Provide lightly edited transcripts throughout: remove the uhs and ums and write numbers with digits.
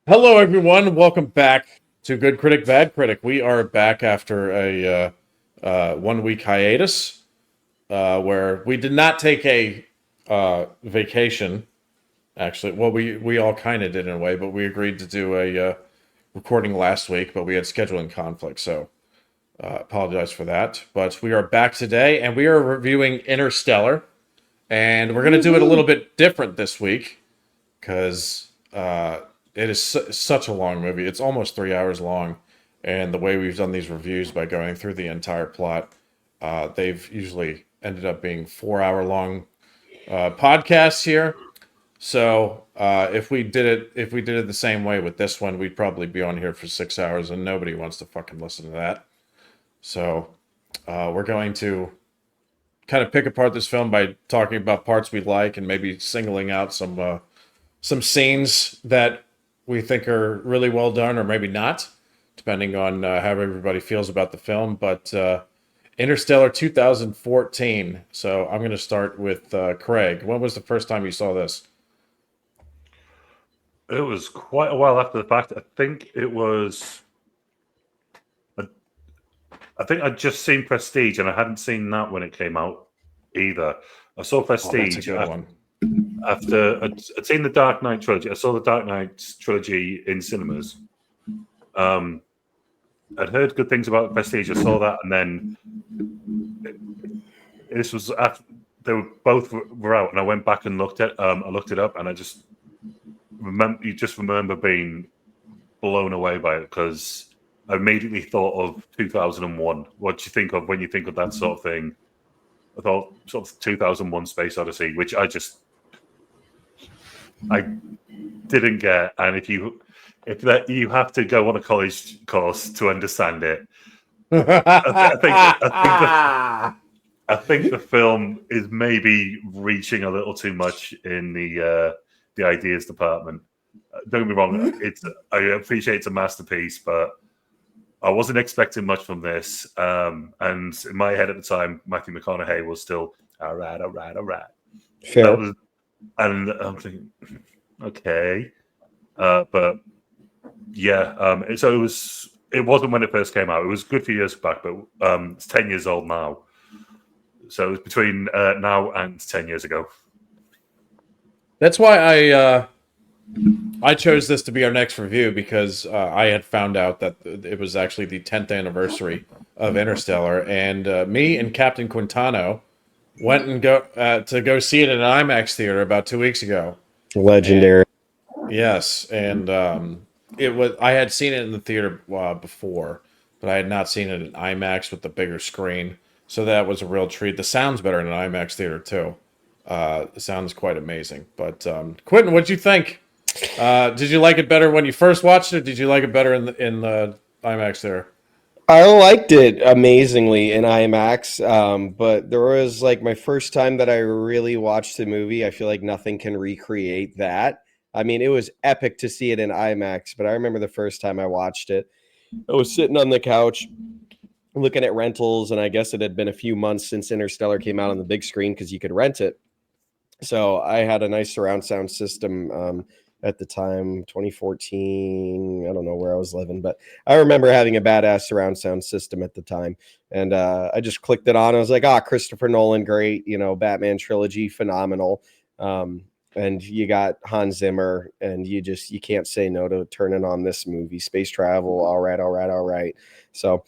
Hello, everyone. Welcome back to Good Critic, Bad Critic. We are back after a 1 week hiatus where we did not take a vacation. Actually, well, we all kind of did in a way, but we agreed to do a recording last week, but we had scheduling conflict, so apologize for that. But we are back today, and we are reviewing Interstellar, and we're going to do it a little bit different this week because it is such a long movie. It's almost 3 hours long, and the way we've done these reviews by going through the entire plot, they've usually ended up being 4 hour long podcasts here. So if we did it the same way with this one, we'd probably be on here for 6 hours, and nobody wants to fucking listen to that. So we're going to kind of pick apart this film by talking about parts we like and maybe singling out some scenes that we think are really well done or maybe not, depending on how everybody feels about the film. But Interstellar 2014. So I'm going to start with Craig. When was the first time you saw this? It was quite a while after the fact. I think it was. I think I'd just seen Prestige, and I hadn't seen that when it came out either. I saw Prestige after I'd seen the Dark Knight trilogy. I saw the Dark Knight trilogy in cinemas. I'd heard good things about Prestige. I saw that, and then this was after they were both were out, and I went back and looked it up, and I just remember being blown away by it because I immediately thought of 2001. What do you think of when you think of that sort of thing? I thought sort of 2001: Space Odyssey, which I didn't get. And if you have to go on a college course to understand it, I think the film is maybe reaching a little too much in the ideas department. Don't get me wrong; I appreciate it's a masterpiece, but I wasn't expecting much from this. And in my head at the time, Matthew McConaughey was still all right. Fair. And I'm thinking, okay, but yeah. So it was. It wasn't when it first came out. It was a good few years back, but it's 10 years old now. So it was between now and 10 years ago. That's why I chose this to be our next review because I had found out that it was actually the 10th anniversary of Interstellar, and me and Captain Quintano went and to go see it in an IMAX theater about 2 weeks ago. Legendary. Yes, and it was. I had seen it in the theater before, but I had not seen it in IMAX with the bigger screen. So that was a real treat. The sound's better in an IMAX theater too. It sounds quite amazing. But Quentin, what'd you think? Did you like it better when you first watched it? Did you like it better in the IMAX there? I liked it amazingly in IMAX, but there was like my first time that I really watched the movie. I feel like nothing can recreate that. I mean, it was epic to see it in IMAX, but I remember the first time I watched it, I was sitting on the couch looking at rentals, and I guess it had been a few months since Interstellar came out on the big screen because you could rent it. So I had a nice surround sound system at the time, 2014. I don't know where I was living, but I remember having a badass surround sound system at the time. And I just clicked it on. I was like, Christopher Nolan, great. Batman trilogy, phenomenal. And you got Hans Zimmer, and you can't say no to turning on this movie. Space travel, all right. So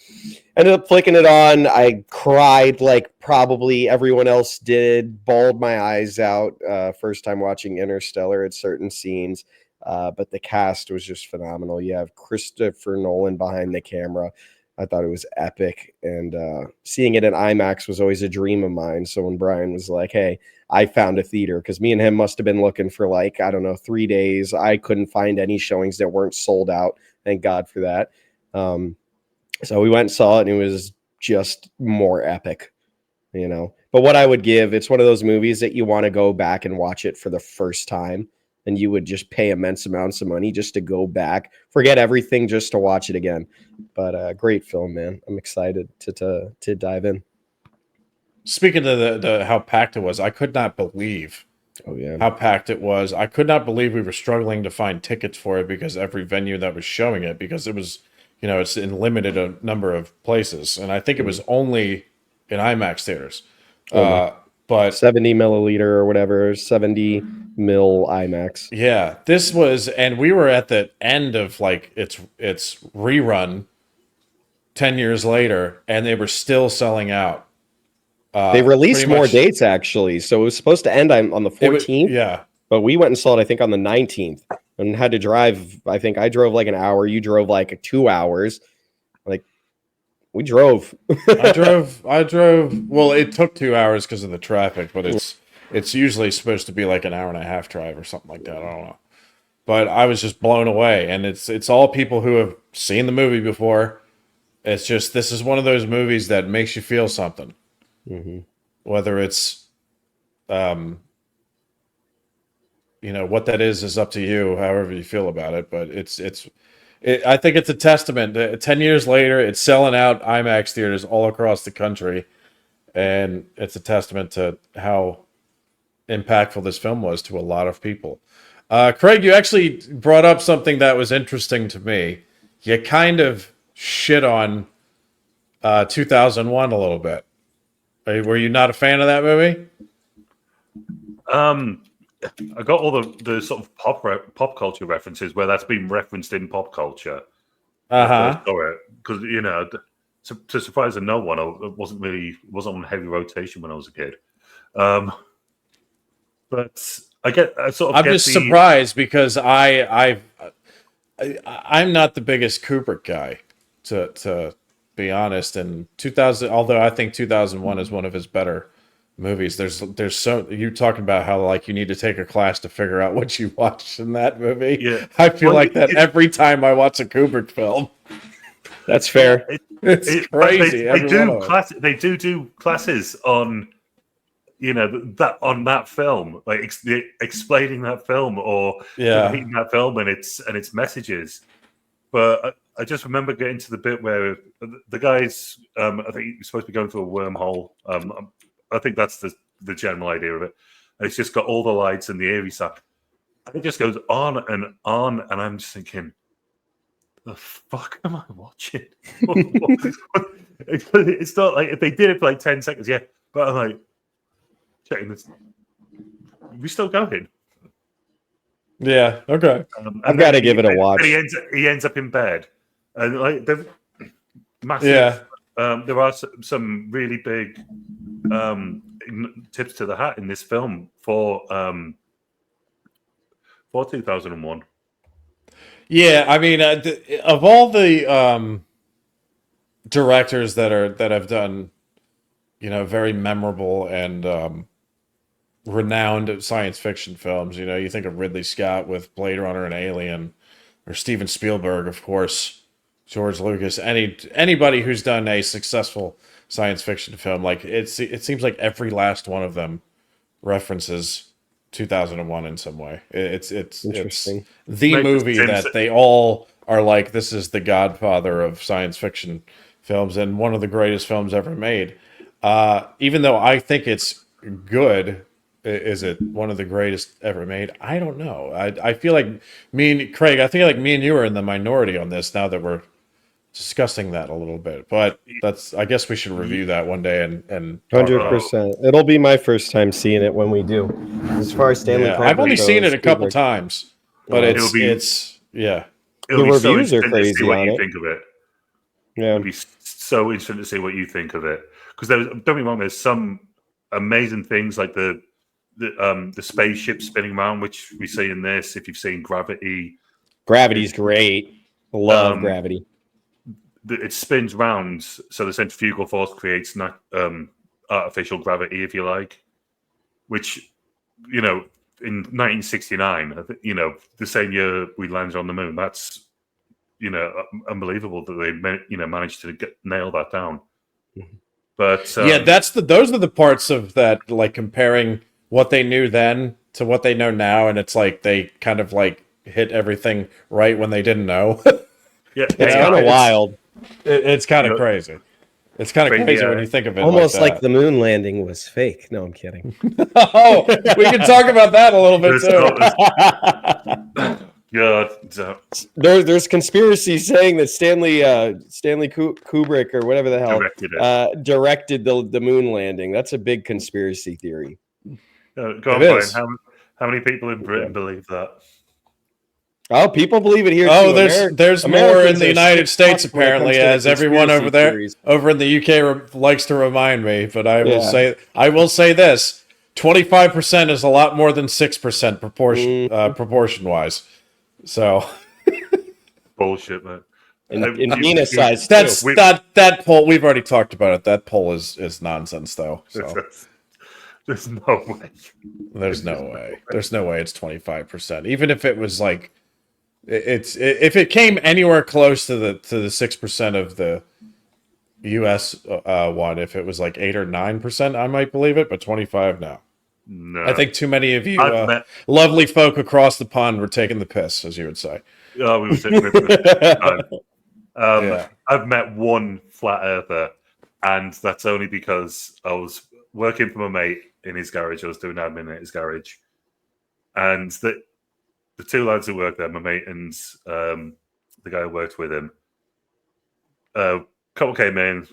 ended up flicking it on. I cried like probably everyone else did, bawled my eyes out first time watching Interstellar at certain scenes. But the cast was just phenomenal. You have Christopher Nolan behind the camera. I thought it was epic. And seeing it in IMAX was always a dream of mine. So when Brian was like, hey, I found a theater, because me and him must have been looking for 3 days. I couldn't find any showings that weren't sold out. Thank God for that. So we went and saw it, and it was just more epic, But what I would give, it's one of those movies that you want to go back and watch it for the first time, and you would just pay immense amounts of money just to go back, forget everything, just to watch it again. But great film, man. I'm excited to dive in. Speaking of the how packed it was, I could not believe Oh yeah. how packed it was. I could not believe we were struggling to find tickets for it because every venue that was showing it, because it was, it's in limited a number of places, and I think it was only in IMAX theaters. Only. But 70 milliliter or whatever, 70 mil IMAX. yeah, this was, and we were at the end of like its rerun 10 years later, and they were still selling out. They released pretty more much- dates actually, so it was supposed to end on the 14th. Yeah. But we went and saw it, I think, on the 19th, and had to drive. I think I drove like an hour. You drove like 2 hours. Like we drove. I drove. Well, it took 2 hours because of the traffic, but it's usually supposed to be like an hour and a half drive or something like that. I don't know. But I was just blown away, and it's all people who have seen the movie before. It's just, this is one of those movies that makes you feel something. Mm-hmm. Whether it's, what that is up to you, however you feel about it. But I think it's a testament. 10 years later, it's selling out IMAX theaters all across the country, and it's a testament to how impactful this film was to a lot of people. Craig, you actually brought up something that was interesting to me. You kind of shit on 2001 a little bit. Were you not a fan of that movie? I got all the sort of pop culture references where that's been referenced in pop culture. Because to surprise no one, it wasn't on heavy rotation when I was a kid. But I'm just surprised because I'm not the biggest Kubrick guy, to be honest. And 2000, although I think 2001 is one of his better movies. There's so, you talking about how like you need to take a class to figure out what you watched in that movie. Yeah. I feel like that every time I watch a Kubrick film. That's fair. It's crazy. They do classes on, that film, like explaining that film or reading that film and its messages. But I just remember getting to the bit where the guys, I think you're supposed to be going through a wormhole. I think that's the general idea of it. And it's just got all the lights and the eerie stuff. And it just goes on, and I'm just thinking, the fuck am I watching? It's not like if they did it for like 10 seconds, yeah. But I'm like, checking this. Are we still going? Yeah, okay. I've got to give it a watch. He ends up in bed. And like, they're massive. Yeah. There are some really big tips to the hat in this film for 2001. Yeah, I mean, of all the directors that have done, very memorable and renowned science fiction films, you think of Ridley Scott with Blade Runner and Alien, or Steven Spielberg, of course, George Lucas. Anybody who's done a successful science fiction film, like it seems like every last one of them references 2001 in some way. It's Interesting. It's the movie that they all are like, this is the godfather of science fiction films and one of the greatest films ever made. Even though I think it's good, is it one of the greatest ever made? I don't know. I feel like Craig, I feel like me and you are in the minority on this now that we're discussing that a little bit. But I guess we should review that one day and 100%. It'll be my first time seeing it when we do. As far as Stanley Kubrick I've only seen it a couple Spielberg. times, but It'll be The reviews are crazy what on you it. think of it. Yeah. It'll be so interesting to see what you think of it. Because don't get me wrong, there's some amazing things like the spaceship spinning around, which we see in this. If you've seen Gravity, Gravity's great. Love Gravity. It spins round, so the centrifugal force creates artificial gravity, if you like. Which, in 1969, the same year we landed on the moon. That's unbelievable that they managed to nail that down. But those are the parts of that, like comparing what they knew then to what they know now, and it's like they kind of like hit everything right when they didn't know. It's kind of wild. It's kind of crazy. It's kind of Crazy, crazy yeah. when you think of it. Almost like like the moon landing was fake. No, I'm kidding. Oh, we can talk about that a little bit God, There's conspiracy saying that Stanley Kubrick or whatever the hell directed the moon landing. That's a big conspiracy theory. go on, Brian. How many people in Britain believe that? Oh, people believe it here Oh, too. there's more in the United States apparently, as everyone over there over in the UK likes to remind me. But I will say this: 25% is a lot more than 6% proportion wise. So bullshit, man. In penis size, that poll. We've already talked about it. That poll is nonsense, though. So. There's no way. There's no way. There's no way it's 25%. Even if it was like. If it came anywhere close to the 6% of the U.S. One, if it was like 8 or 9%, I might believe it, but 25 now. No, I think too many of you lovely folk across the pond were taking the piss, as you would say. Oh, we were sitting I've met one flat earther, and that's only because I was working for my mate in his garage. I was doing admin at his garage, and the two lads who worked there, my mate and the guy who worked with him, couple came in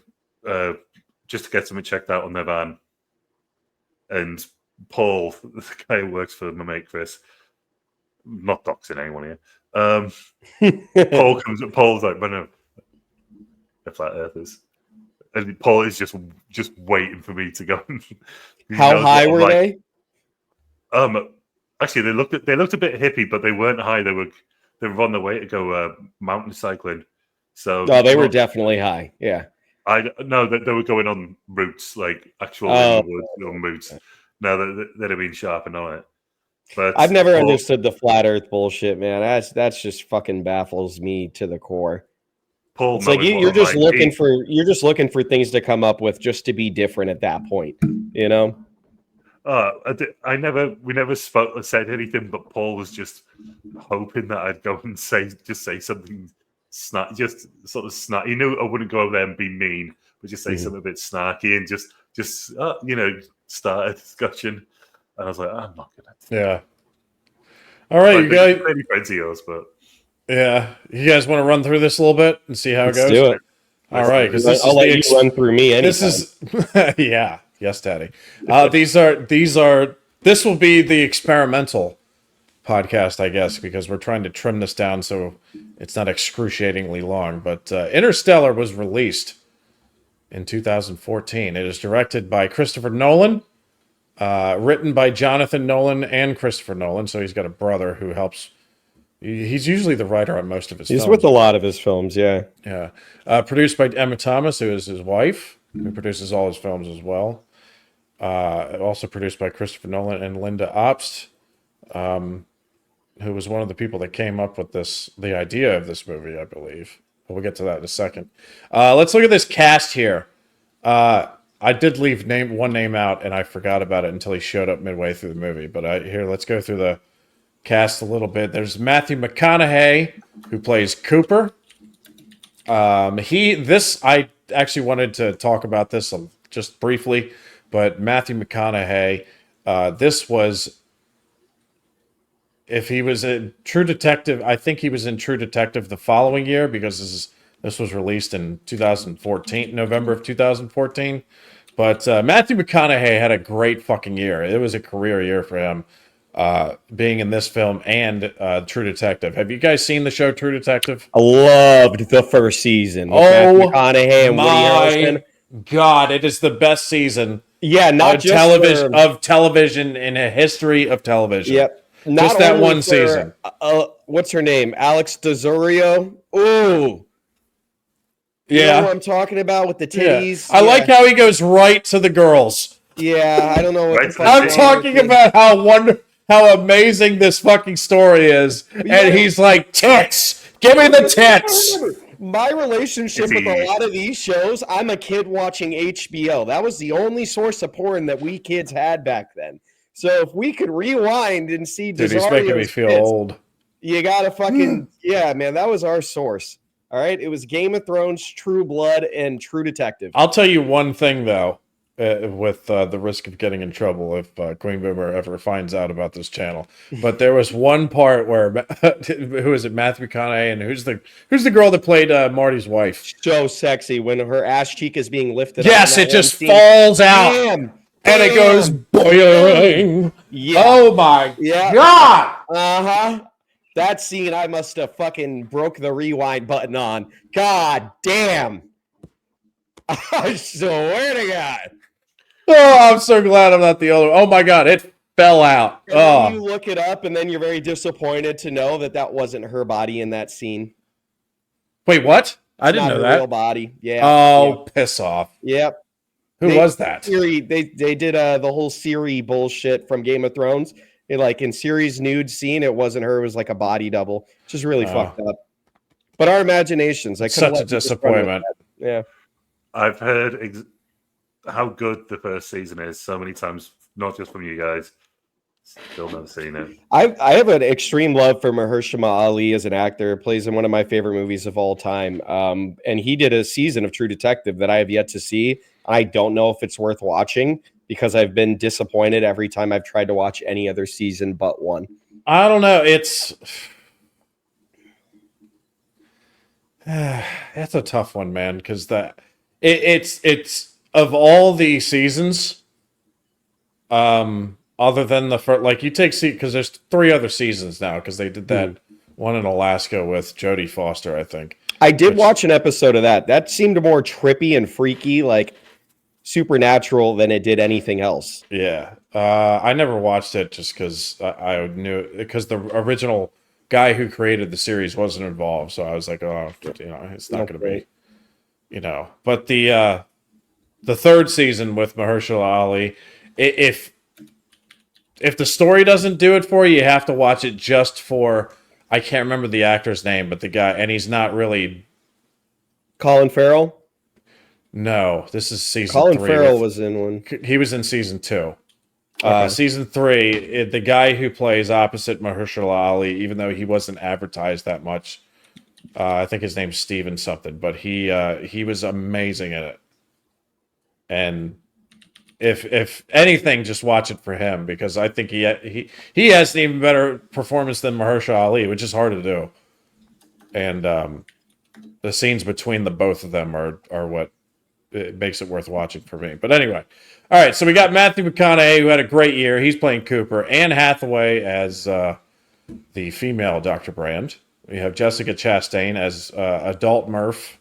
just to get something checked out on their van. And Paul, the guy who works for my mate Chris, not doxing anyone here. Paul's like, but no, they're flat earthers. And Paul is just waiting for me to go. How high were they? Actually, they looked a bit hippie, but they weren't high. They were on their way to go mountain cycling. So they were definitely high. Yeah, they were going on routes, like actual routes. No, they'd have been sharpened on it. But I've never understood the flat Earth bullshit, man. That's just fucking baffles me to the core. Paul, it's like you're just looking for things to come up with just to be different at that point, you know. We never said anything, but Paul was just hoping that I'd go and say something just sort of snarky. He knew I wouldn't go over there and be mean, but just say something a bit snarky and just start a discussion. And I was like, I'm not gonna. Yeah. All right, you guys. Maybe friends of yours, but yeah, you guys want to run through this a little bit and see how it goes? Do it. All right, because I'll let you run through me. Anytime. This is yeah. Yes, Daddy. This will be the experimental podcast, I guess, because we're trying to trim this down so it's not excruciatingly long. But Interstellar was released in 2014. It is directed by Christopher Nolan, written by Jonathan Nolan and Christopher Nolan. So he's got a brother who helps. He's usually the writer on most of his films. He's with a lot of his films, yeah. Yeah. Produced by Emma Thomas, who is his wife, who produces all his films as well. Also produced by Christopher Nolan and Linda Obst, who was one of the people that came up with the idea of this movie, I believe. But we'll get to that in a second. Let's look at this cast here. I did leave one name out, and I forgot about it until he showed up midway through the movie. But let's go through the cast a little bit. There's Matthew McConaughey, who plays Cooper. I actually wanted to talk about this just briefly, but Matthew McConaughey, this was, if he was a True Detective, I think he was in True Detective the following year, because this was released in 2014, November of 2014. But Matthew McConaughey had a great fucking year. It was a career year for him, being in this film and True Detective. Have you guys seen the show True Detective? I loved the first season. Matthew McConaughey and Woody Harrelson. God, it is the best season. Yeah, not just of television in a history of television. Yep. Just that one season. What's her name? Alex DeZorio. Ooh. You know what I'm talking about with the titties? Yeah. I like how he goes right to the girls. Yeah, I don't know what I'm talking about how amazing this fucking story is. And he's like, tits! Give me the tits! My relationship with a lot of these shows, I'm a kid watching HBO. That was the only source of porn that we kids had back then. So if we could rewind and see Dude, he's making me feel old. You gotta fucking, yeah, man, that was our source. All right, it was Game of Thrones, True Blood, and True Detective. I'll tell you one thing though, with the risk of getting in trouble if Queen Boomer ever finds out about this channel. But there was one part where who is it? Matthew McConaughey, and who's the girl that played Marty's wife? So sexy when her ass cheek is being lifted. Yes, it just falls out, Bam! and it goes boing. Yeah. Oh my god! Uh-huh. That scene, I must have fucking broke the rewind button on. God damn. I swear to God. Oh, I'm so glad I'm not the only one. Oh my god, it fell out. And then Oh, you look it up, and then you're very disappointed to know that that wasn't her body in that scene. wait, what? I didn't Not know her that. real body. Yeah. Oh, piss off. Yep. Who was that? They did the whole Siri bullshit from Game of Thrones. In Siri's nude scene, it wasn't her. It was like a body double. Just really fucked up. But our imaginations. Such a disappointment. Yeah. I've heard how good the first season is so many times, not just from you guys. Still never seen it. I have an extreme love for Mahershala Ali as an actor. Plays in one of my favorite movies of all time. And he did a season of True Detective that I have yet to see. I don't know if it's worth watching because I've been disappointed every time I've tried to watch any other season but one. I don't know. It's a tough one, man, because it's of all the seasons, other than the first, like you take because there's 3 other seasons now because they did that one in Alaska with Jodie Foster, I think. I did watch an episode of that. That seemed more trippy and freaky, like supernatural than it did anything else. Yeah. I never watched it just because I knew because the original guy who created the series wasn't involved. So I was like, oh, it's not going to be, But the 3rd season with Mahershala Ali, if the story doesn't do it for you, you have to watch it just for, I can't remember the actor's name, but the guy, and he's not really. Colin Farrell? No, this is season 3. Colin Farrell was in one. He was in season 2. Okay. Season 3, the guy who plays opposite Mahershala Ali, even though he wasn't advertised that much, I think his name's Steven something, but he was amazing in it. And if anything, just watch it for him because I think he has an even better performance than Mahershala Ali, which is hard to do. And the scenes between the both of them are what it makes it worth watching for me. But anyway, all right. So we got Matthew McConaughey, who had a great year. He's playing Cooper. Anne Hathaway as the female Dr. Brand. We have Jessica Chastain as adult Murph.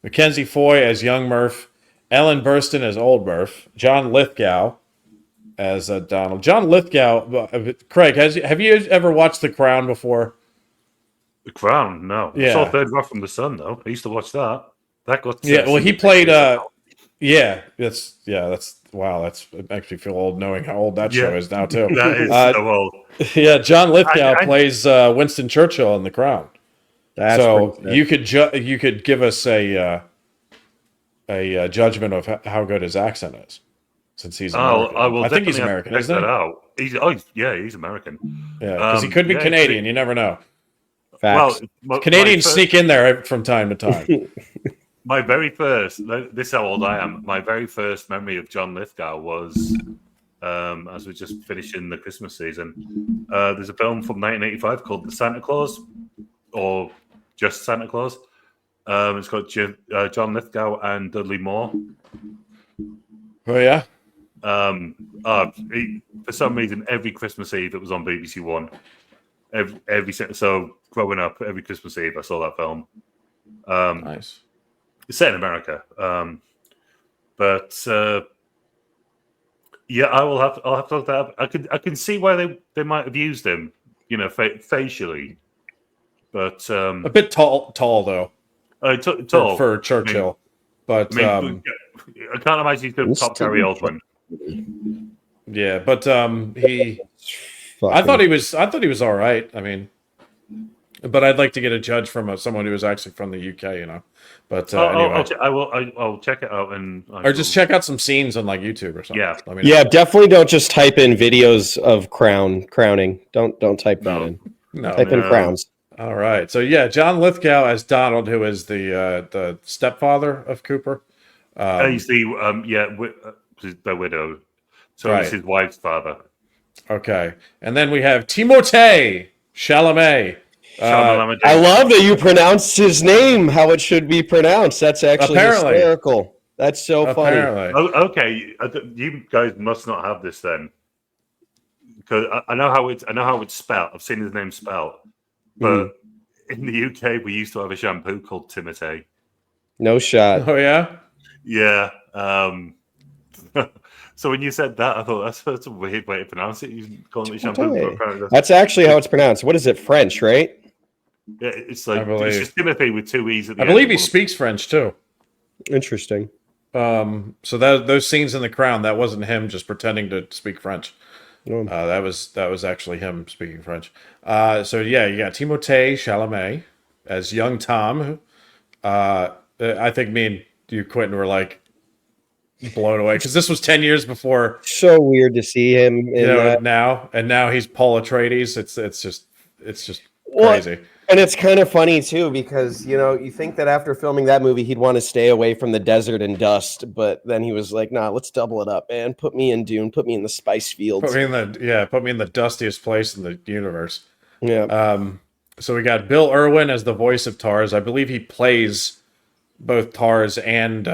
Mackenzie Foy as young Murph. Ellen Burstyn as old Murph. John Lithgow as Donald. John Lithgow. Craig, have you ever watched The Crown before? The Crown? No. Yeah. I saw Third Rock from the Sun, though. I used to watch that. That got well, he played. That's wow. It makes me feel old knowing how old that show is now too. That is so old. Yeah, John Lithgow plays Winston Churchill in The Crown. So you could give us a judgment of how good his accent is, since he's American. I think he's American, isn't he? That out. He's American. Yeah, because he could be Canadian. You never know. Facts. Well, Canadians sneak in there from time to time. My very first, this is how old I am. My very first memory of John Lithgow was, as we're just finishing the Christmas season, there's a film from 1985 called The Santa Claus, or just Santa Claus. It's got John Lithgow and Dudley Moore. Oh yeah. For some reason, every Christmas Eve it was on BBC One. So growing up, every Christmas Eve I saw that film. Nice. It's set in America, but yeah, I'll have to look that up. I can see why they might have used him, facially, but a bit tall though. Tall for Churchill, I can't imagine he's going to top Gary Oldman. Yeah, but I thought he was all right. I mean, but I'd like to get a judge from someone who was actually from the UK, But anyway, I'll check it out or just check out some scenes on like YouTube or something. Yeah, yeah. Definitely don't just type in videos of crowning. Don't type that in. No, type in crowns. All right. So yeah, John Lithgow as Donald, who is the stepfather of Cooper. He's the the widow. So Right. he's his wife's father. Okay. And then we have Timothée Chalamet. Shamalama I James. love that you pronounced his name how it should be pronounced. That's actually Apparently. hysterical. That's so funny. Apparently. Oh, okay, you guys must not have this then, because I know how it's spelled. I've seen his name spelled, but in the UK we used to have a shampoo called Timotei. No shot. Oh yeah. Yeah. So when you said that, I thought that's a weird way to pronounce it. You call it shampoo. But apparently That's actually how it's pronounced. What is it? French, right? yeah, it's like I believe- it's just Timothy with two e's at the I end. believe he speaks French too. Interesting. So those scenes in The Crown, that wasn't him just pretending to speak French. Oh. That was actually him speaking French. So yeah, you got Timothée Chalamet as young Tom. I think me and you, Quentin, were like blown away because this was 10 years before. So weird to see him in You know, that. now he's Paul Atreides. It's just Well, crazy. And it's kind of funny too because you think that after filming that movie he'd want to stay away from the desert and dust, but then he was like, "Nah, let's double it up, man. Put me in Dune. Put me in the spice fields." Put me in the dustiest place in the universe. Yeah. So we got Bill Irwin as the voice of Tars. I believe he plays both Tars and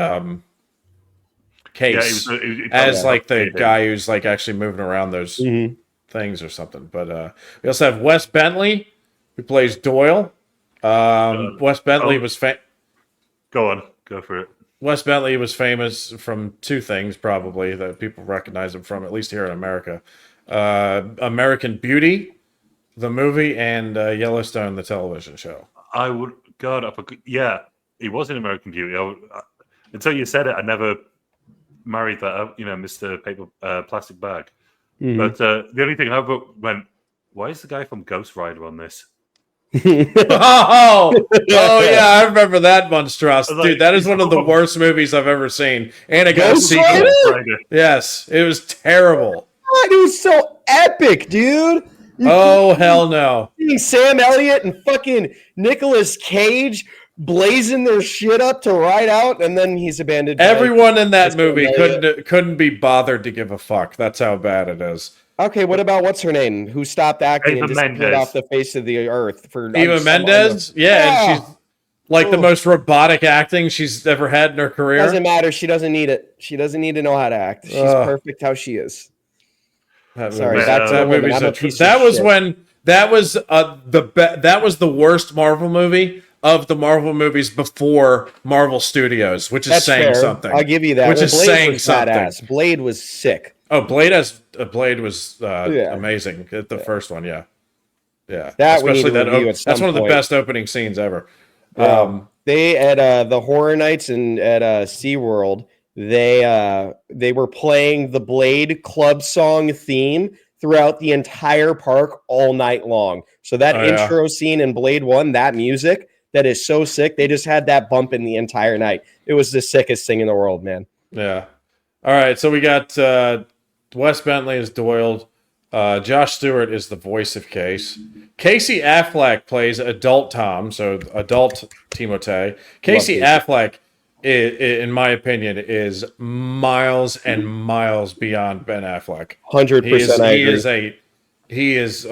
Case as like the guy who's like actually moving around those things or something. But we also have Wes Bentley, who plays Doyle. Wes Bentley was Go for it. Wes Bentley was famous from two things, probably, that people recognize him from, at least here in America. American Beauty, the movie, and Yellowstone, the television show. He was in American Beauty. Until you said it, I never married that up, Mr. Paper Plastic Bag. But the only thing I went, why is the guy from Ghost Rider on this? Oh yeah, I remember that monstrosity. Dude, that is one of the worst movies I've ever seen. And it got a sequel. Yes, it was terrible. God, it was so epic, dude. Oh hell no! Seeing Sam Elliott and fucking Nicolas Cage blazing their shit up to ride out, and then he's abandoned. Everyone in that movie couldn't be bothered to give a fuck. That's how bad it is. Okay, what about what's her name? Who stopped acting Eva and disappeared Mendes. off the face of the earth for Eva Mendes? Yeah, and she's like the most robotic acting she's ever had in her career. Doesn't matter. She doesn't need it. She doesn't need to know how to act. She's perfect how she is. Sorry, that was the worst Marvel movie of the Marvel movies before Marvel Studios, which is saying something. I'll give you that. Which is Blade saying was something. badass. Blade was sick. Oh, Blade was amazing. The first one, yeah. That especially that's one of the best opening scenes ever. They at the Horror Nights and at SeaWorld, they were playing the Blade club song theme throughout the entire park all night long. So that intro scene in Blade 1, that music, that is so sick. They just had that bumping the entire night. It was the sickest thing in the world, man. Yeah. All right, so we got Wes Bentley as Doyle. Josh Stewart is the voice of Case. Casey Affleck plays adult Tom, so adult Timothée. Casey Affleck, in my opinion, is miles and miles beyond Ben Affleck. 100%. He is.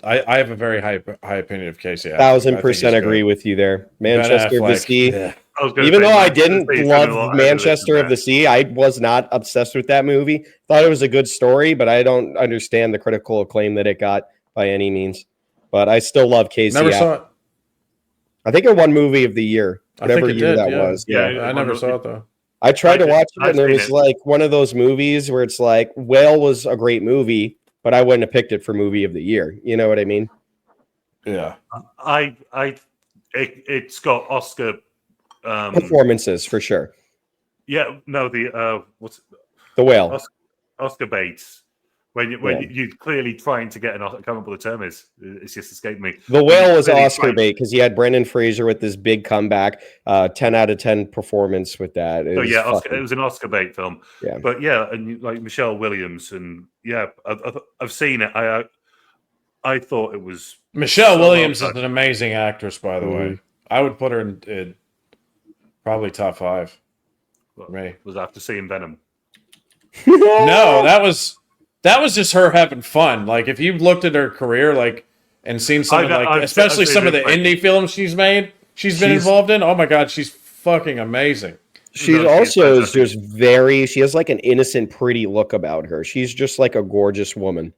I have a very high opinion of Casey Affleck. 1,000% agree with you there. Manchester of the Sea. Yeah. Even though I didn't love Manchester of the Sea, I was not obsessed with that movie. Thought it was a good story, but I don't understand the critical acclaim that it got by any means. But I still love Casey. Never saw it. I think it won movie of the year, whatever year that was. Yeah, I never saw it though. I tried to watch it, and it was like one of those movies where it's like, Whale was a great movie, but I wouldn't have picked it for movie of the year. You know what I mean? Yeah. It's got Oscar performances for sure. Yeah, no, the Whale. Oscar Bates. When you're clearly trying to get I can't remember what the term is. It's just escaped me. The Whale was Oscar bait because he had Brendan Fraser with this big comeback, 10 out of 10 performance with that. It was an Oscar bait film. Yeah, but and like Michelle Williams, and I've seen it. I thought it was Michelle So well Williams is done. an amazing actress, by the way. I would put her in probably top 5 for me. Was after seeing Venom. No, that was just her having fun. Like if you looked at her career, like and seen some of especially some of the indie films she's made, she's been involved in. Oh my god, she's fucking amazing. She also is just she has like an innocent, pretty look about her. She's just like a gorgeous woman.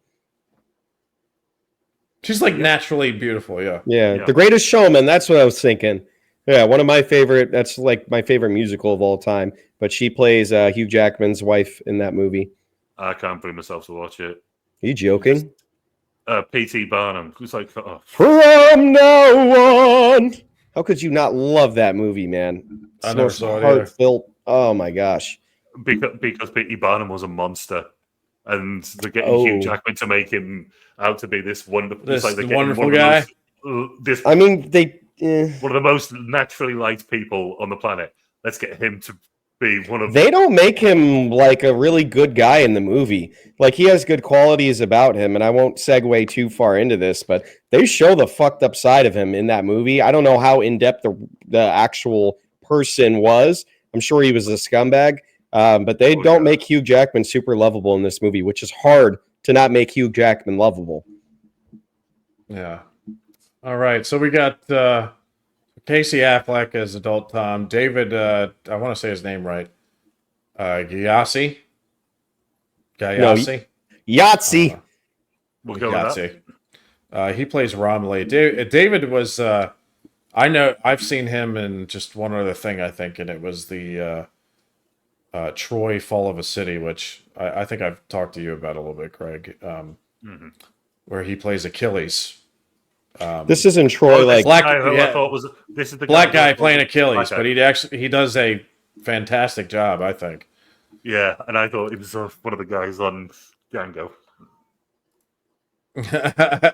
She's like naturally beautiful, yeah. Yeah, The Greatest Showman. That's what I was thinking. Yeah, one of my favorite. That's like my favorite musical of all time. But she plays Hugh Jackman's wife in that movie. I can't bring myself to watch it. Are you joking? P.T. Barnum. Who's like, From now on. How could you not love that movie, man? It's I never saw it heartfelt. Oh my gosh. Because P.T. Barnum was a monster, and they're getting Hugh Jackman to make him out to be this wonderful, wonderful guy. One of the most naturally liked people on the planet. Let's get him to be one of. They don't make him like a really good guy in the movie. Like he has good qualities about him, and I won't segue too far into this, but they show the fucked up side of him in that movie. I don't know how in depth the actual person was. I'm sure he was a scumbag, but they don't make Hugh Jackman super lovable in this movie, which is hard to not make Hugh Jackman lovable. Yeah. All right, so we got Casey Affleck as adult Tom, David, I want to say his name right, Gyasi? Yahtzee. We'll go with that. He plays Romley. David was, I know, I've seen him in just one other thing, I think, and it was the Troy Fall of a City, which I think I've talked to you about a little bit, Craig, where he plays Achilles. This isn't Troy, like black, I thought was this is the black guy playing Achilles, but he does a fantastic job, I think. Yeah, and I thought he was one of the guys on Django.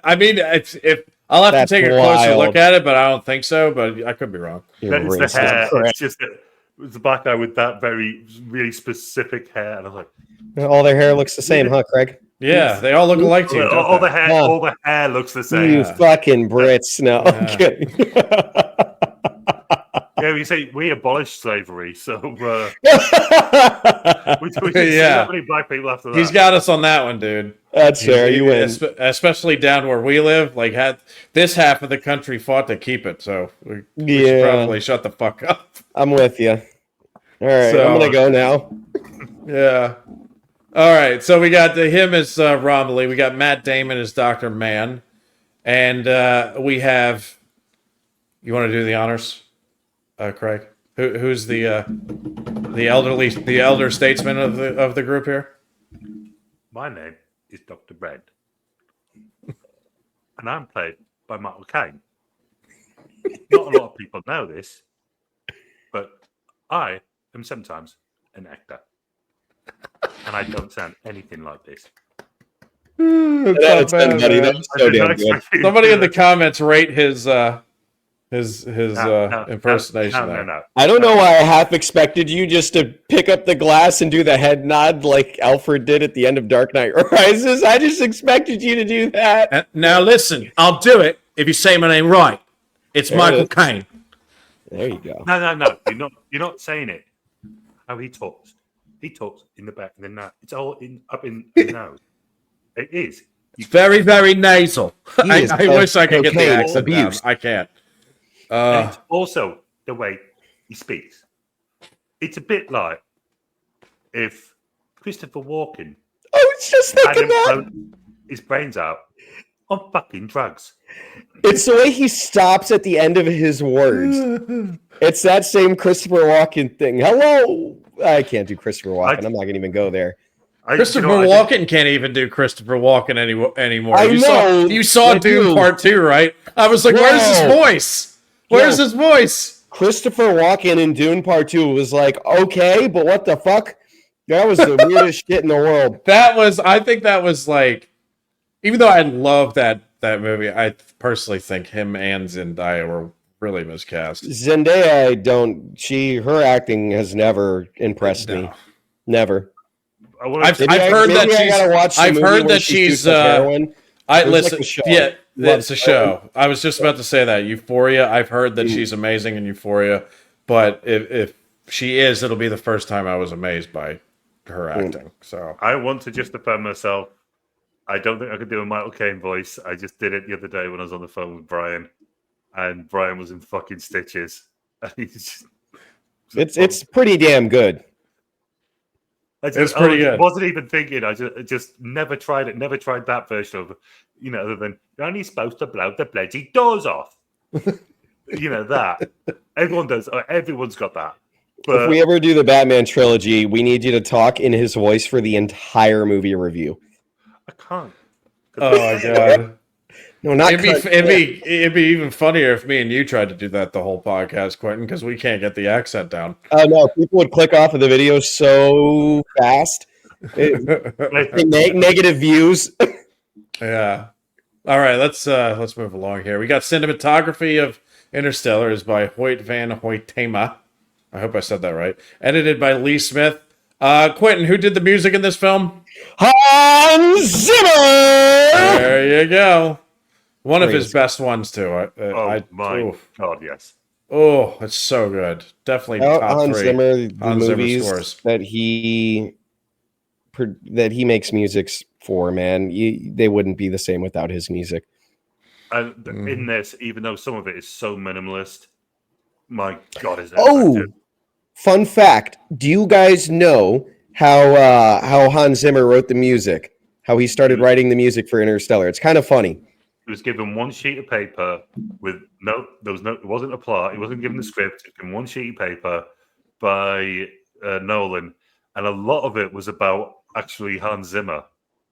I mean, if I'll have to take a closer look at it, but I don't think so. But I could be wrong. It's the hair. It's just it's the black guy with that really specific hair, and I was like, all their hair looks the same, huh, Craig? Yeah, they all look alike to you. All the hair looks the same. You fucking Brits. No, I'm kidding. Yeah, we say we abolished slavery, so we didn't see that many black people after that. He's got us on that one, dude. That's fair. You win. Especially down where we live. Like, this half of the country fought to keep it, so we should probably shut the fuck up. I'm with you. All right, so, I'm gonna go now. Yeah. All right, so we got him as Romley. We got Matt Damon as Dr. Mann. And we have... You want to do the honors, Craig? Who's the elder statesman of the group here? My name is Dr. Brad. And I'm played by Michael Caine. Not a lot of people know this, but I am sometimes an actor. And I don't sound anything like this. That's so damn good. Somebody in the comments rate his impersonation. No. I don't know why I half expected you just to pick up the glass and do the head nod like Alfred did at the end of Dark Knight Rises. I just expected you to do that. Now listen, I'll do it if you say my name right. It's Michael Caine. There you go. No. You're not saying it. How he talks. He talks in the back of the nose. It's all up in the nose. It is. It's very, very nasal. I wish I could get the accent abuse. down. I can't. And it's also the way he speaks. It's a bit like if Christopher Walken it's just thinking that. His brains out on fucking drugs. It's the way he stops at the end of his words. It's that same Christopher Walken thing. Hello. I can't do Christopher Walken. I'm not going to even go there. Christopher Walken can't even do Christopher Walken anymore. You saw Dune Part 2, right? I was like, where's his voice? Where's his voice? Christopher Walken in Dune Part 2 was like, okay, but what the fuck? That was the weirdest shit in the world. I think that was like, even though I love that movie, I personally think him and Zendaya were really miscast. Zendaya, her acting has never impressed me. Never. I've heard that she's It's a show. I was just about to say that. Euphoria, I've heard that she's amazing in Euphoria, but if she is, it'll be the first time I was amazed by her acting. So I want to just defend myself. I don't think I could do a Michael Caine voice. I just did it the other day when I was on the phone with Brian, and Brian was in fucking stitches. It's pretty damn good. It's pretty good. Wasn't even thinking. I just never tried it. Never tried that version of, other than you're only supposed to blow the bloody doors off. That everyone does. Everyone's got that. But If we ever do the Batman trilogy, we need you to talk in his voice for the entire movie review. I can't. oh my god. No, not It'd be even funnier if me and you tried to do that the whole podcast, Quentin, because we can't get the accent down. No, people would click off of the video so fast. Negative views. Yeah. All right, let's move along here. We got cinematography of Interstellar is by Hoyt van Hoytema. I hope I said that right. Edited by Lee Smith. Quentin, who did the music in this film? Hans Zimmer. There you go. One of his Crazy. best ones too. My God, yes. Oh, it's so good. Definitely top Hans three. Zimmer, the Hans Zimmer movies scores. that he makes music for, man, they wouldn't be the same without his music. And in this, even though some of it is so minimalist, my God, is it Oh, effective. fun fact. Do you guys know how Hans Zimmer wrote the music? How he started writing the music for Interstellar? It's kind of funny. He was given one sheet of paper with it wasn't a plot. He wasn't given the script. He was given one sheet of paper by Nolan, and a lot of it was about actually Hans Zimmer.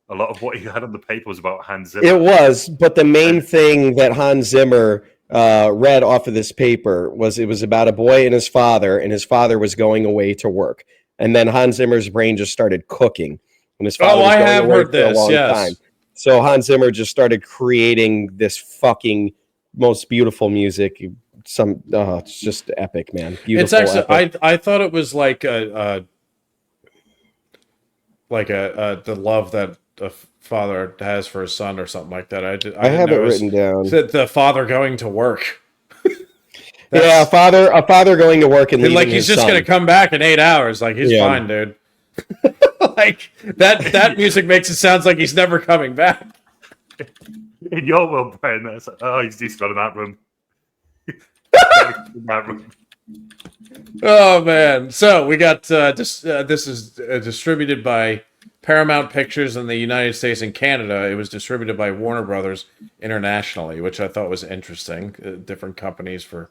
A lot of what he had on the paper was about Hans Zimmer. It was, but the main thing that Hans Zimmer read off of this paper was it was about a boy and his father was going away to work, and then Hans Zimmer's brain just started cooking, and his father was I going have away heard for a this. long Yes. time. So Hans Zimmer just started creating this fucking most beautiful music. It's just epic, man. Beautiful. It's actually epic. I thought it was like the love that a father has for his son or something like that. I have it written down. The father going to work. Yeah, a father going to work and leaving Like he's his just son. gonna come back in 8 hours. Like he's fine, dude. Like that music makes it sounds like he's never coming back. In your world, Brian, that's he's just got in that room. Oh man! So we got this is distributed by Paramount Pictures in the United States and Canada. It was distributed by Warner Brothers internationally, which I thought was interesting. Different companies for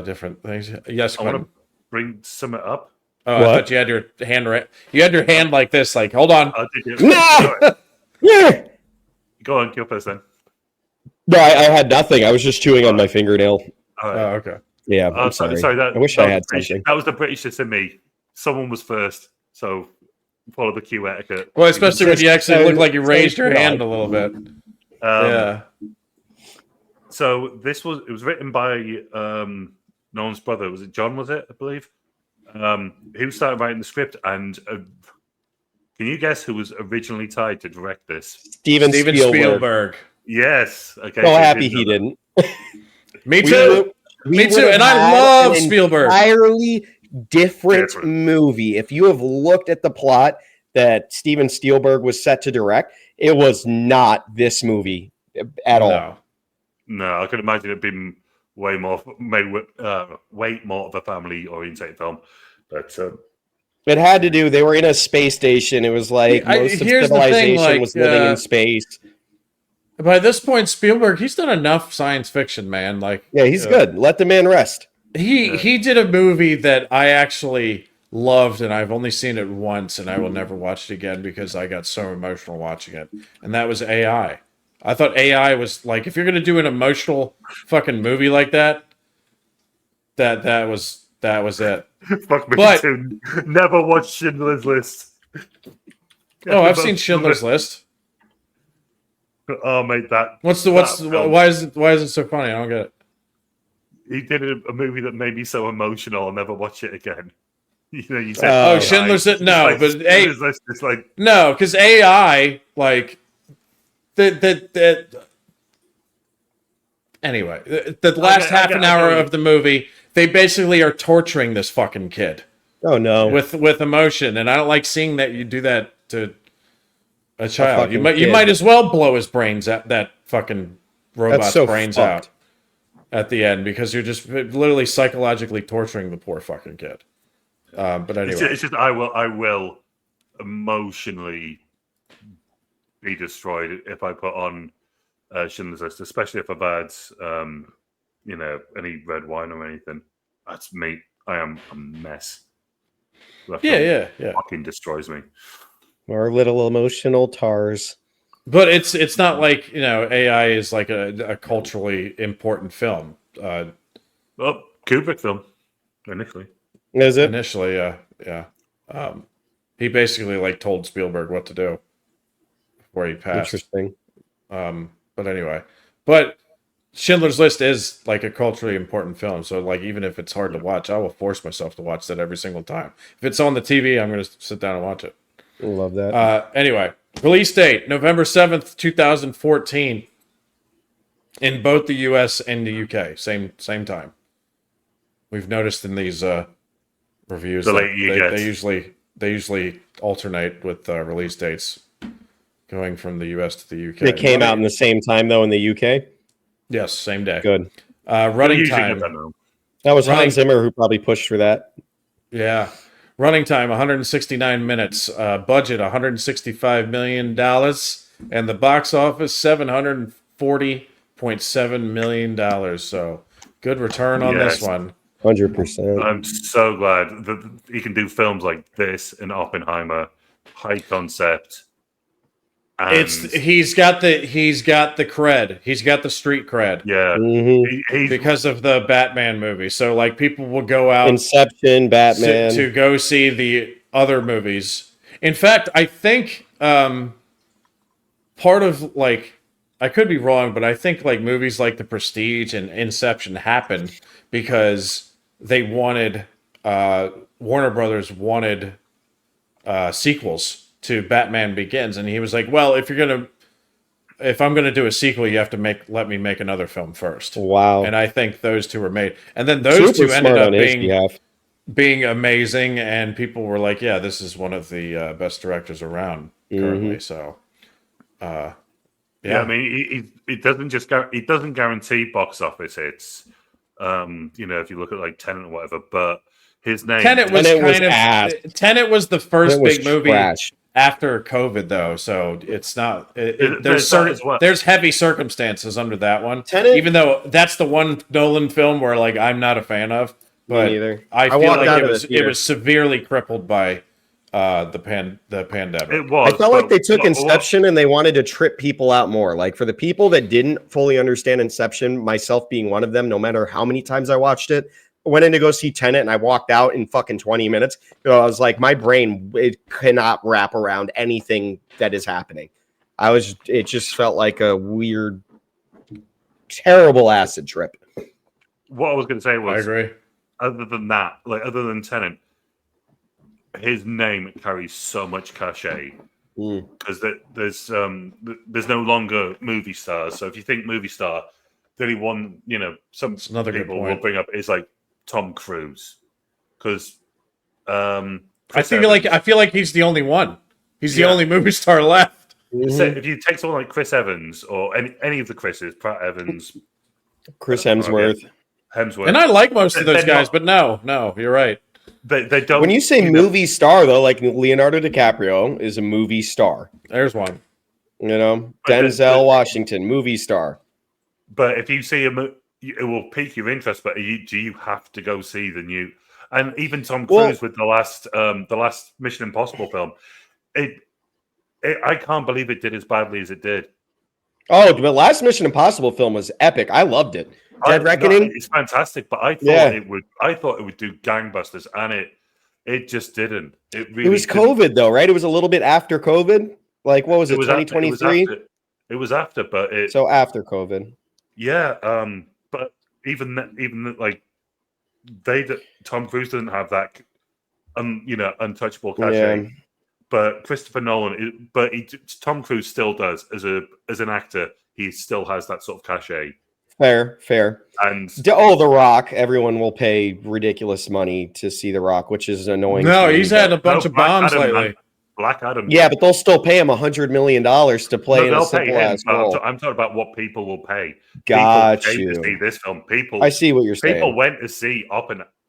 different things. Yes, I want Quentin. to bring some up. Oh, I thought you had your hand right. You had your hand like this. Like, hold on. No! Yeah. Go on, kill first then. No, I had nothing. I was just chewing on my fingernail. All right. Oh, okay. Yeah, I'm sorry. That, I wish that I was had British- something. That was the Britishness in me. Someone was first, so follow the cue etiquette. Well, especially when you actually look like you raised your No. hand a little bit. Yeah. So it was written by Nolan's brother. Was it John? Was it? I believe. Who started writing the script, and can you guess who was originally tied to direct this? Steven Spielberg. Yes. Okay. So happy he didn't. Me too. Me too. And I love Spielberg. Entirely different movie. If you have looked at the plot that Steven Spielberg was set to direct, it was not this movie at all. No, I could imagine it being way more of a family-oriented film, but it had to do. They were in a space station. It was like most of civilization was living in space. By this point, Spielberg, he's done enough science fiction, man. Like, yeah, he's good. Let the man rest. He did a movie that I actually loved, and I've only seen it once, and I will never watch it again because I got so emotional watching it. And that was AI. I thought AI was like, if you're gonna do an emotional fucking movie like that, that was it. Fuck me But- too. Never watched Schindler's List. Oh, I've seen Schindler's List. Oh, mate, that. Why is it so funny? I don't get it. He did a movie that made me so emotional. I'll never watch it again. You said, Schindler's List. No, but Schindler's List is like no, because AI like that Anyway, the last half an hour of the movie, they basically are torturing this fucking kid. Oh no! With emotion, and I don't like seeing that you do that to a child. You kid. might as well blow his brains out, that fucking robot's brains fucked. out at the end, because you're just literally psychologically torturing the poor fucking kid. But anyway, it's just I will emotionally be destroyed if I put on Schindler's List, especially if I've had any red wine or anything. That's me. I am a mess. Yeah. Fucking destroys me. Our little emotional tars. But it's not like, AI is like a culturally important film. Well, Kubrick film initially. Is it? Initially, yeah. He basically like told Spielberg what to do before he passed. Interesting. But anyway, but Schindler's List is like a culturally important film. So like, even if it's hard to watch, I will force myself to watch that every single time. If it's on the TV, I'm going to sit down and watch it. I love that. Anyway, release date, November 7th, 2014. In both the US and the UK. Same time. We've noticed in these reviews that they usually alternate with release dates going from the US to the UK. They came out in the same time though in the UK? Yes, same day. Good. Running time. That was Hans Zimmer who probably pushed for that. Yeah. Running time, 169 minutes. Budget, $165 million. And the box office, $740.7 million. So good return on this one. 100%. I'm so glad that he can do films like this and Oppenheimer, high concept. And he's got the cred. He's got the street cred. Yeah, Mm-hmm. Because of the Batman movie. So like, people will go out Inception, Batman to go see the other movies. In fact, I think part of like, I could be wrong, but I think like movies like The Prestige and Inception happened because they wanted Warner Brothers wanted sequels to Batman Begins, and he was like, "Well, if I'm gonna do a sequel, you have to let me make another film first." Wow! And I think those two were made, and then those two ended up being amazing, and people were like, "Yeah, this is one of the best directors around currently." So, yeah, I mean, it doesn't guarantee box office hits. If you look at like Tenet or whatever, but his name Tenet was the first big movie after COVID, though, so it's not. There's heavy circumstances under that one. Tenet, even though that's the one Nolan film where like I'm not a fan of, but I feel like it was severely crippled by the pandemic. It was. I felt like they took Inception and they wanted to trip people out more. Like for the people that didn't fully understand Inception, myself being one of them, no matter how many times I watched it. I went in to go see Tenet and I walked out in fucking 20 minutes. I was like, my brain, it cannot wrap around anything that is happening. It just felt like a weird, terrible acid trip. What I was going to say was, I agree. Other than that, like other than Tenet, his name carries so much cachet because there's no longer movie stars. So if you think movie star, the only one, some people will bring up is like Tom Cruise, because I feel like he's the only one. He's the only movie star left. Mm-hmm. So if you take someone like Chris Evans or any of the Chris's, Pratt Evans, Chris Hemsworth, and I like most of those guys, but no, you're right. They don't. When you say movie star, though, like Leonardo DiCaprio is a movie star. There's one. Denzel Washington, movie star. But if you see it will pique your interest. But do you have to go see the new? And even Tom Cruise with the last Mission Impossible film, I can't believe it did as badly as it did. Oh, the last Mission Impossible film was epic. I loved it. Dead Reckoning. It's fantastic, but I thought it would. I thought it would do gangbusters, and it just didn't. It was COVID though, right? It was a little bit after COVID. Like what was it? 2023. It was after, but so after COVID. Yeah, but even like Tom Cruise doesn't have that, untouchable cachet. Yeah. But Christopher Nolan, Tom Cruise still does as an actor. He still has that sort of cachet. Fair. And The Rock. Everyone will pay ridiculous money to see The Rock, which is annoying. No, to me, he's had a but- bunch of Black bombs Adam, lately. man. Black Adam. Yeah, but they'll still pay him $100 million to play in a they'll pay simple him. ass But role. I'm talking about what people will pay. Got People came you. to see this film. I see what you're People saying. went to see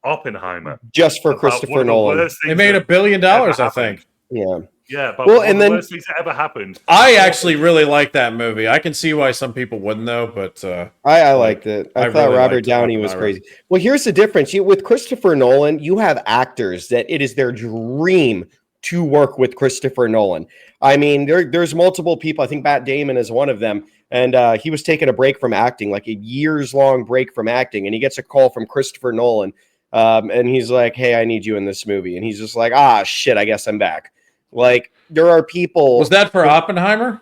Oppenheimer Just for about Christopher one of the Nolan. worst They things made that $1 billion, ever I happened. think. Yeah. Yeah, but Well, one and of the then- worst things that ever happened. I actually really like that movie. I can see why some people wouldn't, though, but I liked it. I I thought really Robert liked Downey was Oppenheimer. crazy. Well, here's the difference. With Christopher Nolan, you have actors that it is their dream to work with Christopher Nolan. I mean, there's multiple people. I think Matt Damon is one of them. And he was taking a break from acting, like a years-long break from acting. And he gets a call from Christopher Nolan. And he's like, hey, I need you in this movie. And he's just like, shit, I guess I'm back. Like, there are people. was that for Oppenheimer?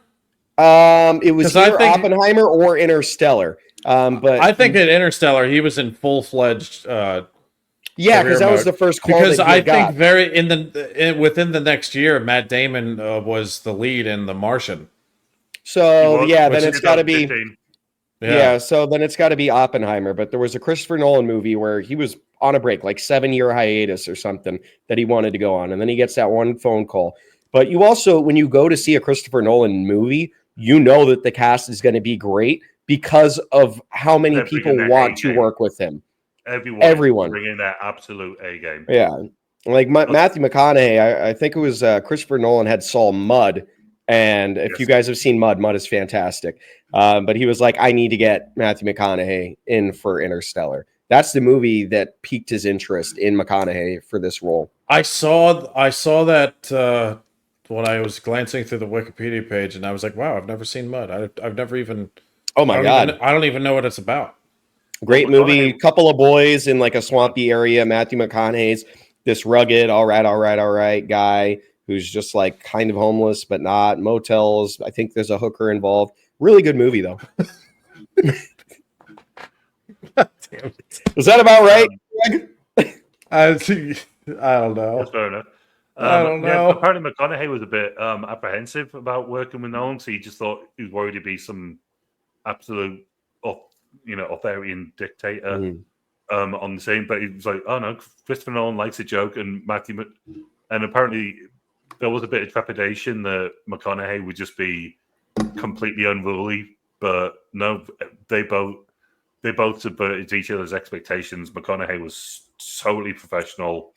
It was 'Cause I either think- Oppenheimer or Interstellar. But I think in Interstellar, he was in full-fledged yeah, because that was mode. the first call because that he I had got. think within the next year, Matt Damon was the lead in The Martian. So Which yeah, then is it's got to be 2015. yeah. So then it's got to be Oppenheimer. But there was a Christopher Nolan movie where he was on a break, like 7-year hiatus or something that he wanted to go on, and then he gets that one phone call. But you also, when you go to see a Christopher Nolan movie, you know that the cast is going to be great because of how many They're people bringing their want to A-game. work with him. Everyone bringing their absolute A game. Yeah. Like Matthew McConaughey, I think it was Christopher Nolan had saw Mud. And if Yes. you guys have seen Mud is fantastic. But he was like, I need to get Matthew McConaughey in for Interstellar. That's the movie that piqued his interest in McConaughey for this role. I saw that when I was glancing through the Wikipedia page, and I was like, "Wow, I've never seen Mud. I've never even." Oh my God. I don't even know what it's about. Great Well, movie. McConaughey- Couple of boys in like a swampy area. Matthew McConaughey's this rugged, all right guy who's just like kind of homeless, but not. Motels. I think there's a hooker involved. Really good movie though. Was that about right, Greg? I don't know. That's fair enough. I don't Yeah, know. apparently McConaughey was a bit apprehensive about working with Nolan, so he just thought he was worried to be some absolute, authoritarian dictator on the scene. But he was like, "Oh no, Christopher Nolan likes a joke," and and apparently there was a bit of trepidation that McConaughey would just be completely unruly. But no, they both subverted each other's expectations. McConaughey was totally professional.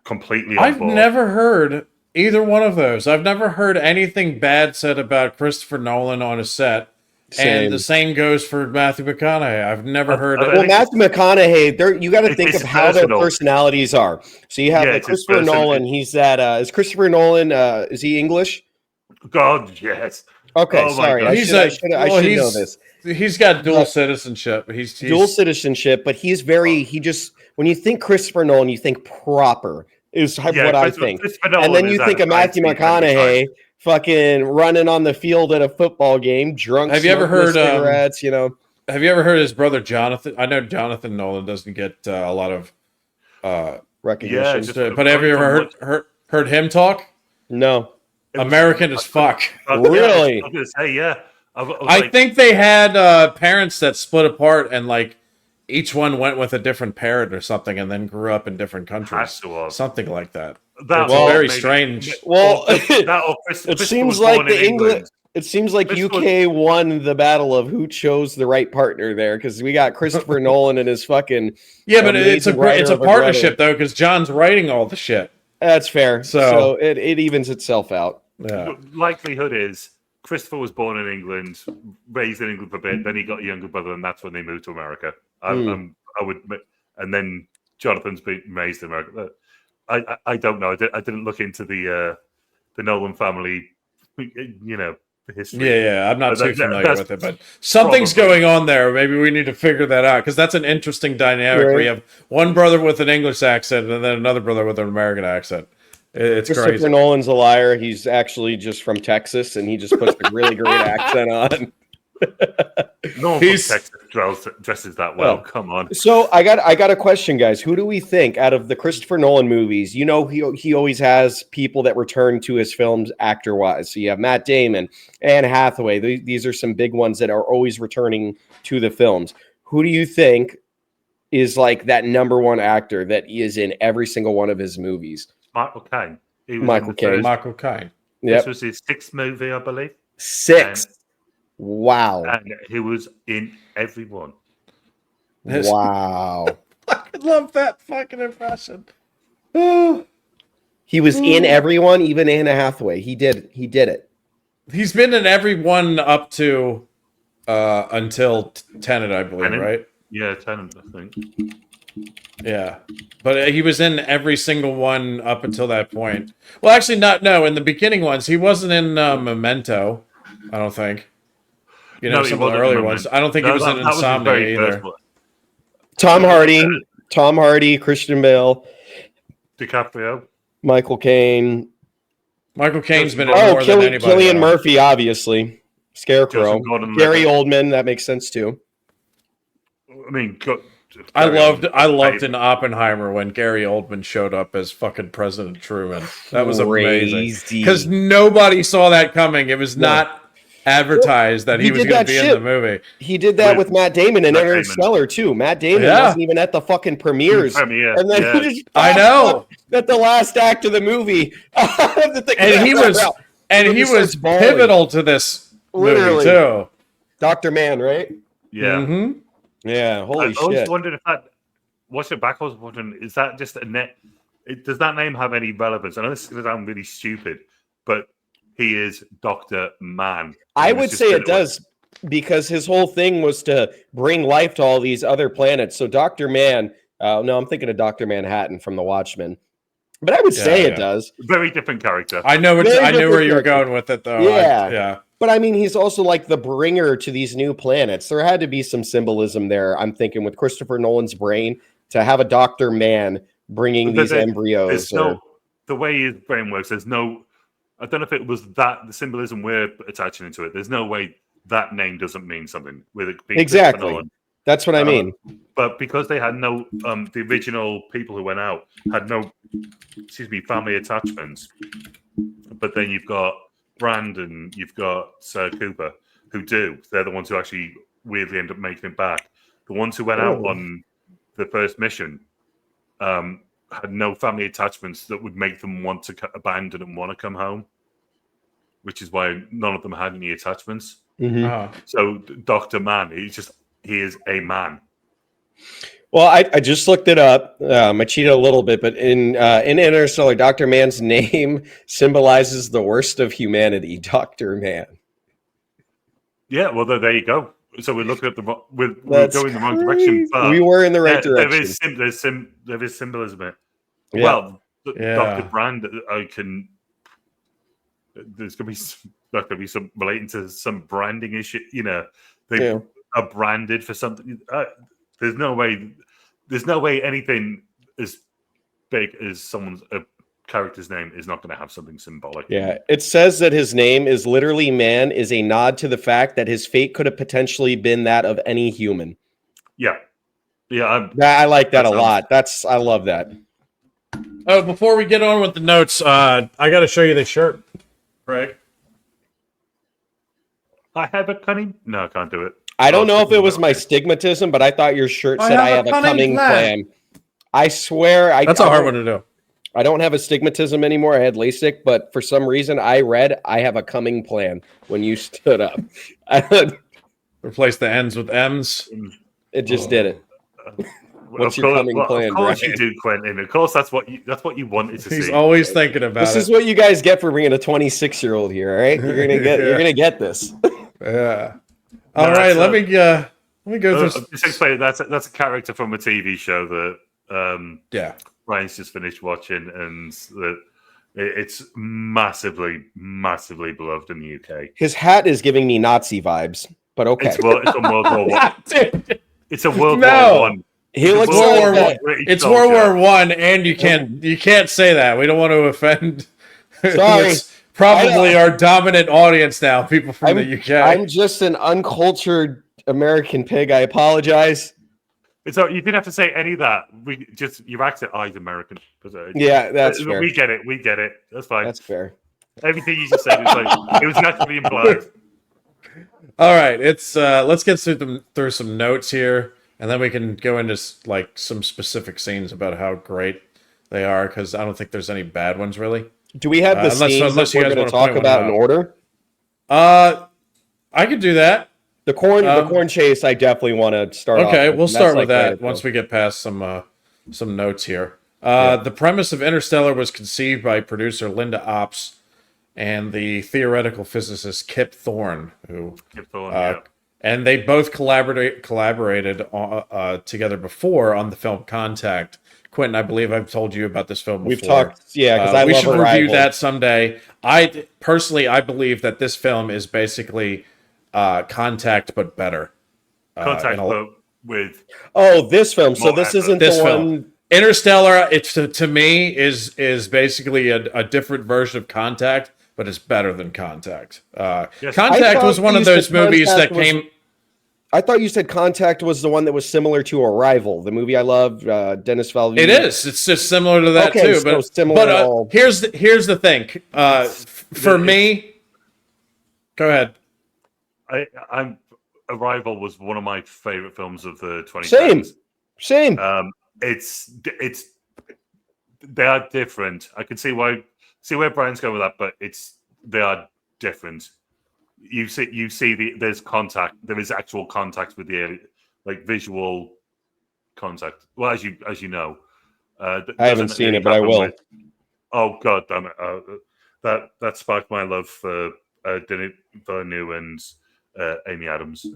Completely on I've board. never heard either one of those. I've never heard anything bad said about Christopher Nolan on a set. Same. And the same goes for Matthew McConaughey. I've never heard. Well, Matthew McConaughey, you got to think of It's how their personal. personalities are. So you have Yeah, like it's Christopher personal. Nolan. He's that. Is Christopher Nolan? Is he English? God, yes. Okay, Oh my sorry. God. I He's should know this. He's got dual citizenship. He's Dual citizenship, but he's very. He just when you think Christopher Nolan, you think proper. Is what I think. And then you think of Matthew McConaughey, fucking running on the field at a football game, drunk. Have you ever smoking heard, cigarettes? Have you ever heard his brother Jonathan? I know Jonathan Nolan doesn't get a lot of recognition. just- but have you ever heard him talk? No, American as fuck. Really? I was going to say, yeah. I think they had parents that split apart and like each one went with a different parent or something, and then grew up in different countries. Something like that. It's very strange. Well, it it seems like the English. It seems like UK won the battle of who chose the right partner there, because we got Christopher Nolan and his fucking Yeah, but it's a amazing writer of partnership Greta. though, because John's writing all the shit. That's fair. So- So it evens itself out. Yeah. likelihood is Christopher was born in England, raised in England for a bit, then he got a younger brother, and that's when they moved to America. I would, and then Jonathan's been raised in America. I don't know. I didn't look into the Nolan family, history. Yeah, I'm not too familiar that's with it, but something's probably- going on there. Maybe we need to figure that out, because that's an interesting dynamic where Right. you have one brother with an English accent and then another brother with an American accent. It's Christopher crazy. Nolan's a liar. He's actually just from Texas, and he just puts a really great accent on. No one from Texas dresses that well. Come on. So I got a question, guys. Who do we think out of the Christopher Nolan movies? You know, he always has people that return to his films actor wise. So you have Matt Damon, Anne Hathaway. These are some big ones that are always returning to the films. Who do you think is like that number one actor that is in every single one of his movies? Michael Caine. Michael Caine. Yep. This was his 6th movie, I believe. 6. Wow. And he was in every one. Wow. I love that fucking impression. He was in everyone, even Anne Hathaway. He did it. He's been in every one up to until Tenet, I believe, Tenet? right? Yeah, Tenet, I think. Yeah. But he was in every single one up until that point. Well, actually, in the beginning ones. He wasn't in Memento, I don't think. You know, some of the earlier ones. I don't think he was in Insomnia either. Tom Hardy, Christian Bale, DiCaprio, Michael Caine. Michael Caine's been in more than anybody. Cillian Murphy, obviously. Scarecrow. Gary Oldman, that makes sense too. I mean, I loved in Oppenheimer when Gary Oldman showed up as fucking President Truman. That was amazing. Because nobody saw that coming. It was not advertised that he was going to be in the movie. He did that with Matt Damon in Interstellar too. Matt Damon wasn't even at the fucking premieres. And then he just I know at the last act of the movie. and he was pivotal to this movie too. Dr. Mann, right? Yeah. Mm-hmm. Yeah, holy shit. I was wondering if that, watch it back, I was wondering, is that just a net? Does that name have any relevance? I know this is going to sound really stupid, but he is Dr. Mann. I would say it does, because his whole thing was to bring life to all these other planets. So Dr. Mann, no, I'm thinking of Dr. Manhattan from The Watchmen. But I would say it does. Very different character. I knew where you were going with it, though. Yeah. But I mean, he's also like the bringer to these new planets. There had to be some symbolism there, I'm thinking, with Christopher Nolan's brain, to have a Dr. Mann bringing these embryos. The way his brain works, there's no... I don't know if it was that, the symbolism we're attaching into it. There's no way that name doesn't mean something with it being exactly. That's what I mean. But because they had no, the original people who went out had no, family attachments. But then you've got Brandon, you've got Sir Cooper, who do. They're the ones who actually weirdly end up making it back. The ones who went out on the first mission had no family attachments that would make them want to abandon and want to come home, which is why none of them had any attachments. Mm-hmm. So Dr. Mann, he is a man. Well, I just looked it up. I cheated a little bit, but in Interstellar, Dr. Mann's name symbolizes the worst of humanity, Dr. Mann. Yeah, well, there you go. So we're looking at we're going the wrong direction. But we were in the right direction. There is symbolism in it. Yeah. Well, Dr. Brand, there's going to be some relating to some branding issue. You know, they are branded for something. There's no way anything as big as someone's character's name is not going to have something symbolic. Yeah, it says that his name is literally man is a nod to the fact that his fate could have potentially been that of any human. Yeah. I like that a lot. I love that. Oh, before we get on with the notes, I got to show you this shirt, Craig. I have a cunning. No, I can't do it. I don't know if it was my stigmatism, but I thought your shirt said I have a cunning plan. I swear, that's a hard one to do. I don't have astigmatism anymore. I had LASIK, but for some reason I read I have a coming plan when you stood up. Replace the N's with M's. It just did it. What's your coming plan? Of course you do, Quentin. Of course that's what you wanted to see. He's always thinking about this. This is what you guys get for bringing a 26-year-old here. All right, you're gonna get this. Yeah. All right. Let me go through. Just explain. That's a character from a TV show that. Ryan's just finished watching, and it's massively, massively beloved in the UK. His hat is giving me Nazi vibes, but okay. It's from World War One. It's a World War One. He looks it's World War One, and you can't say that. We don't want to offend. Sorry, probably our dominant audience now, people from the UK. I'm just an uncultured American pig. I apologize. So you didn't have to say any of that. We just your accent. Oh, he's American. Yeah, that's fair. We get it. We get it. That's fine. That's fair. Everything you just said is like it was naturally implied. All right, let's get through some notes here, and then we can go into like some specific scenes about how great they are, because I don't think there's any bad ones really. Do we have the scenes unless that you we're guys going to wanna talk point one about in out. order? I could do that. The corn chase, I definitely want to start. Okay, off with. we'll That's start like with that right once we get past some notes here. Yeah. The premise of Interstellar was conceived by producer Linda Ops and the theoretical physicist Kip Thorne, and they both collaborated together before on the film Contact. Quentin, I believe I've told you about this film before. We've talked, because I we love should Arrival. review that someday. I believe that this film is basically Contact but better. Contact but with this film. So this isn't this the film. one. Interstellar, it's to me is basically a different version of Contact, but it's better than Contact. Yes. Contact was one of those movies that came. I thought you said Contact was the one that was similar to Arrival, the movie I love, Dennis Villeneuve. It is. It's just similar to that too. So But similar at all. here's the thing. For me, go ahead. I'm Arrival was one of my favorite films of the 2010s. Same. It's they are different. I can see where Brian's going with that, but they are different. You see there's contact. There is actual contact with the alien, like visual contact. Well, as you know, I haven't seen it, but I will. Oh God damn it! That sparked my love for Denis Villeneuve and Amy Adams.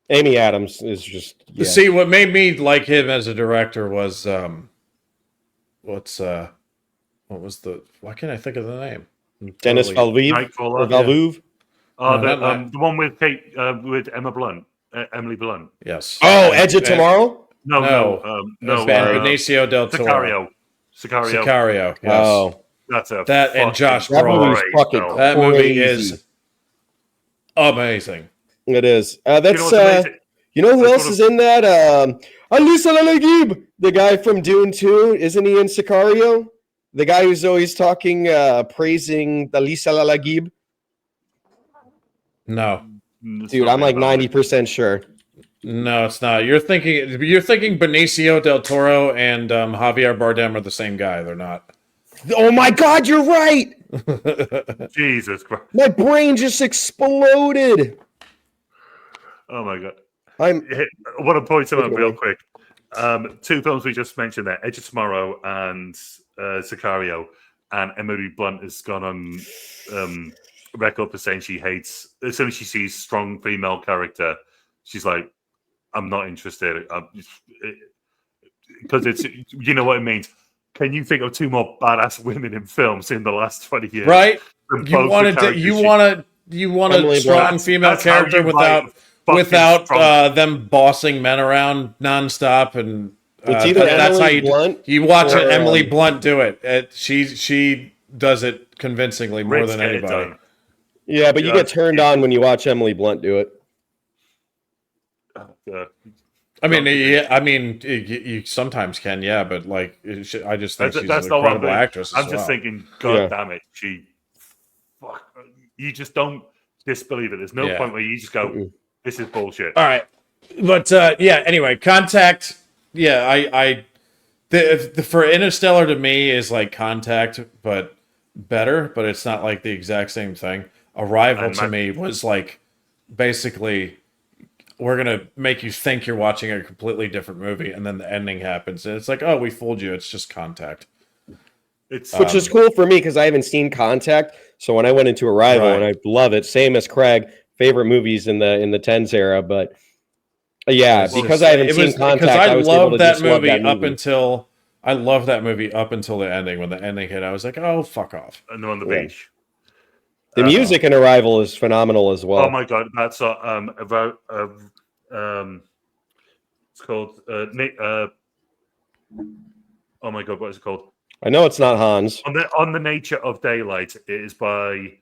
Amy Adams is just. Yeah. See, what made me like him as a director was what was the? Why can't I think of the name? Dennis Villeneuve. Villeneuve. Oh, the one with Kate with Emily Blunt. Yes. Oh, Edge of Tomorrow. No. Benicio del Toro. Sicario. Yes. Oh, that and Josh that Brolin. movie's fucking That movie crazy. is amazing. It is. That's amazing? You know who else is in that? Alisa Lalagib, the guy from Dune 2. Isn't he in Sicario? The guy who's always talking, praising Alisa Lalagib. No, dude, I'm like 90% sure. No, it's not. You're thinking Benicio del Toro and Javier Bardem are the same guy. They're not. Oh my God, you're right. Jesus Christ! My brain just exploded. Oh my God! I want to point them out real quick. Two films we just mentioned there: Edge of Tomorrow and Sicario. And Emily Blunt has gone on record for saying she hates as soon as she sees strong female character. She's like, I'm not interested because it's you know what it means. Can you think of two more badass women in films in the last 20 years? Right? You want a strong female character without them bossing men around nonstop, and that's how you watch Emily Blunt do it. She does it convincingly more than anybody. Yeah, but you get turned on when you watch Emily Blunt do it. You sometimes can, yeah, but like, I just think she's an that's incredible actress. I'm just thinking, God damn it, you just don't disbelieve it. There's no point where you just go, this is bullshit. All right, but anyway, Contact. Yeah, for Interstellar to me is like Contact, but better. But it's not like the exact same thing. Arrival to me was like basically, we're going to make you think you're watching a completely different movie, and then the ending happens, and it's like, oh, we fooled you. It's just Contact. Which is cool for me because I haven't seen Contact. So when I went into Arrival, and I love it, same as Craig, favorite movies in the 10s era. But because I haven't seen Contact, I was able to just love that movie. I love that movie up until the ending. When the ending hit, I was like, oh, fuck off. And they're on the beach. The music in Arrival is phenomenal as well. Oh my God, that's about it's called oh my God, what is it called? I know it's not Hans. On the Nature of Daylight. It is by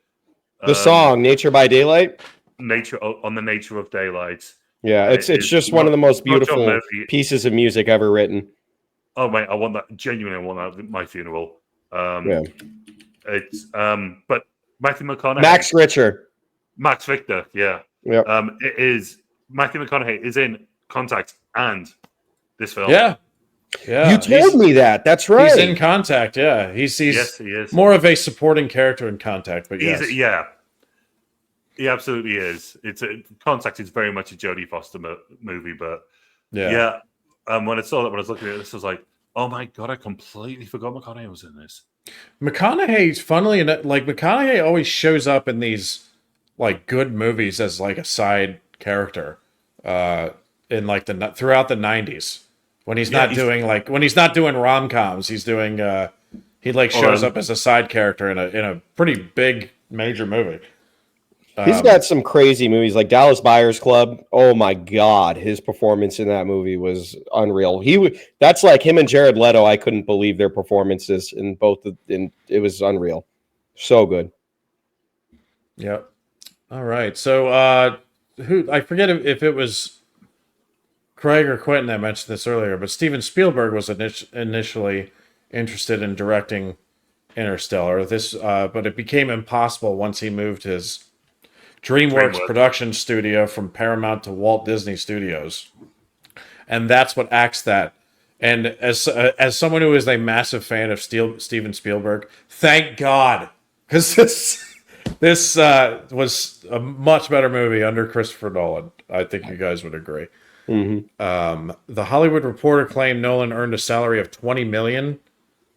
The song "Nature by Daylight." On the Nature of Daylight. Yeah, it's just one of the most beautiful pieces of music ever written. Oh mate, I want that. Genuinely, I want that at my funeral. Yeah. It's but Matthew McConaughey, Max Richter, Max Richter, yeah. Yeah. It is Matthew McConaughey is in Contact and this film. Yeah. Yeah. You told me that. That's right. He's in Contact, yeah. He's yes, he is. more of a supporting character in Contact, but yes. Yeah. He absolutely is. Contact is very much a Jodie Foster movie, but yeah. When I saw that, when I was looking at this, I was like, "Oh my god, I completely forgot McConaughey was in this." McConaughey's funnily enough, like McConaughey always shows up in these like good movies as like a side character, in like throughout the '90s when he's not doing rom-coms, he's doing he like shows up as a side character in a pretty big major movie. He's got some crazy movies like Dallas Buyers Club. Oh my god, his performance in that movie was unreal. That's like him and Jared Leto. I couldn't believe their performances in both. It was unreal, so good. Yep. All right. So I forget if it was Craig or Quentin that mentioned this earlier, but Steven Spielberg was initially interested in directing Interstellar. But it became impossible once he moved his DreamWorks production studio from Paramount to Walt Disney Studios, and that's what axed that. And as someone who is a massive fan of Steven Spielberg, thank God, because this was a much better movie under Christopher Nolan. I think you guys would agree. Mm-hmm. The Hollywood Reporter claimed Nolan earned a salary of $20 million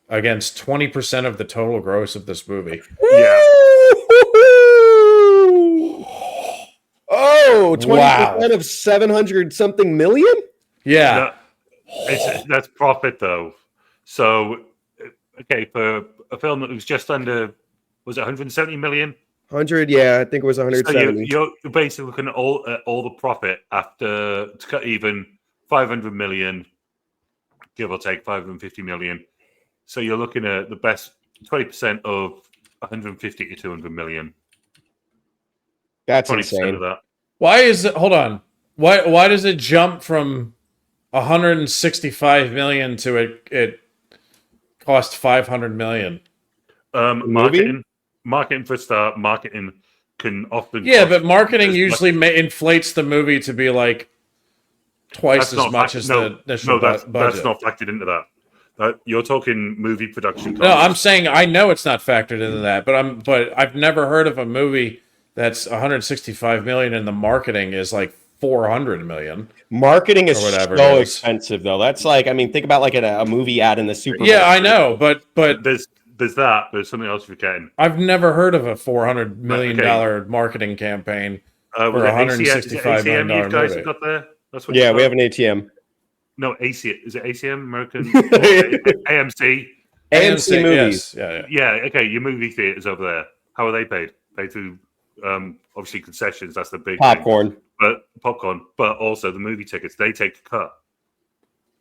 against 20% of the total gross of this movie. Yeah. Oh, 20% of 700 something million? Yeah. That's profit though. So, okay, for a film that was just under, was it 170 million? 100, yeah, I think it was 170. So you're basically looking at all the profit after to cut even 500 million, give or take 550 million. So you're looking at the best 20% of 150 to 200 million. That's 20% insane. of that. Why is it? Hold on. Why does it jump from 165 million to it cost 500 million? Marketing for a start. Marketing can often but marketing usually inflates the movie to be like twice as much as the initial budget. That's not factored into that. You're talking movie production costs. No, I'm saying I know it's not factored into that, but I've never heard of a movie that's 165 million and the marketing is like 400 million. Marketing is so expensive though. That's like, I mean, think about like a movie ad in the Super Bowl. Yeah, I know, but there's that. There's something else you're getting. I've never heard of a $400 million marketing campaign for $165 million you guys movie. got there? That's what we have an ATM. No, ACM. Is it ACM? American AMC? AMC movies. Yes. Yeah. Okay. Your movie theaters over there. How are they paid? Paid through obviously concessions. That's the big popcorn. But also the movie tickets. They take a cut.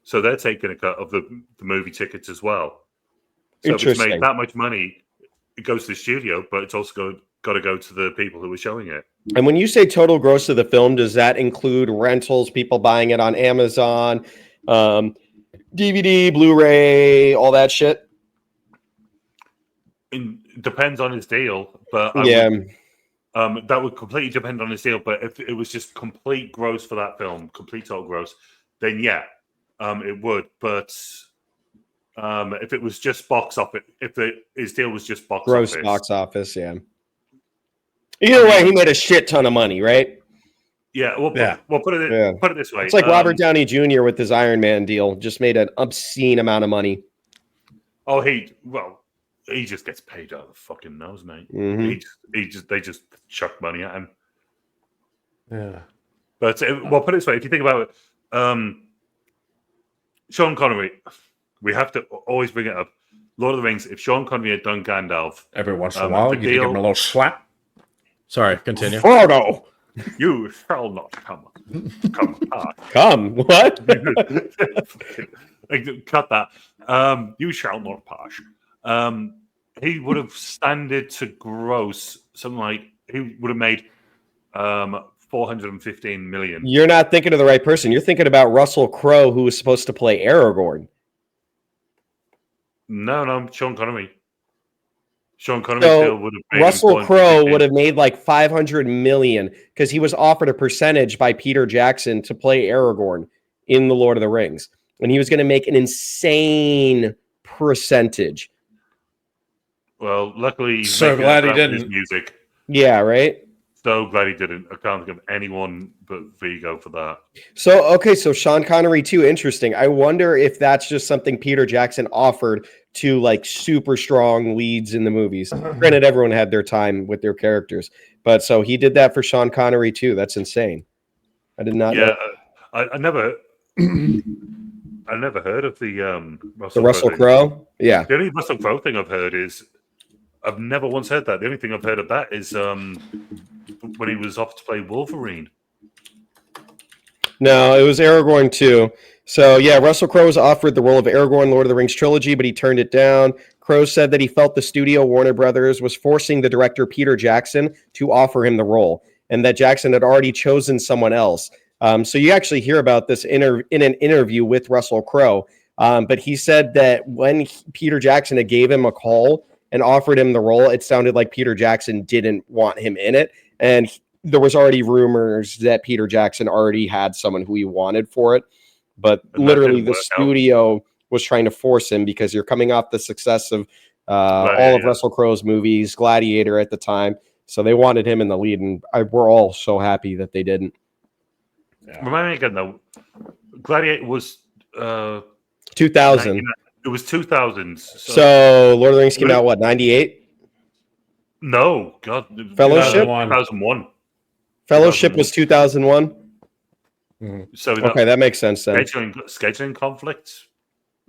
So they're taking a cut of the movie tickets as well. So if it's made that much money, it goes to the studio, but it's also got to go to the people who are showing it. And when you say total gross of the film, does that include rentals, people buying it on Amazon, DVD, Blu-ray, all that shit? It depends on his deal, but that would completely depend on his deal. But if it was just complete gross for that film, complete total gross, then it would. But if it was just box office, his deal was just box office, yeah. Either way, he made a shit ton of money, right? Yeah. Well, put it this way. It's like Robert Downey Jr. with his Iron Man deal, just made an obscene amount of money. Oh, he just gets paid out of the fucking nose, mate. Mm-hmm. They just chuck money at him. Yeah. But put it this way: if you think about it, Sean Connery, we have to always bring it up. Lord of the Rings. If Sean Connery had done Gandalf, every once in a while, you give him a little slap. Sorry, continue. Frodo, you shall not come. Come what? Cut that. You shall not pass. He would have standed to gross something like he would have made 415 million. You're not thinking of the right person. You're thinking about Russell Crowe, who was supposed to play Aragorn. No, Sean Connery. Sean Connery So, still would have made Russell Crowe would have made like 500 million because he was offered a percentage by Peter Jackson to play Aragorn in The Lord of the Rings. And he was going to make an insane percentage. Well, luckily, he's So making glad he it with his didn't. music. Yeah, right? So glad he didn't. I can't think of anyone but Vigo for that. So, okay, so Sean Connery too, interesting. I wonder if that's just something Peter Jackson offered to like super strong leads in the movies. Granted, everyone had their time with their characters, but so he did that for Sean Connery too. That's insane. I did not know. I never heard of the Russell Crowe. Yeah. The only Russell Crowe thing I've heard is I've never once heard that. The only thing I've heard of that is when he was off to play Wolverine. No, it was Aragorn too. So yeah, Russell Crowe was offered the role of Aragorn, Lord of the Rings trilogy, but he turned it down. Crowe said that he felt the studio, Warner Brothers, was forcing the director Peter Jackson to offer him the role, and that Jackson had already chosen someone else. So you actually hear about this in an interview with Russell Crowe. But he said that when Peter Jackson had gave him a call and offered him the role, it sounded like Peter Jackson didn't want him in it. And there was already rumors that Peter Jackson already had someone who he wanted for it. But literally the studio was trying to force him because you're coming off the success of all of Russell Crowe's movies, Gladiator at the time. So they wanted him in the lead, and we're all so happy that they didn't. Yeah. Remind me again, though. Gladiator was 2000. It was 2000. So Lord of the Rings came out, what, 98? No, God. Fellowship? 2001. Fellowship was 2001? Mm-hmm. So okay, that makes sense then. Scheduling conflicts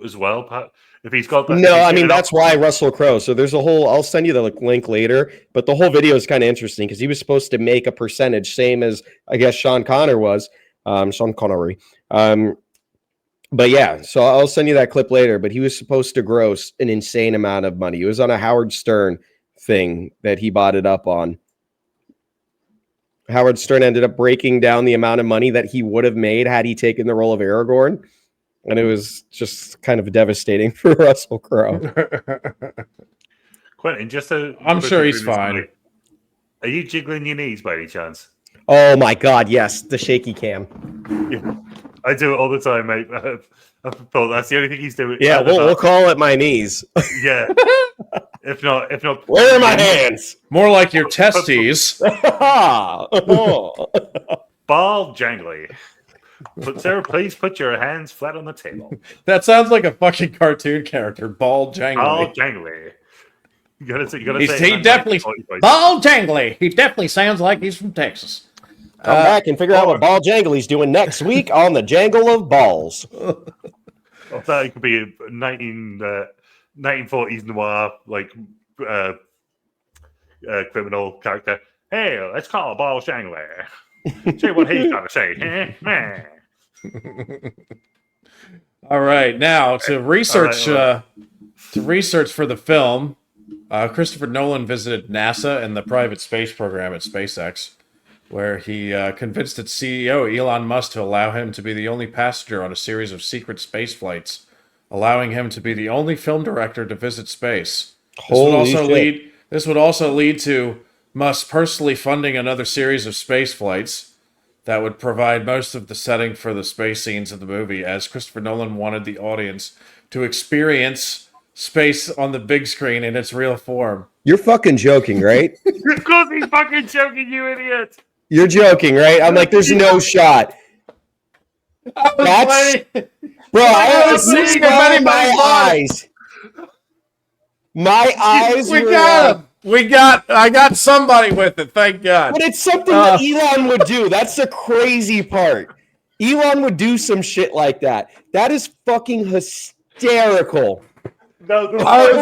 as well, Pat. If he's got that. No, I mean, that's why Russell Crowe. So there's a whole, I'll send you the link later, but the whole video is kind of interesting because he was supposed to make a percentage, same as I guess Sean Connery was. Sean Connery. But yeah, so I'll send you that clip later, but he was supposed to gross an insane amount of money. It was on a Howard Stern thing that he bought it up on. Howard Stern ended up breaking down the amount of money that he would have made had he taken the role of Aragorn. And it was just kind of devastating for Russell Crowe. Quentin, I'm sure he's fine. Are you jiggling your knees by any chance? Oh my God, yes, the shaky cam. Yeah, I do it all the time, mate. I thought that's the only thing he's doing. Yeah, we'll call it my knees. Yeah. If not, where are my hands? More like your testes. Ball jangly. But Sarah, please put your hands flat on the table. That sounds like a fucking cartoon character. Ball jangly. Ball jangly. You gotta say he definitely Ball jangly. He definitely sounds like he's from Texas. Come back and figure out what Ball Jangly's doing next week on the Jangle of Balls. I thought it could be a 1940s noir, like criminal character. Hey, let's call Ball Jangly. See what he's got to say. All right, now to research for the film, Christopher Nolan visited NASA and the private space program at SpaceX, where he convinced its CEO, Elon Musk, to allow him to be the only passenger on a series of secret space flights, allowing him to be the only film director to visit space. This would also lead to Musk personally funding another series of space flights that would provide most of the setting for the space scenes of the movie, as Christopher Nolan wanted the audience to experience space on the big screen in its real form. You're fucking joking, right? Of course he's fucking joking, you idiot. You're joking, right? I'm like, there's no shot. That's... Bro, I was seeing my eyes. My eyes We were... got him. I got somebody with it, thank God. But it's something that Elon would do. That's the crazy part. Elon would do some shit like that. That is fucking hysterical. No, I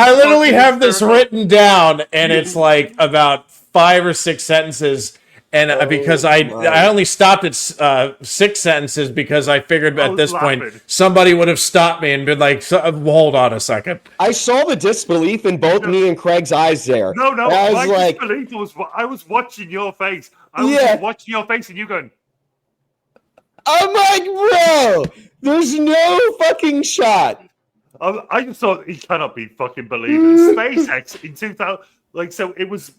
literally have this written down, and it's like about 5 or 6 sentences, And because I only stopped at 6 sentences because I figured at this point somebody would have stopped me and been like, hold on a second. I saw the disbelief in both me and Craig's eyes there. No, I was like, disbelief was I was watching your face. I was just watching your face and you going. I'm like, bro, there's no fucking shot. I just thought he cannot be fucking believing SpaceX in 2000. Like, so it was.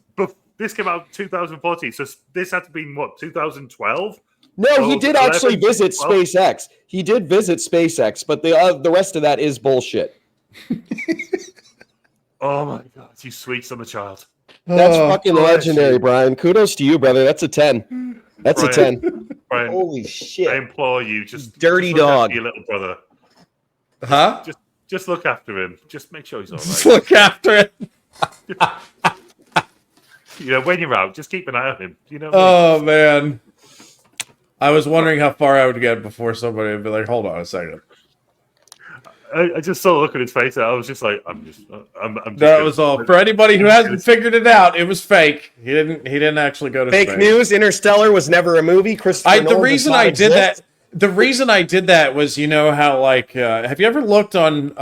This came out in 2014, so this had to be what 2012. No, he did actually visit SpaceX. He did visit SpaceX, but the rest of that is bullshit. Oh my god, you sweet summer child. That's fucking legendary, Brian. Kudos to you, brother. That's a 10. That's Brian, a 10. Brian, holy shit! I implore you, just dirty just look dog, after your little brother. Huh? Just look after him. Just make sure he's all right. Just look after him. When you're out, just keep an eye on him. Oh man, I was wondering how far I would get before somebody would be like, "Hold on a second." I just saw a look at his face. And I was just like, I'm just that was all. For anybody who hasn't figured it out, it was fake. He didn't actually go to fake space. news. Interstellar was never a movie. The reason I did that was, you know how like have you ever looked on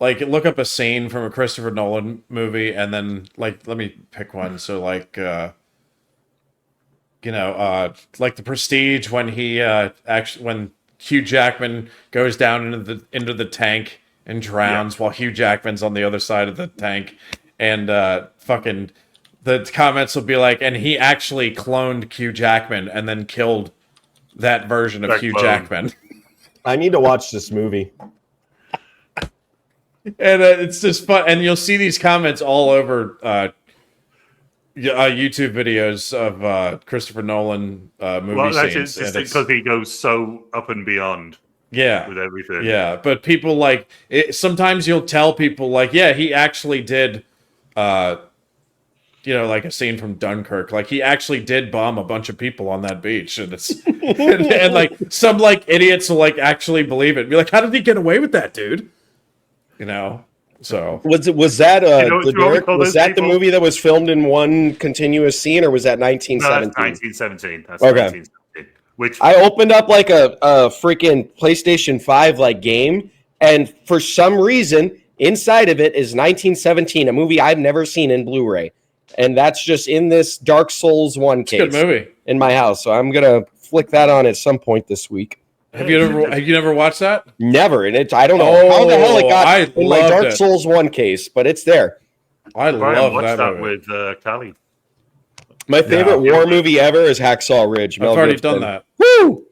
look up a scene from a Christopher Nolan movie and then let me pick one. So like like The Prestige when he when Hugh Jackman goes down into the tank and drowns while Hugh Jackman's on the other side of the tank, and fucking the comments will be like, and he actually cloned Hugh Jackman and then killed that version of Hugh Jackman. I need to watch this movie. And it's just fun, and you'll see these comments all over YouTube videos of Christopher Nolan movie scenes. Just because he goes so up and beyond. Yeah, with everything. Yeah, but people like it, sometimes you'll tell people like, yeah, he actually did, like a scene from Dunkirk. Like he actually did bomb a bunch of people on that beach, and it's and like some like idiots will like actually believe it. And be like, how did he get away with that, dude? So was that the movie that was filmed in one continuous scene, or was that 1917? No, that's 1917. That's okay. 1917. Which I opened up like a freaking PlayStation 5 game, and for some reason inside of it is 1917, a movie I've never seen in Blu-ray, and that's just in this Dark Souls 1 case. Good movie in my house, so I'm gonna flick that on at some point this week. Have you never watched that? Never, and I don't know how the hell it got in my Dark Souls 1 case, but it's there. I love that movie. With Callie. My favorite war movie ever is Hacksaw Ridge. I've already done that. Woo!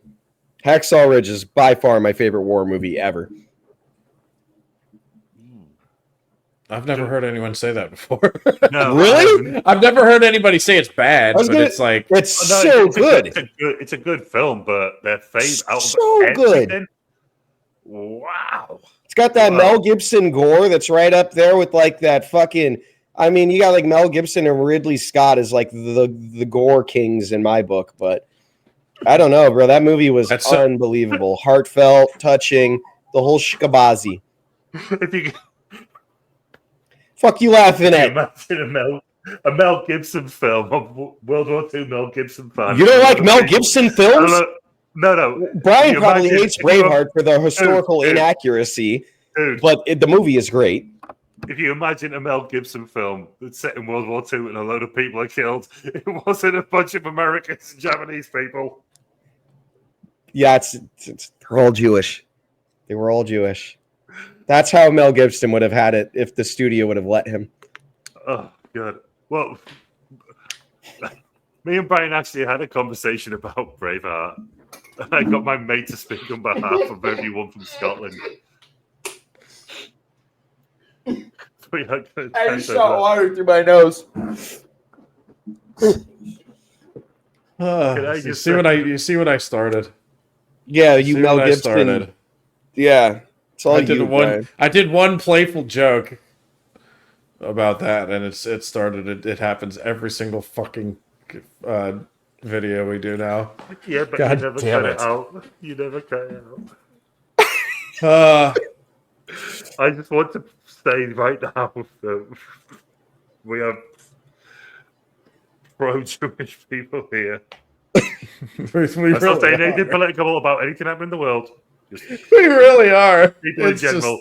Hacksaw Ridge is by far my favorite war movie ever. I've never heard anyone say that before. No, really? I've never heard anybody say it's bad, but it's like it's so good. It's a good film, but their face out so of good. Everything, wow! It's got that Mel Gibson gore that's right up there with like that fucking. I mean, you got like Mel Gibson and Ridley Scott as like the gore kings in my book, but I don't know, bro. That movie was unbelievable, heartfelt, touching, the whole shikabazi. If you fuck you laughing at? Imagine a Mel Gibson film, a World War II Mel Gibson film. You don't like Mel Gibson films? No. Brian probably hates Braveheart for the historical inaccuracy, but the movie is great. If you imagine a Mel Gibson film that's set in World War II and a load of people are killed, it wasn't a bunch of Americans and Japanese people. Yeah, they're all Jewish. They were all Jewish. That's how Mel Gibson would have had it if the studio would have let him. Oh, God. Well, me and Brian actually had a conversation about Braveheart. And I got my mate to speak on behalf of everyone from Scotland. I just shot water through my nose. You see what I started? Yeah, you Mel Gibson. Yeah, it's all I did one playful joke about that, and it started. It happens every single fucking video we do now. Yeah, but God you never damn cut it it out. You never cut it out. I just want to say right now that we have pro-Jewish people here. we That's not saying really anything are. political about anything happening in the world. Just We really are. people in It's just, general.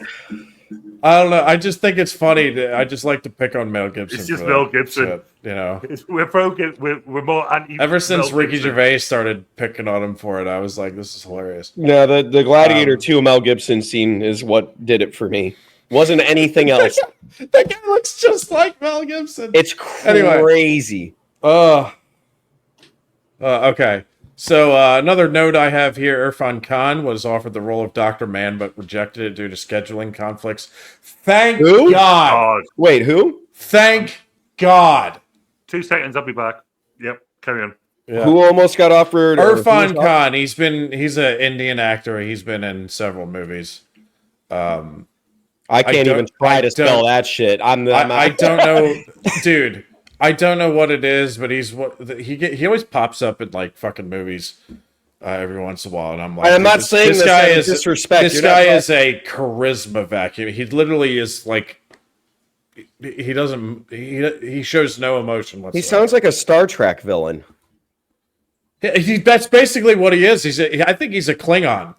I don't know. I just think it's funny. I just like to pick on Mel Gibson. It's just for Mel that Gibson. shit, you know. We're more anti. Ever since Mel Ricky Gibson. Gervais started picking on him for it, I was like, this is hilarious. No, the Gladiator 2 Mel Gibson scene is what did it for me. Wasn't anything else. That guy looks just like Mel Gibson. It's crazy. Okay. So another note I have here, Irfan Khan was offered the role of Dr. Mann, but rejected it due to scheduling conflicts. Thank Who? God. God. Wait, who? Thank God. 2 seconds, I'll be back. Yep, carry on. Yeah. Who almost got offered? Irfan Khan. He's an Indian actor. He's been in several movies. I can't even try to spell that shit. I don't know, dude. I don't know what it is, but he always pops up in like fucking movies every once in a while, and I'm like, I'm not saying this guy out of is disrespect. This guy is a charisma vacuum. He literally is like, he shows no emotion whatsoever. He sounds like a Star Trek villain. That's basically what he is. I think he's a Klingon.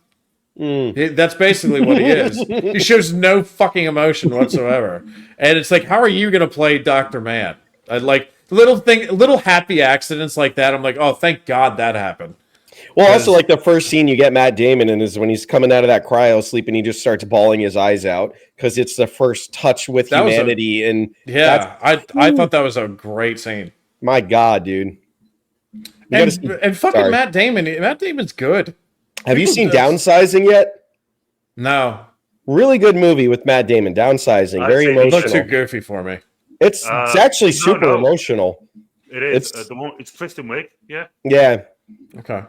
That's basically what he is. He shows no fucking emotion whatsoever, and it's like, how are you going to play Dr. Mann? Like little happy accidents like that. I'm like, oh, thank God that happened. Well, also like the first scene you get Matt Damon in is when he's coming out of that cryo sleep and he just starts bawling his eyes out because it's the first touch with humanity. I thought that was a great scene. My God, dude. And fucking Matt Damon. Matt Damon's good. Have you seen Downsizing yet? No. Really good movie with Matt Damon. Downsizing. Very It emotional. looked too goofy for me. It's actually super emotional. It is. It's Kristen Wiig. Yeah. Yeah. Okay.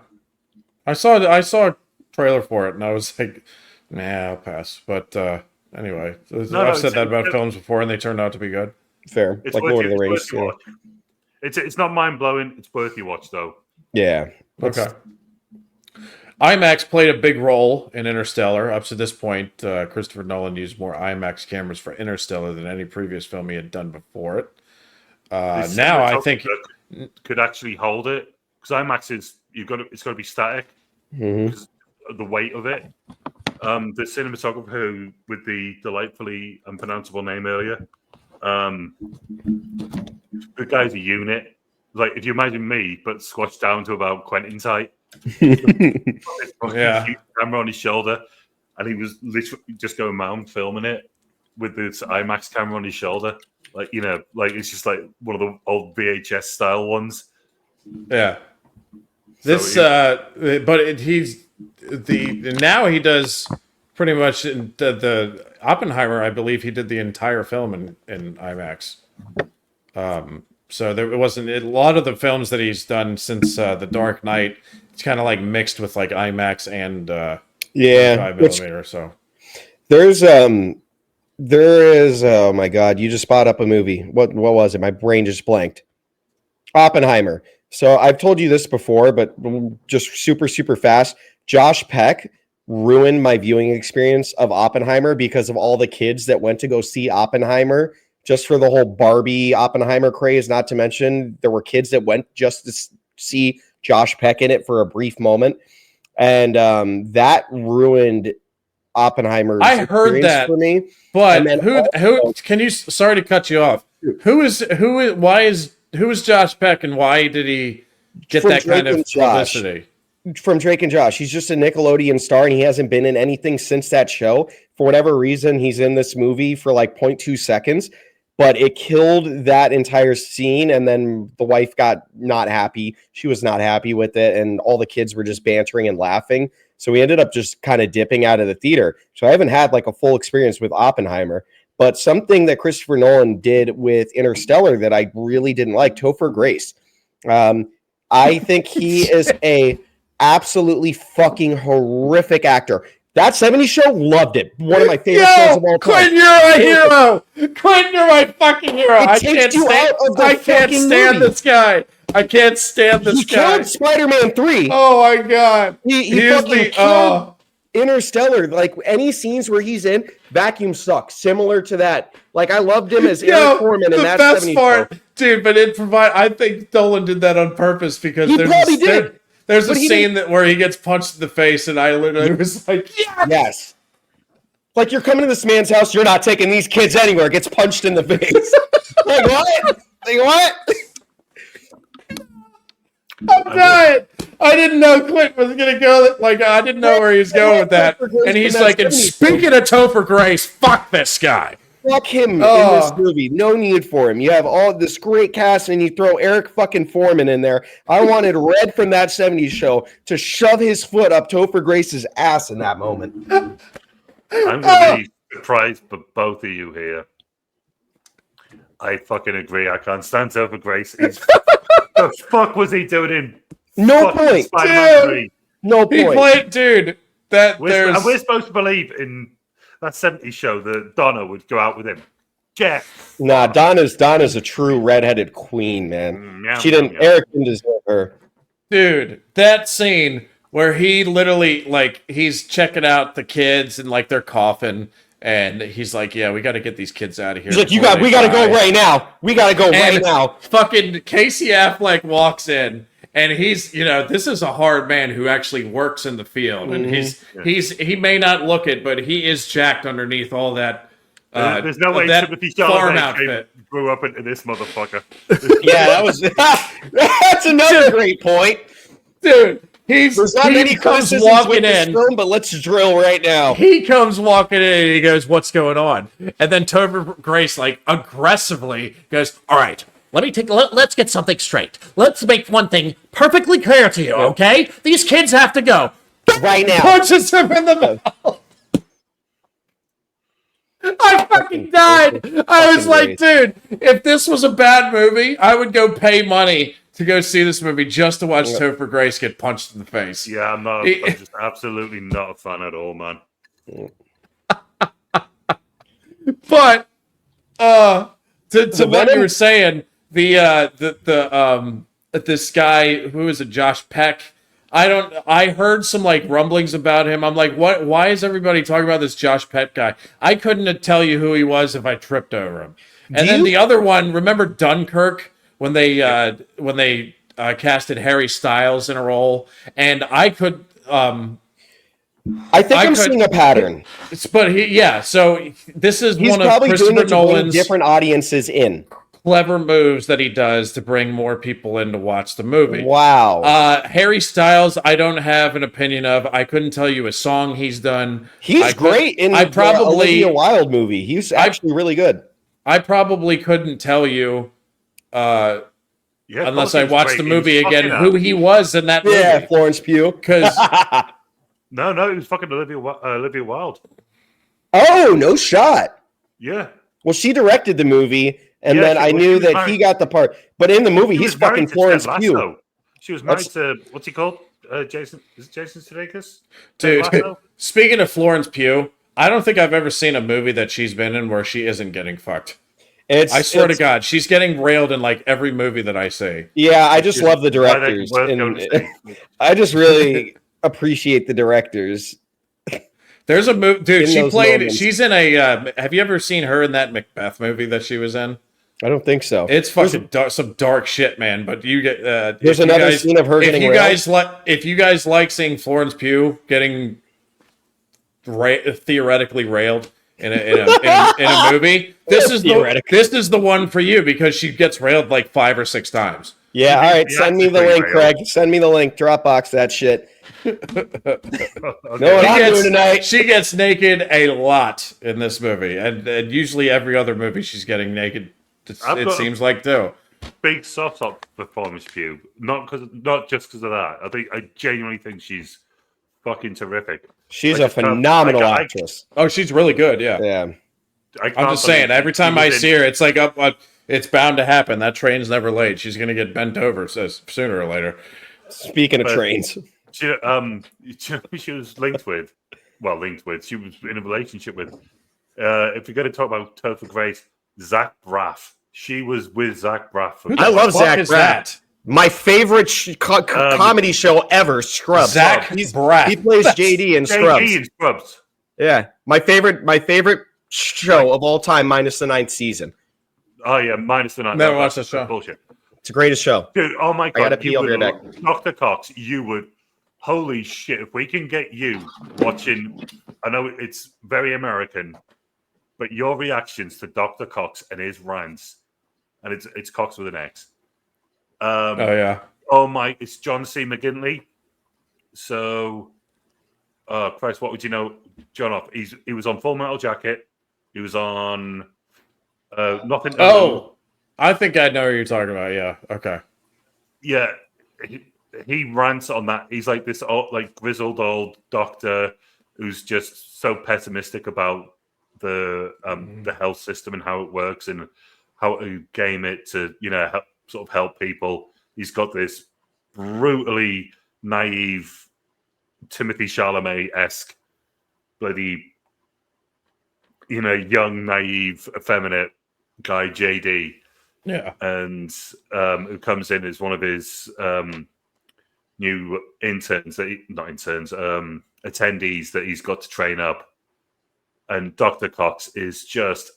I saw a trailer for it, and I was like, nah, I'll pass. But anyway, I've said that about films before, and they turned out to be good. Fair. It's like Lord of the Rings. Yeah. It's not mind-blowing. It's worth your watch, though. Yeah. Okay. IMAX played a big role in Interstellar. Up to this point, Christopher Nolan used more IMAX cameras for Interstellar than any previous film he had done before it. Now I think could actually hold it because IMAX is it's got to be static because of the weight of it. The cinematographer with the delightfully unpronounceable name earlier, the guy's a unit. Like if you imagine me, but squashed down to about Quentin's height. Yeah, camera on his shoulder, and he was literally just going around filming it with this IMAX camera on his shoulder, like it's just like one of the old VHS style ones. Yeah, he's now he does pretty much the Oppenheimer. I believe he did the entire film in IMAX. So there wasn't a lot of the films that he's done since The Dark Knight. It's kind of like mixed with like IMAX and 5mm. So there is oh my God, you just spot up a movie. What was it? My brain just blanked. Oppenheimer. So I've told you this before, but just super fast. Josh Peck ruined my viewing experience of Oppenheimer because of all the kids that went to go see Oppenheimer just for the whole Barbie Oppenheimer craze. Not to mention there were kids that went just to see Josh Peck in it for a brief moment, and that ruined Oppenheimer's I heard that for me. But who can you? Sorry to cut you off. Who is Josh Peck, and why did he get that kind of publicity? From Drake and Josh. He's just a Nickelodeon star, and he hasn't been in anything since that show. For whatever reason, he's in this movie for like 0.2 seconds. But it killed that entire scene, and then the wife got not happy. She was not happy with it, and all the kids were just bantering and laughing. So we ended up just kind of dipping out of the theater. So I haven't had like a full experience with Oppenheimer. But something that Christopher Nolan did with Interstellar that I really didn't like, Topher Grace. I think he is a absolutely fucking horrific actor. That 70s Show, loved it. One of my favorite shows of all time. Quentin, you're my hero. Quentin, you're my fucking hero. I can't stand this guy. I can't stand this guy. He killed Spider-Man 3. Oh my God. He fucking killed Interstellar, like any scenes where he's in, vacuum sucks. Similar to that. Like I loved him as Eric Foreman in that best 70s part, show. dude. But I think Nolan did that on purpose because He probably did. There's a But he scene where he gets punched in the face, and I literally was like, Yes. Like you're coming to this man's house, you're not taking these kids anywhere. Gets punched in the face. Like what? Like what? I'm dying. I didn't know Clint was gonna go. Like I didn't know where he was going with that. And he's like, and speaking of Topher Grace, fuck this guy. Fuck him in this movie. No need for him. You have all this great cast, and you throw Eric fucking Foreman in there. I wanted Red from that 70s show to shove his foot up Topher Grace's ass in that moment. I'm going to be surprised for both of you here. I fucking agree. I can't stand Topher Grace. The fuck was he doing in No point. Spider-Man 3? No He point. played, dude. We're supposed to believe in that 70s show that Donna would go out with him. Jeff. Nah, Donna's a true redheaded queen, man. She didn't. Eric didn't deserve her. Dude, that scene where he literally he's checking out the kids and they're coughing, and he's like, "Yeah, we got to get these kids out of here." He's like, we got to go right now. We got to go right now. Fucking Casey Affleck walks in, and he's, this is a hard man who actually works in the field, and he may not look it, but he is jacked underneath all that. There's no way that Timothy farm Chalamet outfit grew up into this motherfucker. Yeah, that's another great point, dude. He comes walking in, film, but let's drill right now. He comes walking in and he goes, "What's going on?" And then Topher Grace aggressively goes, "All right, let's get something straight. Let's make one thing perfectly clear to you, okay? These kids have to go." Right now. Punches him in the mouth. I fucking died. I was like, dude, if this was a bad movie, I would go pay money to go see this movie just to watch Topher Grace get punched in the face. Yeah, I'm just absolutely not a fan at all, man. But to what you were saying, this guy, who is it, Josh Peck? I heard some rumblings about him. I'm like, what? Why is everybody talking about this Josh Peck guy? I couldn't tell you who he was if I tripped over him. And then the other one, remember Dunkirk? When they casted Harry Styles in a role, and I could, I think I'm seeing a pattern. So this is He's one of probably Christopher doing Nolan's different audiences in clever moves that he does to bring more people in to watch the movie. Wow. Harry Styles, I don't have an opinion of. I couldn't tell you a song he's done. He's great in the Olivia Wilde movie. He's actually really good. I probably couldn't tell you. Unless I watched the movie again, who he was in that movie. Yeah, Florence Pugh. Because no, it was fucking Olivia Wilde. Oh, no shot. Yeah. Well, she directed the movie, and then I knew that he got the part. But in the movie, he's fucking Florence Pugh. She was married to what's he called? Jason? Is it Jason Sudeikis? Dude, speaking of Florence Pugh, I don't think I've ever seen a movie that she's been in where she isn't getting fucked. I swear to God, she's getting railed in every movie that I see. Yeah, I just love the directors. I just really appreciate the directors. There's a movie, dude. She's in a. Have you ever seen her in that Macbeth movie that she was in? I don't think so. It's fucking some dark shit, man. But you get. There's another scene of her getting railed. If you guys like seeing Florence Pugh getting theoretically railed in a movie, this is the one for you because she gets railed 5 or 6 times. Yeah, all right. Send me the link, Craig. Send me the link. Dropbox that shit. Know what I'm doing tonight? She gets naked a lot in this movie, and usually every other movie she's getting naked. It seems like too. Big soft top for Florence Pugh, not just because of that. I genuinely think she's fucking terrific. She's a phenomenal actress. Oh, she's really good. Yeah. I'm just saying. Every time I see her, it's it's bound to happen. That train's never late. She's gonna get bent over sooner or later. Speaking of trains, she was linked with. She was in a relationship with. If you're going to talk about Topher Grace, Zach Braff. She was with Zach Braff. I love Zach Braff. My favorite comedy show ever, Scrubs. Zach Braff. He plays JD in Scrubs. JD in Scrubs. Yeah, my favorite show of all time, minus the 9th season. Oh yeah, minus the 9th. Never watched the show. Bullshit. It's the greatest show. Dude, oh my god! I gotta pee. I'll be right back. Dr. Cox, you would. Holy shit! If we can get you watching, I know it's very American, but your reactions to Dr. Cox and his rants, and it's Cox with an X. Oh yeah. Oh my! It's John C. McGinley. So, Christ, what would you know, John? Off. He was on Full Metal Jacket. He was on Nothing. Oh, I think I know what you're talking about. Yeah. Okay. Yeah, he rants on that. He's like this old, like grizzled old doctor who's just so pessimistic about the health system and how it works and how to game it to help people. He's got this brutally naive Timothy Chalamet-esque bloody young, naive, effeminate guy JD. Yeah. And who comes in as one of his new attendees that he's got to train up. And Dr. Cox is just,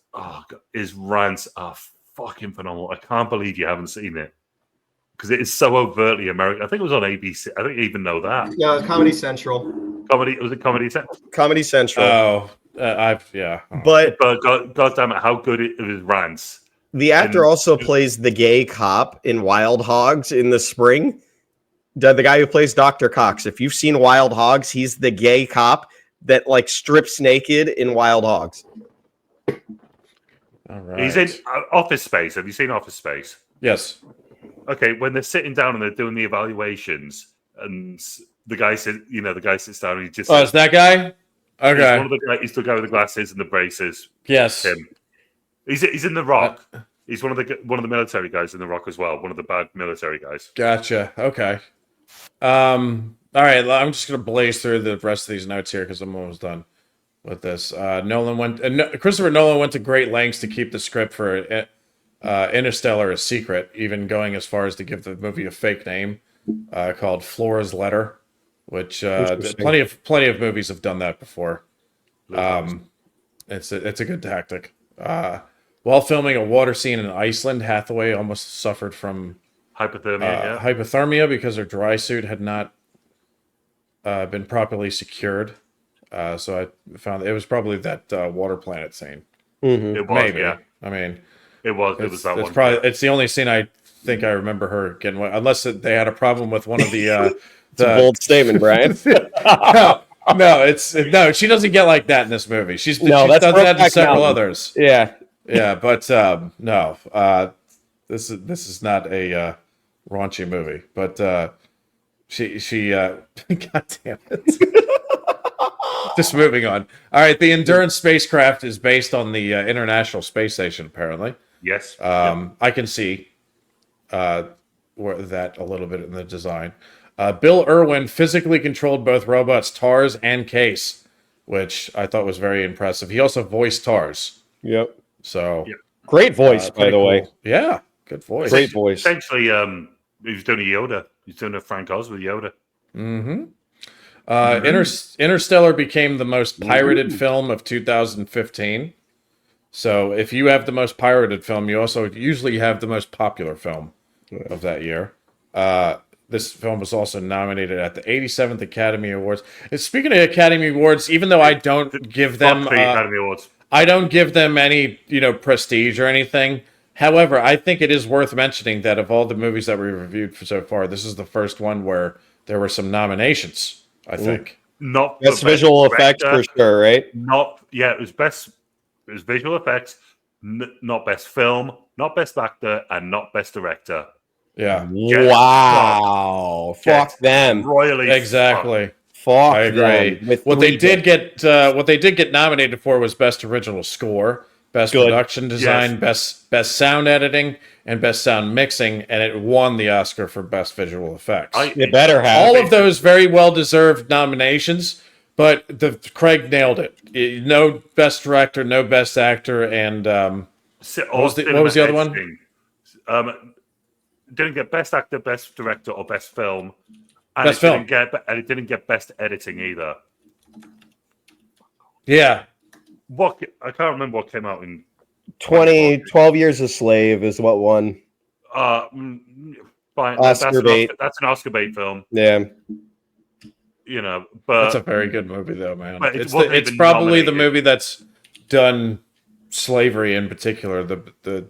his rants are fucking phenomenal. I can't believe you haven't seen it. Because it is so overtly American. I think it was on ABC. I don't even know that. Yeah, Comedy Central. Was it Comedy Central? Comedy Central. Oh, But God damn it, how good it was rants. The actor also plays the gay cop in Wild Hogs in the spring. The guy who plays Dr. Cox. If you've seen Wild Hogs, he's the gay cop that strips naked in Wild Hogs. All right. He's in Office Space. Have you seen Office Space? Yes. Okay, when they're sitting down and they're doing the evaluations, and the guy sits down and he just. Oh, it's that guy. Okay. He's the guy with the glasses and the braces. Yes. Him. He's in The Rock. He's one of the military guys in The Rock as well. One of the bad military guys. Gotcha. Okay. All right. I'm just gonna blaze through the rest of these notes here because I'm almost done with this. Christopher Nolan went to great lengths to keep the script for Interstellar a secret, even going as far as to give the movie a fake name called Flora's Letter, which plenty of movies have done that before. It's a good tactic. While filming a water scene in Iceland, Hathaway almost suffered from hypothermia because her dry suit had not been properly secured. So I found it was probably that water planet scene. Mm-hmm. It was, maybe. Yeah. I mean, it was that one. It's the only scene I think I remember her getting wet, unless they had a problem with one of the. It's a bold statement, Brian. No, she doesn't get like that in this movie. She's done that in several others. Yeah. Yeah, but no, this is not a raunchy movie. But she God damn it. Just moving on. All right, the Endurance spacecraft is based on the International Space Station, apparently. Yes. I can see that a little bit in the design. Bill Irwin physically controlled both robots TARS and Case, which I thought was very impressive. He also voiced TARS. Yep. So great voice, by the way. Yeah, good voice. Great voice. Essentially, he was doing a Yoda. He's doing a Frank Oz with Yoda. Mm-hmm. Interstellar became the most pirated film of 2015. So if you have the most pirated film, you also usually have the most popular film of that year. This film was also nominated at the 87th Academy Awards. And speaking of Academy Awards, even though I don't give them Academy Awards. I don't give them any, prestige or anything. However, I think it is worth mentioning that of all the movies that we reviewed so far, this is the first one where there were some nominations, I think. Not best visual effects for sure, right? It was visual effects, not best film, not best actor, and not best director. Yeah. Wow. Fuck them. Royally. Exactly. Fuck I agree. What they did get nominated for was best original score, best production design, best sound editing, and best sound mixing, and it won the Oscar for best visual effects. It better have all of those very well deserved nominations, but Craig nailed it. No best director, no best actor, and what was the other one? didn't get best actor, best director, or best film, and Best film. it didn't get best editing either. Yeah. I can't remember what came out in 12 Years a Slave is what won. Fine. Oscar bait. That's an Oscar bait film. Yeah. You know, but That's a very good movie, though, man. But It's wasn't it's even probably the nominated. movie that's done slavery in particular. The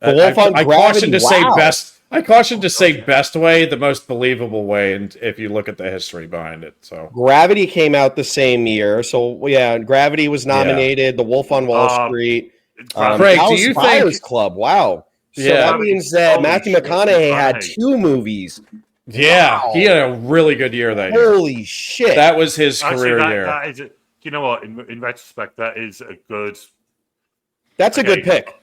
Wolf on I Gravity, caution to say wow. best. I caution to say best way, the most believable way, and if you look at the history behind it. So Gravity came out the same year. So, yeah, Gravity was nominated. The Wolf on Wall Street. Craig, do you Buyers think? Club. Wow. So Yeah. that means that Holy Matthew shit, McConaughey had McConaughey. 2 movies. Yeah, Wow. he had a really good year that year. Holy shit. That was his Actually, career year. that is, you know what? In retrospect, that is a good. That's a good pick.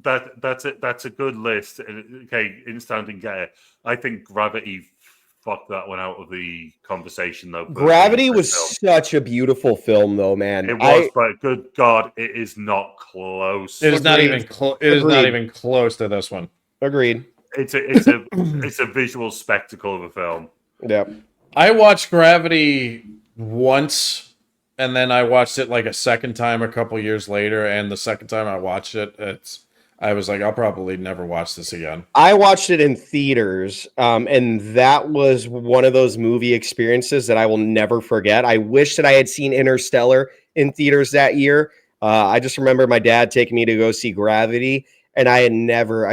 That's a good list. Okay, instant didn't get it. I think Gravity fucked that one out of the conversation though. Gravity was such a beautiful film, though, man. It was, but good God, it is not close. It is not even It is not Agreed. even close to this one. Agreed. It's a visual spectacle of a film. Yeah. I watched Gravity once, and then I watched it like a second time a couple years later. And the second time I watched it, I was like, I'll probably never watch this again. I watched it in theaters, and that was one of those movie experiences that I will never forget. I wish that I had seen Interstellar in theaters that year. I just remember my dad taking me to go see Gravity, and I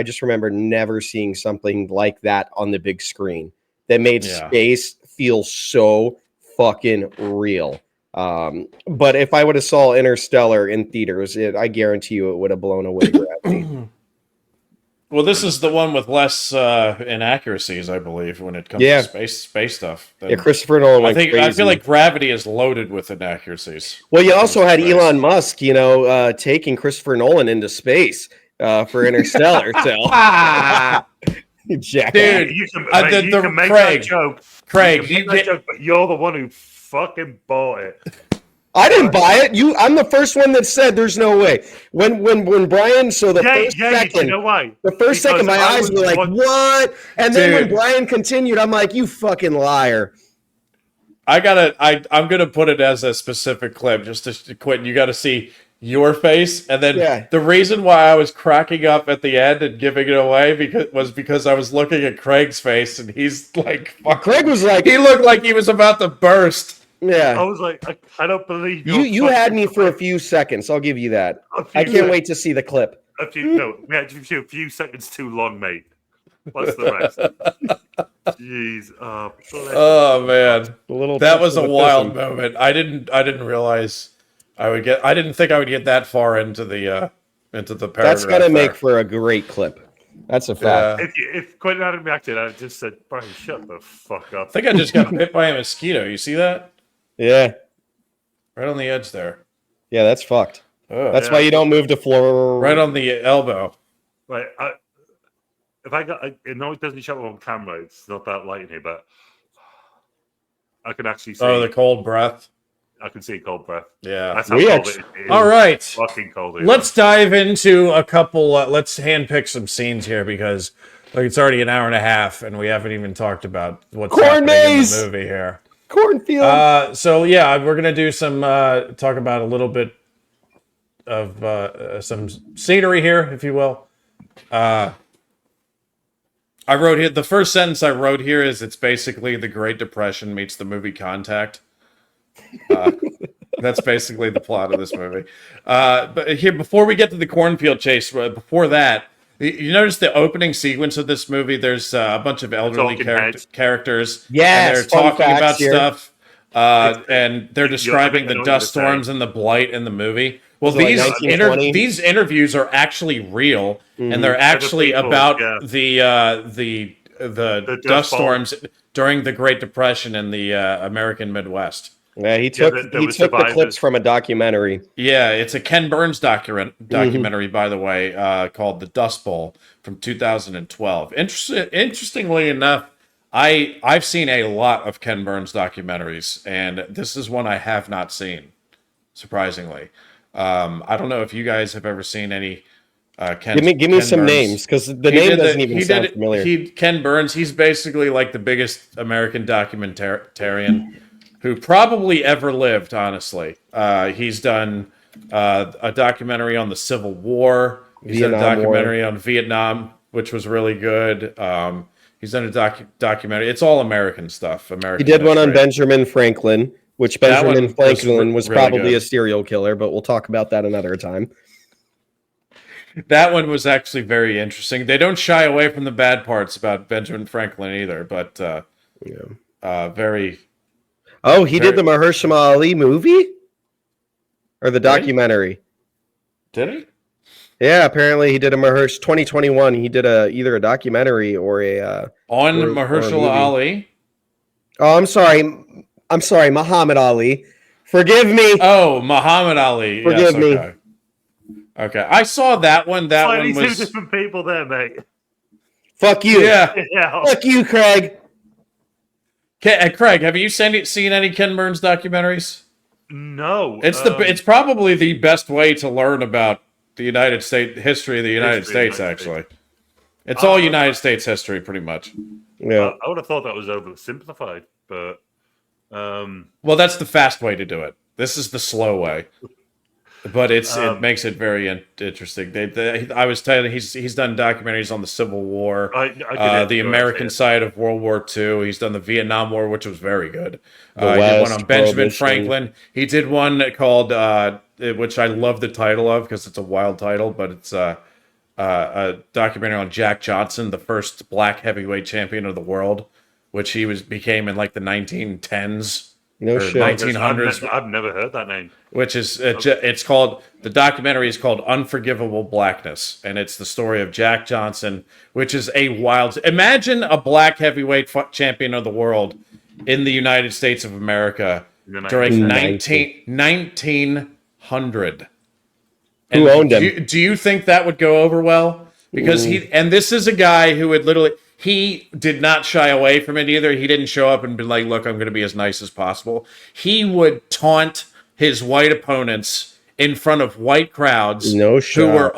just remember never seeing something like that on the big screen that made space feel so fucking real. But if I would have saw Interstellar in theaters, I guarantee you it would have blown away Gravity. Well, this is the one with less inaccuracies, I believe, when it comes to space stuff. Yeah, Christopher Nolan went crazy. I feel like Gravity is loaded with inaccuracies. Well, you also had Elon Musk, taking Christopher Nolan into space for Interstellar. So, Jack, dude, you can make that joke. Craig, but you're the one who fucking bought it. I didn't buy it. I'm the first one that said there's no way. When Brian, so the first second, you know why? The first second, my eyes were like, "What?" And then when Brian continued, I'm like, "You fucking liar!" I'm gonna put it as a specific clip just to quit. You got to see your face, and then the reason why I was cracking up at the end and giving it away because I was looking at Craig's face, and he's like, Craig was like, he looked like he was about to burst. Yeah, I was like, I don't believe you had me for a few seconds. I'll give you that. I can't wait to see the clip. We had you a few seconds too long, mate. What's the rest? Jeez, oh man, that was a wild moment. I didn't realize I would get. I didn't think I would get that far into the paragraph. That's gonna make for a great clip. That's a fact. If Quentin hadn't reacted, I just said, Brian, shut the fuck up. I think I just got bit by a mosquito. You see that? Yeah. Right on the edge there. Yeah, that's fucked. Oh, that's why you don't move to floor. Right on the elbow. Right. I know it doesn't show up on camera. It's not that light in here, but I can actually see. Oh, the cold breath. I can see cold breath. Yeah. That's how cold it is. All right. Fucking cold. Let's dive into a couple. Let's handpick some scenes here because it's already an hour and a half, and we haven't even talked about what's happening in the movie here. Cornfield. So yeah, we're gonna do some talk about a little bit of some scenery here, if you will. I wrote here, the first sentence I wrote here is it's basically the Great Depression meets the movie Contact. That's basically the plot of this movie. But here, before we get to the cornfield chase, before that, you notice the opening sequence of this movie, there's a bunch of elderly characters. Yes, and they're talking about stuff. And they're describing the dust storms and the blight in the movie. Well, these interviews are actually real, and they're actually about the dust storms during the Great Depression in the American Midwest. Yeah, he took the clips from a documentary. Yeah, it's a Ken Burns documentary, by the way, called The Dust Bowl from 2012. Interestingly enough, I've seen a lot of Ken Burns documentaries, and this is one I have not seen, surprisingly. I don't know if you guys have ever seen any Ken, Give me Ken some Burns. names, because the name doesn't even sound familiar. Ken Burns. He's basically like the biggest American documentarian who probably ever lived. Honestly, he's done a documentary on the Civil War. He's done a documentary on Vietnam, which was really good. He's done a documentary. It's all American stuff. American. He did one on history. Benjamin Franklin, which Benjamin Franklin was really probably good. a serial killer, but we'll talk about that another time. That one was actually very interesting. They don't shy away from the bad parts about Benjamin Franklin either, but very. Oh, he did the Mahershala Ali movie? Or the documentary? Did he? Yeah, apparently he did a 2021. He did either a documentary or a on Mahershala Ali. Oh, I'm sorry, Muhammad Ali. Forgive me. Oh, Muhammad Ali. Forgive me. Okay, I saw that one. That Slightly one was two different people there, mate. Fuck you. Yeah. Fuck you, Craig. Craig, have you seen any Ken Burns documentaries? No. It's probably the best way to learn about the United States history of the United States. Actually, it's all United States history, pretty much. Yeah, I would have thought that was oversimplified, but well, that's the fast way to do it. This is the slow way, but it makes it very interesting. I was telling you, he's done documentaries on the Civil War, the American side of World War II. He's done the Vietnam War, which was very good. He did one on Benjamin Franklin. He did one called, which I love the title of because it's a wild title, but it's a documentary on Jack Johnson, the first black heavyweight champion of the world, which he became in like the 1910s. No shit. 1900s. I've never heard that name. Which is it's called, the documentary is called Unforgivable Blackness, and it's the story of Jack Johnson, which is a wild. Imagine a black heavyweight champion of the world in the United States of America during 1900. Who owned him? Do you think that would go over well? Because this is a guy who would literally. He did not shy away from it either. He didn't show up and be like, look, I'm going to be as nice as possible. He would taunt his white opponents in front of white crowds who would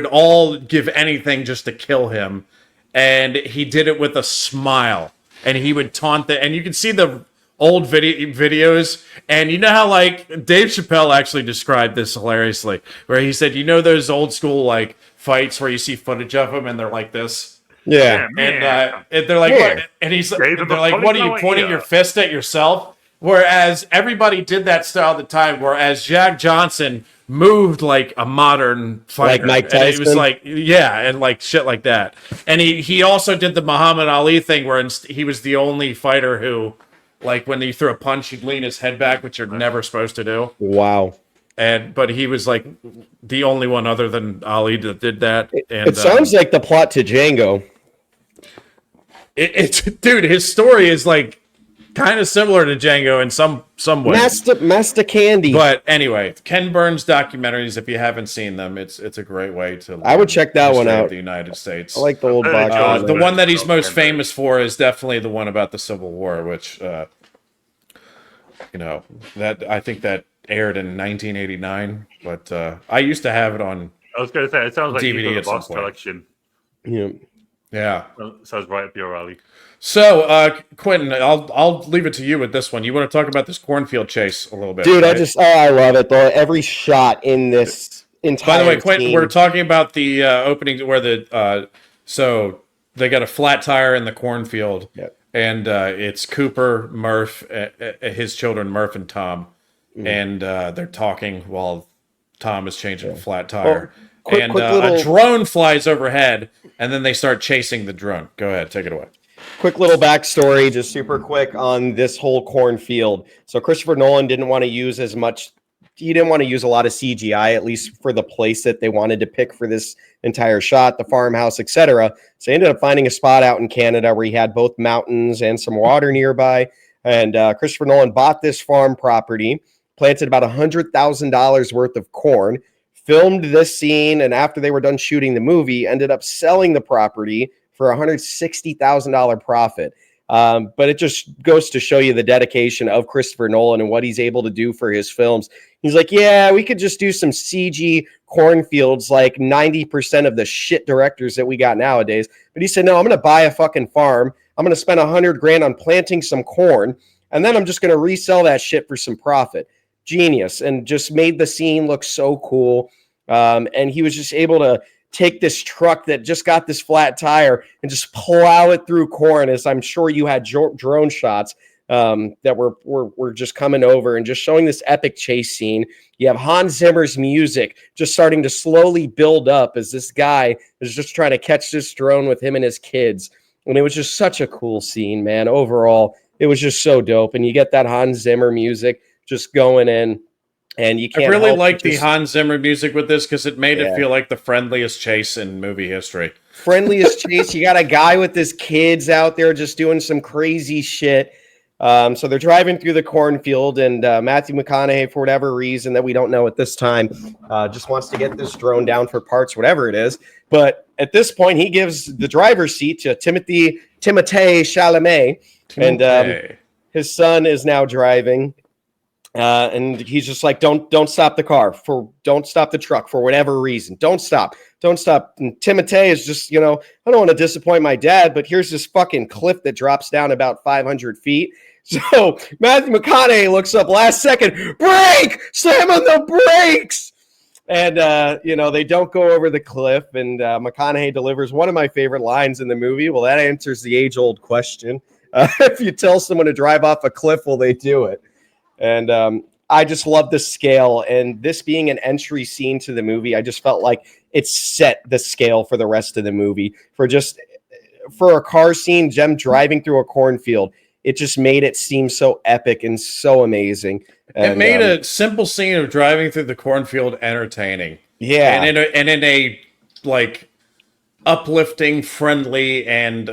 all give anything just to kill him. And he did it with a smile. And he would taunt them. And you can see the old videos. And you know how, like, Dave Chappelle actually described this hilariously, where he said, you know those old school, like, fights where you see footage of them and they're like this? Yeah, and they're like, and they're like, what are you pointing your fist at yourself? Whereas everybody did that style at the time. Whereas Jack Johnson moved like a modern fighter, like Mike Tyson. And it was like, and like shit like that. And he also did the Muhammad Ali thing, where he was the only fighter who, like, when you threw a punch, he'd lean his head back, which you're never supposed to do. Wow. But he was like the only one other than Ali that did that. And it sounds like the plot to Django. Dude, his story is like kind of similar to Django in some ways. Master Candy. But anyway, Ken Burns documentaries, if you haven't seen them, it's a great way to. I would check that one out. The United States. I like the old box. The one that he's most famous for is definitely the one about the Civil War, which that I think that aired in 1989. But I used to have it on. I was going to say it sounds like DVD the box collection. Yeah. Sounds right up your alley. So, Quentin, I'll leave it to you with this one. You want to talk about this cornfield chase a little bit, dude? Right? I love it though. Every shot in this entire. By the way, Quentin, we're talking about the opening where so they got a flat tire in the cornfield, and it's Cooper, Murph, his children, Murph and Tom, and they're talking while Tom is changing a flat tire. A drone flies overhead, and then they start chasing the drone. Go ahead, take it away. Quick little backstory, just super quick on this whole cornfield. So Christopher Nolan didn't want to use as much. He didn't want to use a lot of CGI, at least for the place that they wanted to pick for this entire shot, the farmhouse, etc. So he ended up finding a spot out in Canada where he had both mountains and some water nearby. And Christopher Nolan bought this farm property, planted about $100,000 worth of corn, filmed this scene, and after they were done shooting the movie, ended up selling the property for $160,000 profit. But it just goes to show you the dedication of Christopher Nolan and what he's able to do for his films. He's like, yeah, we could just do some CG cornfields like 90% of the shit directors that we got nowadays. But he said, no, I'm going to buy a fucking farm. I'm going to spend $100,000 on planting some corn, and then I'm just going to resell that shit for some profit. Genius. And just made the scene look so cool. And he was just able to take this truck that just got this flat tire and just plow it through corn, as I'm sure you had drone shots that were just coming over and just showing this epic chase scene. You have Hans Zimmer's music just starting to slowly build up as this guy is just trying to catch this drone with him and his kids. And it was just such a cool scene, man. Overall, it was just so dope. And you get that Hans Zimmer music just going in. And you can't. I really like the Hans Zimmer music with this because it made it feel like the friendliest chase in movie history. Friendliest chase. You got a guy with his kids out there just doing some crazy shit. So they're driving through the cornfield, and Matthew McConaughey, for whatever reason that we don't know at this time, just wants to get this drone down for parts, whatever it is. But at this point, he gives the driver's seat to Timothée Chalamet, and his son is now driving. And he's just like, don't stop the car, don't stop the truck for whatever reason. Don't stop. And Timothée is just, I don't want to disappoint my dad, but here's this fucking cliff that drops down about 500 feet. So Matthew McConaughey looks up last second, brake, slam on the brakes. And, they don't go over the cliff. And McConaughey delivers one of my favorite lines in the movie. Well, that answers the age-old question. If you tell someone to drive off a cliff, will they do it? And I just love the scale. And this being an entry scene to the movie, I just felt like it set the scale for the rest of the movie. For a car scene, them driving through a cornfield, it just made it seem so epic and so amazing. And, it made a simple scene of driving through the cornfield entertaining. Yeah. And in a like uplifting, friendly, and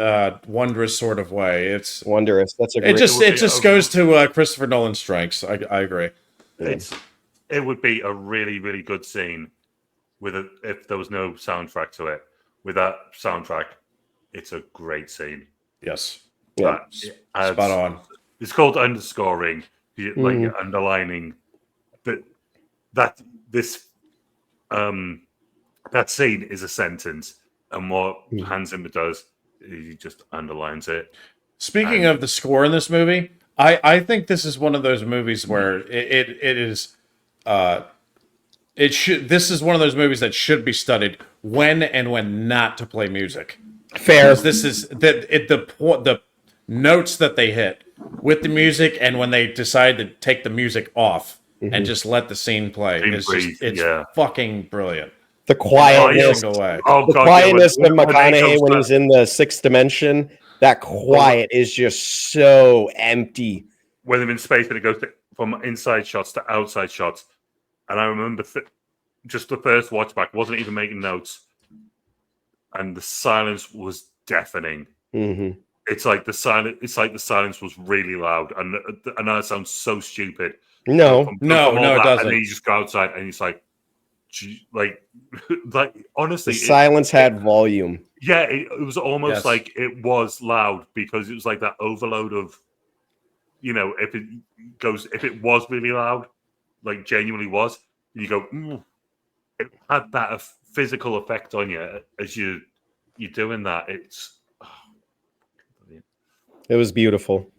wondrous sort of way. It's wondrous. That's a great. It just goes to Christopher Nolan's strengths. I agree. It would be a really, really good scene if there was no soundtrack to it. With that soundtrack, it's a great scene. Yes. Yeah. Spot on. It's called underscoring, like underlining. But that scene is a sentence. And what Hans Zimmer does, he just underlines it. Speaking of the score in this movie, I think this is one of those movies where this is one of those movies that should be studied when and when not to play music. Fair. This is the notes that they hit with the music, and when they decide to take the music off and just let the scene play. It's fucking brilliant. The quietness, of McConaughey when he's in the sixth dimension, that quiet is just so empty. When they're in space, and it goes from inside shots to outside shots. And I remember just the first watch back, wasn't even making notes. And the silence was deafening. Mm-hmm. It's like the silence was really loud. And that sounds so stupid. No, it doesn't. And then you just go outside and it's like honestly, the silence had volume. Yeah, it was almost like it was loud because it was like that overload of, if it was really loud, like genuinely was, you go, it had that physical effect on you as you're doing that. It was beautiful.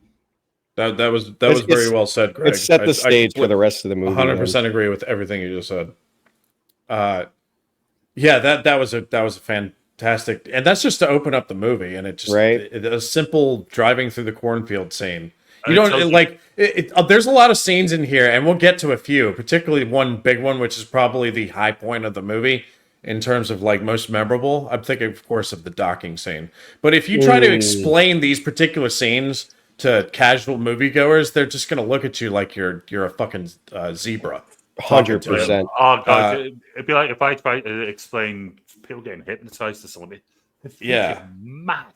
That was very well said, Greg. It set the stage for the rest of the movie. 100% agree with everything you just said. That was a fantastic, and that's just to open up the movie, and it just a simple driving through the cornfield scene. You don't there's a lot of scenes in here, and we'll get to a few, particularly one big one, which is probably the high point of the movie in terms of like most memorable. I'm thinking, of course, of the docking scene. But if you try to explain these particular scenes to casual moviegoers, they're just going to look at you like you're a fucking zebra. 100%. Oh god, it'd be like if I tried to explain people getting hypnotized to somebody. Mad.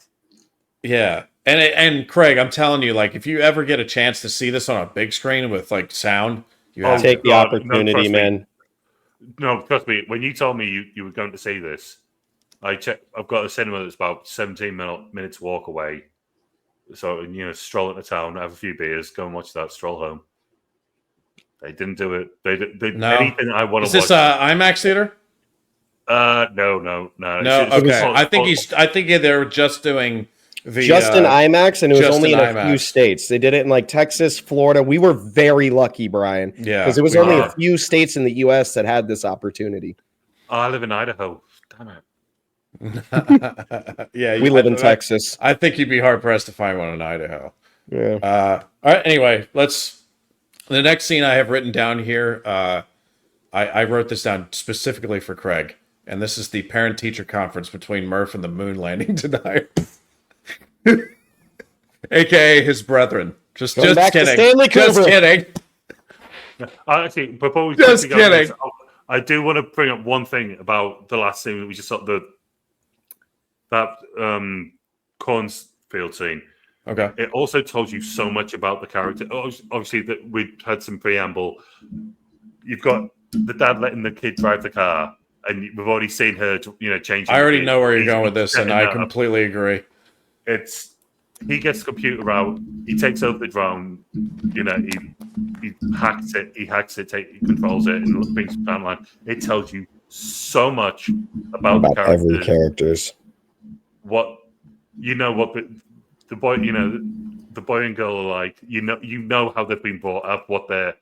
Yeah, and Craig, I'm telling you, like if you ever get a chance to see this on a big screen with like sound, you have take the opportunity, man. No, trust me. When you told me you were going to see this, I checked. I've got a cinema that's about 17 minutes walk away. So, stroll into town, have a few beers, go and watch that, stroll home. They didn't do it. They No. anything I want Is to watch. this IMAX theater? No. No. Okay. I think they're just doing the just in IMAX, and it was just only in a IMAX. few states. They did it in like Texas, Florida. We were very lucky, Brian. Yeah, because it was we only are. a few states in the U.S. that had this opportunity. I live in Idaho. Damn it. Yeah, We live in Texas. I think you'd be hard pressed to find one in Idaho. Yeah. All right. Anyway, the next scene I have written down here. I wrote this down specifically for Craig, and this is the parent-teacher conference between Murph and the moon landing deniers, aka his brethren. Just back to kidding. Stanley Just Kubrick. kidding. Actually, before we Just quickly go into kidding. this, I do want to bring up one thing about the last scene we just saw, that cornfield scene. Okay. It also told you so much about the character. Obviously, that we had some preamble. You've got the dad letting the kid drive the car, and we've already seen her, changing. I already know where you're going with this, and I completely agree. He gets the computer out. He takes over the drone. He hacks it. He controls it, and brings it down. It tells you so much about the characters. Every characters. What the boy, the boy and girl are like. You know how they've been brought up. What they're,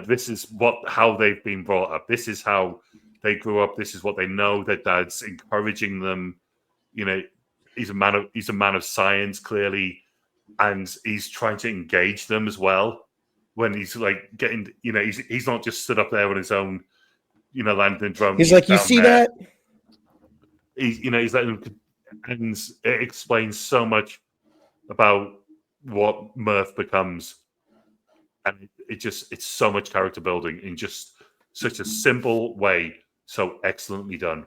this is how they've been brought up. This is how they grew up. This is what they know. Their dad's encouraging them. He's a man of science, clearly, and he's trying to engage them as well. When he's like getting, he's not just stood up there on his own, landing drone. He's like, you see there. that? He's letting them, and it explains so much about what Murph becomes, and it's so much character building in just such a simple way, so excellently done.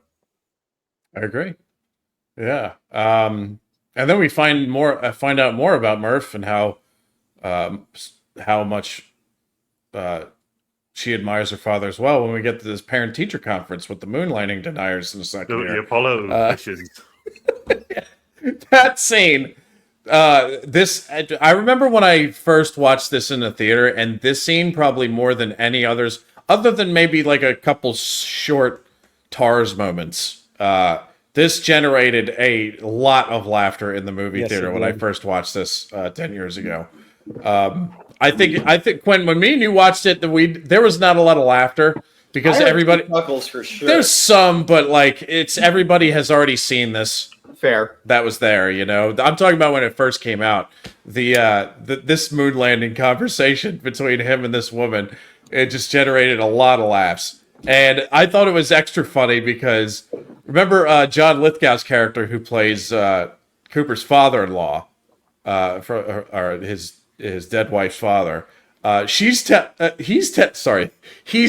I agree. Yeah. And then we find out more about Murph and how much she admires her father as well when we get to this parent-teacher conference with the moon landing deniers in a second. The Apollo missions. That scene. I remember when I first watched this in the theater, and this scene probably more than any others, other than maybe like a couple short TARS moments. This generated a lot of laughter in the movie theater when I first watched this 10 years ago. I think Quinn, when me and you watched it, there was not a lot of laughter because everybody chuckles for sure. There's some, but like everybody has already seen this. Fair. That was there, I'm talking about when it first came out. This moon landing conversation between him and this woman, it just generated a lot of laughs. And I thought it was extra funny because remember John Lithgow's character who plays Cooper's father-in-law, or his dead wife's father. He's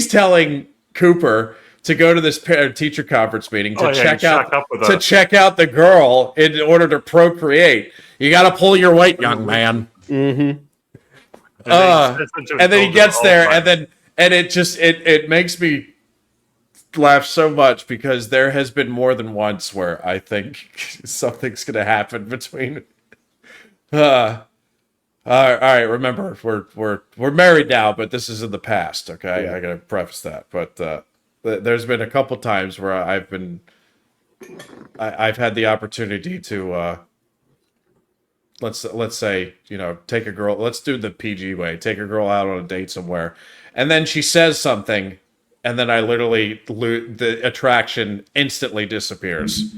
telling Cooper to go to this parent-teacher conference meeting to check out the girl in order to procreate. You got to pull your weight, young man. Mm-hmm. And then he gets there, and it makes me laugh so much because there has been more than once where I think something's going to happen between. All right. Remember, we're married now, but this is in the past. Okay, yeah. I got to preface that. But there's been a couple times where I've had the opportunity to let's say take a girl. Let's do the PG way. Take a girl out on a date somewhere, and then she says something. And then I literally the attraction instantly disappears.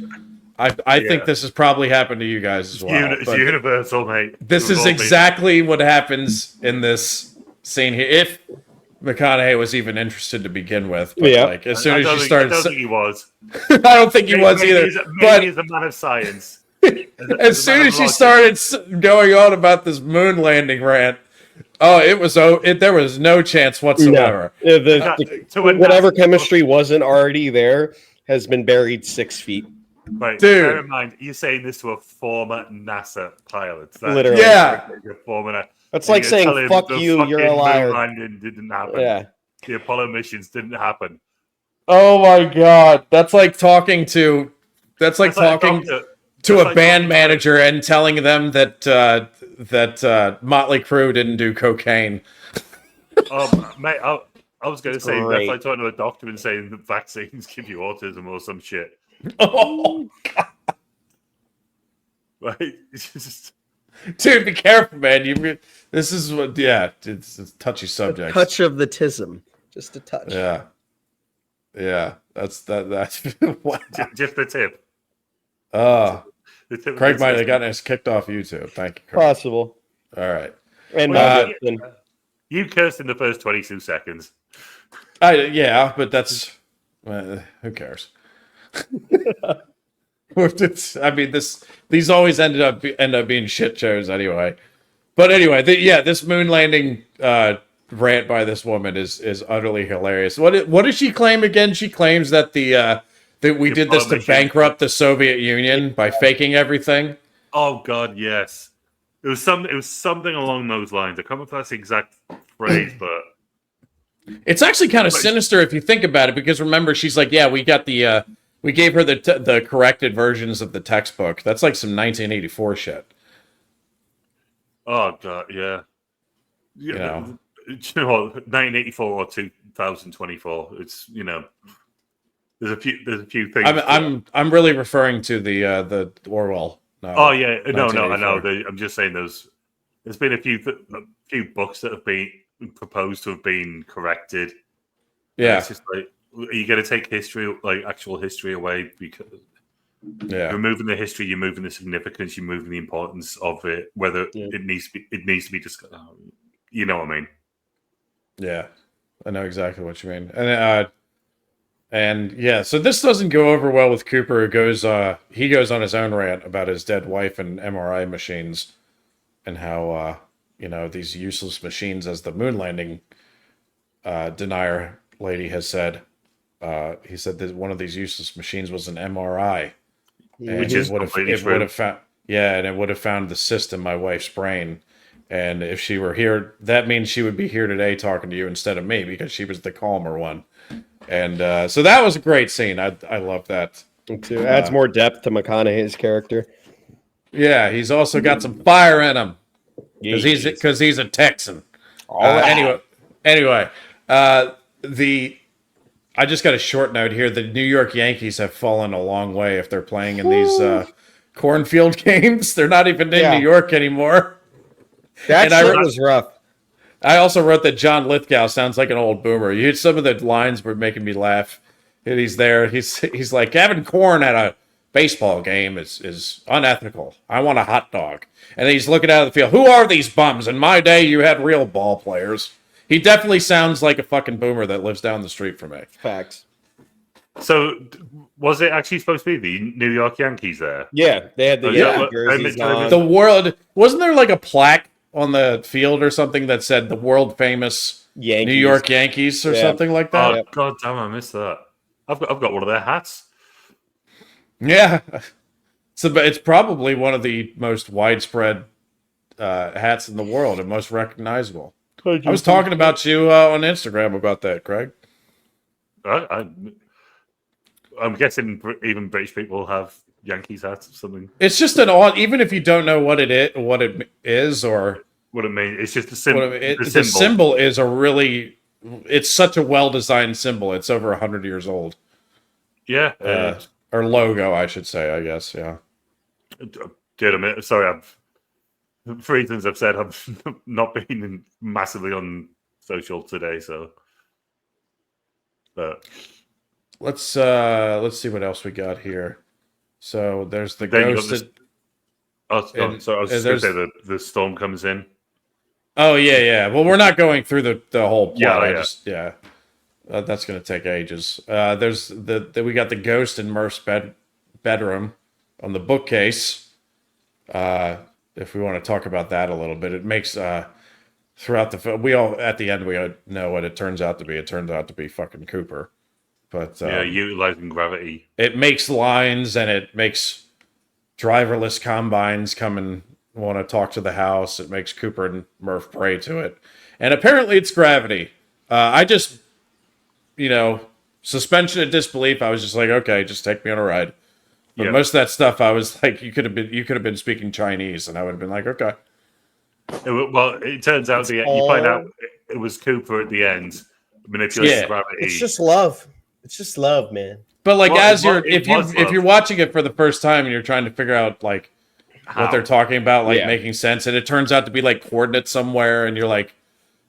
I think this has probably happened to you guys as well. It's universal, mate. This is exactly what happens in this scene here. If McConaughey was even interesed to begin with, but like as soon as you started, I don't think he was. I don't think he was either. But he's a man of science. As soon as she started going on about this moon landing rant. Oh, there was no chance whatsoever. No. Whatever chemistry wasn't already there has been buried 6 feet. Right. Dude. Bear in mind, you're saying this to a former NASA pilot. Literally. Yeah. That's like saying, fuck you, you're a liar. The landing didn't happen. Yeah. The Apollo missions didn't happen. Oh my God. That's like talking to... to a band manager and telling them that Motley Crue didn't do cocaine. Mate, I was going to say that's like talking to a doctor and saying that vaccines give you autism or some shit. Oh, Right? It's just... Dude, be careful, man. This is what, it's a touchy subject. A touch of the tism, just a touch. Yeah. That's wow. Just the tip. Craig might have gotten us kicked off YouTube. Thank you, Craig. Possible. All right. And you cursed in the first 22 seconds. But that's who cares? I mean, these always end up being shit shows anyway. But anyway, this moon landing rant by this woman is utterly hilarious. What does she claim again? She claims that that we did this to bankrupt the Soviet Union by faking everything. Oh God, yes. It was something along those lines. I can't remember if that's the exact phrase, but it's actually kind of sinister if you think about it, because remember, she's like, we got we gave her the corrected versions of the textbook. That's like some 1984 shit. Oh God, yeah. You know what? 1984 or 2024. It's there's a few things. I'm really referring to the Orwell. Oh yeah, no, I know. I'm just saying there's been a few books that have been proposed to have been corrected. Yeah, it's just like, are you going to take history, like actual history, away? Because you're removing the history, you're moving the significance, you're moving the importance of it. Whether it needs to be discussed. You know what I mean? Yeah, I know exactly what you mean. And so this doesn't go over well with Cooper. He goes on his own rant about his dead wife and MRI machines, and how these useless machines, as the moon landing denier lady has said. He said that one of these useless machines was an MRI, which is would have found and it would have found the cyst in my wife's brain. And if she were here, that means she would be here today talking to you instead of me, because she was the calmer one. And so that was a great scene. I love that. Too. Adds more depth to McConaughey's character. Yeah, he's also got some fire in him because he's a Texan. Anyway, I just got a short note here. The New York Yankees have fallen a long way if they're playing in these cornfield games. They're not even in New York anymore. That shit was rough. I also wrote that John Lithgow sounds like an old boomer. Some of the lines were making me laugh. And he's there. He's like, having corn at a baseball game is unethical. I want a hot dog. And he's looking out of the field. Who are these bums? In my day, you had real ball players. He definitely sounds like a fucking boomer that lives down the street from me. Facts. So, was it actually supposed to be the New York Yankees there? Yeah, they had the jerseys on. The world, wasn't there like a plaque on the field or something that said the world famous Yankees. New York Yankees or something like that? Oh God damn, I missed that. I've got one of their hats. Yeah, but it's probably one of the most widespread hats in the world and most recognizable. I was talking about you on Instagram about that, Craig. I'm guessing even British people have Yankees hats or something. It's just an odd, even if you don't know what it is or what it means. It's just a symbol. The symbol is it's such a well-designed symbol. It's over 100 years old. Yeah. Or logo, I should say, I guess, yeah. Sorry, for reasons I've said, I've not been massively on social today, so. But let's see what else we got here. So there's the ghost. I was just going to say the storm comes in. Oh yeah. Well, we're not going through the whole plot. Yeah. That's going to take ages. There's we got the ghost in Murph's bedroom on the bookcase. If we want to talk about that a little bit, it makes throughout the film, at the end we know what it turns out to be. It turns out to be fucking Cooper. But utilizing gravity. It makes lines and it makes driverless combines come and want to talk to the house. It makes Cooper and Murph pray to it. And apparently it's gravity. I just, suspension of disbelief. I was just like, okay, just take me on a ride. But Yeah. most of that stuff, I was like, you could have been speaking Chinese, and I would have been like, okay. Well, it turns out you find out it was Cooper at the end manipulating Yeah. gravity. It's just love. It's just love, man. But like, Well, as you're, it was if you're love. watching it for the first time and you're trying to figure out like what they're talking about, like Yeah. making sense, and it turns out to be like coordinates somewhere, and you're like,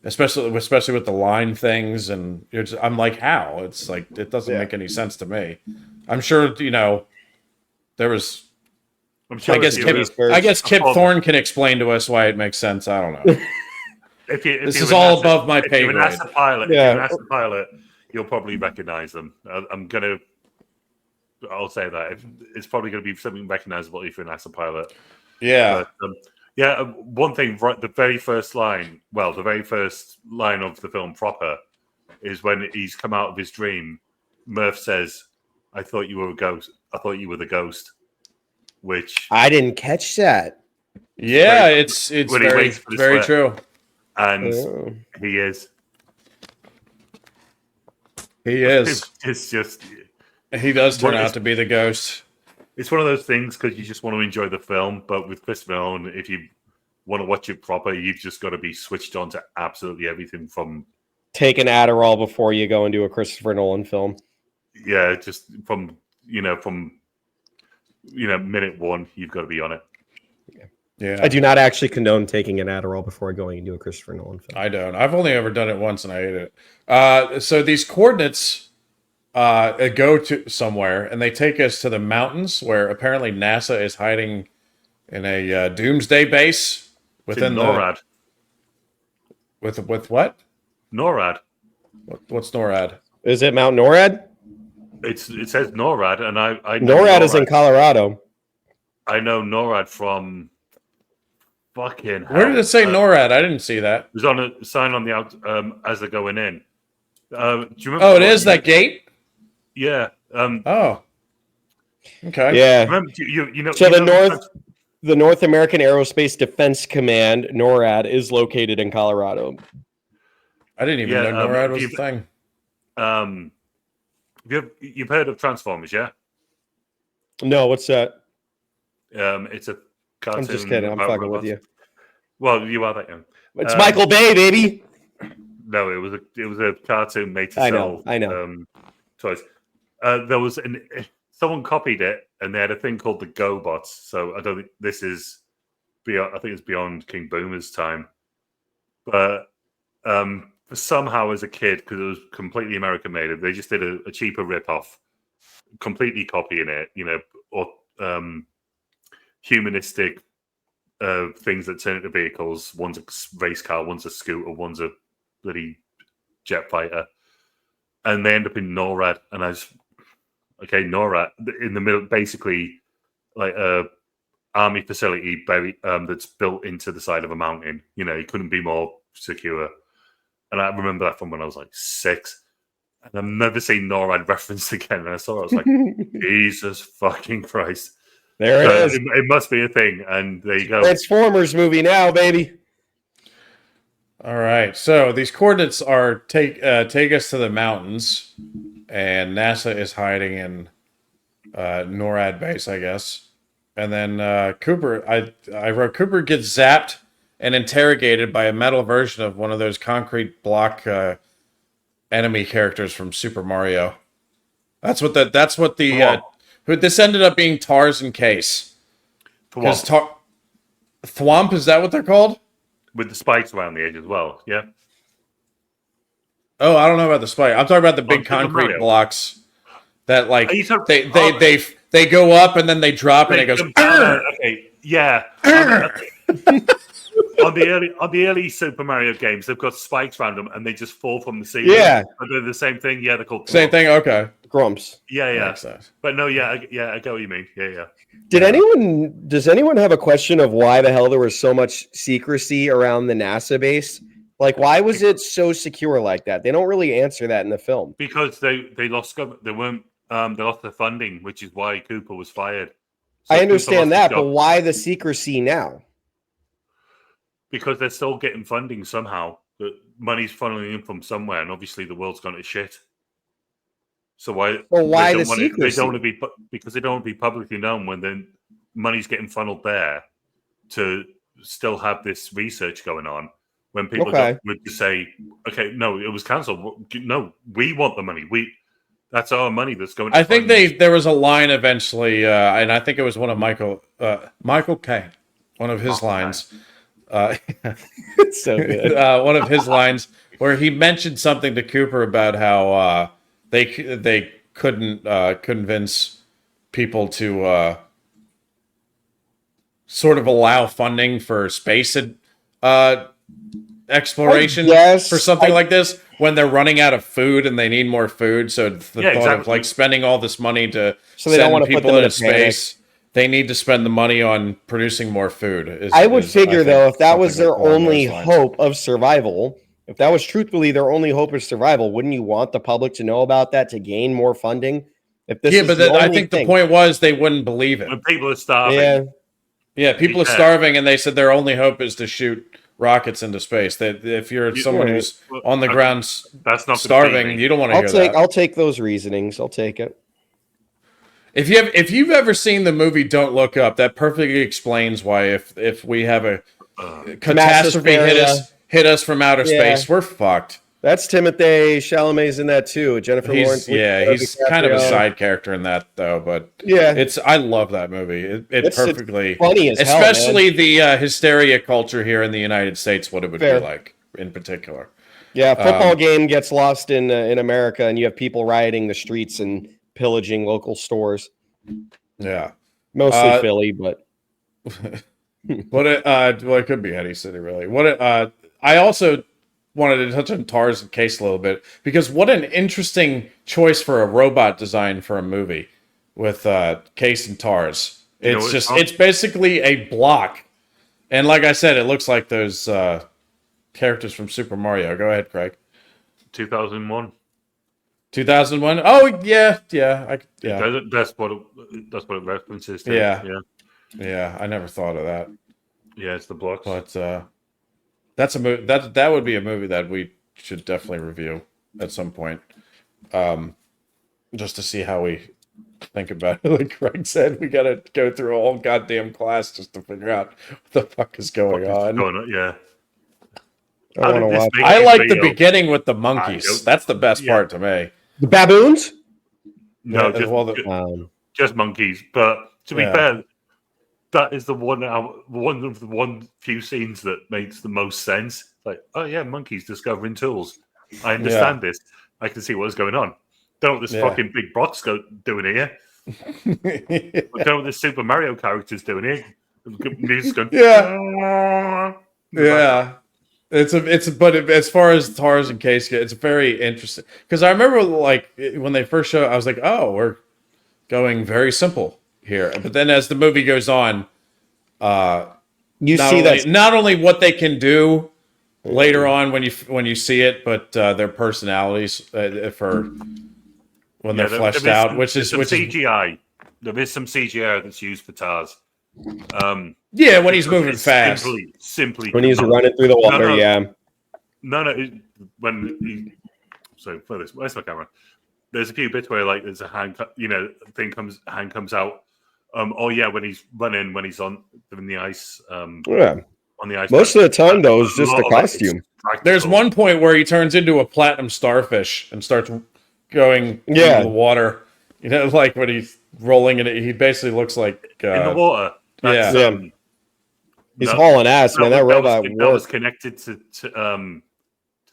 especially with the line things, and I'm like, how? It's like it doesn't make any sense to me. I'm sure there was. I'm sure I guess Kip Thorne can explain to us why it makes sense. I don't know. This is all above my pay If you're an grade. NASA pilot, Yeah. if you're an NASA pilot, you'll probably recognize them. I'll say that it's probably going to be something recognizable if you're an NASA pilot. Yeah. But, one thing, right, the very first line of the film proper is when he's come out of his dream. Murph says, "I thought you were a ghost. I thought you were the ghost." Which I didn't catch that. Yeah, it's when he waits for the very sweat. true. And Oh. he is. He is. It's just. He does turn Well, out to be the ghost. It's one of those things because you just want to enjoy the film, but with Christopher Nolan, if you want to watch it proper, you've just got to be switched on to absolutely everything from. Take an Adderall before you go into a Christopher Nolan film. Yeah, just from minute one, you've got to be on it. Yeah. I do not actually condone taking an Adderall before going into a Christopher Nolan film. I don't. I've only ever done it once, and I hate it. So these coordinates go to somewhere, and they take us to the mountains where apparently NASA is hiding in a doomsday base within NORAD. With what? NORAD. What's NORAD? Is it Mount NORAD? It says NORAD, and I know NORAD is in Colorado. I know NORAD from fucking hell. Where did it say NORAD? I didn't see that. It was on a sign on the out as they're going in. Do you remember? Oh, it is that gate? Yeah. Oh. Okay. Yeah. Remember, you know. So the North American Aerospace Defense Command, NORAD, is located in Colorado. I didn't even know NORAD was a thing. You've heard of Transformers, yeah? No, what's that? It's a cartoon. I'm just kidding. I'm about fucking with robots. you. Well, you are that young. It's Michael Bay, baby. No, it was a cartoon made to I sell. know. Toys. There was someone copied it, and they had a thing called the GoBots. So I don't think this is beyond. I think it's beyond King Boomer's time. But somehow, as a kid, because it was completely American made, they just did a cheaper rip-off, completely copying it. Or humanistic things that turn into vehicles. One's a race car, one's a scooter, one's a bloody jet fighter, and they end up in NORAD. And NORAD in the middle, basically like a army facility buried that's built into the side of a mountain. It couldn't be more secure. And I remember that from when I was like 6. And I've never seen NORAD referenced again. And I saw it, I was like, Jesus fucking Christ. There it is. It must be a thing. And there you go. Transformers movie now, baby. All right. So these coordinates are take us to the mountains, and NASA is hiding in NORAD base, I guess. And then Cooper, I wrote Cooper gets zapped and interrogated by a metal version of one of those concrete block enemy characters from Super Mario. This ended up being Tars and Case. Thwomp. Thwomp, is that what they're called? With the spikes around the edge as well, yeah. Oh, I don't know about the spike. I'm talking about the big Super concrete Mario. blocks that like Are you talking- they go up and then they drop and it goes. Okay, yeah. On the early Super Mario games, they've got spikes around them and they just fall from the ceiling. Yeah. But they're the same thing. Yeah, they're called Same thing. Okay. Grumps. Yeah. Makes sense. But no, I get what you mean. Yeah. Does anyone have a question of why the hell there was so much secrecy around the NASA base? Like, why was it so secure like that? They don't really answer that in the film. Because they lost they lost their funding, which is why Cooper was fired. So I Cooper understand lost his that, but job why the secrecy now? because they're still getting funding somehow. The money's funneling in from somewhere, and obviously the world's gone to shit. So why? Well, why they the don't want it- They secrecy? don't want to be because they don't want to be publicly known when then money's getting funneled there to still have this research going on. When people would just say, "Okay, no, it was cancelled." No, we want the money. That's our money that's going. I think there was a line eventually, and I think it was one of Michael Caine, one of his lines. It's so good. One of his lines where he mentioned something to Cooper about how they couldn't convince people to sort of allow funding for space exploration for something like this when they're running out of food and they need more food. So the thought of like spending all this money to send people into space, they need to spend the money on producing more food. I would figure, though, if that was their only hope of survival, if that was truthfully their only hope of survival, wouldn't you want the public to know about that to gain more funding? If this but I think the point was they wouldn't believe it. When people are starving. Yeah, people are starving, and they said their only hope is to shoot rockets into space. That if you're someone who's on the ground that's not starving, you don't want to hear that. I'll take those reasonings. I'll take it. If you've ever seen the movie Don't Look Up, that perfectly explains why if we have a catastrophe hit us from outer space, we're fucked. That's Timothée Chalamet's in that too. Jennifer Lawrence. Yeah, he's kind of a side character in that though, but I love that movie. It's perfectly funny as hell, especially the hysteria culture here in the United States. What it would be like in particular. Yeah, football game gets lost in America, and you have people rioting the streets and pillaging local stores. Yeah, mostly Philly, but it could be any city really. I also wanted to touch on Tars and Case a little bit because what an interesting choice for a robot design for a movie with Case and Tars. It's basically a block, and like I said, it looks like those characters from Super Mario. Go ahead, Craig. 2001. 2001. Oh yeah. That's what it references to. Yeah. I never thought of that. Yeah, it's the blocks. But that's a movie that would be a movie that we should definitely review at some point, just to see how we think about it. Like Craig said, we gotta go through a whole goddamn class just to figure out what the fuck is going on. Yeah. I like the beginning with the monkeys. That's the best part to me. The baboons? No, just monkeys. But to be fair, that is the one of the few scenes that makes the most sense. Like, oh yeah, monkeys discovering tools. I understand this. I can see what's going on. Don't know what this fucking big box doing here. Don't know what this Super Mario character's doing here. Music's going. But as far as Tars and Case, it's very interesting because I remember like when they first showed, I was like, oh, we're going very simple here. But then as the movie goes on, not only what they can do later on when you see it, but their personalities for when they're fleshed out, which is CGI. There is some CGI that's used for Tars. When he's moving fast. Simply when he's running through the water, where's my camera? There's a few bits where like there's a hand, hand comes out. When he's running, when he's on in the ice. On the ice. Most of the time, though, it's just a costume. There's one point where he turns into a platinum starfish and starts going into the water. You know, like when he's rolling in it, he basically looks like in the water. He's hauling ass, man. That robot was connected to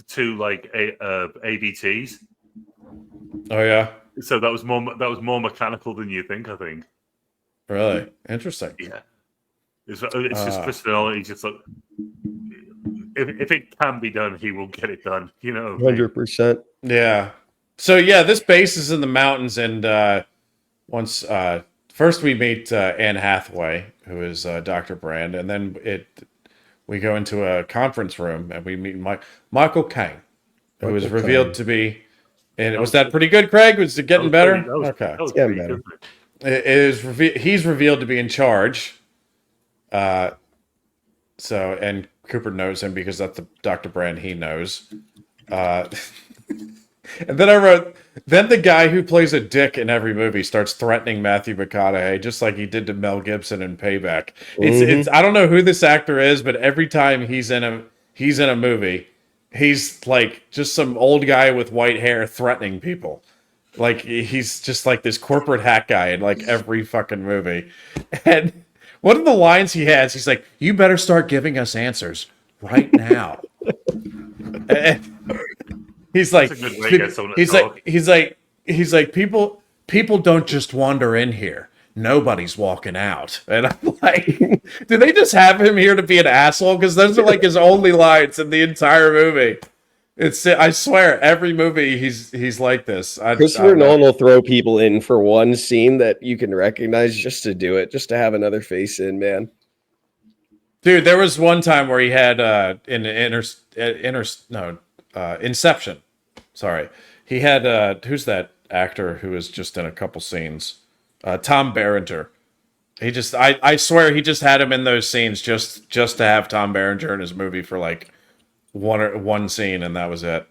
two like ABTs. Oh yeah. So that was more mechanical than you think. I think. Really interesting. Yeah. It's just Christopher Nolan. He's just like, if it can be done, he will get it done. 100%. Yeah. So this base is in the mountains, and once first we meet Anne Hathaway, who is Dr. Brand, and then we go into a conference room and we meet Michael Caine, who is revealed to be. And was that pretty good, Craig? Was it getting better? Okay, it's getting better. He's revealed to be in charge. And Cooper knows him because that's the Dr. Brand he knows. And then I wrote Then the guy who plays a dick in every movie starts threatening Matthew McConaughey, just like he did to Mel Gibson in Payback. It's I don't know who this actor is, but every time he's in a movie, he's like just some old guy with white hair threatening people. Like he's just like this corporate hack guy in like every fucking movie. And one of the lines he has, he's like, "You better start giving us answers right now." And he's like, That's a good way to get someone to he's talk. like, he's like, people don't just wander in here. Nobody's walking out. And I'm like, do they just have him here to be an asshole? Because those are like his only lines in the entire movie. I swear, every movie he's like this. Christopher Nolan will throw people in for one scene that you can recognize just to do it, just to have another face in, man. Dude, there was one time where he had Inception. Sorry, he had who's that actor who was just in a couple scenes? Tom Berenger. I swear he just had him in those scenes just to have Tom Berenger in his movie for like one scene, and that was it.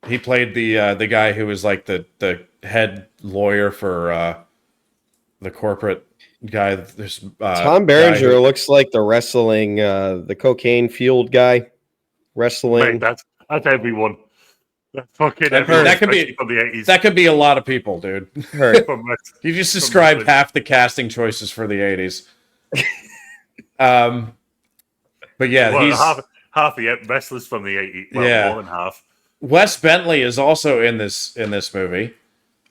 He played the guy who was like the head lawyer for the corporate guy. There's Tom Berenger looks like the wrestling, the cocaine fueled guy wrestling. Mate, that's everyone. That's fucking That everyone. could be- especially from the 80s. That could be a lot of people, dude. Heard. You just described half the casting choices for the 80s. But yeah, Well, he's half the wrestlers from the 80s. Well, Yeah. more than half. Wes Bentley is also in this movie.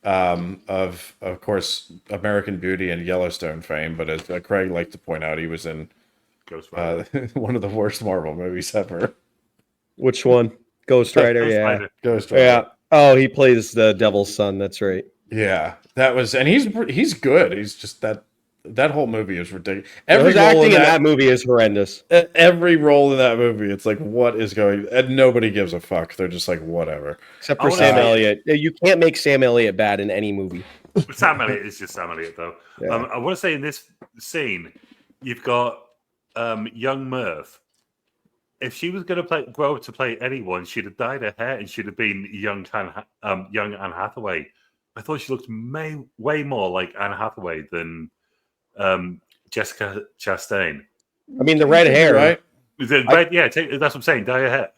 Of course, American Beauty and Yellowstone fame, but as Craig liked to point out, he was in Ghost Rider. one of the worst Marvel movies ever. Which one? Ghost Rider, Ghost yeah. Rider. Ghost Rider. Yeah. Oh, he plays the devil's son. That's right. Yeah, that was, and he's good. He's just that whole movie is ridiculous. His acting in that movie is horrendous. Every role in that movie, it's like, what is going? And nobody gives a fuck. They're just like, whatever. Except for wanna Sam say- Elliott. You can't make Sam Elliott bad in any movie. Sam Elliott is just Sam Elliott, though. Yeah. I want to say in this scene, you've got young Murph. If she was going to grow up to play anyone, she'd have dyed her hair and she'd have been young Anne Hathaway. I thought she looked way more like Anne Hathaway than Jessica Chastain. I mean, the red hair, right? The red, that's what I'm saying. Dye your hair.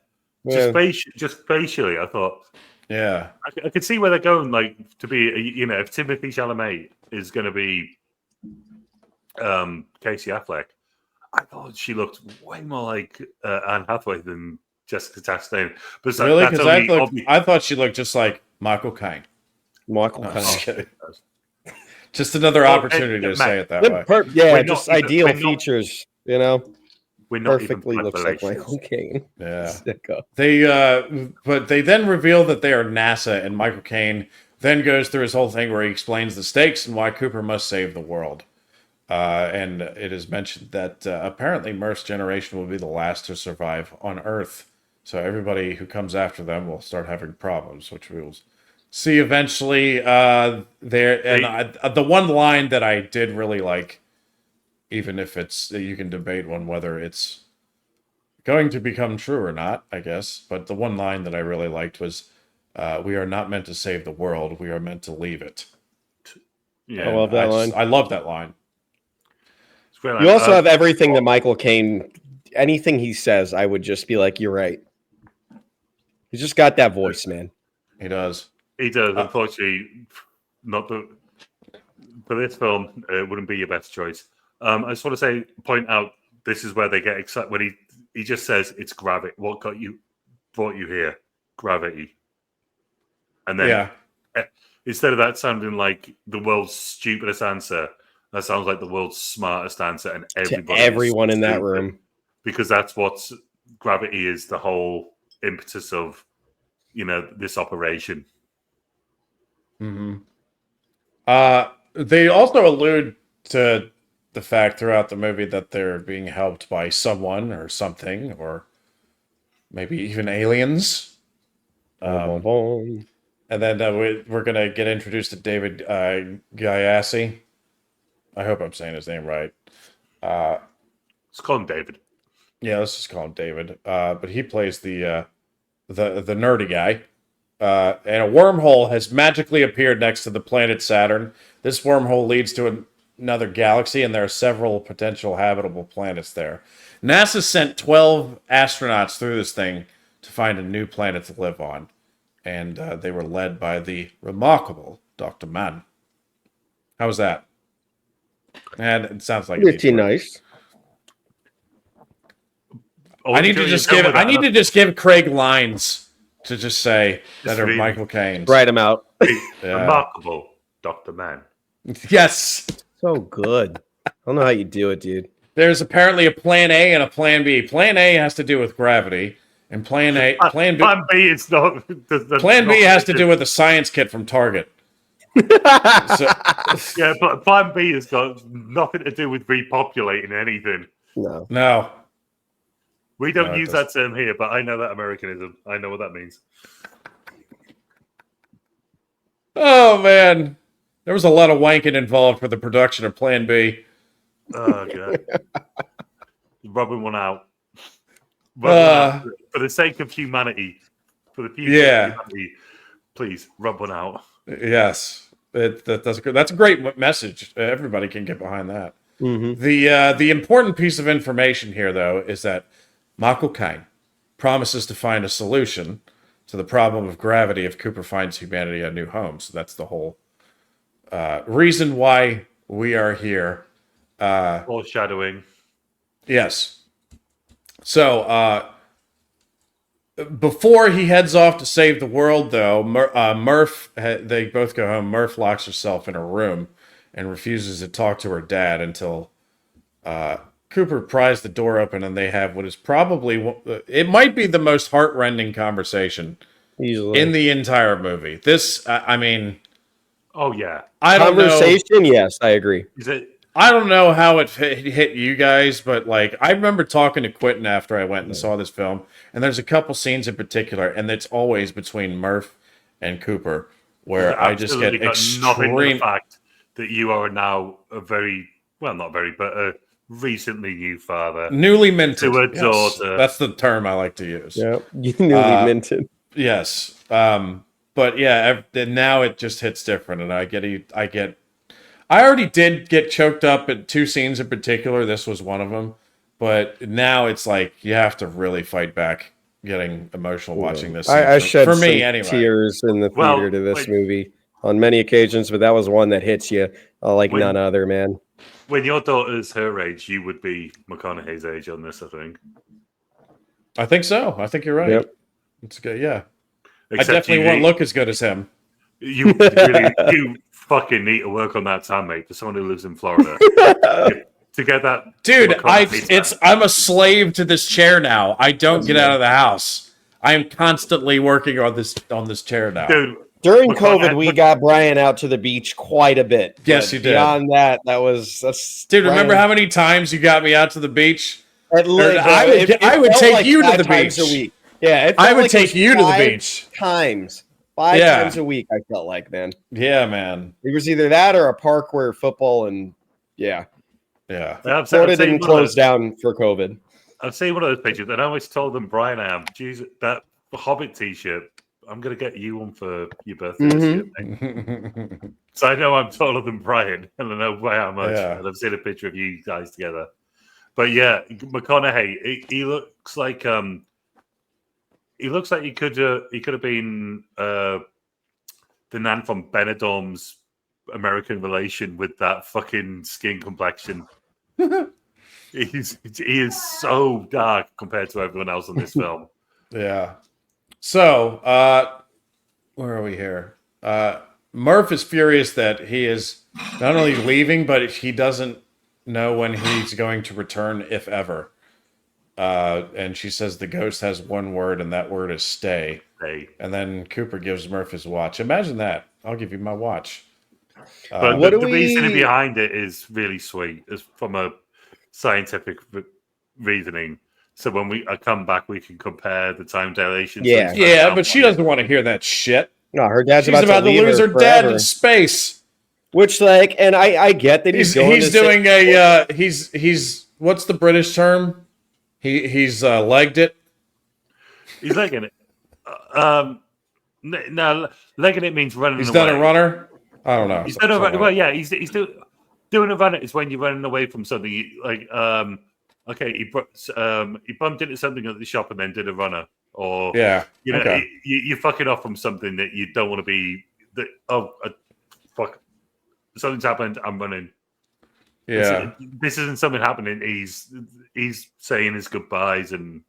Yeah. Just facially, I thought Yeah. I could see where they're going. Like to be, if Timothy Chalamet is going to be Casey Affleck, I thought she looked way more like Anne Hathaway than Jessica Chastain. But Really? that's Because only I thought she looked just like Michael Caine. Michael No, Caine. just kidding. Just another Well, opportunity to Matt, say it that way. Yeah, We're just not even- ideal we're not- features, you know? we're not Perfectly even looks like relations. Michael Caine. Yeah. Sicko. But they then reveal that they are NASA, and Michael Caine then goes through his whole thing where he explains the stakes and why Cooper must save the world. And it is mentioned that apparently Murph's generation will be the last to survive on Earth. So everybody who comes after them will start having problems, which we will see eventually. The one line that I did really like, even if you can debate on whether it's going to become true or not, I guess. But the one line that I really liked was, "We are not meant to save the world. We are meant to leave it." Yeah, I love that line. I love that line. it's great. You also have everything that Michael Caine, anything he says, I would just be like, you're right. He's just got that voice, man. He does. He does. Unfortunately, not the for this film. It wouldn't be your best choice. I just want to point out, this is where they get excited when he just says it's gravity. What brought you here? Gravity. And then Yeah. instead of that sounding like the world's stupidest answer, that sounds like the world's smartest answer, and To everyone in that room. because that's what gravity is. The whole impetus of this operation. Mm-hmm. They also allude to the fact throughout the movie that they're being helped by someone or something, or maybe even aliens. Boom. And then we're going to get introduced to David Gayassi. I hope I'm saying his name right. Let's call him David. Yeah, let's just call him David. But he plays the nerdy guy. and a wormhole has magically appeared next to the planet Saturn. This wormhole leads to another galaxy, and there are several potential habitable planets there. NASA sent 12 astronauts through this thing to find a new planet to live on, and they were led by the remarkable Dr. Mann. How was that? And it sounds like Pretty nice. I need to just give Craig lines to just say that are Michael Caine's. Write him out. Remarkable, Dr. Mann. Yes. So good. I don't know how you do it, dude. There's apparently a plan A and a plan B. Plan A has to do with gravity, and plan B is not. Plan B has to do with the science kit from Target. Yeah, but Plan B has got nothing to do with repopulating anything. No. We don't use that term here, but I know that Americanism. I know what that means. Oh, man. There was a lot of wanking involved for the production of Plan B. Oh, God. Rubbing one out. For the sake of humanity. For the future of humanity. Please, rub one out. Yes. That's a great message. Everybody can get behind that. Mm-hmm. The important piece of information here, though, is that Michael Caine promises to find a solution to the problem of gravity if Cooper finds humanity a new home. So that's the whole reason why we are here. Foreshadowing. Yes. So before he heads off to save the world, though, Murph, they both go home. Murph locks herself in her room and refuses to talk to her dad until Cooper pries the door open, and they have what is probably, it might be the most heartrending conversation in the entire movie. This, I mean... Oh, yeah. I don't Conversation, yes, I agree. Is it... I don't know how it hit you guys, but like I remember talking to Quentin after I went and saw this film, and there's a couple scenes in particular, and it's always between Murph and Cooper where I just get nothing to the fact that you are now a recently new father, newly minted to a daughter. That's the term I like to use. Yeah, newly minted. Yes, but yeah, now it just hits different, and I already did get choked up at two scenes in particular. This was one of them. But now it's like you have to really fight back getting emotional watching this. I shed for me, some anyway. tears in the theater to this movie on many occasions, but that was one that hits you like none other, man. When your daughter's her age, you would be McConaughey's age on this, I think. I think so. I think you're right. Yep. It's good, yeah. Except I definitely won't look as good as him. You fucking need to work on that time, mate, for someone who lives in Florida. To get that, dude, I'm a slave to this chair now. I don't get out of the house. I am constantly working on this chair now. Dude, during COVID, we got Brian out to the beach quite a bit. Yes, you did. Beyond that's dude. Brian, remember how many times you got me out to the beach? I would take you to the beach a week. Yeah, I would take you to the beach times. 5 times a week, I felt like, man. Yeah, man. It was either that or a park where football and Yeah. Florida didn't close down for COVID. I've seen one of those pictures, and I always told them, Brian, Jesus, that Hobbit t-shirt, I'm going to get you one for your birthday this year, mate. So I know I'm taller than Brian, and I know by how much. Yeah. And I've seen a picture of you guys together. But yeah, McConaughey, he looks like he could have been the nan from Benidorm's American Relation with that fucking skin complexion. He is so dark compared to everyone else in this film. Yeah. So, where are we here? Murph is furious that he is not only leaving, but he doesn't know when he's going to return, if ever. And she says the ghost has one word, and that word is stay. Stay. And then Cooper gives Murph his watch. Imagine that. I'll give you my watch. But the reasoning behind it is really sweet. It's from a scientific reasoning. So when I come back, we can compare the time dilation. Yeah, but she doesn't want to hear that shit. No, her dad's She's about to lose her dad in space. Which, like, and I get that he's doing he's what's the British term? He's legged it. He's legging it. No, legging it means running He's away. done a runner. I don't know. He's done a run. Well, yeah, he's doing a runner is when you're running away from something. Okay, he bumped into something at the shop and then did a runner, or you're fucking off from something that you don't want to be. Fuck, something's happened. I'm running. Yeah, this isn't something happening. He's saying his goodbyes and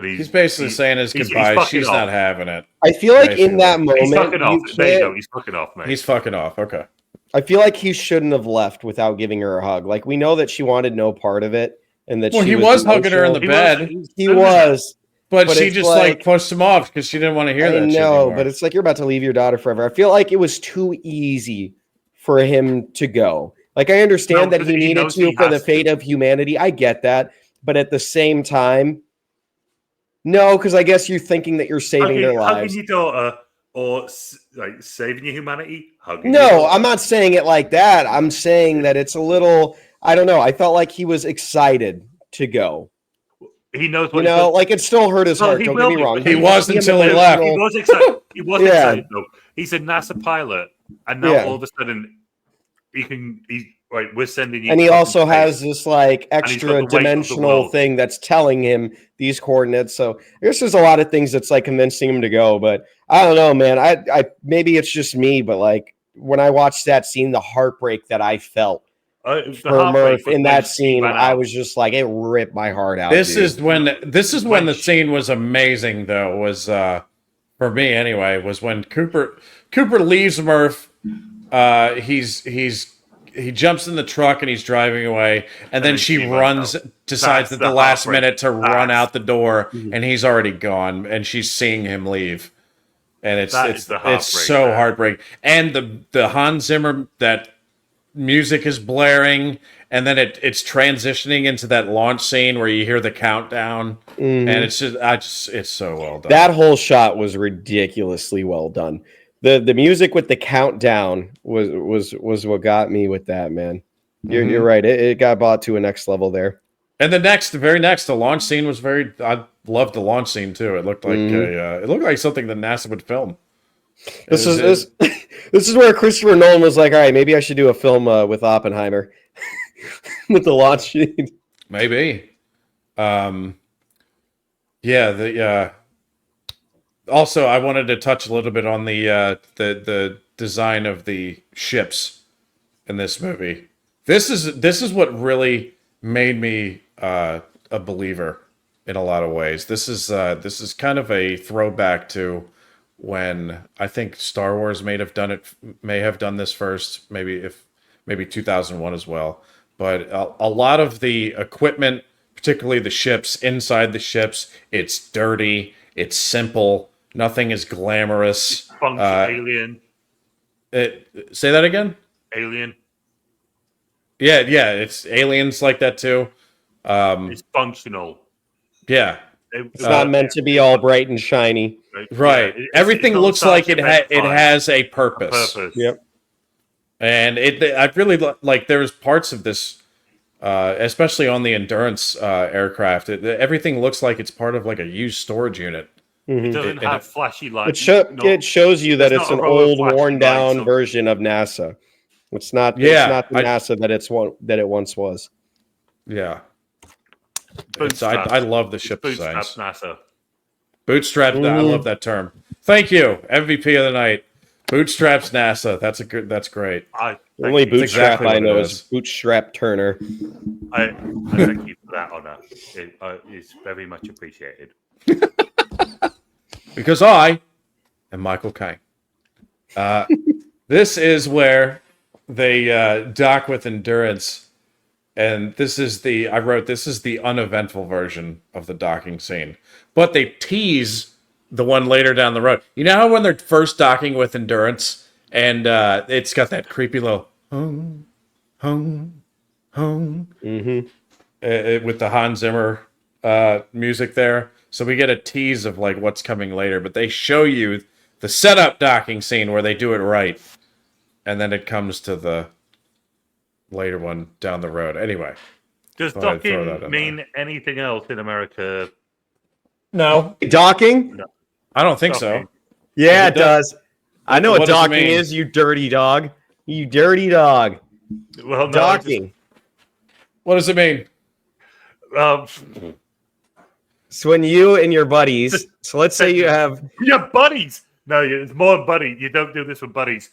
he's basically saying his goodbyes. She's not having it. I feel like in that moment, he's fucking off. There you go. He's fucking off, mate. He's fucking off. Okay. I feel like he shouldn't have left without giving her a hug. Like, we know that she wanted no part of it, and that he was hugging her in the bed. He was. But she just like pushed him off because she didn't want to hear that. No, but it's like you're about to leave your daughter forever. I feel like it was too easy for him to go. Like, I understand that he needed to for the fate of humanity. I get that. But at the same time, no, because I guess you're thinking that you're saving their lives. Hugging your daughter or like saving your humanity? No, I'm not saying it like that. I'm saying that it's a little, I don't know. I felt like he was excited to go. He knows what like it still hurt his heart. Don't get me wrong. He was until he left. He was excited. He was excited though. He's a NASA pilot, and now all of a sudden we're sending you. And he also has this like extra dimensional thing that's telling him these coordinates. So I guess there's a lot of things that's like convincing him to go. But I don't know, man. I maybe it's just me, but like when I watched that scene, the heartbreak that I felt. For Murph in that scene, I was just like, it ripped my heart out. This is when the scene was amazing, though. Was for me anyway. Was when Cooper leaves Murph. He jumps in the truck and he's driving away, and then she decides at the last minute to run out the door, and he's already gone, and she's seeing him leave, and it's so heartbreaking. And the Hans Zimmer that. Music is blaring, and then it's transitioning into that launch scene where you hear the countdown, and it's so well done. That whole shot was ridiculously well done. The music with the countdown was what got me with that, man. You're right. It got brought to a next level there. And the very next, the launch scene was I loved the launch scene too. It looked like it looked like something that NASA would film. This is where Christopher Nolan was like, all right, maybe I should do a film with Oppenheimer with the launch scene. Maybe. Also, I wanted to touch a little bit on the design of the ships in this movie. This is what really made me a believer in a lot of ways. This is kind of a throwback to when I think Star Wars may have done this first, maybe 2001 as well. But a lot of the equipment, particularly the ships, inside the ships, it's dirty, it's simple, nothing is glamorous. It's alien. Say that again? Alien. Yeah, it's aliens like that too. It's functional. Yeah. It's not meant to be all bright and shiny. Right. Everything looks like it has a purpose. Yep. And I really like there's parts of this, especially on the Endurance aircraft. Everything looks like it's part of like a used storage unit. It doesn't have flashy lights. It shows you that it's an old, worn down version of NASA. It's not. It's not the NASA that it once was. Yeah. I love the ship designs. NASA. Bootstrapped. I love that term. Thank you, MVP of the night. Bootstraps NASA. That's great. The only bootstrap I know is Bootstrap Turner. I thank you for that honor. It's very much appreciated. Because I am Michael Caine. This is where they dock with Endurance. And this is the uneventful version of the docking scene. But they tease the one later down the road. You know how when they're first docking with Endurance and it's got that creepy little hum, hum, hum with the Hans Zimmer music there. So we get a tease of like what's coming later, but they show you the setup docking scene where they do it right. And then it comes to the later one down the road. Anyway, does docking mean anything else in America? No. Docking? No. I don't think so. Yeah, It it does. I know What what does it docking mean? is, you dirty dog. You dirty dog. Well, no, Docking. What does it mean? So when you and your buddies, so let's say you have, Your buddies. No, it's more buddy. You don't do this with buddies.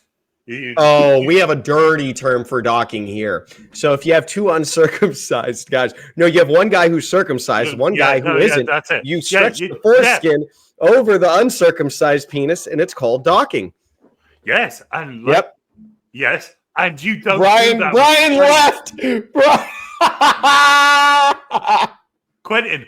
we have a dirty term for docking here. So if you have two uncircumcised guys, no, you have one guy who's circumcised, one guy who isn't. That's it. You stretch the foreskin over the uncircumcised penis, and it's called docking. Yes, and Yep. yes, and you don't. Brian do that left. Brian. Quentin.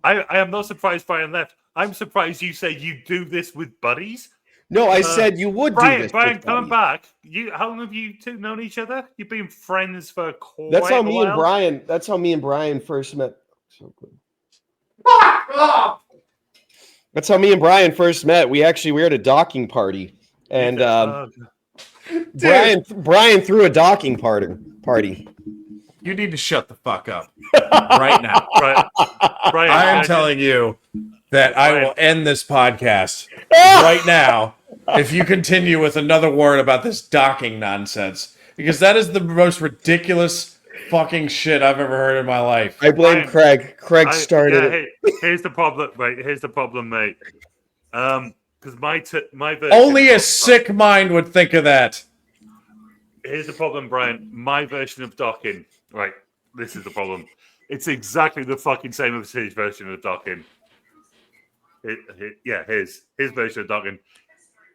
I am not surprised Brian left. I'm surprised you say you do this with buddies. No, I said you would do this. Brian, with coming buddies. back. How long have you two known each other? You've been friends for quite That's how a me while. and Brian. That's how me and Brian first met. So good. That's how me and Brian first met. We were at a docking party, and Brian threw a docking party. You need to shut the fuck up right now. Brian, I am telling you that I will end this podcast right now if you continue with another word about this docking nonsense, because that is the most ridiculous fucking shit I've ever heard in my life. I blame Craig. Craig started it. Here's the problem, right? Here's the problem, mate. Because my version. Only a sick mind would think of that. Here's the problem, Brian. My version of docking. Right. This is the problem. It's exactly the fucking same as his version of docking. His version of docking.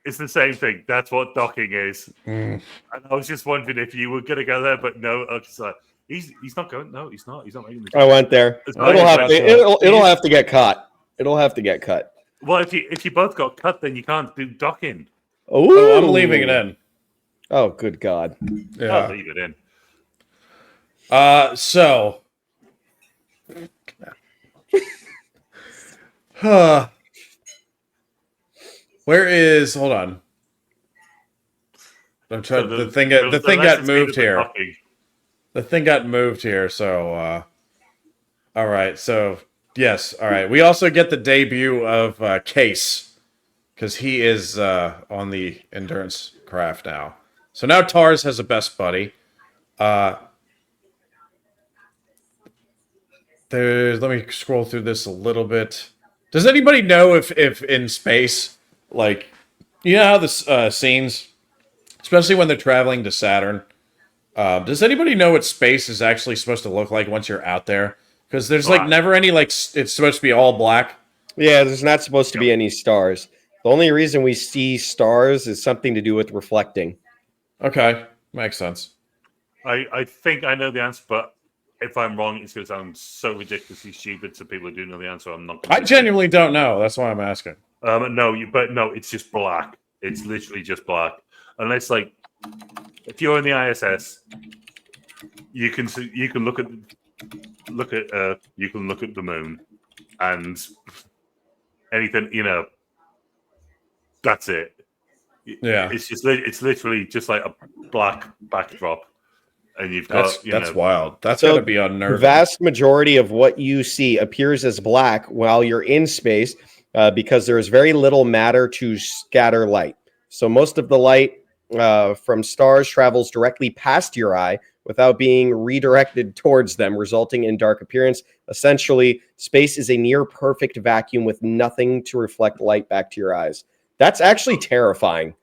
It's the same thing. That's what docking is. And I was just wondering if you were gonna go there, but no. He's not going. No, he's not. He's not making the. I went there. It'll have to get cut. It'll have to get cut. Well, if you both got cut, then you can't do docking. Oh, I'm leaving it in. Oh, good God. Yeah. I'll leave it in. So. Where is? Hold on. I'm trying. The thing got moved here. The thing got moved here. So, all right. So yes. All right. We also get the debut of Case, because he is on the endurance craft now. So now Tars has a best buddy. Let me scroll through this a little bit. Does anybody know if in space, like, you know how the scenes, especially when they're traveling to Saturn, does anybody know what space is actually supposed to look like once you're out there? Because there's like never any, like, it's supposed to be all black. Yeah, there's not supposed to be any stars. The only reason we see stars is something to do with reflecting. Okay, makes sense. I think I know the answer, but if I'm wrong, it's going to sound so ridiculously stupid to people who do know the answer. I'm not. I genuinely don't know. That's why I'm asking. No, it's just black. It's literally just black. Unless, like, if you're in the ISS, you can look at the moon, and anything, that's it. Yeah, it's literally just like a black backdrop. And you've got that's wild. That's So gotta be unnerving. The vast majority of what you see appears as black while you're in space because there is very little matter to scatter light. So most of the light from stars travels directly past your eye without being redirected towards them, resulting in dark appearance. Essentially, space is a near perfect vacuum with nothing to reflect light back to your eyes. That's actually terrifying.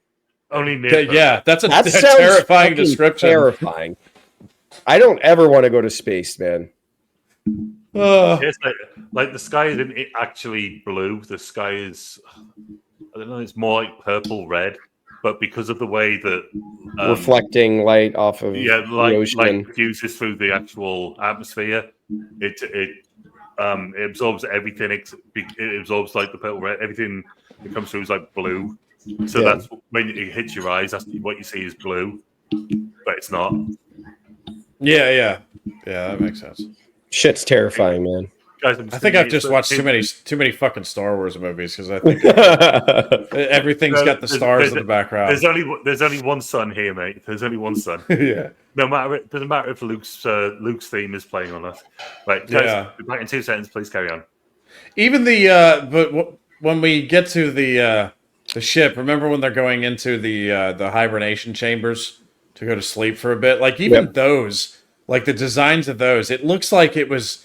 Only near. Yeah, that's a That sounds terrifying fucking description. Terrifying. I don't ever want to go to space, man. It's like the sky isn't actually blue. The sky is, I don't know, it's more like purple red. But because of the way that Reflecting light off of the ocean. light diffuses through the actual atmosphere, it absorbs everything. It absorbs like the purple red. Everything that comes through is like blue. So that's when it hits your eyes. That's what you see is blue, but it's not. Yeah, that makes sense. Shit's terrifying, man. Guys, I think I've just watched too many fucking Star Wars movies, because I think everything's got the stars in the background. There's only one sun here, mate. There's only one sun. Yeah. It doesn't matter if Luke's theme is playing on us. Right, guys, back in 2 seconds. Please carry on. Even when we get to the the ship. Remember when they're going into the hibernation chambers to go to sleep for a bit? Like even those, like the designs of those, it looks like it was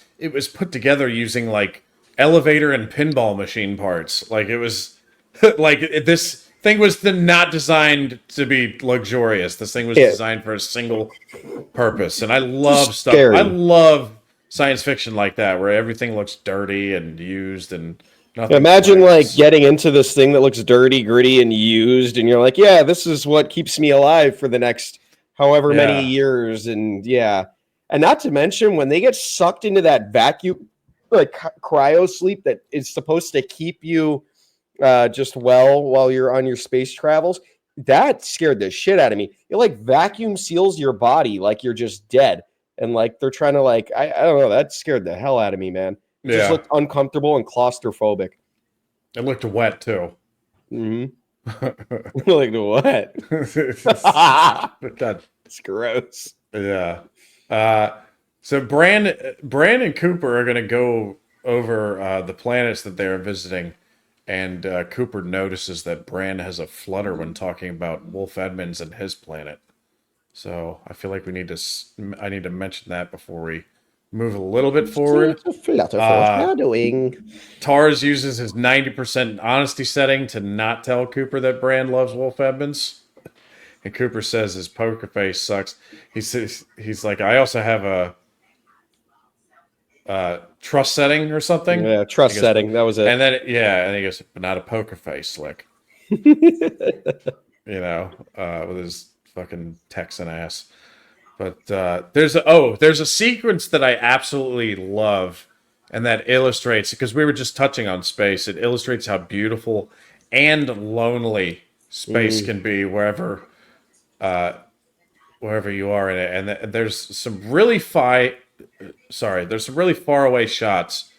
put together using like elevator and pinball machine parts. Like it was this thing was not designed to be luxurious. This thing was designed for a single purpose. And I love stuff. Scary. I love science fiction like that, where everything looks dirty and used and nothing. Imagine like getting into this thing that looks dirty, gritty, and used, and you're like, yeah, this is what keeps me alive for the next however many years. And and not to mention when they get sucked into that vacuum, like cryo sleep that is supposed to keep you just while you're on your space travels. That scared the shit out of me. It like vacuum seals your body like you're just dead. And like they're trying to like I don't know, that scared the hell out of me, man. It just looked uncomfortable and claustrophobic. It looked wet too. Mm-hmm. Like what? That's gross. Yeah. So Bran and Cooper are going to go over the planets that they're visiting, and Cooper notices that Bran has a flutter when talking about Wolf Edmonds and his planet. So I feel like I need to mention that before we move a little bit forward. Tars uses his 90% honesty setting to not tell Cooper that Bran loves Wolf Edmonds. And Cooper says his poker face sucks. He says he's like, I also have a trust setting or something. Yeah, trust setting. That was it. And then and he goes, but not a poker face, Slick. With his fucking Texan ass. But there's a sequence that I absolutely love, and that illustrates, because we were just touching on space, it illustrates how beautiful and lonely space can be wherever you are in it. And there's some really far away shots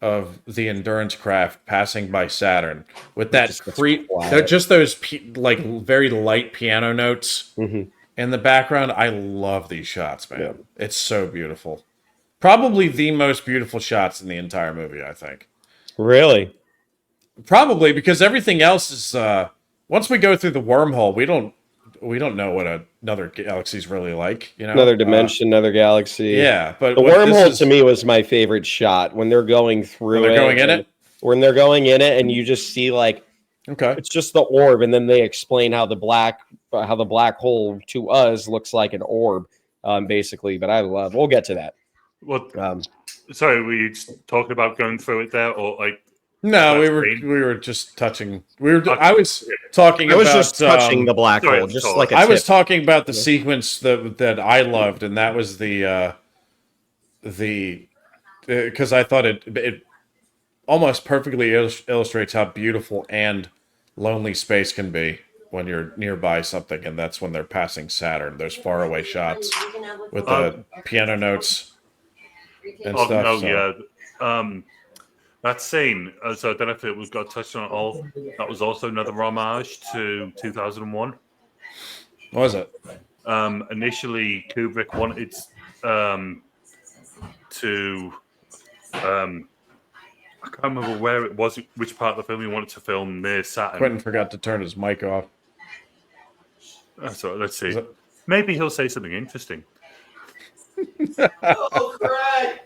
of the Endurance craft passing by Saturn with that just those like very light piano notes in the background. I love these shots, man. Yeah. It's so beautiful. Probably the most beautiful shots in the entire movie, I think. Really? Probably, because everything else is once we go through the wormhole, we don't know what another galaxy's really like, Another dimension, another galaxy. Yeah, but the wormhole to me was my favorite shot when they're going through when they're going in it, and you just see like it's just the orb, and then they explain how the black hole to us looks like an orb, basically. But we'll get to that. What? Sorry, were you talking about going through it there, or like? No, we were just touching. I was talking. I was just touching the black hole, just like I was talking about the sequence that I loved, and that was the because I thought it almost perfectly illustrates how beautiful and lonely space can be when you're nearby something, and that's when they're passing Saturn. Those faraway shots with the piano notes and stuff. That scene, so I don't know if it got touched on at all. That was also another homage to 2001. What was it? Initially, Kubrick wanted to. I can't remember where it was, which part of the film he wanted to film near Saturn. Quentin forgot to turn his mic off. So let's see. Maybe he'll say something interesting. Oh, crud!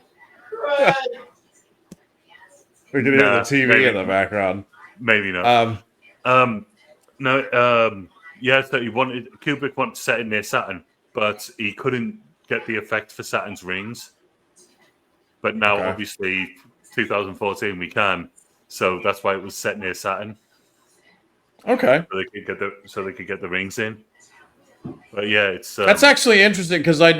We can hear the TV in the background. Maybe not. So Kubrick wanted to set it near Saturn, but he couldn't get the effect for Saturn's rings. But now, obviously, 2014 we can, so that's why it was set near Saturn. Okay. So they could get the rings in. But yeah, it's that's actually interesting, because I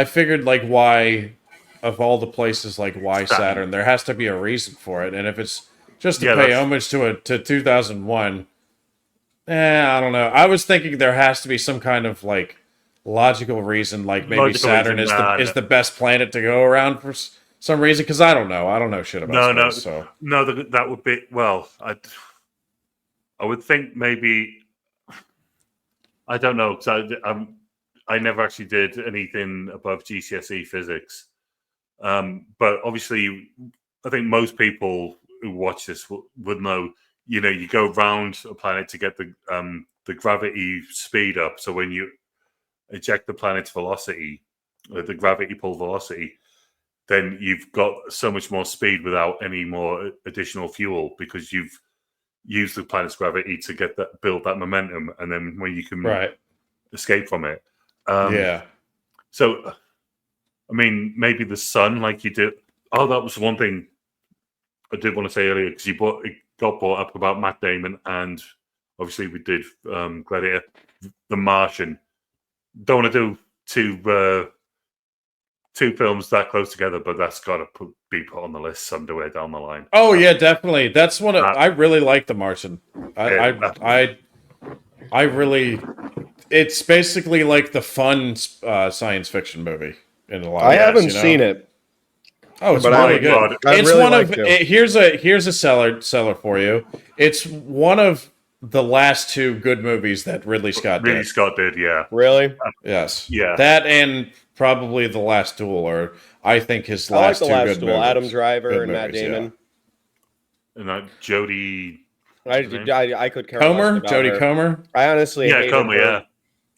figured like why. Of all the places, like why Saturn, there has to be a reason for it, and if it's just to pay homage to 2001, I don't know. I was thinking there has to be some kind of like logical reason, like maybe Saturn is the best planet to go around for some reason. Because I don't know shit about space. That would be I would think maybe I don't know. So I never actually did anything above GCSE physics. But obviously, I think most people who watch this would know you go round a planet to get the gravity speed up. So when you eject the planet's velocity, the gravity pull velocity, then you've got so much more speed without any more additional fuel because you've used the planet's gravity to build that momentum, and then when you can escape from it. So, I mean, maybe the sun, like you did. Oh, that was one thing I did want to say earlier because it got brought up about Matt Damon, and obviously we did Gladiator, The Martian. Don't want to do two films that close together, but that's got to be put on the list somewhere down the line. Oh yeah, definitely. That's one. I really like The Martian. I really. It's basically like the fun science fiction movie in a lot. I haven't seen it. Oh, it's really good. It's really one of here's a seller for you. It's one of the last two good movies that Ridley Scott did. Yeah. Really? Yes. Yeah. That and probably The Last Duel, or I think his last two good movies. Adam Driver and Matt Damon. Yeah. And Jodie. I could care Comer, less about Jodie her. Comer. I honestly hated Comer, her. yeah.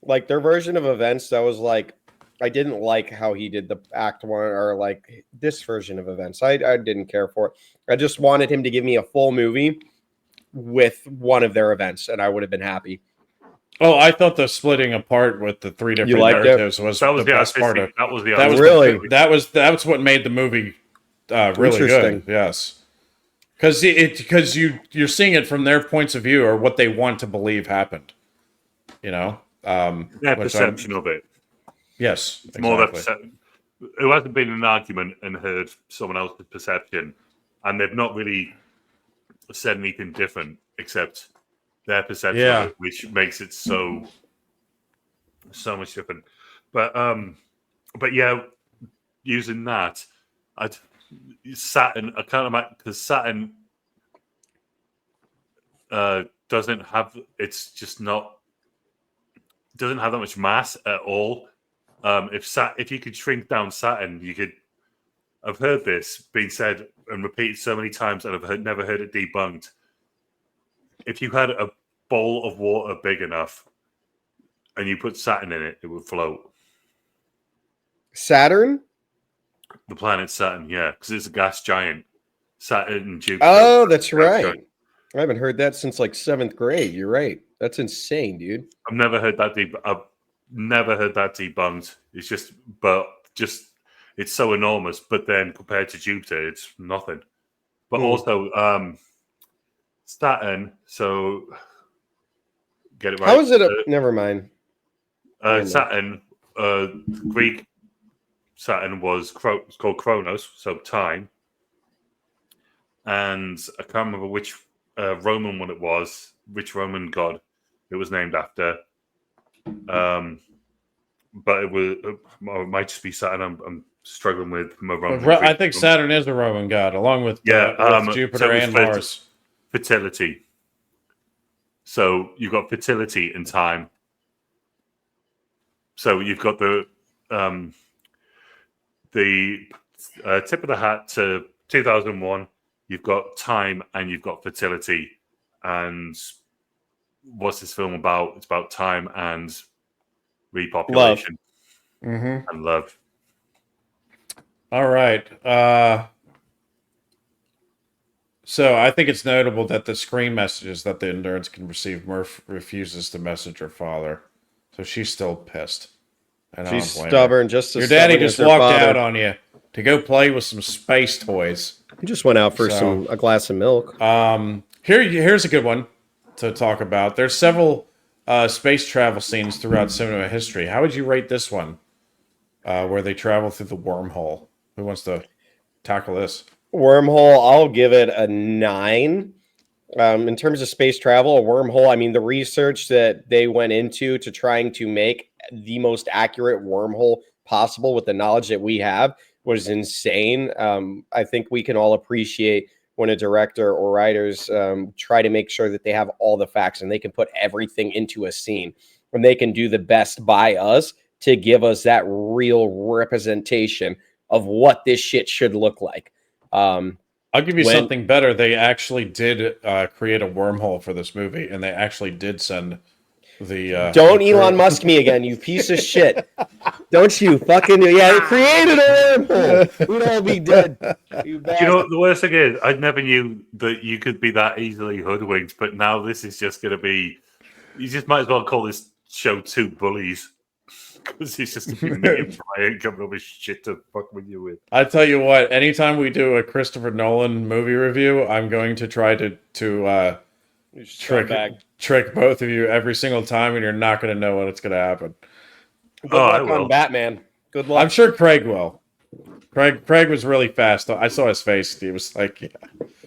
Like their version of Events, that was like I didn't like how he did the act one, or like this version of Events. I didn't care for it. I just wanted him to give me a full movie with one of their events, and I would have been happy. Oh, I thought the splitting apart with the three different narratives was the best part of. That was that's what made the movie really good. Yes, because you're seeing it from their points of view, or what they want to believe happened. You know, their perception of it. Yes, exactly. More that perception. Who hasn't been in an argument and heard someone else's perception, and they've not really said anything different except their perception of it, which makes it so much different. But yeah, using that, Saturn. I can't imagine because Saturn doesn't have. It's just not. Doesn't have that much mass at all. If you could shrink down Saturn, you could. I've heard this being said and repeated so many times, and I've never heard it debunked. If you had a bowl of water big enough and you put Saturn in it, it would float. Saturn? The planet Saturn, yeah, because it's a gas giant. Saturn and Jupiter. Oh, that's right. Giant. I haven't heard that since like 7th grade. You're right. That's insane, dude. I've never heard that debunked. It's just it's so enormous, but then compared to Jupiter, it's nothing. But also, Saturn. So get it right. How is it? Never mind. Saturn. Greek Saturn was called Kronos, so time. And I can't remember which Roman one it was. Which Roman god it was named after. But it might just be Saturn. I'm struggling with my Roman. I think Saturn is a Roman god, along with Jupiter and Mars. Fertility. So you've got fertility and time. So you've got the tip of the hat to 2001. You've got time and you've got fertility. And what's this film about? It's about time and repopulation. And love. All right. So I think it's notable that the screen messages that the Endurance can receive, Murph refuses to message her father. So she's still pissed. And she's stubborn. Just your daddy just walked out on you to go play with some space toys. He just went out for a glass of milk. Here's a good one to talk about. There's several space travel scenes throughout cinema history. How would you rate this one, where they travel through the wormhole? Who wants to tackle this? Wormhole, I'll give it a 9. In terms of space travel, a wormhole, I mean, the research that they went into to trying to make the most accurate wormhole possible with the knowledge that we have was insane. I think we can all appreciate when a director or writers try to make sure that they have all the facts and they can put everything into a scene and they can do the best by us to give us that real representation of what this shit should look like. I'll give you When- something better. They actually did create a wormhole for this movie, and they actually did send the. Don't the Elon Musk me again, you piece of shit. Don't you fucking they created a wormhole. We'd all be dead. You Do you know what the worst thing is? I never knew that you could be that easily hoodwinked, but now this is just going to be. You just might as well call this show Two Bullies. Because it's just going to be me and Brian coming up with shit to fuck with you with. I tell you what, anytime we do a Christopher Nolan movie review, I'm going to try to trick both of you every single time, and you're not going to know when it's going to happen. Good luck on Batman. Good luck. I'm sure Craig will. Craig was really fast. I saw his face. He was like, yeah,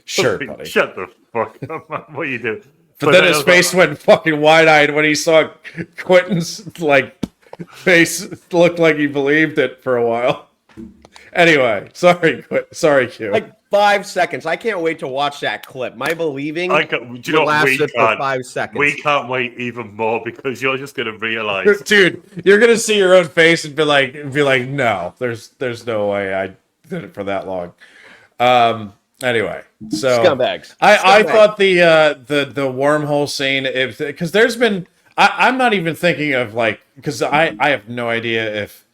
"Sure, buddy." Shut the fuck up, man. What are you doing? But then his face went fucking wide-eyed when he saw Quentin's like face. Looked like he believed it for a while. Anyway, sorry, Q. Like 5 seconds. I can't wait to watch that clip. My believing lasted for 5 seconds. We can't wait even more because you're just going to realize, dude, you're gonna see your own face and be like, no, there's no way I did it for that long. Anyway, so scumbags. I thought the wormhole scene, because there's been, I'm not even thinking of like, because I have no idea if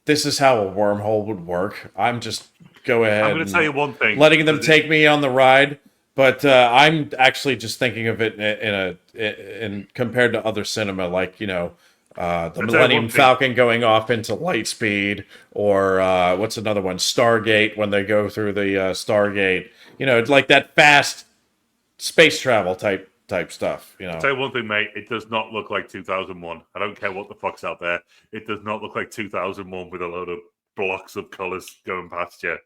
this is how a wormhole would work. I'm just go ahead. I'm going to tell you one thing. Letting them take me on the ride, but I'm actually just thinking of it in compared to other cinema, like the Millennium Falcon going off into light speed, or what's another one? Stargate, when they go through the Stargate. Like that fast space travel type stuff. I'll tell you one thing, mate. It does not look like 2001. I don't care what the fuck's out there. It does not look like 2001 with a load of blocks of colors going past you.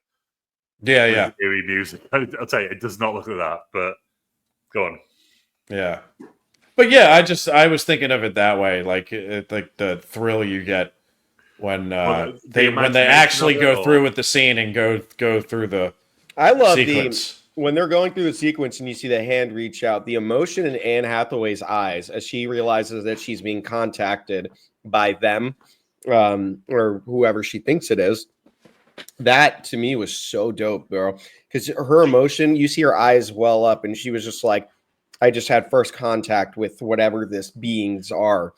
Yeah. Eerie music. I'll tell you, it does not look like that. But go on. Yeah, but yeah, I was thinking of it that way, like the thrill you get when they actually go through with the scene and go through the. I love sequence. When they're going through the sequence and you see the hand reach out, the emotion in Anne Hathaway's eyes as she realizes that she's being contacted by them, or whoever she thinks it is. That to me was so dope, bro. Because her emotion, you see her eyes well up, and she was just like, I just had first contact with whatever this beings are.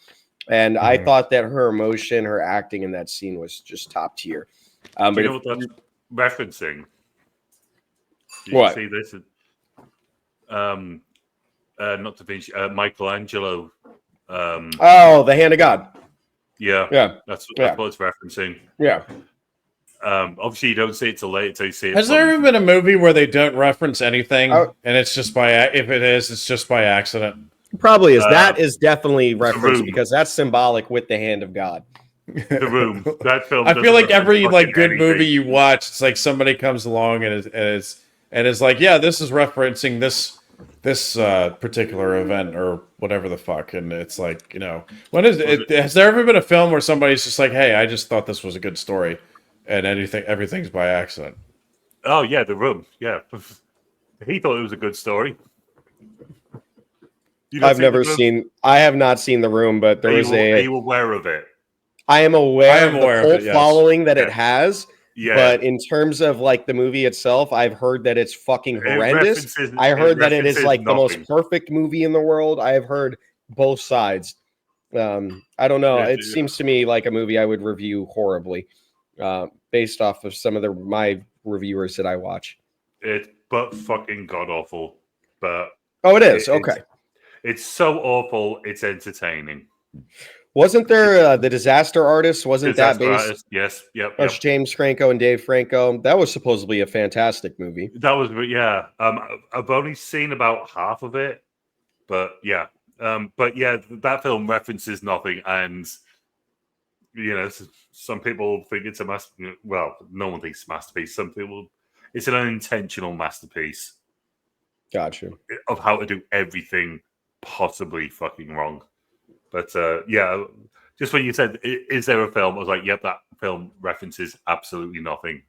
And I thought that her emotion, her acting in that scene was just top tier. Do you know what that's referencing? What? See this? Not Da Vinci, Michelangelo. The Hand of God. Yeah. That's what it's referencing. Yeah. Obviously, you don't see it till later till you see it. Has there ever been a movie where they don't reference anything, and it's just if it is, it's just by accident? Probably is. That is definitely referenced because that's symbolic with the hand of God. The Room. That film. I feel like every good anything. movie you watch, it's like somebody comes along and is like, yeah, this is referencing this particular event or whatever the fuck, and it's like, when is it? Has there ever been a film where somebody's just like, hey, I just thought this was a good story, and everything's by accident? Oh yeah, The Room. Yeah, he thought it was a good story. I have not seen The Room, but are you aware of it? I am aware of the cult following that it has. Yeah. But in terms of like the movie itself, I've heard that it's fucking horrendous. I heard that it is like the most perfect movie in the world. I have heard both sides. I don't know. It seems to me like a movie I would review horribly, based off of some of my reviewers that I watch. It's but fucking god awful. But it is okay. It's so awful. It's entertaining. Wasn't there the Disaster Artist? Wasn't that based? Artist? Yes. Yep. That's James Franco and Dave Franco. That was supposedly a fantastic movie. That was, yeah. I've only seen about half of it, but yeah. That film references nothing, and some people think it's a masterpiece. Well, no one thinks it's a masterpiece. Some people, it's an unintentional masterpiece. Gotcha. Of how to do everything possibly fucking wrong. But just when you said, is there a film? I was like, yep, that film references absolutely nothing.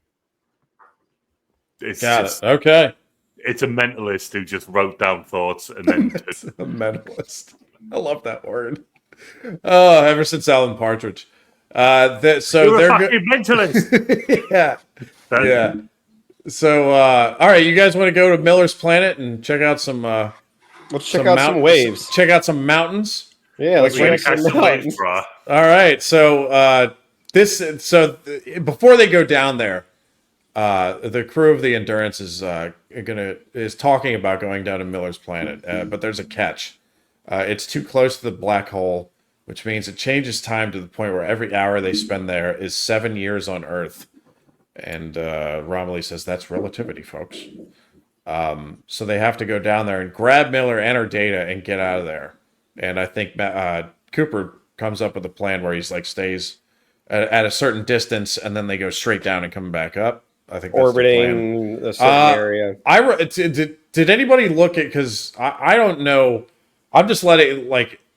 It's okay. It's a mentalist who just wrote down thoughts and then... It's a mentalist. I love that word. Oh, ever since Alan Partridge. You're a fucking mentalist! Yeah. So, all right, you guys want to go to Miller's Planet and check out some Let's check out some waves. Check out some mountains. Yeah, let's We're check gonna out catch some some waves, mountains. brah. All right, so before they go down there, the crew of the Endurance is talking about going down to Miller's Planet, but there's a catch. It's too close to the black hole, which means it changes time to the point where every hour they spend there is 7 years on Earth. And Romilly says that's relativity, folks. So they have to go down there and grab Miller and her data and get out of there. And I think Cooper comes up with a plan where he's like stays at a certain distance, and then they go straight down and come back up. I think that's Orbiting a certain area. Did anybody look at? Because I don't know. I'm just letting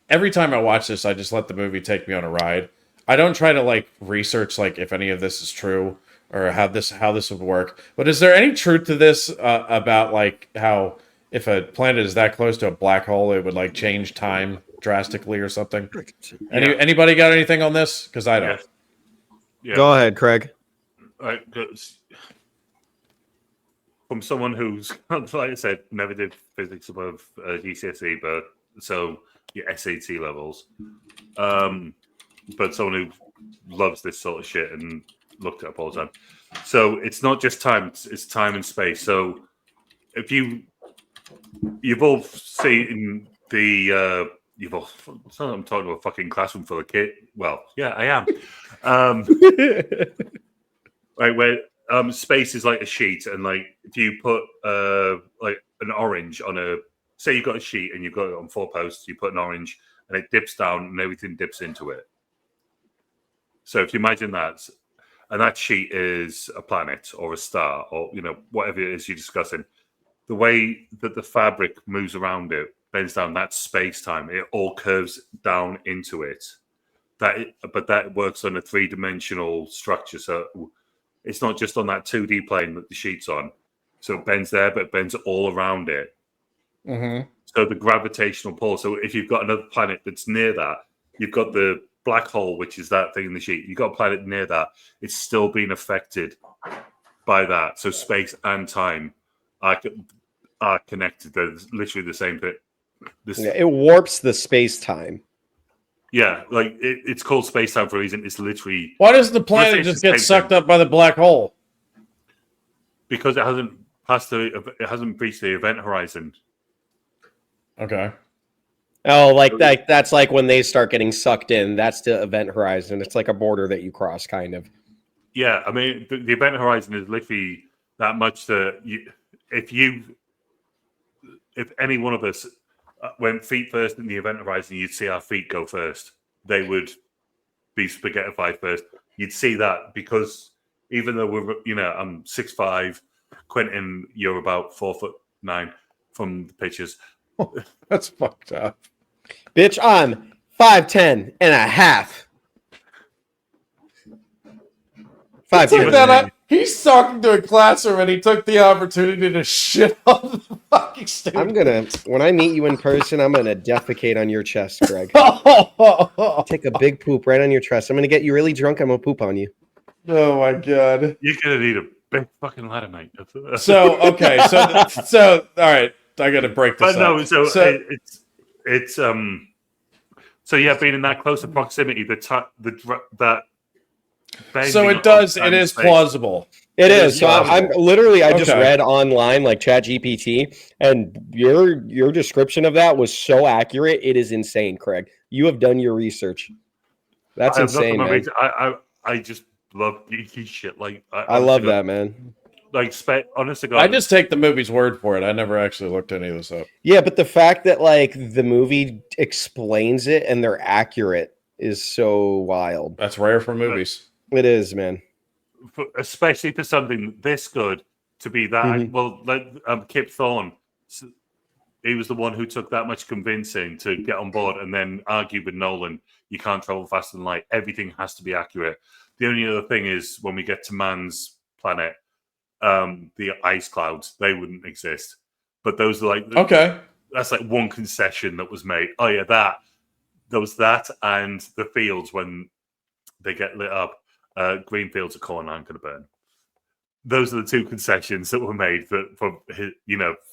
every time I watch this, I just let the movie take me on a ride. I don't try to research if any of this is true or how this would work. But is there any truth to this about how if a planet is that close to a black hole, it would change time drastically or something? Anybody got anything on this? Because I don't. Yes. Yeah. Go ahead, Craig. From someone who's, like I said, never did physics above GCSE, but so your SAT levels. But someone who loves this sort of shit and looked it up all the time. So it's not just time; it's time and space. So if you've all seen the it's not that I'm talking about a fucking classroom full of kids. Well, yeah, I am. Right where space is like a sheet, and if you put an orange on say you've got a sheet and you've got it on 4 posts, you put an orange and it dips down and everything dips into it. So if you imagine that, and that sheet is a planet or a star or whatever it is you're discussing, the way that the fabric moves around it bends down, that's space-time. It all curves down into it. But that works on a 3-dimensional structure. So it's not just on that 2D plane that the sheet's on. So it bends there, but it bends all around it. Mm-hmm. So the gravitational pull. So if you've got another planet that's near that, you've got the black hole, which is that thing in the sheet. You've got a planet near that. It's still being affected by that. So space and time are connected. They're literally the same thing. It warps the space-time. Yeah, it's called space time for a reason. It's literally. Why does the planet just get sucked up by the black hole? Because it hasn't breached the event horizon. Okay. Oh, that's like when they start getting sucked in. That's the event horizon. It's like a border that you cross, kind of. Yeah, I mean the event horizon is literally that much that if any one of us went feet first in the event horizon, you'd see our feet go first. They would be spaghettified first. You'd see that because even though I'm 6'5", Quentin, you're about 4'9" from the pictures. That's fucked up. Bitch, I'm 5'10" and a half. 5'10". He's talking to a classroom and he took the opportunity to shit on the fucking student. When I meet you in person, I'm gonna defecate on your chest, Greg. Take a big poop right on your chest. I'm gonna get you really drunk. I'm gonna poop on you. Oh my god. You're gonna need a big fucking ladder, mate. So okay, so all right, I gotta break this up. No, it's so yeah, being in that close of proximity, that. So it is plausible. It is. So I'm literally, I just read online like ChatGPT, and your description of that was so accurate. It is insane, Craig. You have done your research. That's insane, man. I just love geeky shit. I love that, man. Honest to God, I just take the movie's word for it. I never actually looked any of this up. Yeah, but the fact that the movie explains it and they're accurate is so wild. That's rare for movies. It is, man. Especially for something this good to be that. Mm-hmm. Well, Kip Thorne, he was the one who took that much convincing to get on board and then argue with Nolan. You can't travel faster than light. Everything has to be accurate. The only other thing is when we get to man's planet, the ice clouds, they wouldn't exist. But those are okay. That's one concession that was made. Oh yeah, there was that and the fields when they get lit up. Green fields of corn aren't going to burn. those are the two concessions that were made for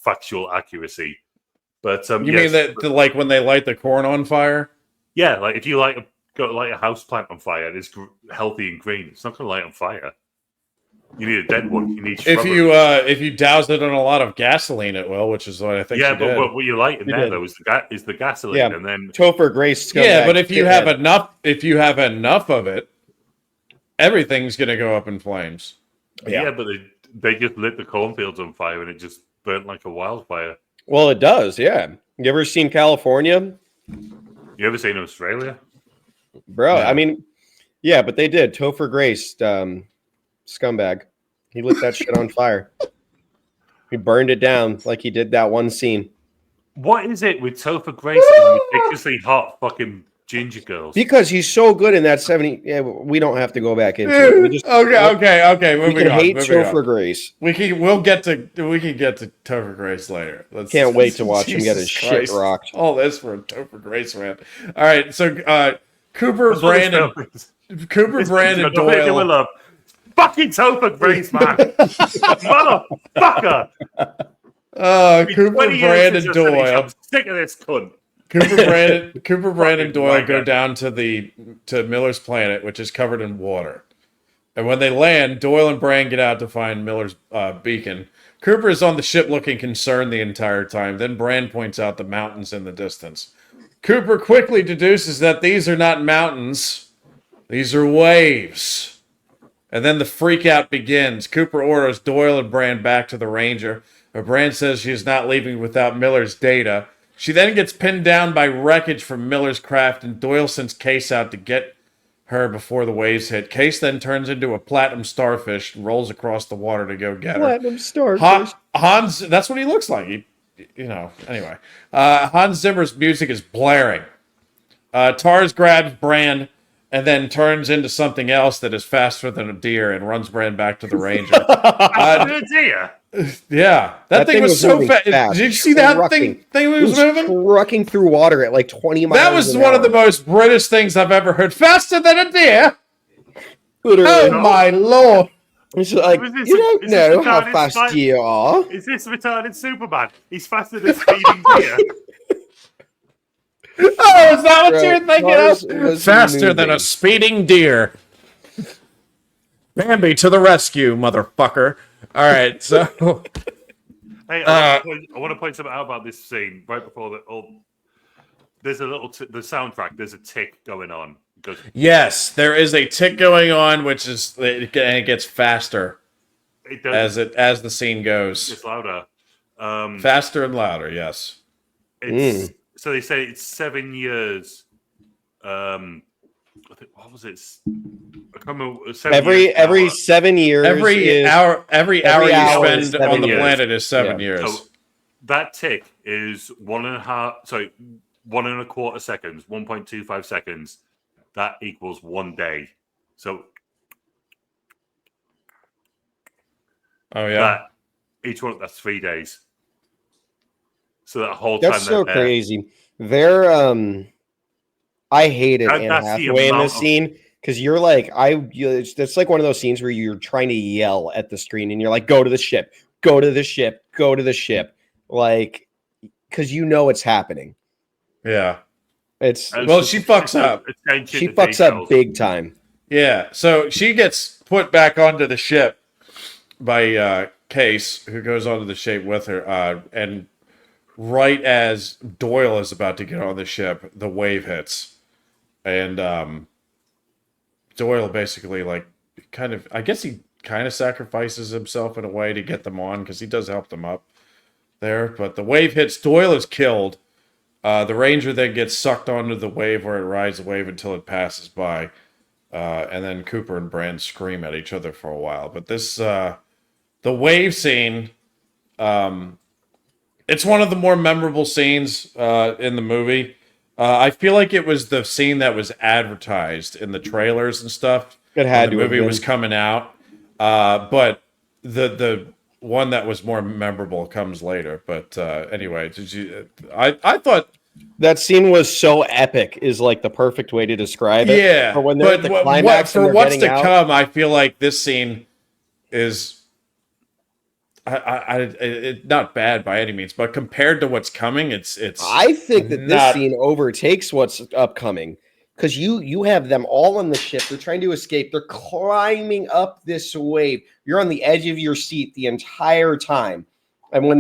factual accuracy. But You mean that like when they light the corn on fire? Yeah, like if you got a house plant on fire and it's healthy and green, it's not going to light on fire. You need a dead one. You need if you douse it in a lot of gasoline, it will, which is what I think. Yeah, but what you're lighting there though is the gasoline, and then Topher Grace. Yeah, but if you have enough of it, everything's going to go up in flames. Yeah, but they just lit the cornfields on fire and it just burnt like a wildfire. Well, it does. Yeah. You ever seen California? You ever seen Australia? Bro, Yeah. I mean, yeah, but they did. Topher Grace, scumbag. He lit that shit on fire. He burned it down like he did that one scene. What is it with Topher Grace and ridiculously hot fucking ginger girls? Because he's so good in that 70. Yeah, we don't have to go back into it. We just, Okay. we Moving can on. hate moving on. Topher Grace. We can get to Topher Grace later. Can't wait to watch him get his Jesus shit Christ. rocked. All this for a Topher Grace rant. All right, so Cooper, Brandon, They Doyle. will love fucking Topher Grace, man, motherfucker. Cooper, 20 years Brandon, since I finished. Doyle. I'm sick of this cunt. Cooper, Brandon, Doyle Fucking go wanker. down to Miller's planet, which is covered in water. And when they land, Doyle and Bran get out to find Miller's beacon. Cooper is on the ship looking concerned the entire time. Then Bran points out the mountains in the distance. Cooper quickly deduces that these are not mountains. These are waves. And then the freak out begins. Cooper orders Doyle and Bran back to the Ranger. But Bran says she is not leaving without Miller's data. She then gets pinned down by wreckage from Miller's craft, and Doyle sends Case out to get her before the waves hit. Case then turns into a platinum starfish and rolls across the water to go get her. Platinum starfish. Hans, that's what he looks like. Anyway. Hans Zimmer's music is blaring. Tars grabs Bran and then turns into something else that is faster than a deer and runs Bran back to the Ranger. Good idea. Yeah, that thing was so moving fast. fast. Did you see that Trucking. thing It was moving? trucking through water at like 20 miles. That was an one hour. of the most British things I've ever heard. Faster than a deer? Literally. Oh my lord. It's like, Is this- you don't is this know the how guy that's fast like- you are. Is this retarded Superman? He's faster than speeding deer. Oh, is that what Bro, you're thinking Tars of? was Faster than a moving. speeding deer. Bambi to the rescue, motherfucker. All right, so Hey, I want to point something out about this scene right before the. There's a little the soundtrack. There's a tick going on. It goes, yes, there is a tick going on, which is and it gets faster it does. as the scene goes. It's louder. Faster and louder, yes. It's so they say it's 7 years. I think, what was it? I can't remember. 7 years Every an hour. 7 years. Every hour you hour is spend 7 on the years. planet is 7 Yeah. years. So that tick is 1.25 seconds, 1.25 seconds. That equals 1 day. So Oh yeah. that each one, that's 3 days. So that whole time That's so they're there. crazy. They're I hated Anne That's the Hathaway in amount this of- scene because you're like it's like one of those scenes where you're trying to yell at the screen and you're like, go to the ship, go to the ship, go to the ship, like because you know it's happening. Yeah. It's Well, she fucks up. she fucks up big time. Yeah. So she gets put back onto the ship by Case, who goes onto the ship with her, and right as Doyle is about to get on the ship, the wave hits. And Doyle basically I guess he kind of sacrifices himself in a way to get them on because he does help them up there. But the wave hits. Doyle is killed. The Ranger then gets sucked onto the wave where it rides the wave until it passes by. And then Cooper and Bran scream at each other for a while. But this, the wave scene, it's one of the more memorable scenes in the movie. I feel like it was the scene that was advertised in the trailers and stuff. It had when to the have movie been. was coming out. But the one that was more memorable comes later. But anyway, I thought That scene was so epic is like the perfect way to describe it. yeah, But when they're at the climax for and what's they're to getting out, come, I feel like this scene is not bad by any means, but compared to what's coming, it's. I think that this not- scene overtakes what's upcoming because you have them all on the ship. They're trying to escape. They're climbing up this wave. You're on the edge of your seat the entire time. And when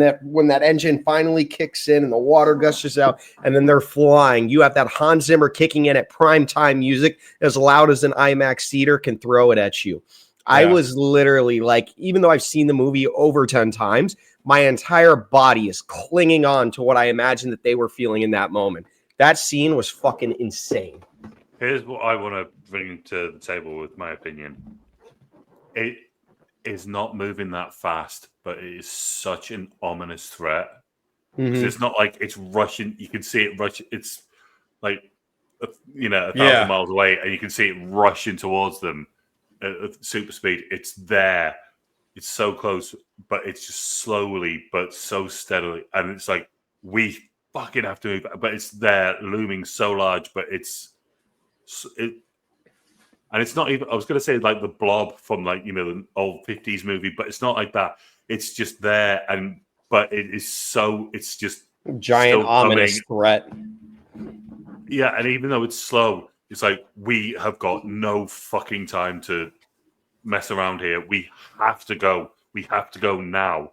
that engine finally kicks in and the water gushes out, and then they're flying, you have that Hans Zimmer kicking in at prime time music as loud as an IMAX theater can throw it at you. I was literally like, even though I've seen the movie over 10 times, my entire body is clinging on to what I imagined that they were feeling in that moment. That scene was fucking insane. Here's what I want to bring to the table with my opinion. It is not moving that fast, but it is such an ominous threat. Mhm. It's not like it's rushing. You can see it rush. It's like, 1,000 miles away, and you can see it rushing towards them at super speed. It's there. It's so close, but it's just slowly, but so steadily. And it's like, we fucking have to move. But it's there, looming so large, but and it's not even, I was going to say like the Blob from like, the old 50s movie, but it's not like that. It's just there. But it is so, it's just Giant ominous threat. Yeah. And even though it's slow, it's like, we have got no fucking time to mess around here. We have to go. We have to go now.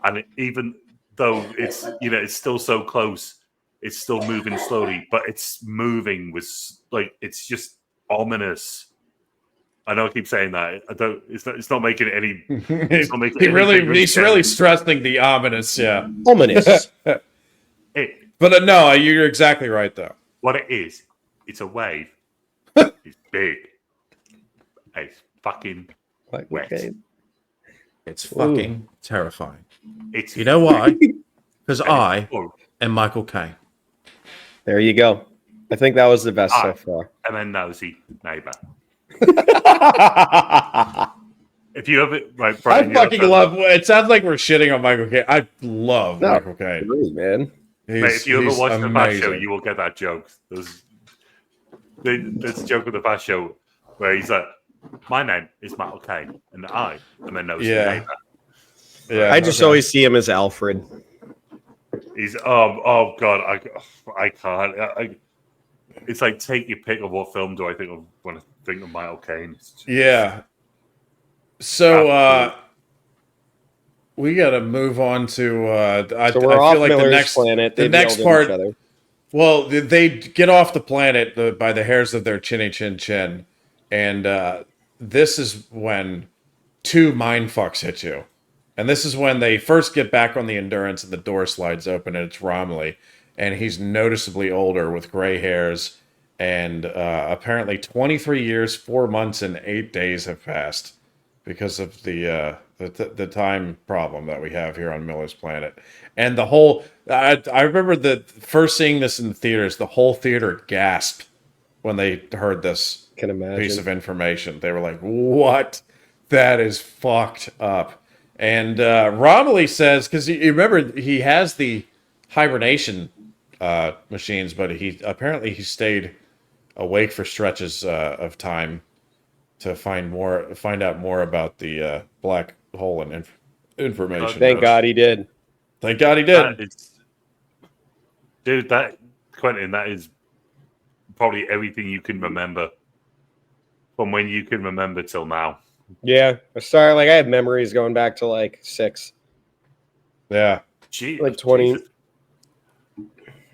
And even though it's, it's still so close, it's still moving slowly, but it's moving with like, it's just ominous. I know I keep saying that. I don't. It's not making it any. It's not making he's really stressing the ominous. Yeah, ominous. But no, you're exactly right though. What it is, it's a wave. It's big. It's fucking wet. Okay. It's fucking terrifying. It's You know why? Because I am Michael Caine. There you go. I think that was the best so far. And then nosy neighbor. If you ever, right, Brian, I fucking love. It sounds like we're shitting on Michael Caine. I love Michael Caine. Really, man. Mate, if you ever watch the Fast Show, you will get that joke. There's a joke with the Fast Show where he's like, "My name is Michael Caine, and I am a nosy neighbor." Yeah, I just always see him as Alfred. He's oh god, I can't. It's like, take your pick of what film do I think of when I think of Michael Caine. Yeah. So we got to move on to. I So we're feel off like Miller's planet. The next part. Well, they get off the planet by the hairs of their chinny chin chin, and this is when two mind fucks hit you, and this is when they first get back on the Endurance and the door slides open and it's Romilly, and he's noticeably older with gray hairs, and apparently 23 years, 4 months, and 8 days have passed because of the time problem that we have here on Miller's planet. And the whole, I remember first seeing this in the theaters, the whole theater gasped when they heard this piece of information. They were like, what? That is fucked up. And Romilly says, because you remember, he has the hibernation machines, but he stayed awake for stretches of time to find out more about the black hole and information. Thank God he did. Thank God he did. Dude, Quentin, that is probably everything you can remember from when you can remember till now. Yeah, I have memories going back to like 6. Yeah, like 20. Jesus.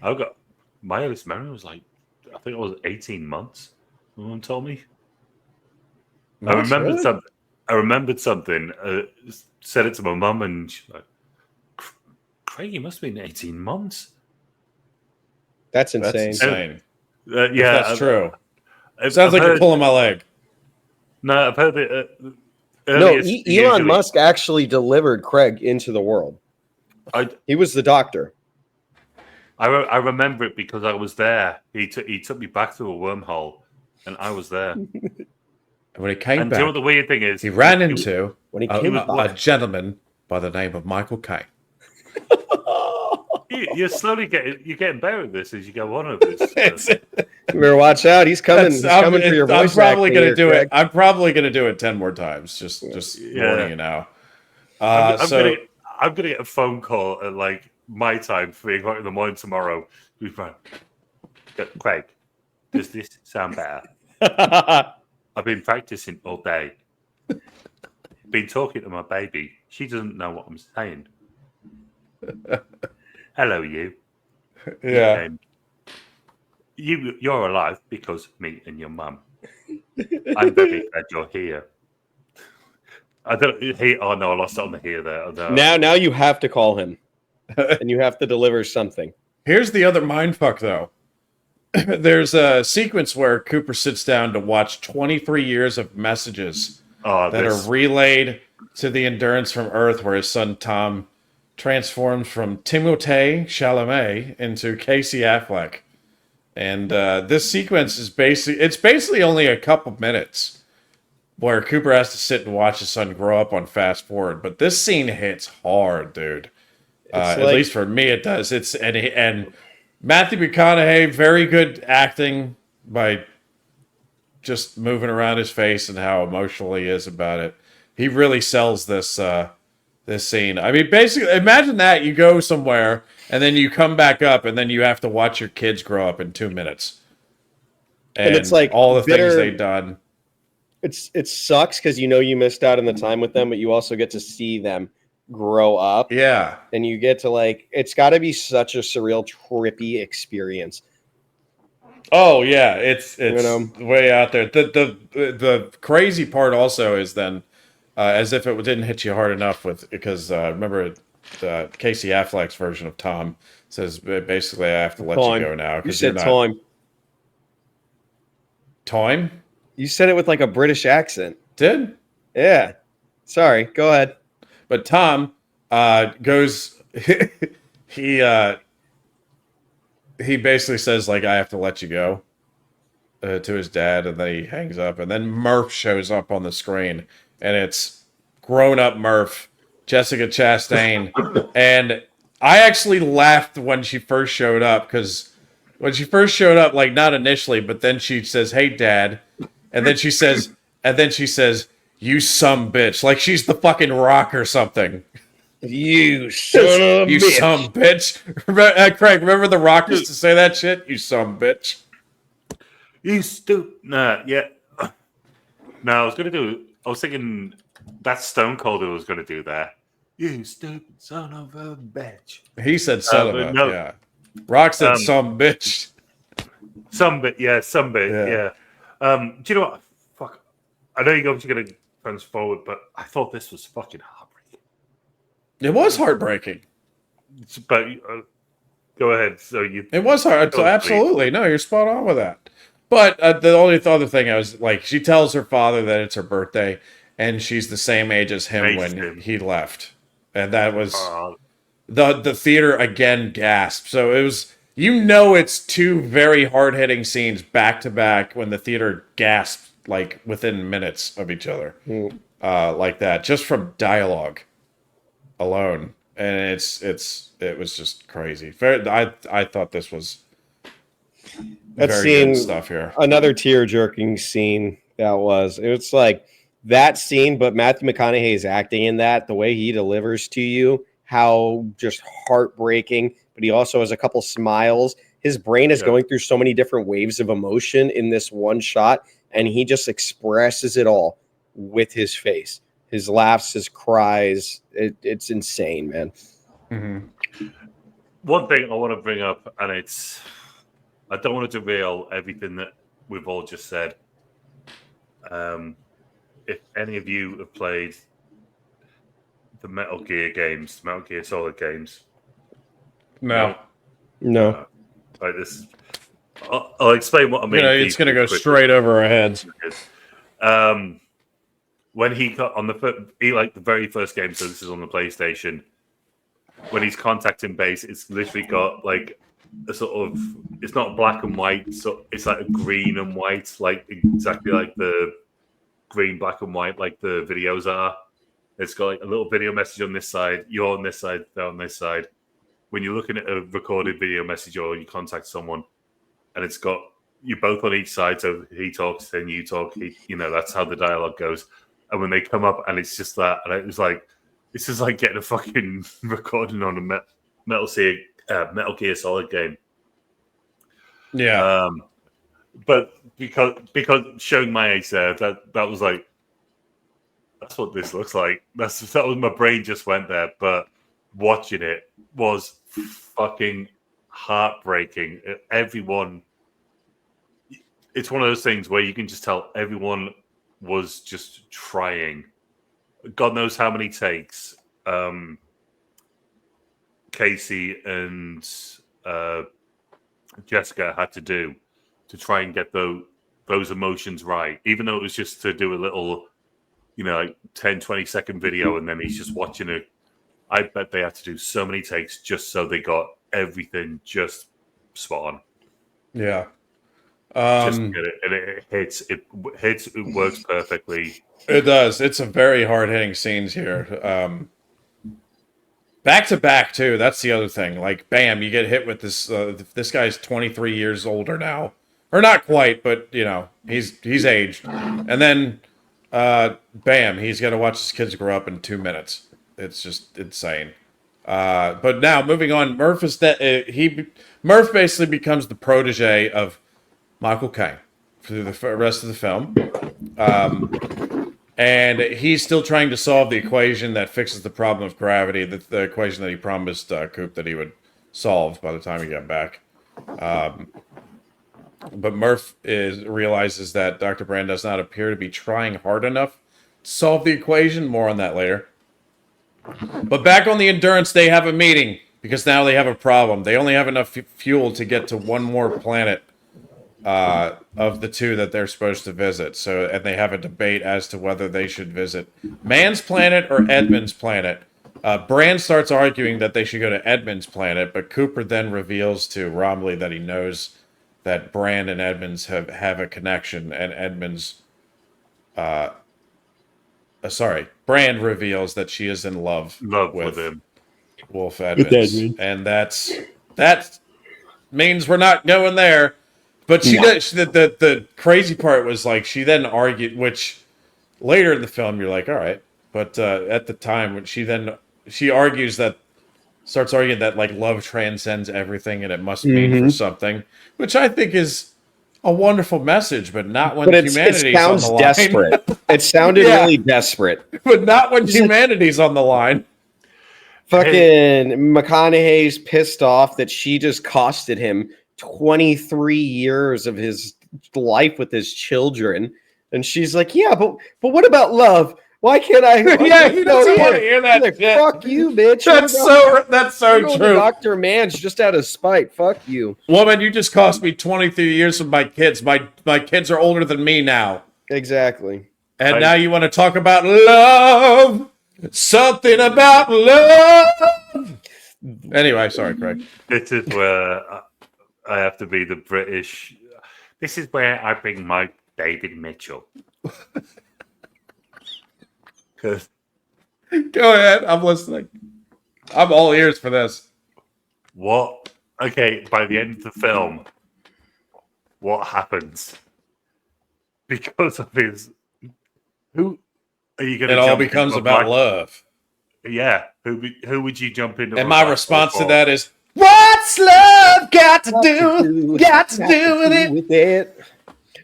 I got my earliest memory was like, I think it was 18 months. Someone told me. I remembered something. Said it to my mum, and she's like, "Craig, you must have been 18 months." That's insane. That's insane. Yeah, that's true. It sounds like you're pulling my leg. No, I've heard it. Elon Musk actually delivered Craig into the world. He was the doctor. I remember it because I was there. He took me back through a wormhole, and I was there. When he came back, you know what the weird thing is? He ran into a gentleman by the name of Michael Caine. You're slowly getting better at this as you go on over this. You better watch out. He's coming. He's coming for your voice. I'm probably going to do it. I'm probably going to do it 10 more times. Just warning you now. I'm I'm gonna get a phone call at like my time, 3:00 in the morning tomorrow. Craig, does this sound better? I've been practicing all day. Been talking to my baby. She doesn't know what I'm saying. Hello, you. Yeah. You're alive because of me and your mum. I'm very glad you're here. I don't. Oh no, I lost it on the here there. Now you have to call him, and you have to deliver something. Here's the other mindfuck, though. There's a sequence where Cooper sits down to watch 23 years of messages that are relayed to the Endurance from Earth, where his son Tom transforms from Timothée Chalamet into Casey Affleck. And this sequence is basically only a couple minutes where Cooper has to sit and watch his son grow up on fast forward. But this scene hits hard, dude. At least for me, it does. And Matthew McConaughey, very good acting by just moving around his face and how emotional he is about it. He really sells this scene. I mean, basically, imagine that you go somewhere and then you come back up and then you have to watch your kids grow up in 2 minutes. And it's like all the things they've done. It sucks because you missed out on the time with them, but you also get to see them grow up. Yeah. And you get to it's got to be such a surreal, trippy experience. Oh yeah, it's way out there. The crazy part also is then, as if it didn't hit you hard enough because remember Casey Affleck's version of Tom says basically I have to let you go now. You said time. Time? You said it with like a British accent. Did? Yeah. Sorry. Go ahead. But Tom goes. He basically says like I have to let you go to his dad, and then he hangs up, and then Murph shows up on the screen, and it's grown-up Murph, Jessica Chastain, and I actually laughed when she first showed up because when she first showed up, like not initially, but then she says, "Hey, Dad," and then she says, "You some bitch," like she's the fucking Rock or something. You son of a you bitch. some bitch. Craig, remember the Rock used to say that shit? You some bitch. You stupid. Nah, yeah. No, I was thinking that Stone Cold was going to do that. You stupid son of a bitch. He said son of a, yeah. Rock said some bitch. Some bit, yeah. Do you know what? Fuck. I know you're obviously going to fast forward, but I thought this was fucking heartbreaking. It was heartbreaking. But go ahead. It was hard. So absolutely. No, you're spot on with that. But the only other thing I was like, she tells her father that it's her birthday, and she's the same age as him when he left. And that was the theater again gasped. So it was, it's two very hard-hitting scenes back to back when the theater gasped like within minutes of each other, like that, just from dialogue alone. And it was just crazy. I thought this was very good stuff here. Another tear-jerking scene it's like that scene, but Matthew McConaughey's acting in that, the way he delivers to you, how just heartbreaking, but he also has a couple smiles. His brain is going through so many different waves of emotion in this one shot, and he just expresses it all with his face. His laughs, his cries, it's insane, man. Mm-hmm. One thing I want to bring up, and I don't want to derail everything that we've all just said. If any of you have played the Metal Gear games, Metal Gear Solid games, no. Like this, I'll explain what I mean. It's going to go straight over our heads. When he got on the very first game, so this is on the PlayStation. When he's contacting base, it's literally got like a sort of, it's not black and white, so it's like a green and white, like exactly like the green, black and white, like the videos are. It's got like a little video message on this side, you're on this side, they're on this side. When you're looking at a recorded video message or you contact someone, and it's got you both on each side, so he talks, then you talk. That's how the dialogue goes. And when they come up, and it's just that, and it was like, This is like getting a fucking recording on a Metal Gear Solid game. Yeah. But because showing my age there, that was like, that's what this looks like. That was, my brain just went there. But watching it was fucking heartbreaking. Everyone, it's one of those things where you can just tell everyone was just trying. God knows how many takes Casey and Jessica had to do to try and get those emotions right, even though it was just to do a little, like 10-20 second video, and then he's just watching it. I bet they had to do so many takes just so they got everything just spot on. Yeah. Just get it, and it hits. It works perfectly. It does. It's a very hard-hitting scenes here. Back to back too. That's the other thing. Like, bam, you get hit with this. This guy's 23 years older now, or not quite, but he's aged. And then, bam, he's got to watch his kids grow up in 2 minutes. It's just insane. But now moving on, Murph basically becomes the protege of Michael Caine through the rest of the film. And he's still trying to solve the equation that fixes the problem of gravity, the equation that he promised Coop that he would solve by the time he got back. But Murph realizes that Dr. Brand does not appear to be trying hard enough to solve the equation. More on that later. But back on the Endurance, they have a meeting because now they have a problem. They only have enough fuel to get to one more planet of the two that they're supposed to visit. And they have a debate as to whether they should visit Man's planet or Edmund's planet. Brand starts arguing that they should go to Edmund's planet, but Cooper then reveals to Romley that he knows that Brand and Edmonds have a connection, and Brand reveals that she is in love with him. Wolf Edmonds. And that means we're not going there. But the crazy part was, like, she then argued, which later in the film you're like, all right. But at the time, when she starts arguing that, like, love transcends everything and it must mean for something, which I think is a wonderful message, but not when humanity's on the line. Desperate. It sounded really desperate. But not when humanity's on the line. Fucking McConaughey's pissed off that she just costed him 23 years of his life with his children, and she's like, yeah, but what about love? Why can't I? Yeah, he doesn't want to hear that. Like, fuck you, bitch. That's so true. Dr. Man's just out of spite. Fuck you, woman. You just cost me 23 years of my kids. My kids are older than me now. Exactly. And now you want to talk about love? Something about love. Anyway, sorry, Craig. This is where I have to be the British. This is where I bring my David Mitchell. Go ahead. I'm listening. I'm all ears for this. What? Okay, by the end of the film, what happens? Because of his... Who are you going to... It all becomes about love. Yeah. Who would you jump into? And my response to that is, what's love got to do with it?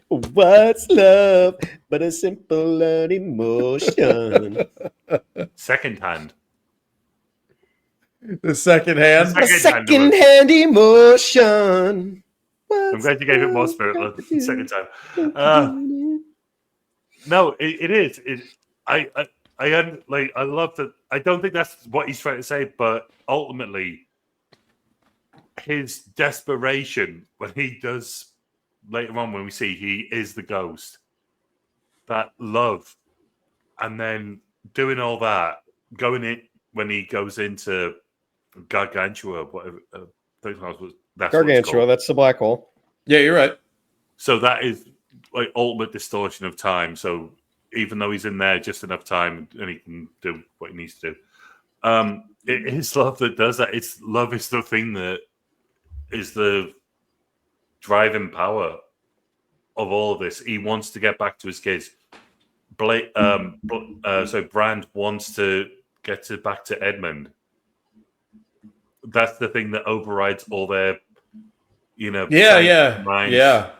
What's love but a simple emotion? Second hand. The second hand? The second hand emotion. I'm glad you gave it more spirit the second time. No, it is. I love that. I don't think that's what he's trying to say, but ultimately, his desperation when he does later on, when we see he is the ghost, that love, and then doing all that, going in when he goes into Gargantua, whatever. Gargantua, that's the black hole. Yeah, you're right. So that is like ultimate distortion of time. So even though he's in there just enough time and he can do what he needs to do, it is love that does that. It's love is the thing that is the driving power of all of this. He wants to get back to his kids. So Brand wants to gets it back to Edmund, that's the thing that overrides all their, minds. Yeah.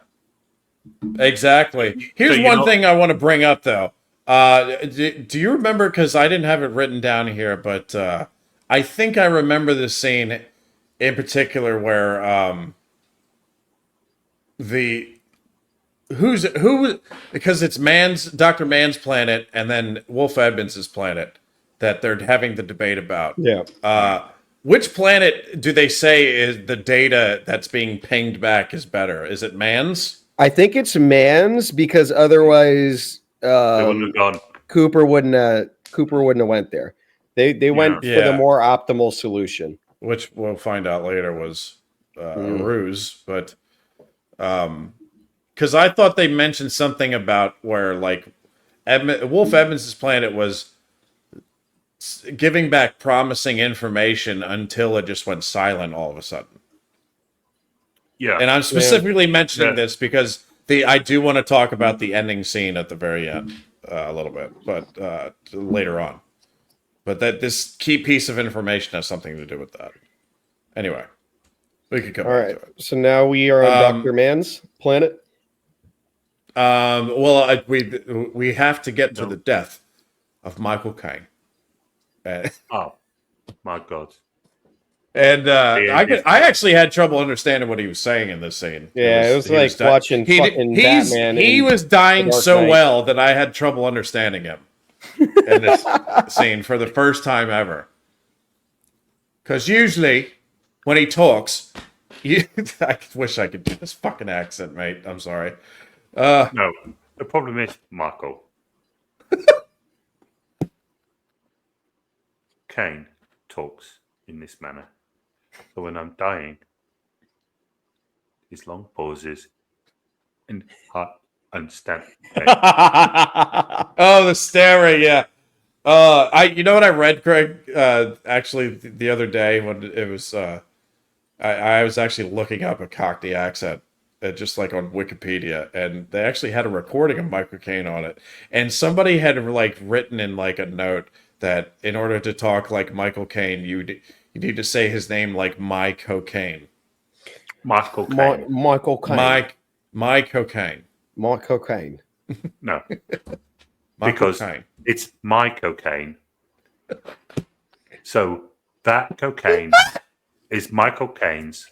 Exactly. Here's So one thing I want to bring up, though. Do you remember? Because I didn't have it written down here, but I think I remember this scene in particular where because it's Dr. Mann's planet and then Wolf Edmonds' planet that they're having the debate about. Yeah. Which planet do they say is the data that's being pinged back is better? Is it Mann's? I think it's Mann's because otherwise They wouldn't have gone. Cooper wouldn't have went there. They went for the more optimal solution, which we'll find out later was a ruse, but because I thought they mentioned something about where like Wolf Evans' planet was giving back promising information until it just went silent all of a sudden. Yeah, and I'm specifically mentioning this because I do want to talk about the ending scene at the very end a little bit, but later on. But that this key piece of information has something to do with that. Anyway, we could come back to it. So now we are on Dr. Mann's planet. Well, we have to get to the death of Michael Caine. Oh my God! And I actually had trouble understanding what he was saying in this scene. Yeah, it was like watching fucking Batman. He was dying so well that I had trouble understanding him in this scene for the first time ever. Because usually, when he talks, I wish I could do this fucking accent, mate. I'm sorry. No, the problem is, Marco. Caine talks in this manner. So when I'm dying, his long pauses and heart and stamp. Oh, the staring, yeah. You know what I read, Craig? Actually, the other day when it was, I was actually looking up a Cockney accent, just like on Wikipedia, and they actually had a recording of Michael Caine on it, and somebody had like written in like a note that in order to talk like Michael Caine, you need to say his name like my cocaine. Michael Caine. Michael Caine. My cocaine. My cocaine. No. My because cocaine. It's my cocaine. So that cocaine is Michael Caine's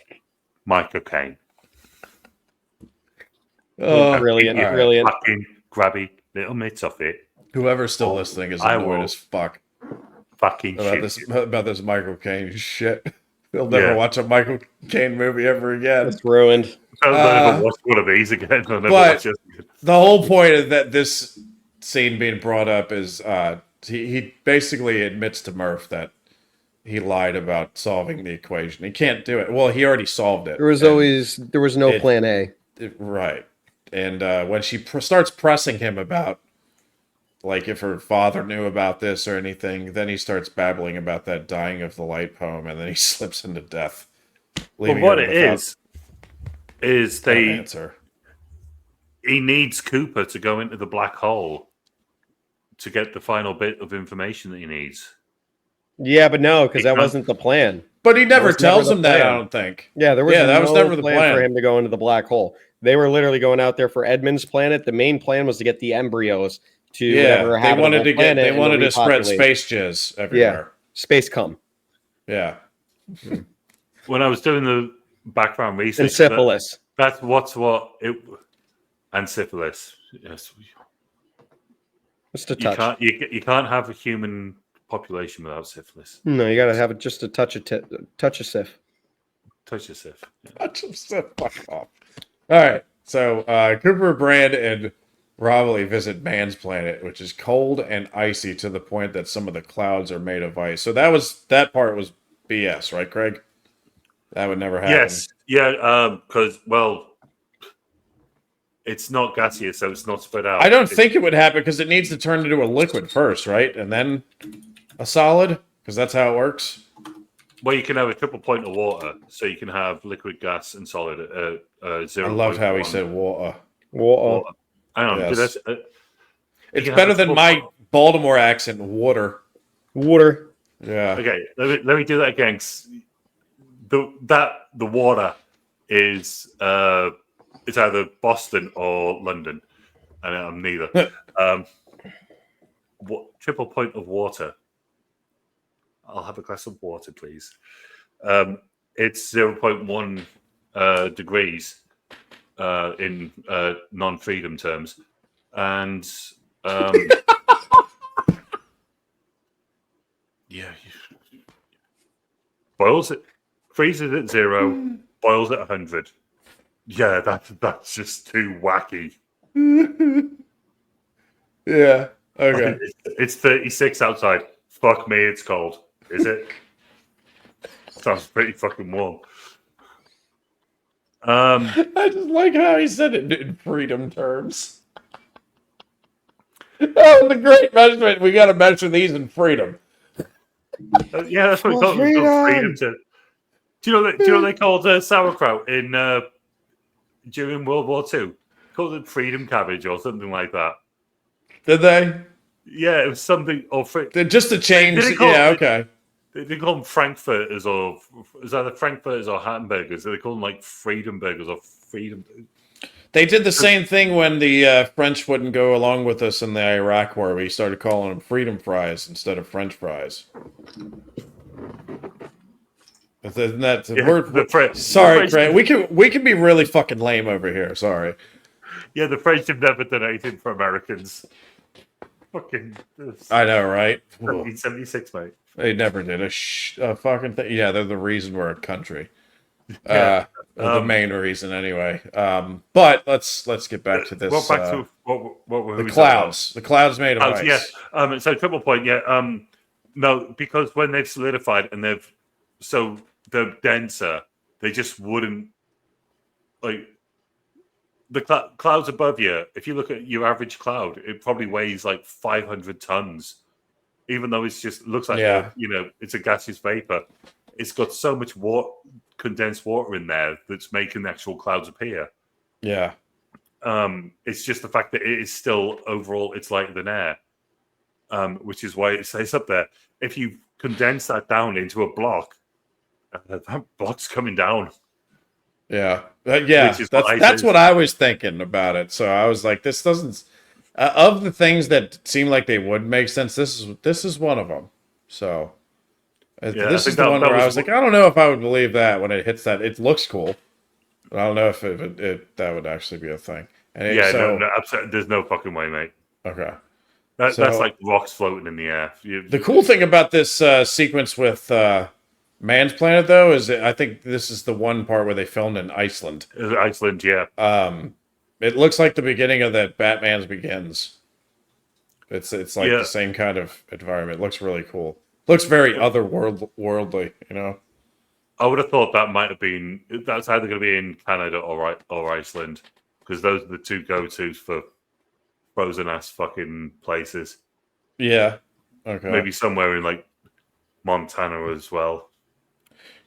my cocaine. Brilliant. Brilliant. Fucking grabby little mitts off it. Whoever's still listening is annoyed as fuck. Fucking about this Michael Caine shit. They'll never watch a Michael Caine movie ever again. It's ruined. I'll never watch one of these again. But the whole point of that this scene being brought up is he basically admits to Murph that he lied about solving the equation. He can't do it. Well, he already solved it. There was no plan A. Right. And when she starts pressing him about like if her father knew about this or anything, then he starts babbling about that dying of the light poem, and then he slips into death. Well, what it is he needs Cooper to go into the black hole to get the final bit of information that he needs. Yeah, but no, because that wasn't the plan. But he never tells him that, I don't think. Yeah, that was never the plan for him to go into the black hole. They were literally going out there for Edmund's planet. The main plan was to get the embryos to whatever they wanted to spread repopulate. space jizz everywhere. Yeah, space cum. Yeah. When I was doing the background research, And syphilis. That's and syphilis. Yes, Just a touch. You can't have a human population without syphilis. No, you got to have just a touch of syph. Touch of syph. Yeah. Touch of syph. Fuck off. All right. So Cooper, Brand, and Robley visit Mann's planet, which is cold and icy to the point that some of the clouds are made of ice. So that part was BS, right, Craig? That would never happen. Yes. Yeah. Because it's not gaseous, so it's not spread out. I don't think it would happen because it needs to turn into a liquid first, right? And then a solid? Because that's how it works? Well, you can have a triple point of water, so you can have liquid, gas, and solid at 0. I loved how he said water. Water. Hang on. Yes. It's better than my Baltimore accent, water. Water. Yeah. Okay, let me do that again. The water is it's either Boston or London, and I'm neither. What triple point of water? I'll have a glass of water, please. It's 0.1 degrees in non-freedom terms, and yeah, boils it, freezes at 0, boils at 100. Yeah, that's just too wacky. Yeah. Okay. It's 36 outside. Fuck me, it's cold. Is it? Sounds pretty fucking warm. I just like how he said it in freedom terms. Oh, the great measurement. We got to measure these in freedom. Yeah, that's what we call it. Freedom to. Do you know they called sauerkraut in during World War II? Called it freedom cabbage or something like that. Did they? Yeah, it was something or Just to change. Yeah. Okay. They call them frankfurters or is either frankfurters or hamburgers. They call them like freedom burgers or freedom. They did the same thing when the French wouldn't go along with us in the Iraq War. We started calling them freedom fries instead of French fries. Isn't that the word? Sorry, Craig. We can be really fucking lame over here. Sorry. Yeah, the French have never done anything for Americans. Fucking. I know, right? 1976, mate. They never did a fucking thing. Yeah, they're the reason we're a country. Yeah. The main reason, anyway. But let's get back to this. Well, back to what the clouds. The clouds made of ice. Yeah. So triple point. Yeah. No, because when they've solidified and they're denser, they just wouldn't like the clouds above you. If you look at your average cloud, it probably weighs like 500 tons. Even though it's just looks like it's a gaseous vapor, it's got so much condensed water in there that's making the actual clouds appear. Yeah. It's just the fact that it is still overall it's lighter than air, which is why it stays up there. If you condense that down into a block, that block's coming down. Yeah. That's what I was thinking about it. So I was like, this doesn't. Of the things that seem like they would make sense, this is one of them. So this is the one where I was like, I don't know if I would believe that when it hits that. It looks cool, but I don't know if that would actually be a thing. And no, absolutely, there's no fucking way, mate. Okay, that's like rocks floating in the air. The cool thing about this sequence with Man's Planet, though, is that I think this is the one part where they filmed in Iceland. Iceland, yeah. It looks like the beginning of that Batman's Begins. It's like the same kind of environment. It looks really cool. Looks very otherworldly, you know. I would have thought that's either going to be in Canada or Iceland, because those are the two go-tos for frozen ass fucking places. Yeah. Okay. Maybe somewhere in like Montana as well.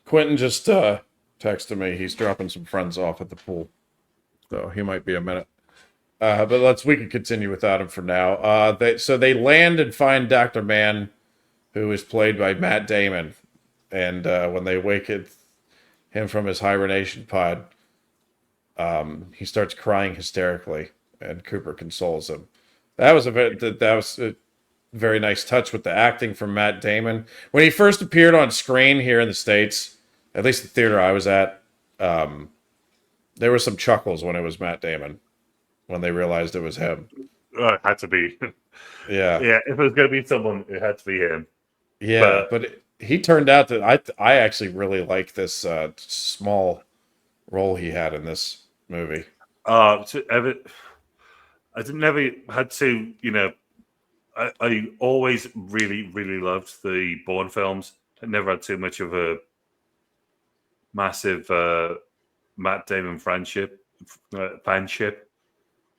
Quentin just texted me. He's dropping some friends off at the pool. So he might be a minute. But we can continue without him for now. They land and find Dr. Mann, who is played by Matt Damon. And when they wake him from his hibernation pod, he starts crying hysterically, and Cooper consoles him. That was a very nice touch with the acting from Matt Damon. When he first appeared on screen here in the States, at least the theater I was at, there were some chuckles when it was Matt Damon, when they realized it was him. It had to be. Yeah. Yeah, if it was going to be someone, it had to be him. Yeah, but he turned out to... I actually really like this small role he had in this movie. I never had to, I always really, really loved the Bourne films. I never had too much of a massive Matt Damon fanship.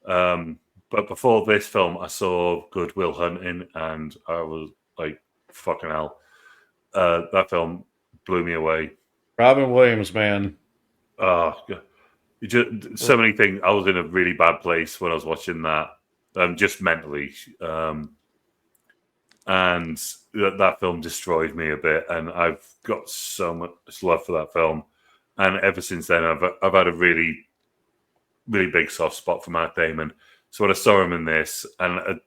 But before this film, I saw Good Will Hunting, and I was like, fucking hell. That film blew me away. Robin Williams, man. So many things. I was in a really bad place when I was watching that, just mentally. and that film destroyed me a bit. And I've got so much love for that film, and ever since then, I've had a really, really big soft spot for Matt Damon. So when I saw him in this, and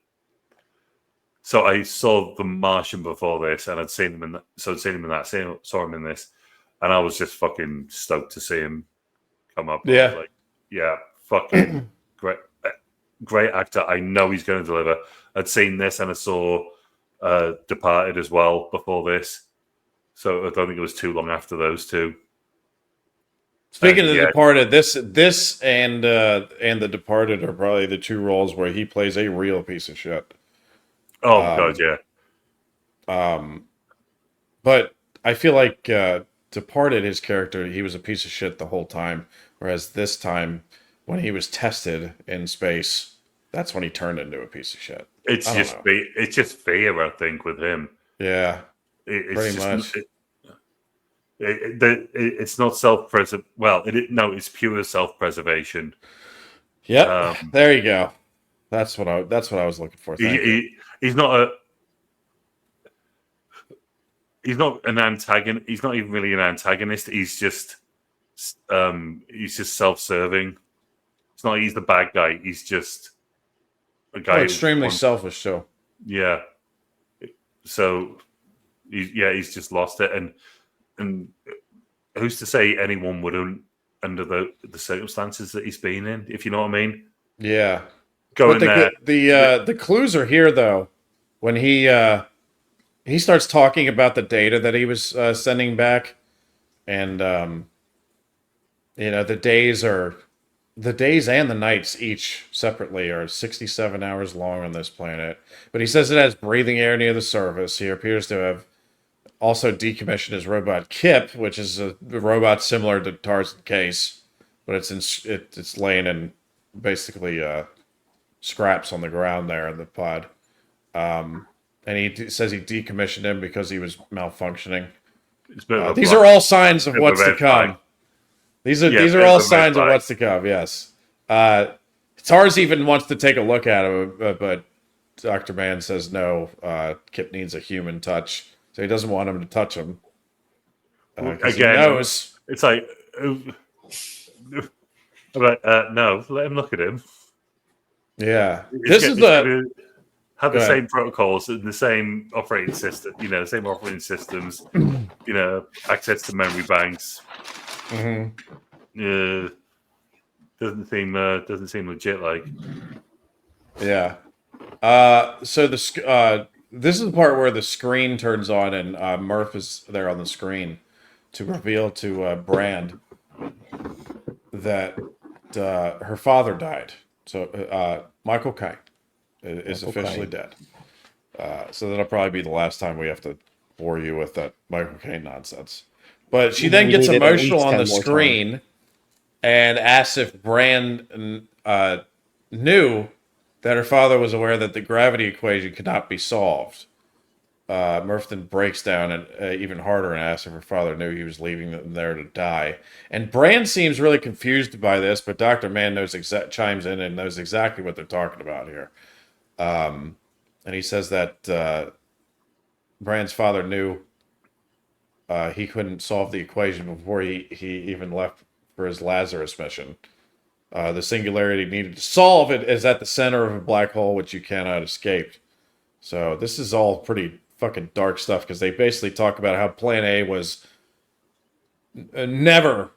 so I saw The Martian before this, and I'd seen him in that. So I'd seen him in that. Saw him in this, and I was just fucking stoked to see him come up. Yeah. I was like, yeah, fucking great actor. I know he's going to deliver. I'd seen this, and I saw Departed as well before this, so I don't think it was too long after those two. Speaking of The Departed, this and The Departed are probably the two roles where he plays a real piece of shit. Oh god, yeah. But I feel like Departed, his character, he was a piece of shit the whole time. Whereas this time, when he was tested in space, that's when he turned into a piece of shit. It's just fear, I think, with him. Yeah, it's pretty just, much. It's not self-preservation. Well, it's pure self-preservation. Yep, there you go. That's what I was looking for. He's not an antagonist. He's not even really an antagonist. He's just self-serving. It's not he's the bad guy. He's just a guy extremely selfish too. Yeah. So he's just lost it, and who's to say anyone wouldn't under the circumstances that he's been in, if you know what I mean? Yeah. Going there. The clues are here though. When he starts talking about the data that he was sending back, and the days and the nights each separately are 67 hours long on this planet. But he says it has breathing air near the surface. He appears to have also decommissioned his robot Kip, which is a robot similar to Tarzan Case, but it's laying in basically scraps on the ground there in the pod. And he says he decommissioned him because he was malfunctioning. These are all signs of what's to come. These are all signs of what's to come. Yes. Tars even wants to take a look at him, but Dr. Mann says no. Kip needs a human touch, so he doesn't want him to touch him. Again, he knows. It's like, no, let him look at him. Yeah, have the same protocols and the same operating system. The same operating systems. Access to memory banks. Mm-hmm. Doesn't seem legit. Like, yeah. So this is the part where the screen turns on and Murph is there on the screen to reveal to Brand that her father died. So Michael Caine is officially dead. So that'll probably be the last time we have to bore you with that Michael Caine nonsense. But she then gets emotional on the screen and asks if Brand knew that her father was aware that the gravity equation could not be solved. Murph then breaks down and even harder and asks if her father knew he was leaving them there to die. And Brand seems really confused by this, but Dr. Mann chimes in and knows exactly what they're talking about here. And he says that Brand's father knew he couldn't solve the equation before he even left for his Lazarus mission. The singularity needed to solve it is at the center of a black hole which you cannot escape. So this is all pretty fucking dark stuff because they basically talk about how Plan A was never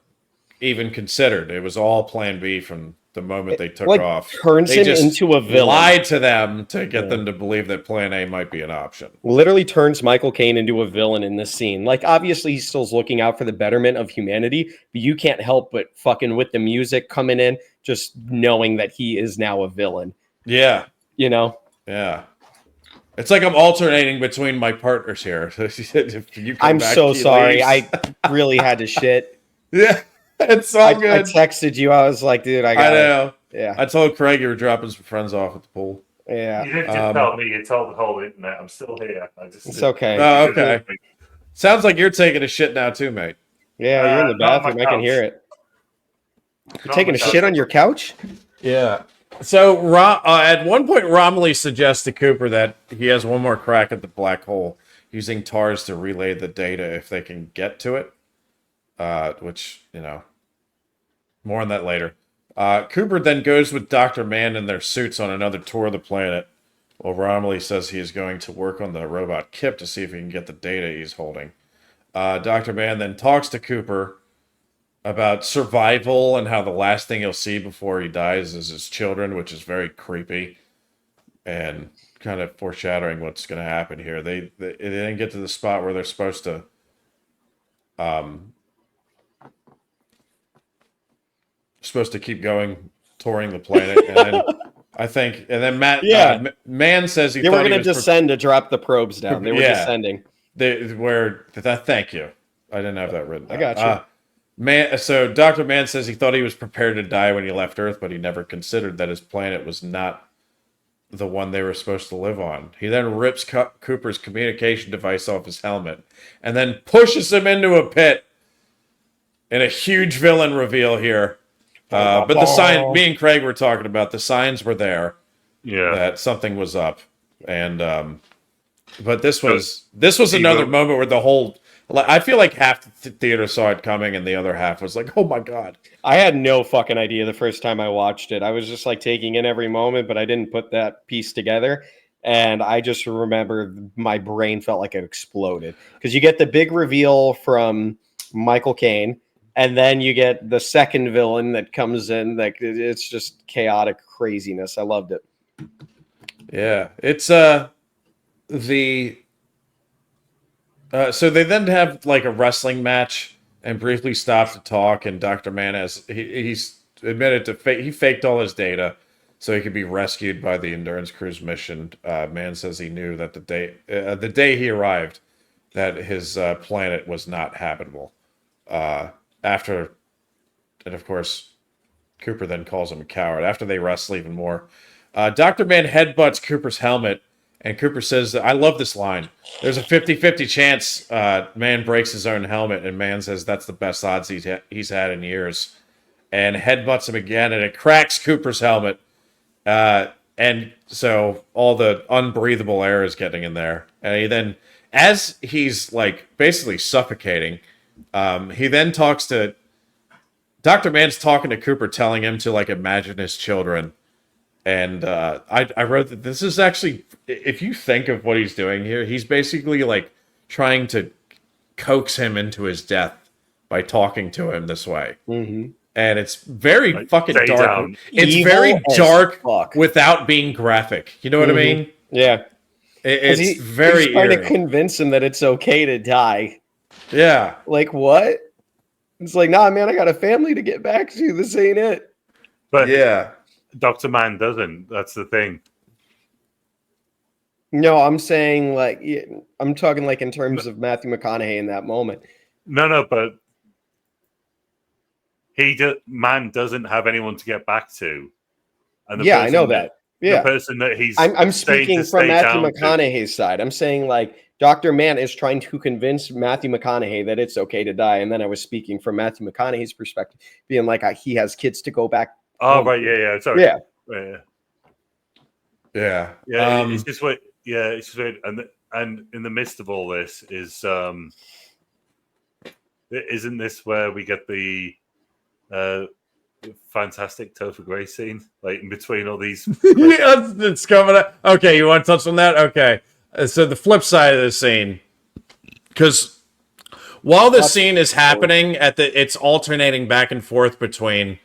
even considered. It was all Plan B from the moment they took off. Turns him into a villain. Lied to them to get them to believe that Plan A might be an option. Literally turns Michael Caine into a villain in this scene. Like, obviously, he's still looking out for the betterment of humanity, but you can't help but fucking with the music coming in, just knowing that he is now a villain. Yeah. Yeah. It's like I'm alternating between my partners here. I'm so sorry. I really had to shit. Yeah. It's all good. I texted you. I was like, dude, I know. Yeah. I told Craig you were dropping some friends off at the pool. Yeah. You didn't just tell me, you told the whole internet. I'm still here. It's okay. Oh, okay. Sounds like you're taking a shit now too, mate. Yeah, you're in the bathroom. I can hear it. You're taking a shit on your couch? Yeah. So at one point, Romilly suggests to Cooper that he has one more crack at the black hole, using TARS to relay the data if they can get to it. Which, more on that later. Cooper then goes with Dr. Mann in their suits on another tour of the planet, while Romilly says he is going to work on the robot Kip to see if he can get the data he's holding. Dr. Mann then talks to Cooper about survival and how the last thing he'll see before he dies is his children, which is very creepy and kind of foreshadowing what's going to happen here. They didn't get to the spot where they're supposed to keep going, touring the planet, and then Matt Mann says they were going to descend to drop the probes down. They were descending. Thank you. I didn't have that written down. I got you. So Dr. Mann says he thought he was prepared to die when he left Earth, but he never considered that his planet was not the one they were supposed to live on. He then rips Cooper's communication device off his helmet and then pushes him into a pit in a huge villain reveal here. But the sign, me and Craig were talking about, the signs were there. Yeah. That something was up. And, but this was another moment where the whole, I feel like half the theater saw it coming and the other half was like, oh my God. I had no fucking idea the first time I watched it. I was just like taking in every moment, but I didn't put that piece together. And I just remember my brain felt like it exploded. Because you get the big reveal from Michael Caine, and then you get the second villain that comes in. Like, it's just chaotic craziness. I loved it. Yeah. It's, so they then have like a wrestling match and briefly stop to talk, and Dr. Mann he's admitted to he faked all his data so he could be rescued by the Endurance Cruise mission. Mann says he knew that the day he arrived that his planet was not habitable. And of course, Cooper then calls him a coward. After they wrestle even more, Dr. Mann headbutts Cooper's helmet. And Cooper says, I love this line. There's a 50-50 chance Mann breaks his own helmet. And Mann says that's the best odds he's had in years. And headbutts him again, and it cracks Cooper's helmet. And so all the unbreathable air is getting in there. And he then, as he's like basically suffocating, he then talks to... Dr. Mann's talking to Cooper, telling him to like imagine his children. And I wrote that this is actually, if you think of what he's doing here, he's basically like trying to coax him into his death by talking to him this way. Mm-hmm. And it's very like, fucking dark. Down. It's Evil very dark fuck. without being graphic. You know what I mean? Yeah. It's very he's trying eerie. to convince him that it's okay to die. Yeah. Like, what? It's like, nah, man, I got a family to get back to. This ain't it. But Yeah. Dr. Mann doesn't. That's the thing. No, I'm saying like I'm talking like in terms of Matthew McConaughey in that moment. No, but Mann doesn't have anyone to get back to. And Yeah, I know that. Yeah, the person that he's I'm saying speaking to from stay Matthew down to. McConaughey's side. I'm saying like Dr. Mann is trying to convince Matthew McConaughey that it's okay to die, and then I was speaking from Matthew McConaughey's perspective, being like he has kids to go back. Oh, home. right, yeah, sorry. Yeah. Yeah. It's just weird. Yeah, it's just weird. And in the midst of all this is isn't this where we get the fantastic Topher Grace scene, like in between all these? Yeah, it's coming up. Okay, you want to touch on that? Okay. So the flip side of the scene, because while this scene is happening, it's alternating back and forth between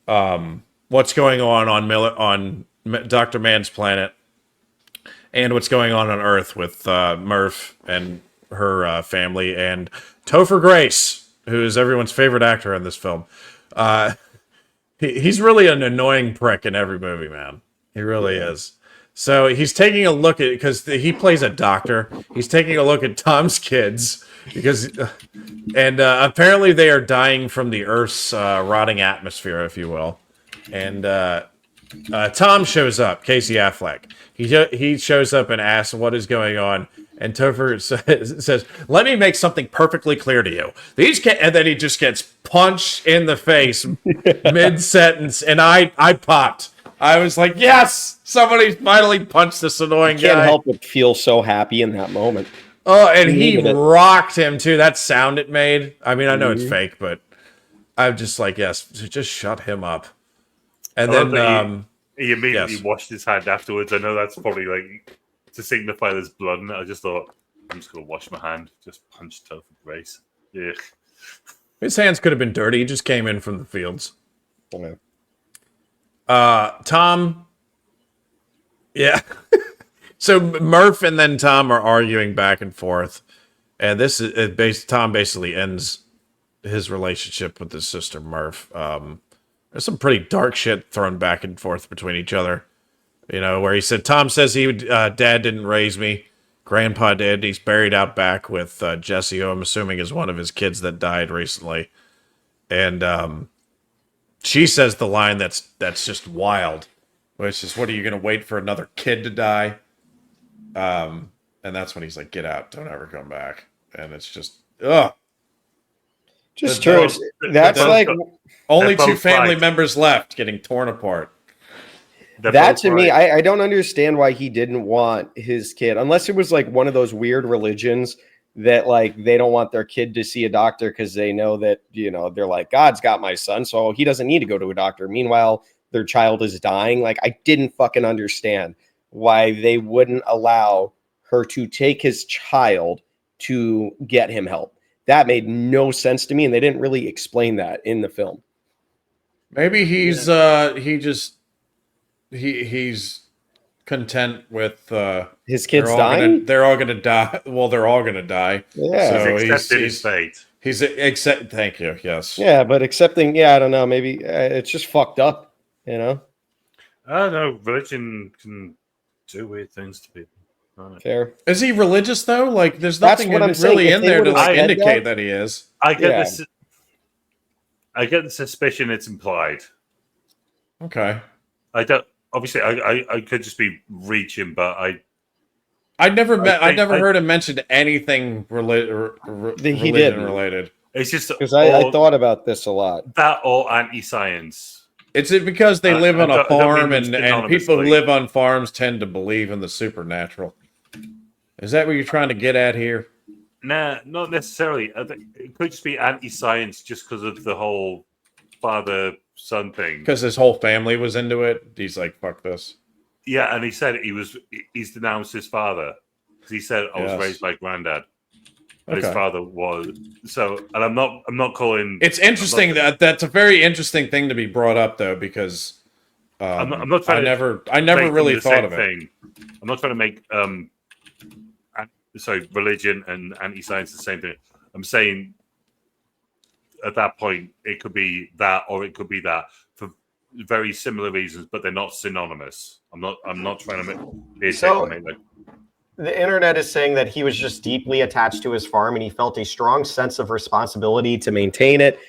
what's going on Dr. Mann's planet and what's going on Earth with Murph and her family and Topher Grace, who is everyone's favorite actor in this film. He's really an annoying prick in every movie, man. He really is. So he's taking a look at, because he plays a doctor, he's taking a look at Tom's kids, and apparently they are dying from the Earth's rotting atmosphere, if you will. And Tom shows up, Casey Affleck. He shows up and asks what is going on, and Topher says, "Let me make something perfectly clear to you. And then he just gets punched in the face mid-sentence, and I popped. I was like, yes, somebody finally punched this annoying Can't guy. help but feel so happy in that moment. Oh, and He he needed it. rocked him too. That sound it made. I mean, I know it's Mhm. fake, but I'm just like, yes, just shut him up. And I love then, that he immediately yes. washed his hand afterwards. I know that's probably like to signify there's blood in it. I just thought, I'm just going to wash my hand. Just punch Topher Grace. Yeah. His hands could have been dirty. He just came in from the fields. Yeah. Tom. Yeah. So Murph and then Tom are arguing back and forth. And this is Tom basically ends his relationship with his sister Murph. There's some pretty dark shit thrown back and forth between each other. You know, where he said, Tom says Dad didn't raise me. Grandpa did. He's buried out back with Jesse, who I'm assuming is one of his kids that died recently. And she says the line that's just wild, which is, what are you going to wait for another kid to die? And that's when he's like, get out. Don't ever come back. And it's just, ugh. Just The- true. That's both like got- Only They're two both family right. members left getting torn apart. They're that both to me. right. I don't understand why he didn't want his kid, unless it was like one of those weird religions that like they don't want their kid to see a doctor because they know that, you know, they're like, God's got my son, so he doesn't need to go to a doctor. Meanwhile, their child is dying. Like, I didn't fucking understand why they wouldn't allow her to take his child to get him help. That made no sense to me, and they didn't really explain that in the film. Maybe he's he's content with His kid's dying. they're all gonna die. Well, they're all gonna die. Yeah. So He's accepted his fate. he's accept. Thank you. Yes. Yeah, but accepting, I don't know, maybe it's just fucked up, you know? I don't know. Religion can do weird things to people. Right. Fair. Is he religious though? Like, there's That's nothing what I'm saying. really If in they there to would've like said indicate that- that he is. I get Yeah. this. I get the suspicion it's implied. Okay. I don't. Obviously, I could just be reaching, but I never think- heard him mention anything He religion didn't. related. it's just Because I thought about this a lot. that or anti-science. Is it because they live on I a don't mean farm them and people who synonymously. live on farms tend to believe in the supernatural? Is that what you're trying to get at here? Nah, not necessarily. I think it could just be anti-science, just because of the whole father-son thing. Because his whole family was into it. He's like, fuck this. Yeah, and he said he's denounced his father. He said, I was Yes. raised by granddad. And Okay. his father was so, and I'm not calling. It's interesting that's a very interesting thing to be brought up though, because I'm not trying I never make really them the thought same of it. thing. I'm not trying to make religion and anti-science the same thing. I'm saying at that point it could be that or it could be that for very similar reasons, but they're not synonymous. I'm not trying to make The internet is saying that he was just deeply attached to his farm and he felt a strong sense of responsibility To maintain it,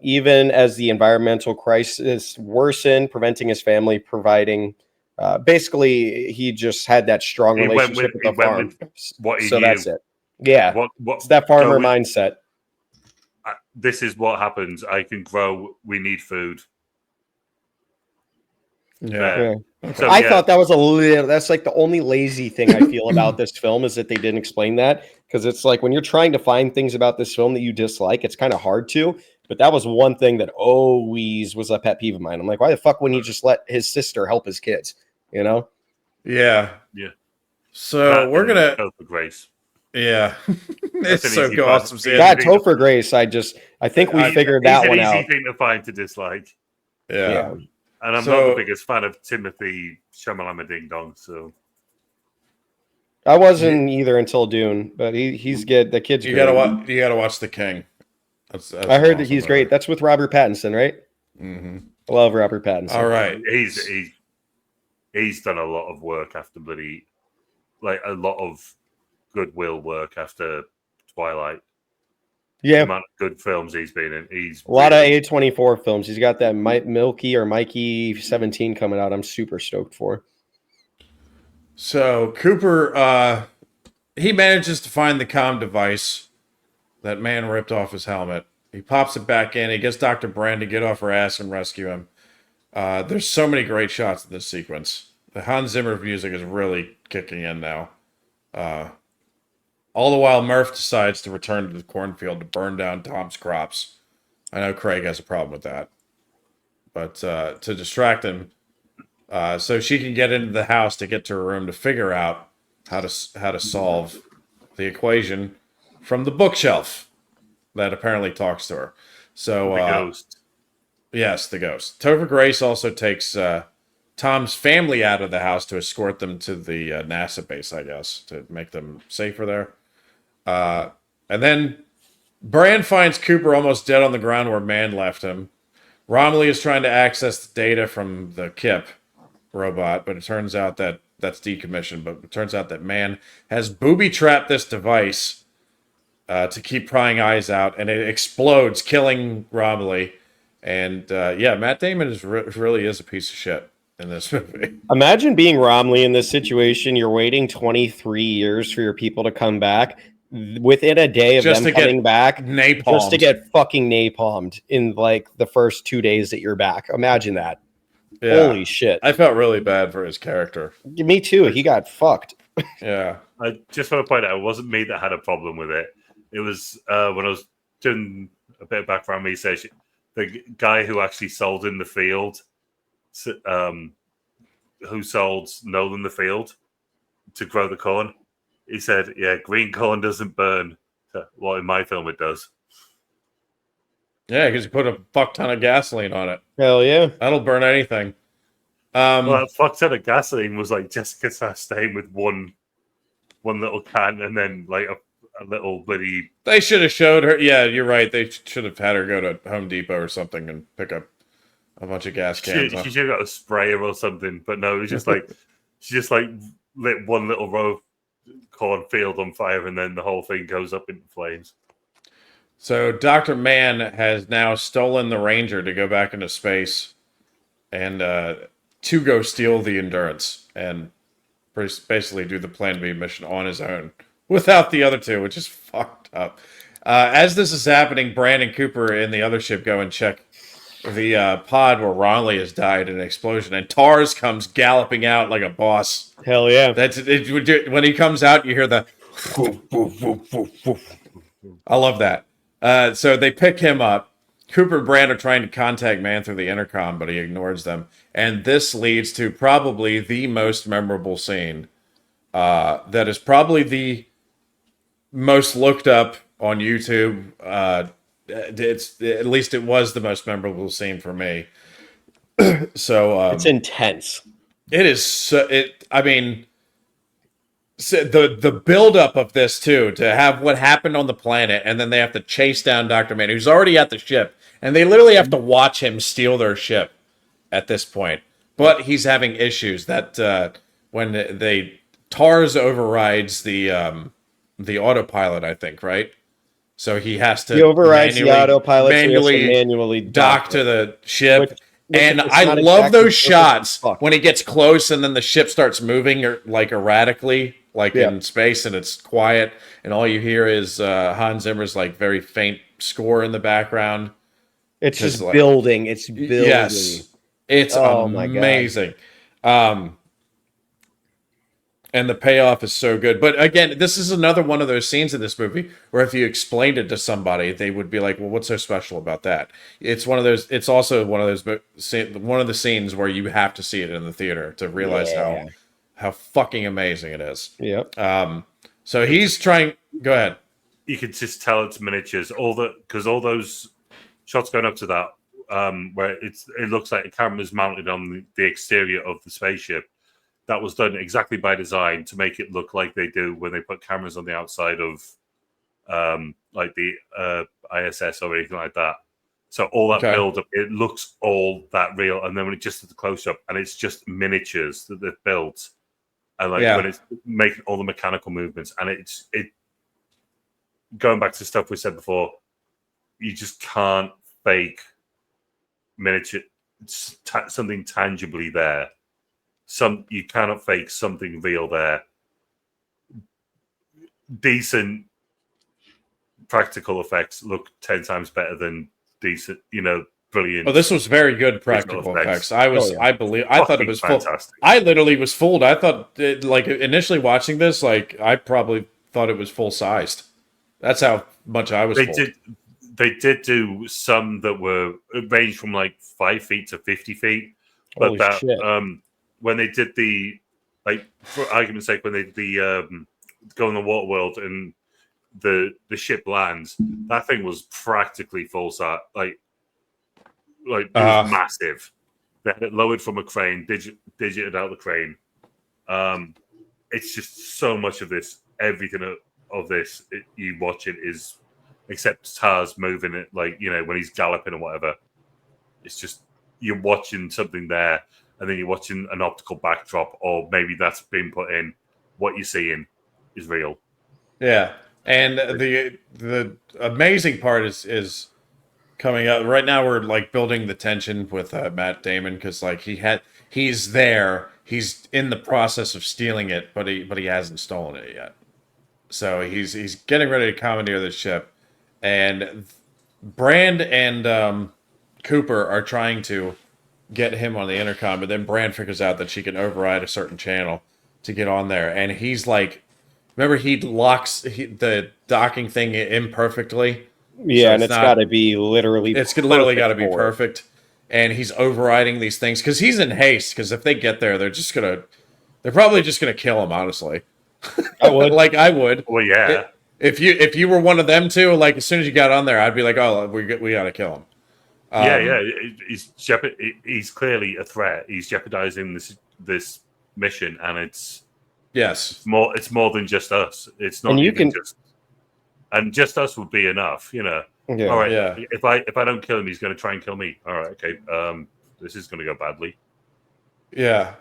even as the environmental crisis worsened, preventing his family providing. Basically, he just had that strong He went relationship with- with the he farm. went with what he So knew. that's it. Yeah, what it's that farmer go with- mindset. This is what happens. I can grow. We need food. Yeah. Yeah. So, I yeah. thought that was a little. That's like the only lazy thing I feel about this film is that they didn't explain that, because it's like when you're trying to find things about this film that you dislike, it's kind of hard to. But that was one thing that always was a pet peeve of mine. I'm like, why the fuck wouldn't he just let his sister help his kids? You know? Yeah. Yeah. So we're gonna Topher Grace. yeah. It's an so easy awesome. button. seeing God, it. Topher Grace. I think we figured that one He's an out. easy thing to find to dislike. Yeah. And I'm not So- the biggest fan of Timothy Chalamet Ding Dong. So I wasn't either until Dune, but he's good. The kid's You great. gotta watch The King. That's I heard that awesome he's movie. great. That's with Robert Pattinson, right? Mm-hmm. I love Robert Pattinson. All right. he's done a lot of work after a lot of goodwill work after Twilight. The Yeah. amount of good films he's been in. He's A lot really- of A24 films. He's got that Mikey 17 coming out. I'm super stoked for. So Cooper, he manages to find the comm device that man ripped off his helmet. He pops it back in. He gets Dr. Brand to get off her ass and rescue him. There's so many great shots in this sequence. The Hans Zimmer music is really kicking in now. All the while, Murph decides to return to the cornfield to burn down Tom's crops. I know Craig has a problem with that, but to distract him, so she can get into the house to get to her room to figure out how to solve the equation from the bookshelf that apparently talks to her. So The ghost. yes, the ghost. Topher Grace also takes Tom's family out of the house to escort them to the NASA base, I guess, to make them safer there. And then Bran finds Cooper almost dead on the ground where Man left him. Romilly is trying to access the data from the Kip robot, but it turns out that that's decommissioned. But it turns out that Man has booby-trapped this device to keep prying eyes out, and it explodes, killing Romilly. And Matt Damon really is a piece of shit in this movie. Imagine being Romley in this situation. You're waiting 23 years for your people to come back. Within a day of Just them to get coming back, napalmed. just to get fucking napalmed in like the first 2 days that you're back. Imagine that. Yeah. Holy shit. I felt really bad for his character. Me too. He got fucked. Yeah. I just want to point out, it wasn't me that had a problem with it. It was when I was doing a bit of background research, the guy who actually sold in the field, who sold Nolan the field to grow the corn. He said, yeah, green corn doesn't burn. Well, in my film, it does. Yeah, because you put a fuck ton of gasoline on it. Hell yeah. That'll burn anything. Well, that fuck ton of gasoline was like Jessica Chastain with one little can and then like a little bloody... They should have showed her. Yeah, you're right. They should have had her go to Home Depot or something and pick up a bunch of gas cans. She should have got a sprayer or something. But no, it was just like... she just like lit one little row of cornfield on fire and then the whole thing goes up in flames. So Dr. Mann has now stolen the Ranger to go back into space and to go steal the Endurance and basically do the Plan B mission on his own without the other two, which is fucked up. As this is happening, Bran and Cooper in the other ship go and check the pod where Ronley has died in an explosion, and Tars comes galloping out like a boss. Hell yeah. When he comes out, you hear the I love that. So they pick him up. Cooper and Bran are trying to contact Man through the intercom, but he ignores them. And this leads to probably the most memorable scene. That is probably the most looked up on YouTube. At least it was the most memorable scene for me. So It's intense. it is. I mean, so the buildup of this too, to have what happened on the planet, and then they have to chase down Dr. Man, who's already at the ship, and they literally have to watch him steal their ship at this point. But he's having issues that when Tars overrides the autopilot, I think, right? So he has to He overrides the autopilot, manually manually dock to the ship. Which And it's I not love exactly those shots fuck. when he gets close and then the ship starts moving like erratically, like Yeah. in space, and it's quiet, and all you hear is Hans Zimmer's like very faint score in the background. It's Just just like- building. It's building. Yes, it's Oh my God. amazing. And the payoff is so good. But again, this is another one of those scenes in this movie where if you explained it to somebody, they would be like, "Well, what's so special about that?" It's one of those. It's also one of the scenes where you have to see it in the theater to realize Yeah. how fucking amazing it is. Yep. So he's trying. Go ahead. You could just tell it's miniatures. Because all those shots going up to that, where it looks like a camera's mounted on the exterior of the spaceship. That was done exactly by design to make it look like they do when they put cameras on the outside of like the ISS or anything like that. So all that Okay. build up, it looks all that real. And then when it just at the close up, and it's just miniatures that they've built, and like when it's making all the mechanical movements, and it going back to stuff we said before, you just can't fake miniature something tangibly there. You cannot fake something real there. Decent practical effects look 10 times better than decent, brilliant. Oh, this was very good practical effects. I thought it was full. Fantastic. I literally was fooled. I thought, like, initially watching this, like, I probably thought it was full sized. That's how much I was fooled. They did do some that were ranged from like 5 feet to 50 feet, but Holy shit. when they did the, like, for argument's sake, when they did the go in the water world and the ship lands, that thing was practically full size. Like it was massive. They had it lowered from a crane, digited out the crane. It's just so much of this. Everything of this, you watch it is, except Tars moving it, like, you know, when he's galloping or whatever. It's just, you're watching something there, and then you're watching an optical backdrop, or maybe that's been put in. What you're seeing is real. Yeah, and the amazing part is coming up right now. We're like building the tension with Matt Damon, because like he's there, he's in the process of stealing it, but he hasn't stolen it yet. So he's getting ready to commandeer the ship, and Brand and Cooper are trying to get him on the intercom, but then Brand figures out that she can override a certain channel to get on there, and he's like, remember, he locks the docking thing imperfectly. Yeah, so and it's got to be literally. It's literally got to be perfect, and he's overriding these things because he's in haste. Because if they get there, they're probably just gonna kill him. Honestly, I would. like I would. Well, yeah. If you were one of them too, like as soon as you got on there, I'd be like, oh, we got to kill him. Yeah. He's clearly a threat. He's jeopardizing this mission, and it's more than just us. It's not just us would be enough, you know. Yeah. All right. Yeah. If I don't kill him, he's going to try and kill me. All right. Okay. This is going to go badly. Yeah.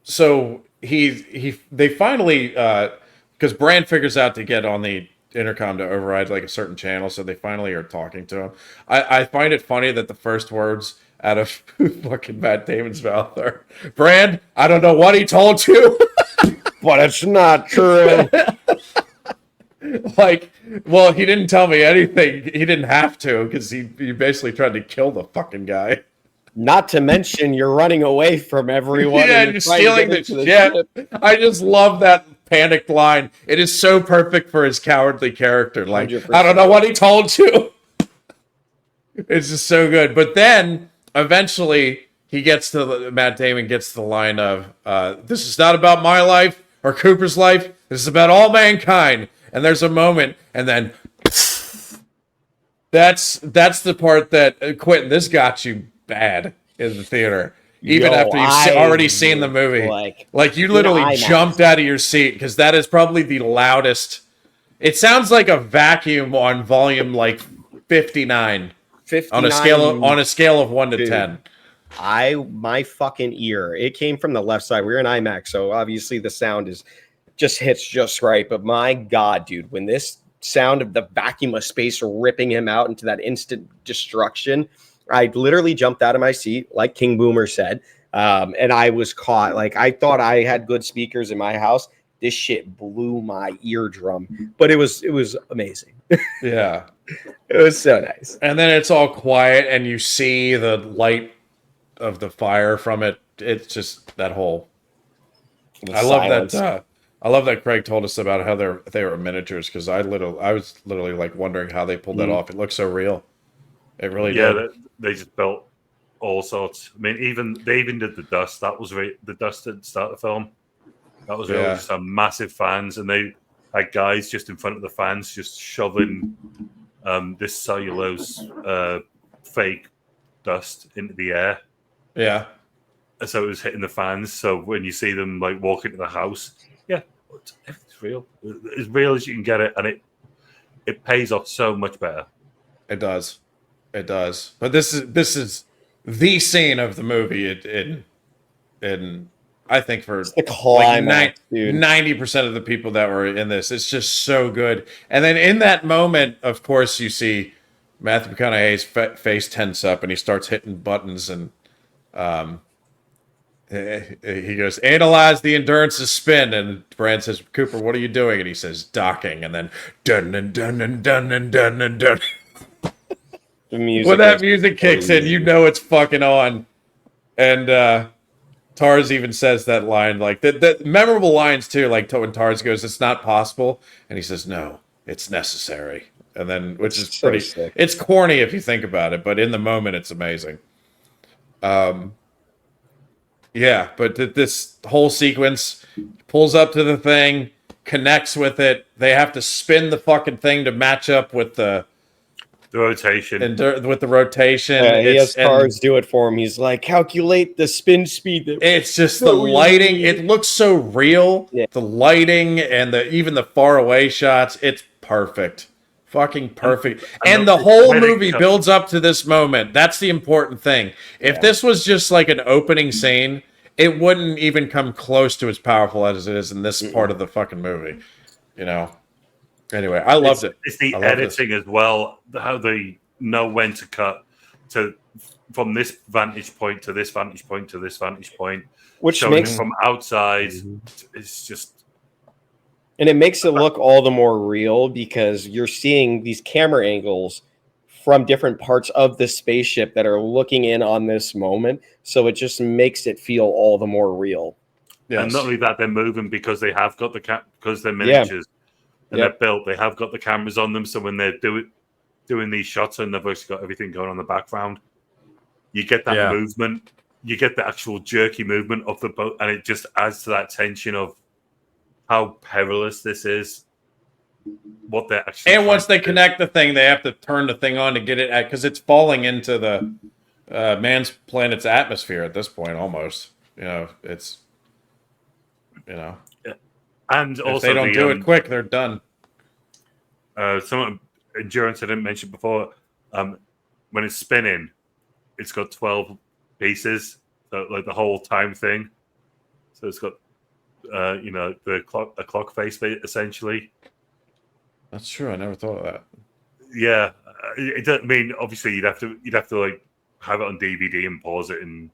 So they finally, because Brand figures out to get on the intercom to override like a certain channel, so they finally are talking to him. I find it funny that the first words out of fucking Matt Damon's mouth are, Brand, I don't know what he told you. But it's not true. Like, well, he didn't tell me anything. He didn't have to, because he basically tried to kill the fucking guy. Not to mention, you're running away from everyone. Yeah, and you're stealing the ship. I just love that panicked line. It is so perfect for his cowardly character. Like, 100%. I don't know what he told you. It's just so good. But then, eventually, Matt Damon gets to the line of, this is not about my life or Cooper's life. This is about all mankind. And there's a moment, and then that's the part that, Quentin, this got you bad in the theater. Even after you've already seen the movie. Like you literally jumped out of your seat, because that is probably the loudest. It sounds like a vacuum on volume like 59. 59 on a scale of 1 to 10. My fucking ear. It came from the left side. We were in IMAX, so obviously the sound hits just right. But my God, dude, when this sound of the vacuum of space ripping him out into that instant destruction, I literally jumped out of my seat, like King Boomer said, and I was caught. Like, I thought I had good speakers in my house. This shit blew my eardrum, but it was amazing. Yeah, it was so nice. And then it's all quiet, and you see the light of the fire from it. It's just that whole. I love that Craig told us about how they were miniatures, because I was literally like wondering how they pulled that off. It looks so real. It really did. Yeah, they just built all sorts. I mean, they even did the dust. That was the dust at the start of the film. That was really just some massive fans, and they had guys just in front of the fans just shoving this cellulose fake dust into the air. Yeah. And so it was hitting the fans. So when you see them like walk into the house, everything's real. As real as you can get it, and it pays off so much better. It does. It does. But this is the scene of the movie. In I think for the climax, like 90% of the people that were in this, it's just so good. And then in that moment, of course, you see Matthew McConaughey's face tense up, and he starts hitting buttons, and he goes, analyze the endurance of spin, and Brand says, Cooper, what are you doing? And he says, docking, and then dun and dun and dun and dun and dun. The music when that is music kicks in, you crazy. know it's fucking on. And Tars even says that line, like the memorable lines too, like when Tars goes, "It's not possible," and he says, "No, it's necessary." And then, which is So pretty, sick. it's corny if you think about it, but in the moment, it's amazing. Yeah, but this whole sequence pulls up to the thing, connects with it. They have to spin the fucking thing to match up with the rotation. with the rotation. Yeah, he has and cars do it for him. He's like, calculate the spin speed. it's just the So lighting. easy. It looks so real. Yeah. The lighting and even the far away shots. It's perfect. Fucking perfect. And the whole movie builds up to this moment. That's the important thing. If this was just like an opening scene, it wouldn't even come close to as powerful as it is in this part of the fucking movie. You know? Anyway, I loved it. It's the I loved editing as well, how they know when to cut from this vantage point to this vantage point to this vantage point. Which showing makes it from outside. It's just. And it makes it look all the more real because you're seeing these camera angles from different parts of the spaceship that are looking in on this moment. So it just makes it feel all the more real. Yes. And not only that, they're moving because they have got because they're miniatures and they're built. They have got the cameras on them. So when they're doing these shots and they've also got everything going on in the background, you get that movement. You get the actual jerky movement of the boat, and it just adds to that tension of how perilous this is. What they're actually once they connect the thing, they have to turn the thing on to get it at because it's falling into the man's planet's atmosphere at this point. Almost, it's and if also they don't do it quick, they're done. Some endurance I didn't mention before. When it's spinning, it's got 12 pieces, so like the whole time thing. So it's got a clock face essentially. That's true. I never thought of that. Yeah, it doesn't mean obviously you'd have to like have it on DVD and pause it and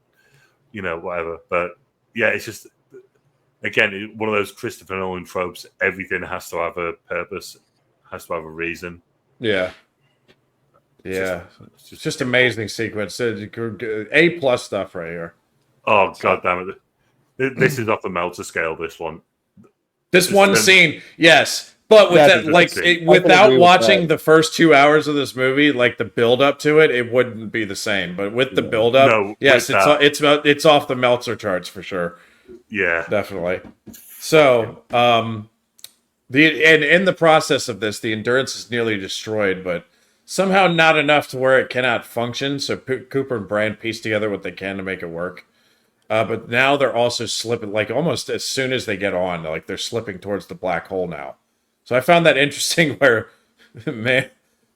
whatever. But yeah, it's just again one of those Christopher Nolan tropes. Everything has to have a purpose, has to have a reason. Yeah, it's just amazing sequence. A+ stuff right here. Oh god damn it! This is off the Meltzer scale. This one. This one scene, yes. But without watching the first 2 hours of this movie, like the build up to it, it wouldn't be the same. But with the build up, yes, it's off the Meltzer charts for sure. Yeah, definitely. So, and in the process of this, the Endurance is nearly destroyed, but somehow not enough to where it cannot function. So Cooper and Brand piece together what they can to make it work. But now they're also slipping, like almost as soon as they get on, like they're slipping towards the black hole now. So I found that interesting where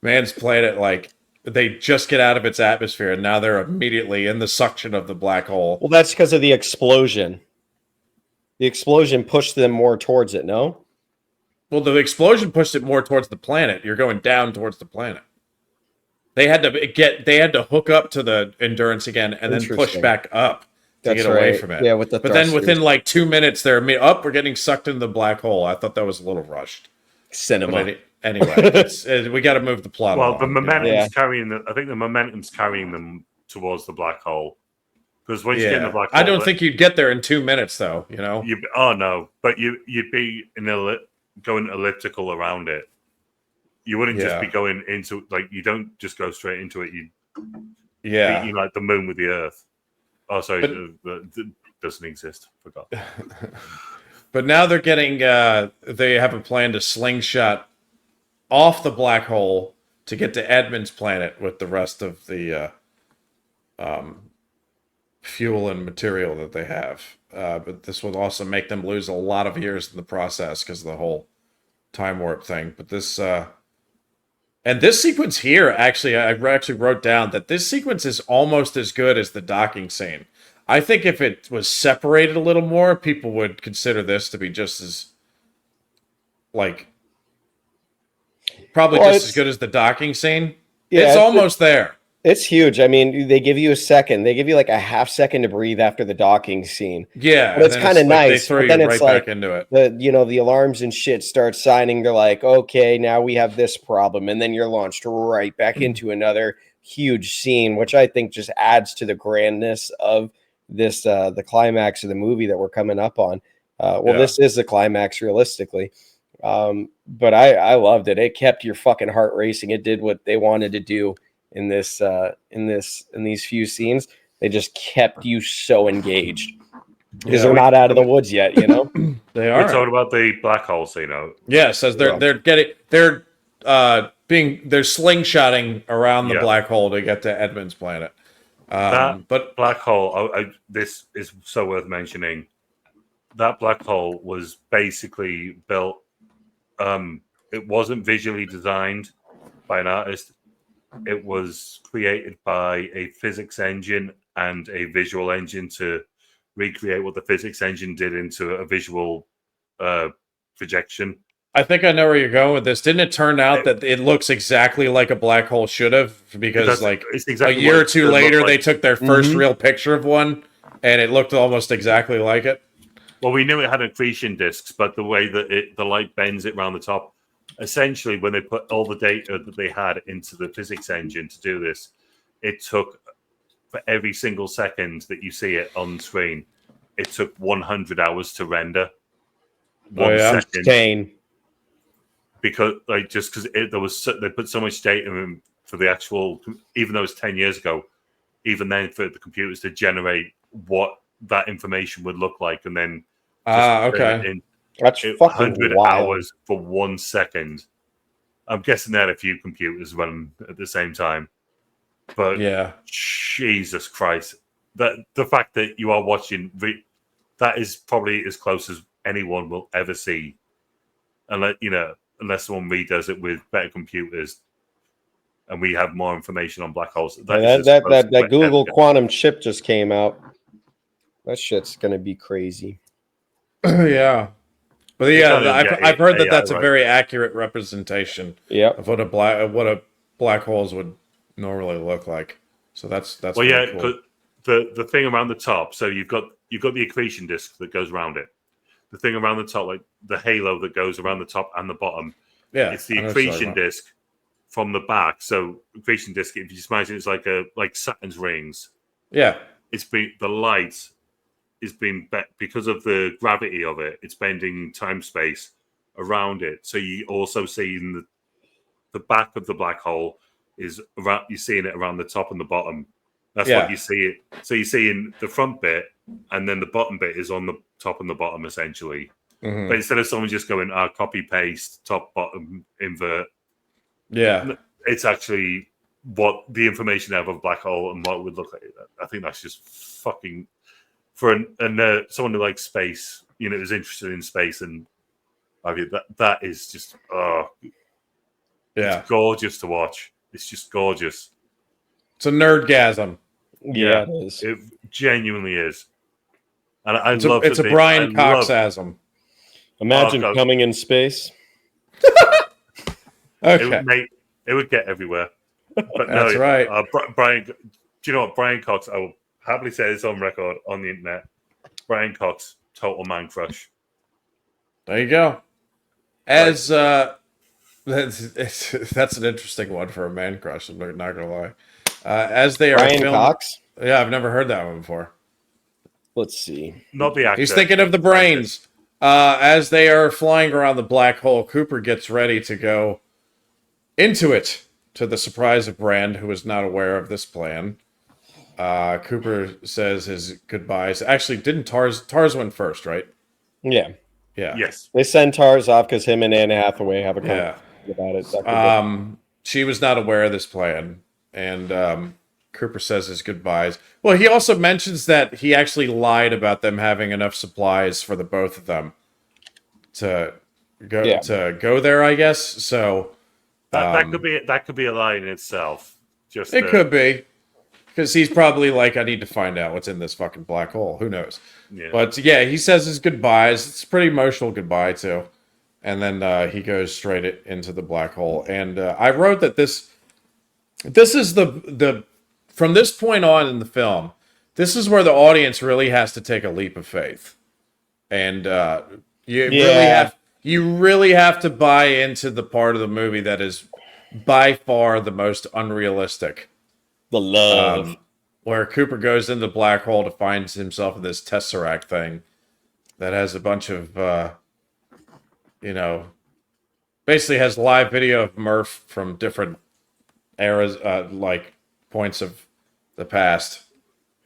man's planet, like they just get out of its atmosphere and now they're immediately in the suction of the black hole. Well, that's because of the explosion. The explosion pushed them more towards it, no? Well, the explosion pushed it more towards the planet. You're going down towards the planet. They had to hook up to the Endurance again and then push back up to get away from it. Yeah, with the but then within like 2 minutes, we're getting sucked into the black hole. I thought that was a little rushed. Cinema. Anyway, we got to move the plot. Well, along, the momentum's carrying I think the momentum's carrying them towards the black hole. Because once you get in the black hole, I don't think you'd get there in 2 minutes, though. No, but you'd be going elliptical around it. You wouldn't just be going into you don't just go straight into it. You like the moon with the Earth. Oh, sorry, that doesn't exist. Forgot. But now they're getting. They have a plan to slingshot off the black hole to get to Edmund's planet with the rest of the fuel and material that they have. But this will also make them lose a lot of years in the process because of the whole time warp thing. But this. And this sequence here, actually, I actually wrote down that this sequence is almost as good as the docking scene. I think if it was separated a little more, people would consider this to be just as, probably just as good as the docking scene. Yeah, it's almost there. It's huge. I mean, they give you a second. They give you like a half second to breathe after the docking scene. Yeah, but it's kind of nice. They throw you right back into it. The alarms and shit start signing. They're like, okay, now we have this problem, and then you're launched right back into another huge scene, which I think just adds to the grandness of this, the climax of the movie that we're coming up on. This is the climax realistically. But I loved it. It kept your fucking heart racing. It did what they wanted to do in this, in these few scenes. They just kept you so engaged because they're not out of the woods yet, you know. They We're are. talking about the black holes, you know. Yes, as they're slingshotting around the black hole to get to Edmund's planet. But black hole, this is so worth mentioning. That black hole was basically built. It wasn't visually designed by an artist. It was created by a physics engine and a visual engine to recreate what the physics engine did into a visual projection. I think I know where you're going with this. Didn't it turn out that it looks exactly like a black hole should have? Because a year or two later, they took their first real picture of one, and it looked almost exactly like it. Well, we knew it had accretion disks, but the way that the light bends it around the top, essentially, when they put all the data that they had into the physics engine to do this, it took, for every single second that you see it on screen, it took 100 hours to render. 1 second. Caine. Because they put so much data in for the actual, even though it's 10 years ago, even then for the computers to generate what that information would look like, and then that's fucking 100 wild. hours for 1 second. I'm guessing they had a few computers running at the same time, but Jesus Christ, that the fact that you are watching that is probably as close as anyone will ever see, unless someone redoes it with better computers and we have more information on black holes. That Google quantum chip just came out. That shit's gonna be crazy. Yeah, but I've heard that that's a very accurate representation of what a black holes would normally look like. So that's well, really cool. The thing around the top. So you've got the accretion disk that goes around it. The thing around the top, like the halo that goes around the top and the bottom. Yeah, it's the accretion disk from the back. So accretion disk, if you just imagine, it's like Saturn's rings. Yeah, the light is being because of the gravity of it. It's bending time space around it. So you also see in the back of the black hole is around. You're seeing it around the top and the bottom. That's what you see it. So you see in the front bit, and then the bottom bit is on the top and the bottom essentially. Mm-hmm. But instead of someone just going copy paste top bottom invert, it's actually what the information out of a black hole and what it would look like. I think that's just fucking for someone who likes space, is interested in space, and I mean that is just it's gorgeous to watch. It's just gorgeous. It's a nerdgasm. Yeah, it is. It genuinely is. And it's a Brian Coxasm. Imagine coming in space. Okay. It would get everywhere. But that's right. Brian, do you know what? Brian Cox, I will happily say this on record on the internet. Brian Cox, total man crush. There you go. As that's an interesting one for a man crush. I'm not gonna lie. As they are Brian Cox. Yeah, I've never heard that one before. Let's see. Not the actor. He's thinking of the brains. As they are flying around the black hole, Cooper gets ready to go into it, to the surprise of Brand, who is not aware of this plan. Cooper says his goodbyes. Actually, didn't Tars went first, right? Yeah. Yeah. Yes. They send Tars off because him and Anne Hathaway have a conversation about it. She was not aware of this plan, and Cooper says his goodbyes. Well, he also mentions that he actually lied about them having enough supplies for the both of them to go there, I guess. So that could be a lie in itself. It could be, because he's probably like, I need to find out what's in this fucking black hole. Who knows? Yeah. But yeah, he says his goodbyes. It's a pretty emotional goodbye too, and then he goes straight into the black hole. And I wrote that this is the from this point on in the film, this is where the audience really has to take a leap of faith, and you really have to buy into the part of the movie that is by far the most unrealistic The love. Where Cooper goes into the black hole to find himself in this tesseract thing that has a bunch of, basically has live video of Murph from different eras, like points of the past.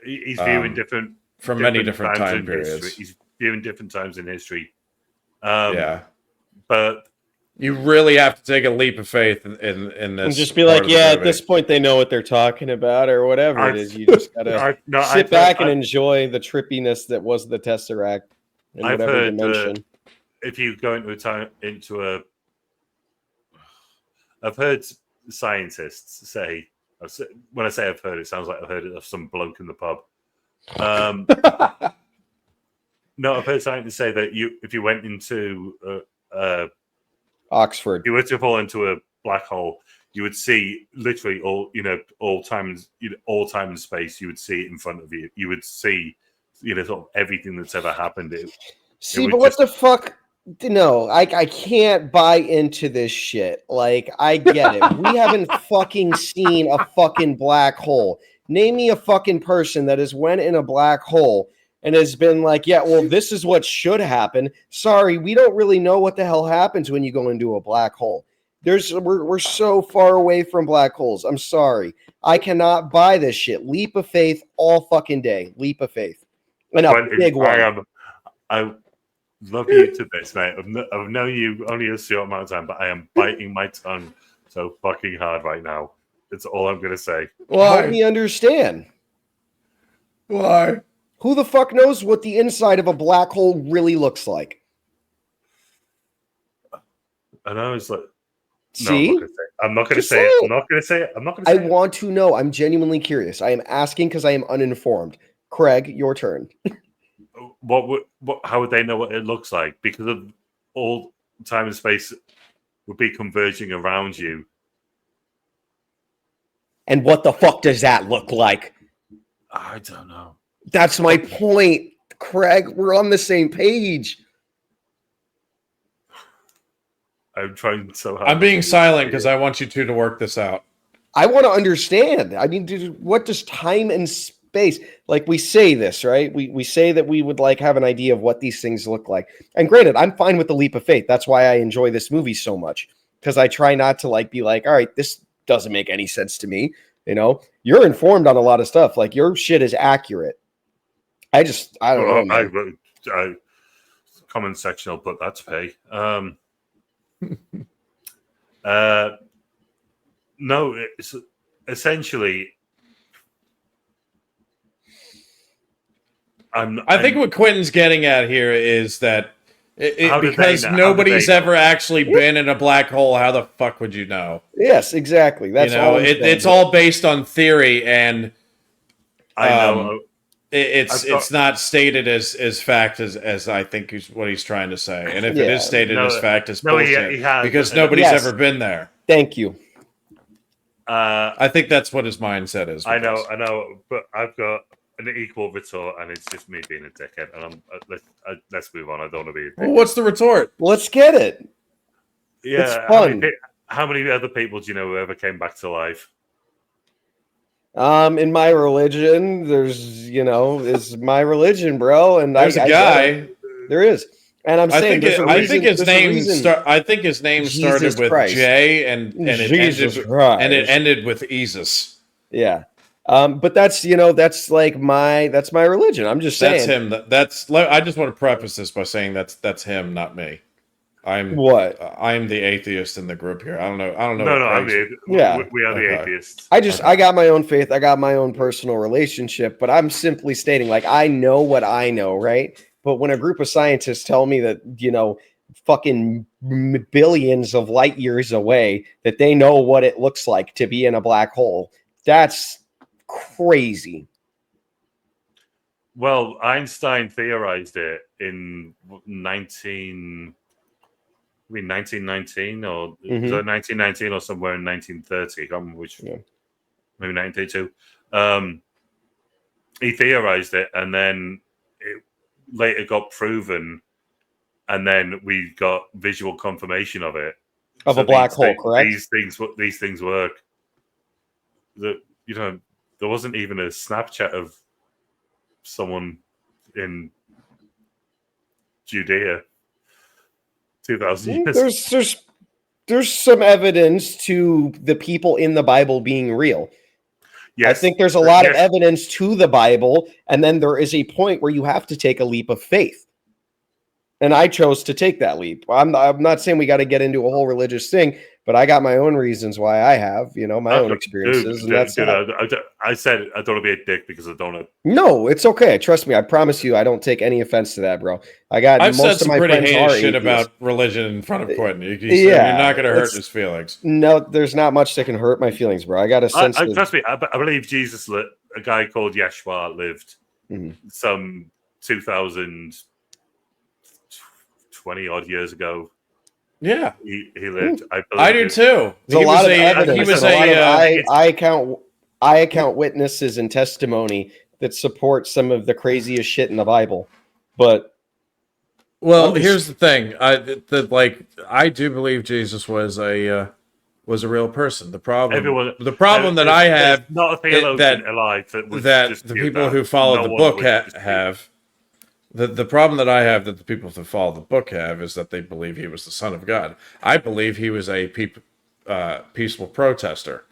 He's viewing different from many different times time in periods. history. He's viewing different times in history. Yeah, but you really have to take a leap of faith in this. And just be part like, of the yeah, at movie. this point they know what they're talking about, or whatever it is. You just gotta sit back and enjoy the trippiness that was the Tesseract in whatever dimension. If you go I've heard scientists say. When I say I've heard, it sounds like I've heard it of some bloke in the pub. No, I've heard scientists say that if you went into Oxford, you were to fall into a black hole, you would see literally all time and space. You would see it in front of you. You would see, sort of everything that's ever happened. What the fuck? No, I can't buy into this shit. Like, I get it. We haven't fucking seen a fucking black hole. Name me a fucking person that has went in a black hole and has been like, yeah, well, this is what should happen. Sorry, we don't really know what the hell happens when you go into a black hole. We're so far away from black holes. I'm sorry. I cannot buy this shit. Leap of faith all fucking day. Leap of faith. And a big one. I love you to bits, mate. I've known you only a short amount of time, but I am biting my tongue so fucking hard right now. That's all I'm going to say. Why? Help me understand. Why? Who the fuck knows what the inside of a black hole really looks like? I know it's like. See? No, I'm not going to say it. I'm not going to say it. I want to know. I'm genuinely curious. I am asking because I am uninformed. Craig, your turn. How would they know what it looks like? Because of all time and space would be converging around you. And what the fuck does that look like? I don't know. That's my point, Craig. We're on the same page. I'm trying so hard. I'm being silent because I want you two to work this out. I want to understand. I mean, what does time and space, like we say this, right? We say that we would like have an idea of what these things look like. And granted, I'm fine with the leap of faith. That's why I enjoy this movie so much, because I try not to like be like, all right, this doesn't make any sense to me. You're informed on a lot of stuff. Like, your shit is accurate. I don't know. Comment section, I'll put that to pay. No, it's essentially. I think what Quentin's getting at here is that because nobody's ever actually been in a black hole, how the fuck would you know? Yes, exactly. That's it's all based on theory, and I know it's not stated as fact as I think is what he's trying to say. And if it is stated as fact, it's bullshit he has, because nobody's ever been there. Thank you. I think that's what his mindset is. I know, but I've got an equal retort, and it's just me being a dickhead. And let's move on. I don't want to be a dickhead. Well, what's the retort? Let's get it. Yeah, it's fun. How many other people do you know who ever came back to life? In my religion, is my religion, bro. And there's a guy. There is. And I think his name started with Christ. J and it ended with Jesus. Yeah. But that's that's my religion. I'm just saying. That's him. I just want to preface this by saying that's him, not me. I'm the atheist in the group here. I don't know. No, we are the atheists. I got my own faith. I got my own personal relationship, but I'm simply stating, like, I know what I know, right? But when a group of scientists tell me that, fucking billions of light years away, that they know what it looks like to be in a black hole, that's crazy. Well, Einstein theorized it in 1919 or 1919 or somewhere in 1930. I can't remember which, maybe 1932. He theorized it, and then it later got proven, and then we got visual confirmation of it. Of a black hole, correct? These things work. there wasn't even a Snapchat of someone in Judea 2,000 years. There's some evidence to the people in the Bible being real. Yes, I think there's a lot of yes. evidence to the Bible, and then there is a point where you have to take a leap of faith. And I chose to take that leap. I'm not saying we got to get into a whole religious thing, but I got my own reasons why I have, my own experiences. Dude, and that's I said I don't want to be a dick because I don't know. No, it's okay. Trust me. I promise you, I don't take any offense to that, bro. I've said most of some my pretty friends heinous are shit atheists. about religion in front of Quentin. Yeah, you're not going to hurt it's- his feelings. No, there's not much that can hurt my feelings, bro. I got a sense. Trust me, I believe Jesus, a guy called Yeshua, lived some 2,020 odd years ago. Yeah, he lived. I do too. There's a lot of evidence. He was a lot a. of eye account witnesses and testimony that support some of the craziest shit in the Bible. But Well, here's the thing. I do believe Jesus was a real person. The problem that I have not a theologian alive that the people who follow the book have. The problem that I have that the people who follow the book have is that they believe he was the Son of God. I believe he was a peaceful protester.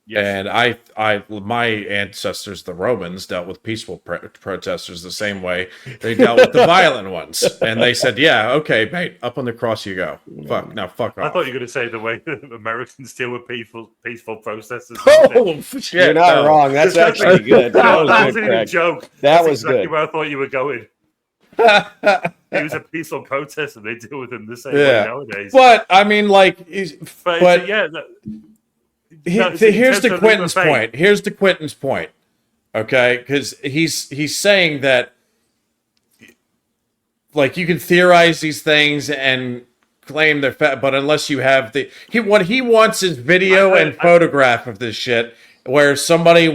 Yes. And my ancestors, the Romans, dealt with peaceful protesters the same way they dealt with the violent ones. And they said, "Yeah, okay, mate, up on the cross you go. Fuck off." I thought you were going to say the way Americans deal with peaceful protesters. Oh shit! You're not wrong. That's actually good. That wasn't even a joke. That was exactly good. Where I thought you were going. He was a peaceful protester. They deal with him the same way nowadays. But I mean, here's the Quentin's point. Here's the Quentin's point. Okay, because he's saying that you can theorize these things and claim they're but unless you have what he wants is video and photograph of this shit where somebody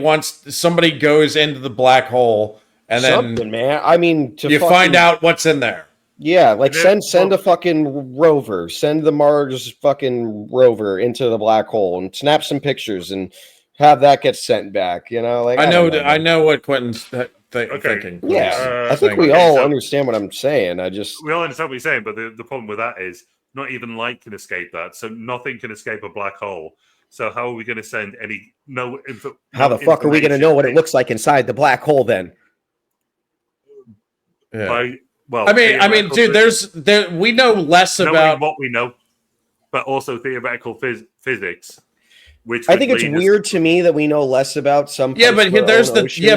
goes into the black hole and then man. I mean, you find out what's in there. Yeah, send a fucking rover, send the Mars fucking rover into the black hole and snap some pictures and have that get sent back. I know what Quentin's thinking. Yeah, I think we all understand what I'm saying. We all understand what you're saying, but the problem with that is not even light can escape that, so nothing can escape a black hole. So how are we going to send How the fuck are we going to know what it looks like inside the black hole then? Yeah. I mean, dude, we know less about what we know, but also theoretical physics. Which I think it's weird to me that we know less about some. Yeah, but here's the key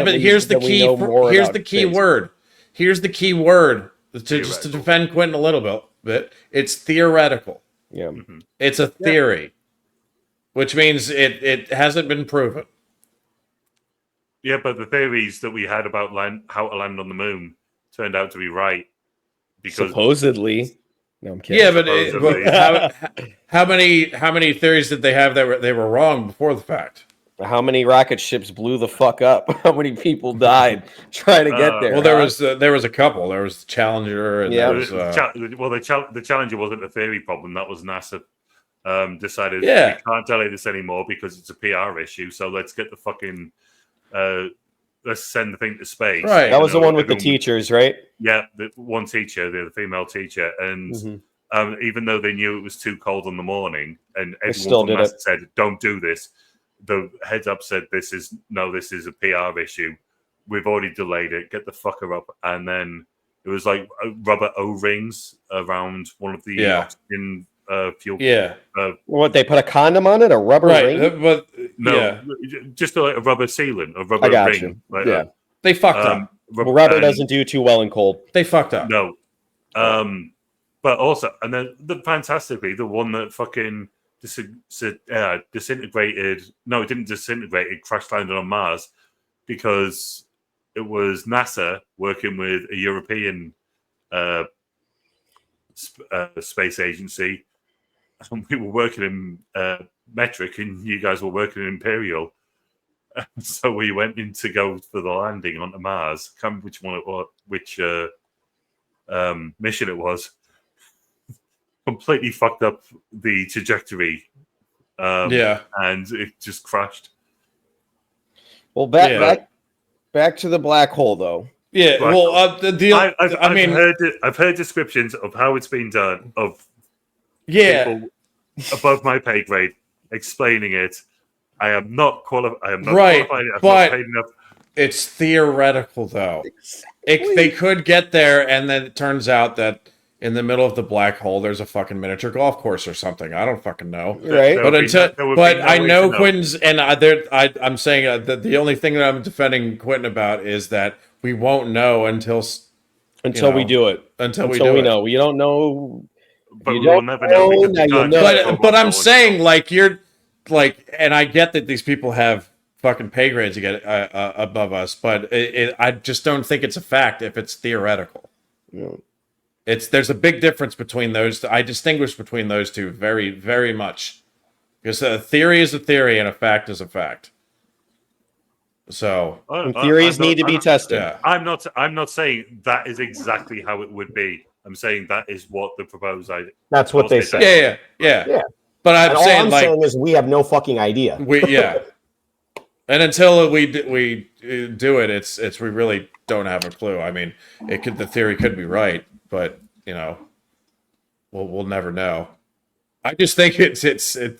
word. Here's the key word just to defend Quentin a little bit. It's theoretical. Yeah, it's a theory, which means it hasn't been proven. Yeah, but the theories that we had about how to land on the moon turned out to be right because supposedly. No, I'm kidding. Yeah, but how many theories did they have that they were wrong before the fact? How many rocket ships blew the fuck up? How many people died trying to get there? Well, there was a couple. There was Challenger, and there was, the Challenger wasn't a theory problem. That was NASA decided we can't delay this anymore because it's a PR issue. So let's get the fucking let's send the thing to space. Right. That was the one with the teachers, right? Yeah, the one teacher, the female teacher, and even though they knew it was too cold in the morning, and everyone from NASA said, "Don't do this," the heads up said, "This is a PR issue. We've already delayed it. Get the fucker up." And then it was like rubber O-rings around one of the oxygen fuel. Yeah. What, they put a condom on it? A rubber ring? But just a rubber sealant, a rubber ring. They fucked up. Rubber doesn't do too well in cold. They fucked up. No. But also, and then fantastically, the one that fucking disintegrated. No, it didn't disintegrate. It crash landed on Mars because it was NASA working with a European space agency. And we were working in metric, and you guys were working in imperial. So we went in to go for the landing onto Mars. Can't remember which one it was, which mission it was. Completely fucked up the trajectory. And it just crashed. Well, Yeah. back to the black hole, though. Yeah, Right. well, the deal. I've heard descriptions of how it's been done of yeah, people above my pay grade explaining it. I am not qualified. Right, qualified. I'm but- not paid enough. it's theoretical though. They could get there, and then it turns out that in the middle of the black hole, there's a fucking miniature golf course or something. I don't fucking know. Right. There But would be until, there would but be no I way know to Quentin's, and I'm saying that the only thing that I'm defending Quentin about is that we won't know until We do it. until we Until do we it. know. You don't know. But You we will don't never know know, because now we you can't know. just go But I'm forward. saying and I get that these people have fucking pay grades to get above us, but I just don't think it's a fact if it's theoretical. Yeah. There's a big difference between those. I distinguish between those two very, very much, because a theory is a theory and a fact is a fact. So And theories need to be tested. yeah, I'm not saying that is exactly how it would be. I'm saying that is what the proposed idea. That's what they Yeah. say. yeah. But And I'm all saying I'm saying is we have no fucking idea. And until we do it, it's we really don't have a clue. I mean, the theory could be right, but we'll never know. I just think it's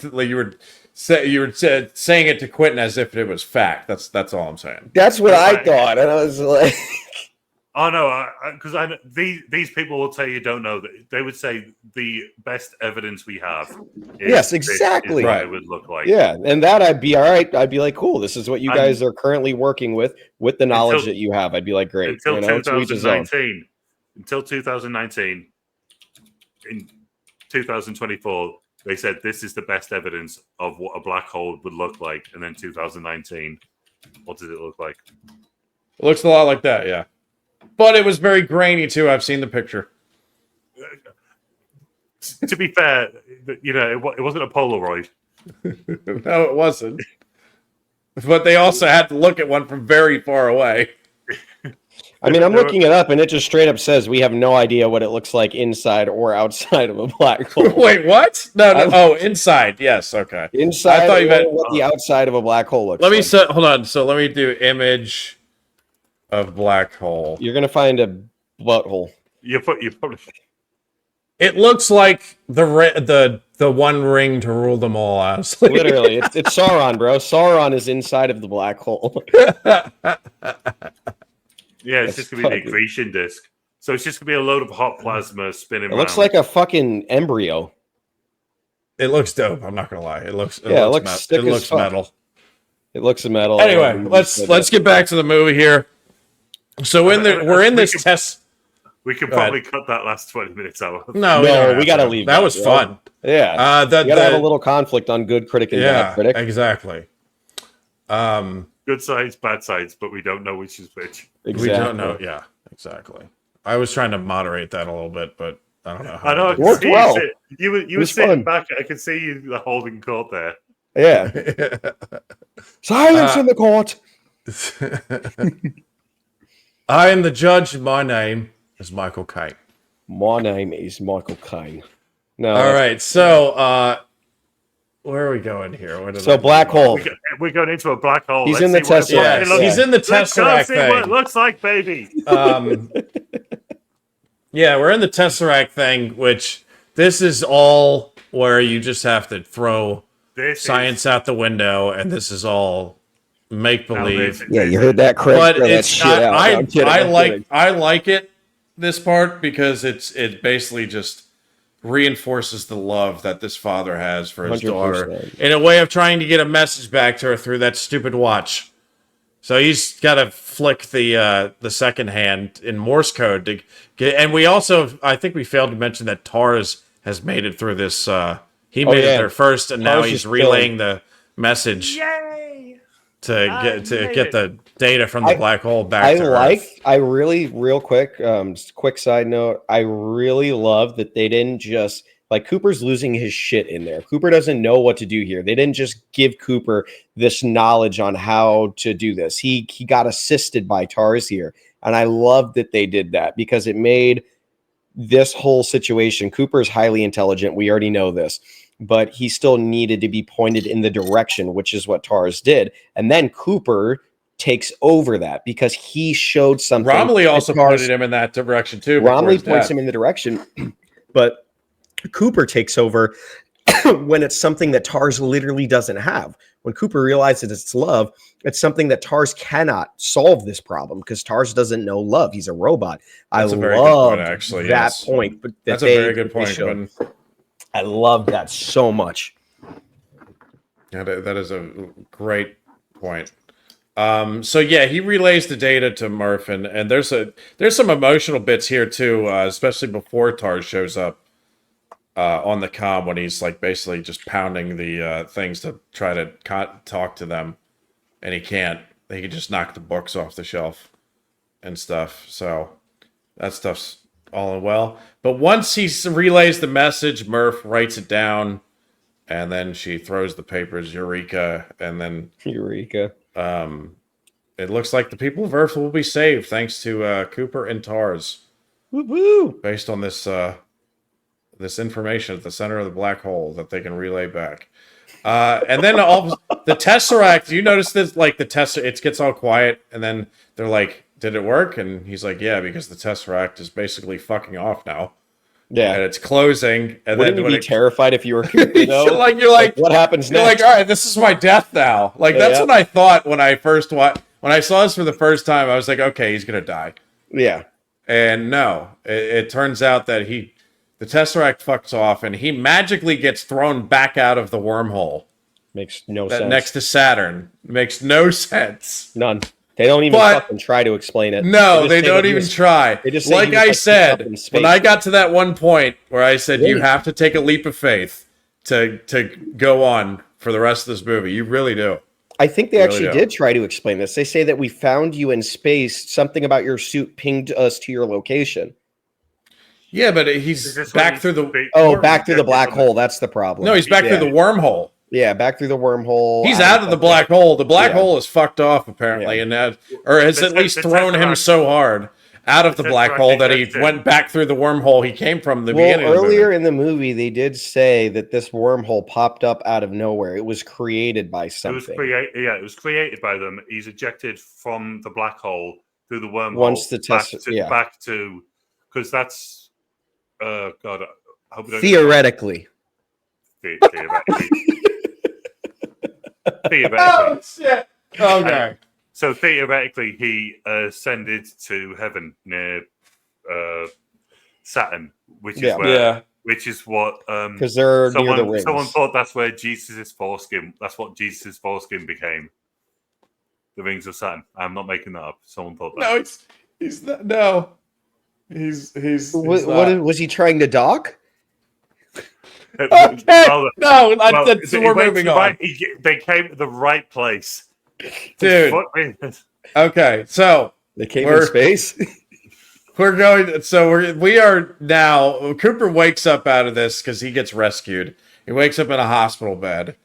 like you were saying it to Quentin as if it was fact. That's all I'm saying. That's what I thought, and I was like, Oh no, because I know these people will tell you don't know that. They would say the best evidence we have. Yes, this exactly. is what Right. it would look like. yeah, and that I'd be all right. I'd be like, cool. This is what you guys are currently working with the knowledge that you have. I'd be like, great. Until to each his own. 2019. Until 2019. In 2024, they said this is the best evidence of what a black hole would look like. And then 2019, what does it look like? It looks a lot like that, yeah. But it was very grainy too. I've seen the picture. To be fair, it wasn't a Polaroid. No, it wasn't. But they also had to look at one from very far away. I mean, I'm looking it up, and it just straight up says we have no idea what it looks like inside or outside of a black hole. Wait, what? No. Inside. Yes, okay. Inside, I thought you meant what the outside of a black hole looks Let me like. hold on. So let me do image of black hole. You're gonna find a butthole. You probably. It looks like the one ring to rule them all. Honestly, Literally, it's Sauron, bro. Sauron is inside of the black hole. Yeah, it's That's just gonna be the fucking- accretion disk. So it's just gonna be a load of hot plasma spinning. It looks around. like a fucking embryo. it looks dope. I'm not gonna lie. It looks Yeah, it looks thick as fuck. metal. It looks metal. Anyway, let's get back to the movie here. So we're in this test. We could Go ahead. probably cut that last 20 minutes out. No, No, don't we have gotta to. leave That that, was bro. fun. Yeah, You you gotta have a little conflict on good critic and bad critic. exactly. Good sides, bad sides, but we don't know which is which. Exactly. We don't know. Yeah, exactly. I was trying to moderate that a little bit, but I don't know how. I know. I It can worked see well. you were It was sitting fun. back. I can see you holding court there. Yeah, silence in the court. I am the judge. And my name is Michael Caine. My name is Michael Caine. No, All right, so where are we going here? Where did So I- black hole. We're going into a black hole. He's Let's in the see what Tesseract. Yeah, it looks he's like. in the Let's go Tesseract see what it thing. looks like, baby. Yeah, we're in the Tesseract thing, which this is all where you just have to throw This science out the window, and this is all make believe. Yeah, you heard that, Chris? But Throw that it's shit out. I'm kidding, I'm kidding. I like it, this part, because it basically just reinforces the love that this father has for his 100%. daughter in a way of trying to get a message back to her through that stupid watch. So he's got to flick the second hand in Morse code to get. And we also, I think we failed to mention that Tars has made it through this. He made it yeah. there first, and now Tars he's is relaying the message Yay! to made get it. the data from the black hole back I to like. Earth. I really, real quick, quick side note. I really love that they didn't just like Cooper's losing his shit in there. Cooper doesn't know what to do here. They didn't just give Cooper this knowledge on how to do this. He got assisted by Tars here, and I love that they did that because it made this whole situation. Cooper is highly intelligent. We already know this, but he still needed to be pointed in the direction, which is what Tars did. And then Cooper takes over that because he showed something. Romilly that also TARS pointed him in that direction too. before Romilly his points death. him in the direction, but Cooper takes over when it's something that TARS literally doesn't have. When Cooper realizes it's love, it's something that TARS cannot solve this problem because TARS doesn't know love. He's a robot. That's I a very good point, love actually. that Yes. point. But That's a very good point, showed. Quinn. I love that so much. Yeah, that is a great point. So yeah, he relays the data to Murph, and there's some emotional bits here too, especially before TARS shows up on the comm when he's like basically just pounding the things to try to talk to them, and he can't. He can just knock the books off the shelf and stuff. So that stuff's all in well. But once he relays the message, Murph writes it down, and then she throws the papers, Eureka, and then Eureka. it looks like the people of Earth will be saved thanks to Cooper and TARS, Woo-woo. based on this this information at the center of the black hole that they can relay back. And then the Tesseract. You notice this? Like the Tesseract, it gets all quiet, and then they're like, "Did it work?" And he's like, "Yeah, because the Tesseract is basically fucking off now, Yeah. and it's closing." And Wouldn't then you be terrified if you were Cooper, though? you're like, what happens you're next? like, all right, this is my death now. Like that's Yeah. what I thought when I first when I saw this for the first time. I was like, okay, he's gonna die. Yeah. And no, it turns out that the Tesseract fucks off, and he magically gets thrown back out of the wormhole Makes no sense. next to Saturn. Makes no sense. None. They don't even But- fucking try to explain it. No, just they say don't that he even was- try. they just say Like he was, I like, said, up in space. when I got to that one point where I said you Really? have to take a leap of faith to go on for the rest of this movie, you really do. I think they Really actually don't. did try to explain this. They say that we found you in space. Something about your suit pinged us to your location. Yeah, but Is he's this back when through the. he's- Oh, or back through the rejected black from it? hole. That's the problem. No, he's back Yeah. through the wormhole. Yeah, back through the wormhole. He's out of the black hole. The black Yeah. hole is fucked off apparently, Yeah. and or has The at least the thrown him Tesseract- so hard out of the black Tesseract hole that he ejected. went back through the wormhole he came from the Well, beginning. of the earlier movie. in the movie, they did say that this wormhole popped up out of nowhere. It was created by It was something. it was created by them. He's ejected from the black hole through the wormhole. Once the back to because that's God. I hope I don't- Theoretically. Theoretically. Theoretically. shit! Okay. So theoretically, he ascended to heaven near Saturn, which is Yeah. where, which is what Because they're near the rings. someone thought that's where Jesus' foreskin. That's what Jesus' foreskin became. The rings of Saturn. I'm not making that up. Someone thought that. No, he's not. No, he's What not. was he trying to dock? Okay. Well, No, well, that's, he we're went moving to the on, right- they came to the right place. dude. Okay, so They came We're- in space. we're going. So we are now. Cooper wakes up out of this because he gets rescued. He wakes up in a hospital bed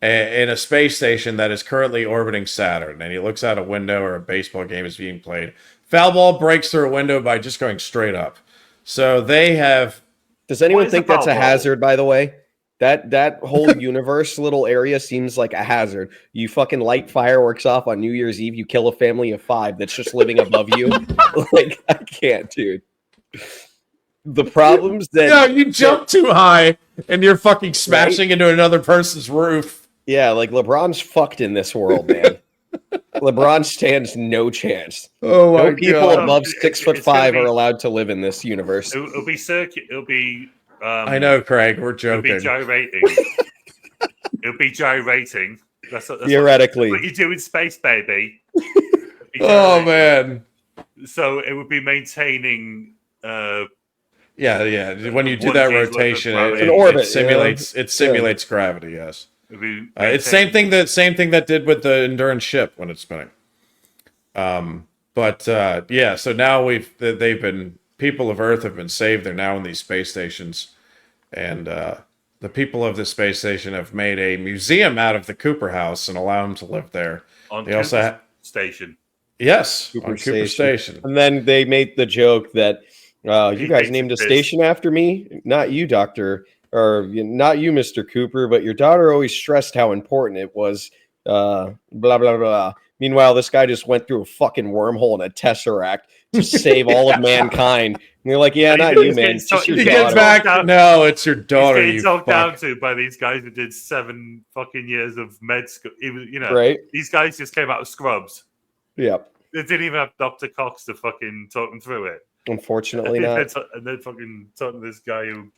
in a space station that is currently orbiting Saturn, and he looks out a window where a baseball game is being played. Foul ball breaks through a window by just going straight up. So they have. Does anyone What is think the that's a foul ball? hazard, by the way? That whole universe little area seems like a hazard. You fucking light fireworks off on New Year's Eve, you kill a family of 5 that's just living above you. Like, I can't, dude. The problems that No, you jump too high and you're fucking smashing into another person's roof. yeah, like LeBron's fucked in this world, man. LeBron stands no chance. Oh No people above It's 6'5" gonna be- are allowed to live in this universe. It'll be circuit. It'll be. I know, Craig. We're It'll be joking. gyrating. It'll be gyrating. That's Theoretically. what you do in space, baby. Oh man. So it would be maintaining. Yeah. When you do One that G's worth of rotation, gravity. An orbit, it simulates gravity. Yes. It'd be It's same thing that did with the Endurance ship when it's spinning. Yeah. So now they've been people of Earth have been saved. They're now in these space stations, and the people of the space station have made a museum out of the Cooper house and allow them to live there. on They also Cooper's station. Yes, Cooper on Cooper Station. And then they made the joke that you He guys hates named a this. station after me, not you, Doctor, or not you, Mr. Cooper, but your daughter always stressed how important it was. Blah blah blah. Meanwhile, this guy just went through a fucking wormhole and a tesseract to save all of mankind. And they're like, yeah, not you, man. It's just your He daughter. gets back. No, it's your daughter. He's You getting talked fuck. down to by these guys who did 7 fucking years of med school. Right? These guys just came out of scrubs. Yep. They didn't even have Dr. Cox to fucking talk them through it. Unfortunately not. And then fucking talking to this guy who.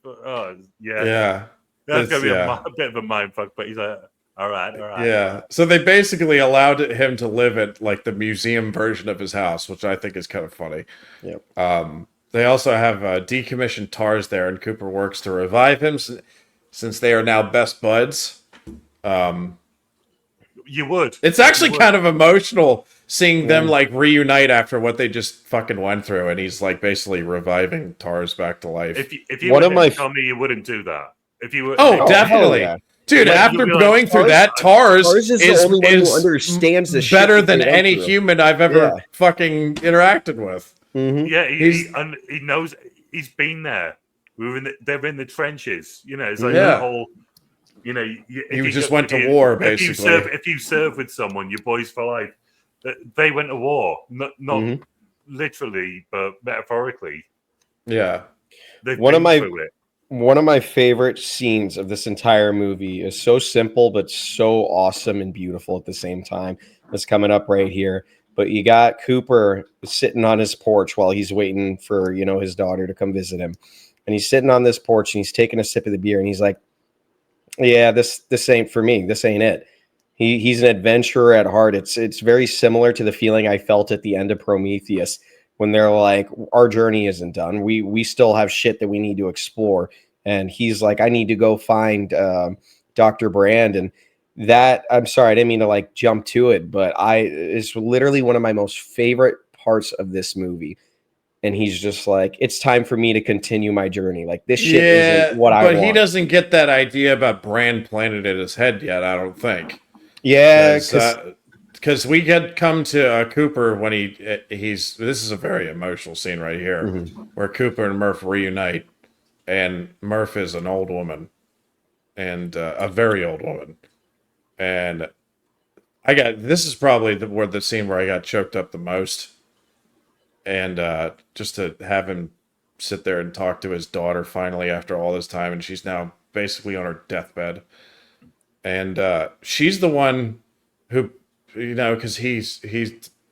Oh, yeah. Yeah. That's going to be yeah. a bit of a mind fuck, but he's like, all right. Yeah. So they basically allowed him to live at like the museum version of his house, which I think is kind of funny. Yep. They also have decommissioned TARS there, and Cooper works to revive him since they are now best buds. You would. It's actually kind of emotional seeing them like reunite after what they just fucking went through, and he's like basically reviving TARS back to life. If you One were of my tell me you wouldn't do that. If you were, definitely. yeah. Dude, Like, after you'd be like, going through that, TARS is the only one who understands the shit better that they than went any through. human I've ever Yeah. fucking interacted with. Mhm. Yeah, he knows. He's been there. They're in the trenches. It's like Yeah. the whole. You just went to war, basically. If you serve with someone, you're boys for life. They went to war, not literally, but metaphorically. Yeah. They've One of been my- through it. One of my favorite scenes of this entire movie is so simple but so awesome and beautiful at the same time. It's coming up right here. But you got Cooper sitting on his porch while he's waiting for, his daughter to come visit him. And he's sitting on this porch and he's taking a sip of the beer and he's like, yeah, this ain't for me. This ain't it. He's an adventurer at heart. It's very similar to the feeling I felt at the end of Prometheus when they're like, our journey isn't done. We still have shit that we need to explore. And he's like, I need to go find Dr. Brand. And that, I'm sorry, I didn't mean to like jump to it, but it's literally one of my most favorite parts of this movie. And he's just like, it's time for me to continue my journey. Like this shit isn't what I want. But he doesn't get that idea about Brand planted in his head yet, I don't think. Yeah, because we had come to Cooper when he's this is a very emotional scene right here, where Cooper and Murph reunite, and Murph is an old woman, and a very old woman, and this is probably the scene where I got choked up the most, and just to have him sit there and talk to his daughter finally after all this time, and she's now basically on her deathbed. And she's the one who, because he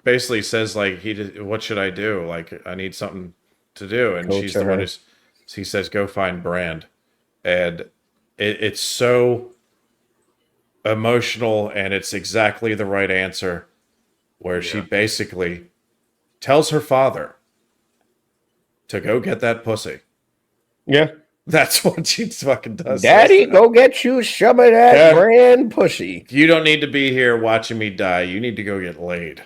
basically says like what should I do? Like I need something to do, and she's the one he says go find Brand, and it's so emotional, and it's exactly the right answer, where she basically tells her father to go get that pussy. Yeah. That's what she fucking does. Daddy, go get you some of that Brand pussy. You don't need to be here watching me die. You need to go get laid.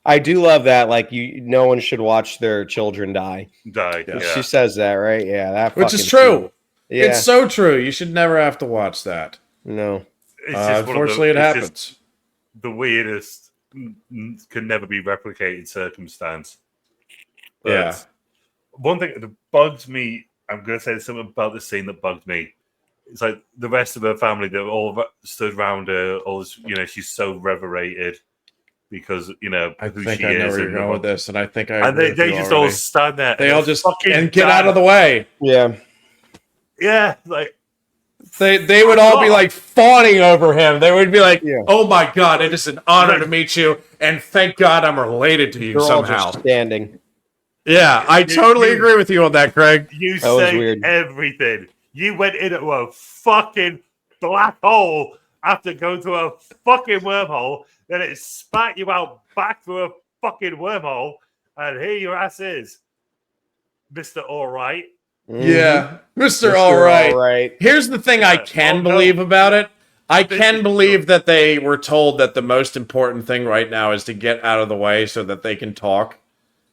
I do love that. Like no one should watch their children die. Yeah. She says that, right? Yeah, that Which is fucking true. scene. Yeah. It's so true. You should never have to watch that. No. It's just Unfortunately, it happens. just the weirdest, can never be replicated circumstance. But Yeah. one thing that bugs me, I'm going to say something about this scene that bugged me. It's like the rest of her family, they all stood around her. All this, she's so reverenced because I who think she I know is. where you're going with this, and I think I. And agree they with you just all already. stand there. They all just fucking get out of the way. Yeah. Yeah, like They would all be like fawning over him. They would be like, Yeah. "Oh my god, it is an honor to meet you, and thank God I'm related to you They're all somehow." just standing. Yeah, I totally agree with you on that, Craig. you That was say weird. everything. You went into a fucking black hole after going through a fucking wormhole. Then it spat you out back through a fucking wormhole, and here your ass is, Mr. Alright. Yeah, Mr. Mr. All Right. All Right. Here's the thing I can believe about it. I can believe that they were told that the most important thing right now is to get out of the way so that they can talk.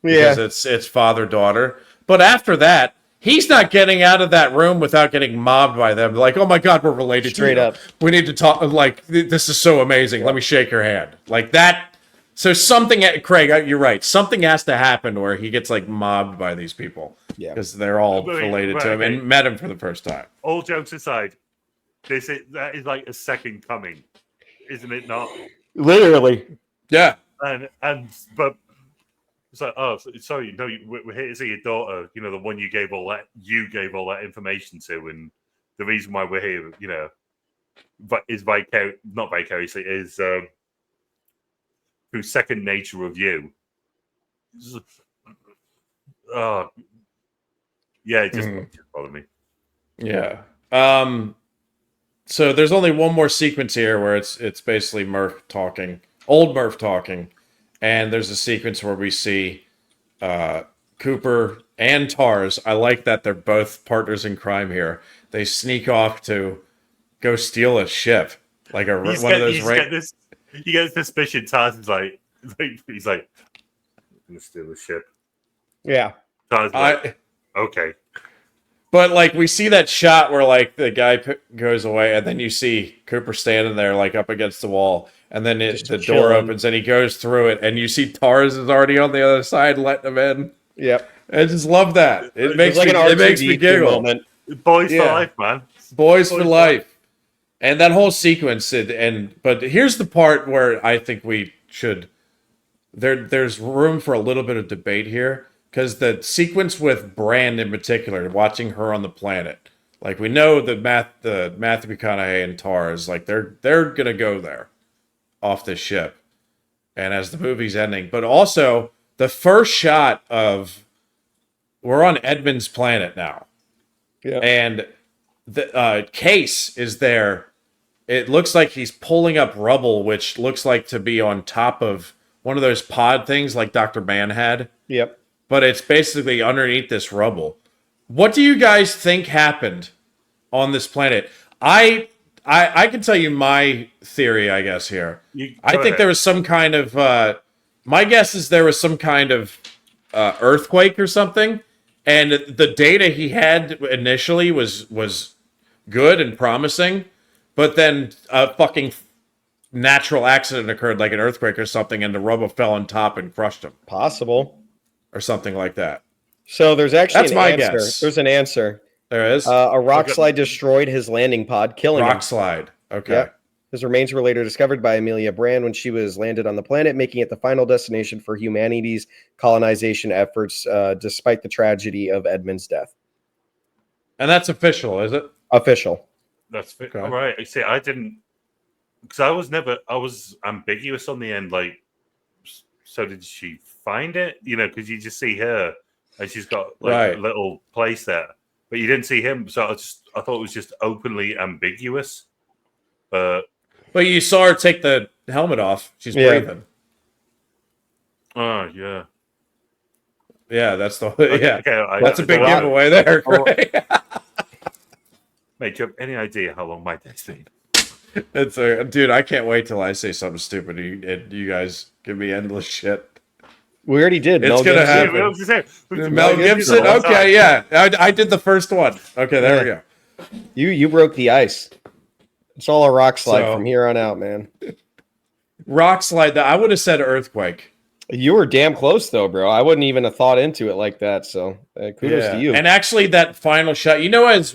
Yeah. Because it's father-daughter. But after that, he's not getting out of that room without getting mobbed by them. Like, oh my God, we're related Straight to you. up. We need to talk. Like, this is so amazing. Let me shake your hand. Like that. So something, Craig, you're right. Something has to happen where he gets like mobbed by these people. Yeah. Because they're all Wait, related to him right, and met him for the first time. All jokes aside, that is like a second coming, isn't it not? Literally. Yeah. But it's like, oh, sorry, no, we're here to see your daughter. You know, the one you gave all that information to, and the reason why we're here, you know, is not vicariously, is through second nature of you. Oh, yeah, it just bothered me. Yeah. So there's only one more sequence here where it's basically Murph talking, old Murph talking, and there's a sequence where we see Cooper and Tars. I like that they're both partners in crime here. They sneak off to go steal a ship, like one of those. You get this suspicion. Tars is like he's like, I'm gonna steal the ship. Yeah. Tars is like, okay. But like we see that shot where like the guy goes away, and then you see Cooper standing there like up against the wall, and then the door opens and he goes through it, and you see Tars is already on the other side letting him in. Yep. I just love that. It makes me giggle. Moment. Boys for life, man. Boys for life. And that whole sequence, but here's the part where I think we should. There's room for a little bit of debate here. Because the sequence with Brand in particular, watching her on the planet, like we know the Matthew McConaughey and Tars, like they're gonna go there, off this ship, and as the movie's ending, but also the first shot of we're on Edmund's planet now, and the Case is there. It looks like he's pulling up rubble, which looks like to be on top of one of those pod things, like Dr. Man had. Yep. But it's basically underneath this rubble. What do you guys think happened on this planet? I can tell you my theory, I guess, here. I think there was some kind of... my guess is there was some kind of earthquake or something. And the data he had initially was good and promising. But then a fucking natural accident occurred, like an earthquake or something, and the rubble fell on top and crushed him. Possible. Or something like that. So there's actually an answer. Guess. There's an answer. There is? A rock slide destroyed his landing pod, killing him. Rock slide. Okay. Yep. His remains were later discovered by Amelia Brand when she was landed on the planet, making it the final destination for humanity's colonization efforts, despite the tragedy of Edmund's death. And that's official, is it? Official. That's okay. All right. I see. I didn't, because I was ambiguous on the end. Like, so did she find it? You know, because you just see her and she's got like a little place there, but you didn't see him. So I thought it was just openly ambiguous. But you saw her take the helmet off. She's breathing. Oh yeah. Yeah, that's the Okay, that's a big giveaway there. Right? Mate, do you have any idea how long my day's been? Dude, I can't wait till I say something stupid and you guys give me endless shit. We already did. It's going to happen. Mel Gibson? Okay, yeah. I did the first one. Okay, there we go. You broke the ice. It's all a rock slide from here on out, man. Rock slide. I would have said earthquake. You were damn close, though, bro. I wouldn't even have thought into it like that, so kudos to you. And actually, that final shot, you know, as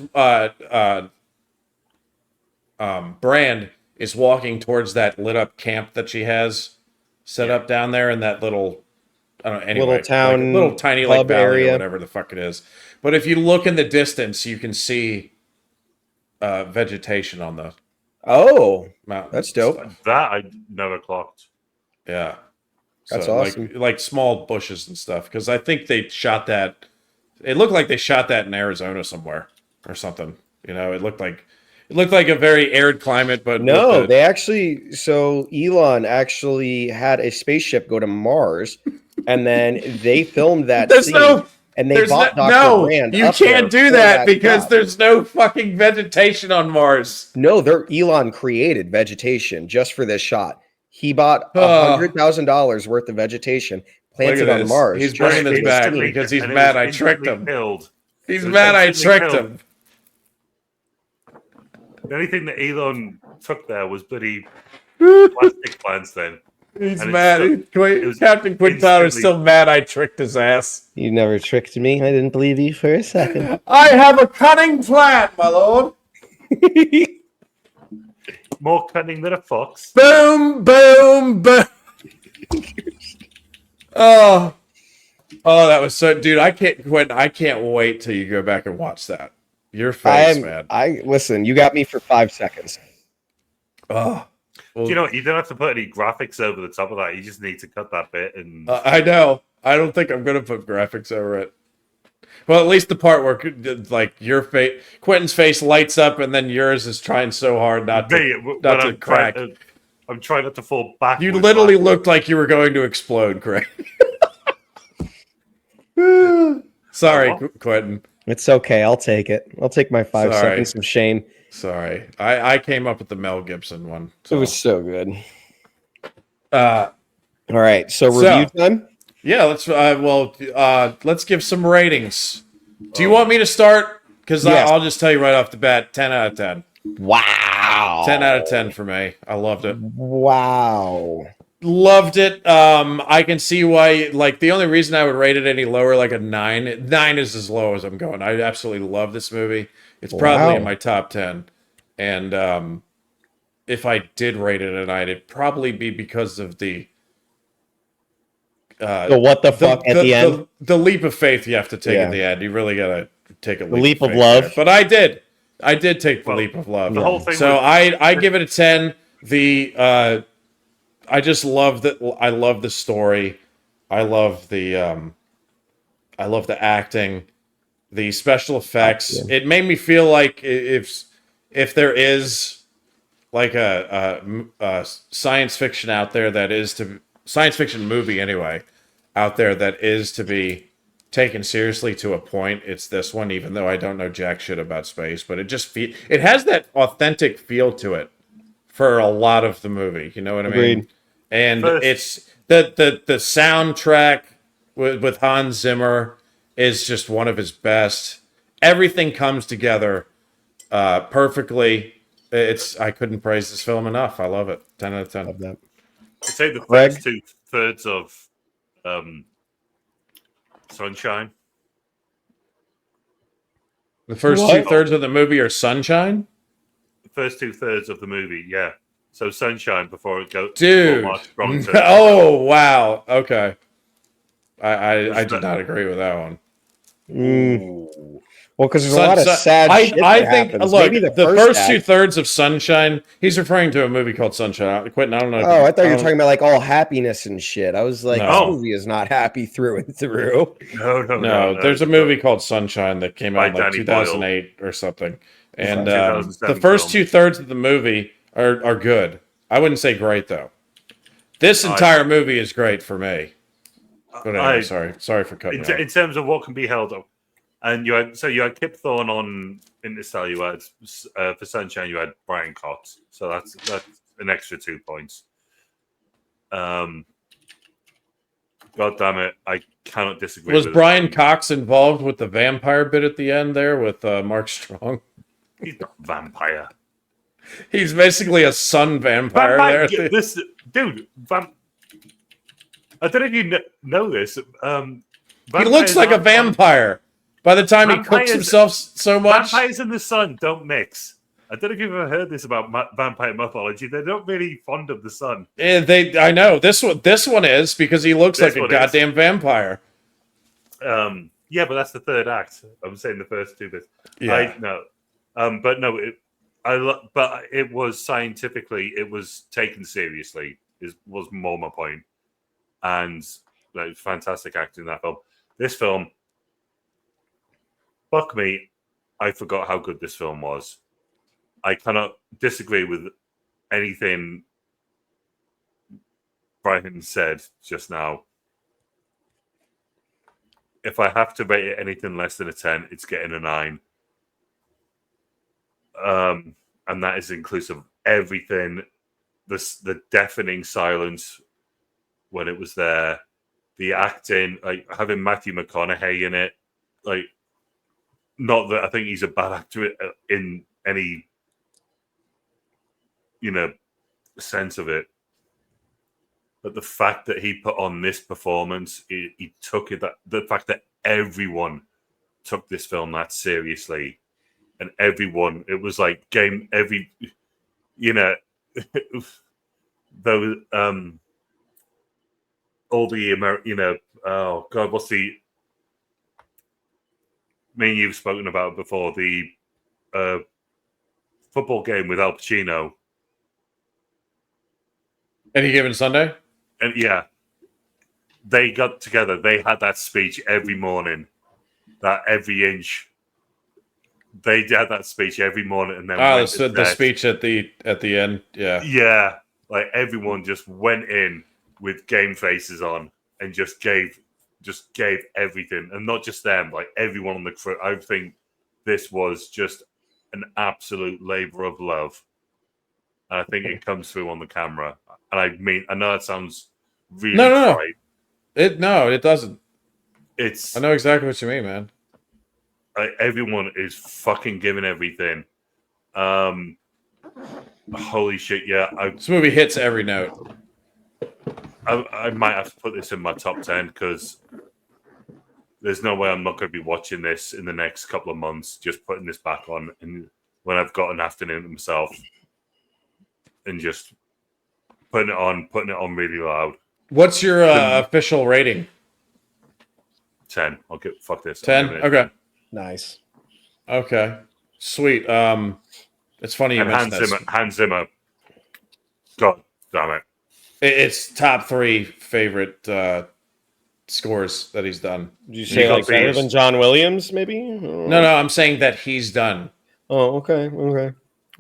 Brand is walking towards that lit-up camp that she has set up down there in that little, I don't know, anyway, little town, like little tiny like valley area, or whatever the fuck it is. But if you look in the distance, you can see vegetation on the mountain. That's dope. That I never clocked. Yeah. That's awesome. Like small bushes and stuff. Because I think they shot that. It looked like they shot that in Arizona somewhere or something. You know, it looked like a very arid climate, but no, they actually. So Elon actually had a spaceship go to Mars, and then they filmed that. And they bought Dr. Brand. You can't do that because there's no fucking vegetation on Mars. No, Elon created vegetation just for this shot. He bought $100,000 worth of vegetation planted on Mars. He's bringing this back because he's mad I tricked him. He's mad I tricked him. The only thing that Elon took there was bloody plastic plants then. He's mad. Captain Quintana is still mad I tricked his ass. You never tricked me. I didn't believe you for a second. I have a cunning plan, my lord. more cunning than a fox. Boom, boom, boom. Oh, that was so, dude. I can't quit. I can't wait till you go back and watch that. Your face, man. I listen. You got me for 5 seconds. Oh, well, You know what? You don't have to put any graphics over the top of that. You just need to cut that bit. And I know. I don't think I'm gonna put graphics over it. Well, at least the part where like your face, Quentin's face lights up, and then yours is trying so hard not to crack. I'm trying not to fall back. You literally looked like you were going to explode, Craig. Sorry, Quentin. It's okay. I'll take it. I'll take my 5 Sorry. seconds of shame. Sorry, I came up with the Mel Gibson one. It was so good. All right, so review time. Yeah, let's give some ratings. Do you want me to start? Because Yes. I'll just tell you right off the bat, 10 out of 10. Wow. 10 out of 10 for me. I loved it. Wow. Loved it. I can see why. Like, the only reason I would rate it any lower, like a 9. 9 is as low as I'm going. I absolutely love this movie. It's probably in my top 10. And if I did rate it a 9, it'd probably be because of the what the fuck at the end? The leap of faith you have to take at the end. You really gotta take a leap of faith love. there. But I did take the leap of love. The whole thing. So I give it a 10. I just love that. I love the story. I love the acting, the special effects. Yeah. It made me feel like if there is like a science fiction out there that is to science fiction movie anyway out there that is to be taken seriously to a point, it's this one. Even though I don't know jack shit about space, but it has that authentic feel to it for a lot of the movie. You know what I mean? And it's the soundtrack with Hans Zimmer is just one of his best. Everything comes together perfectly. I couldn't praise this film enough. I love it. 10 out of 10. Love that. I'd say the first 2/3 of Sunshine. The first 2/3 of the movie are Sunshine? The first 2/3 of the movie, yeah. So Sunshine before it goes. Dude. Oh, wow. Okay. I did not agree with that one. Well, because there's a lot of sad shit I that think, happens. look, Maybe the first 2/3 of Sunshine, he's referring to a movie called Sunshine. Quentin, I don't know. Oh, I thought you were talking about like all happiness and shit. I was like, No. this movie is not happy through and through. No, there's a movie called Sunshine that came out in like Danny 2008 or something. And the 2007 first film. 2/3 of the movie are good. I wouldn't say great, though. This entire movie is great for me. But anyway, sorry for cutting you off. In terms of what can be held up, and you had Kip Thorne on Interstellar. You had for Sunshine, you had Brian Cox, so that's an extra 2 points. God damn it, I cannot disagree. Was with Brian it. Cox involved with the vampire bit at the end there with Mark Strong? He's not a vampire. He's basically a sun vampire there. This dude, I don't know if you know this. He looks like a vampire. By the time he cooks himself so much. Vampires and the sun don't mix. I don't know if you've ever heard this about vampire mythology. They're not really fond of the sun. I know this one is because he looks like a goddamn vampire. Yeah, but that's the third act. I'm saying the first 2 bits. Yeah. But no, but it was scientifically, it was taken seriously. Was more my point, and like fantastic acting in that film. This film, fuck me, I forgot how good this film was. I cannot disagree with anything Brian said just now. If I have to rate it anything less than a 10, it's getting a 9. And that is inclusive of everything. The deafening silence when it was there, the acting, like having Matthew McConaughey in it, like not that I think he's a bad actor in any sense of it, but the fact that he put on this performance, he took it. That the fact that everyone took this film that seriously. And everyone, it was like those all the oh god, what's the me and you've spoken about before, the football game with Al Pacino. Any Given Sunday? And yeah, they got together. They had that speech every morning, that every inch. They had that speech every morning, and then the speech at the end. Yeah, yeah, like everyone just went in with game faces on and just gave everything, and not just them, like everyone on the crew. I think this was just an absolute labor of love, and I think it comes through on the camera. And I mean, I know it sounds really no. trite. It doesn't. It's I know exactly what you mean, man. Everyone is fucking giving everything. Holy shit! Yeah, This movie hits every note. I might have to put this in my top 10 because there's no way I'm not going to be watching this in the next couple of months. Just putting this back on, and when I've got an afternoon to myself, and just putting it on really loud. What's your official rating? 10. I'll get fuck this. 10. Okay. Nice. Okay. Sweet. It's funny you And mentioned this. Hans Zimmer. God damn it. It's top 3 favorite scores that he's done. Did you say like better than John Williams, maybe? No, I'm saying that he's done. Oh, okay.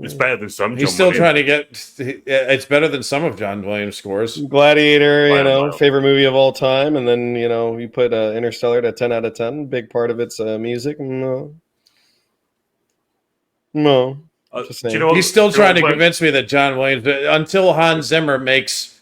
It's better than some. He's still trying to get. It's better than some of John Williams' scores. Gladiator, favorite movie of all time, and then you put Interstellar to 10 out of 10. Big part of it's music. No. Do you know what, he's still trying to convince me that John Williams, until Hans Zimmer makes.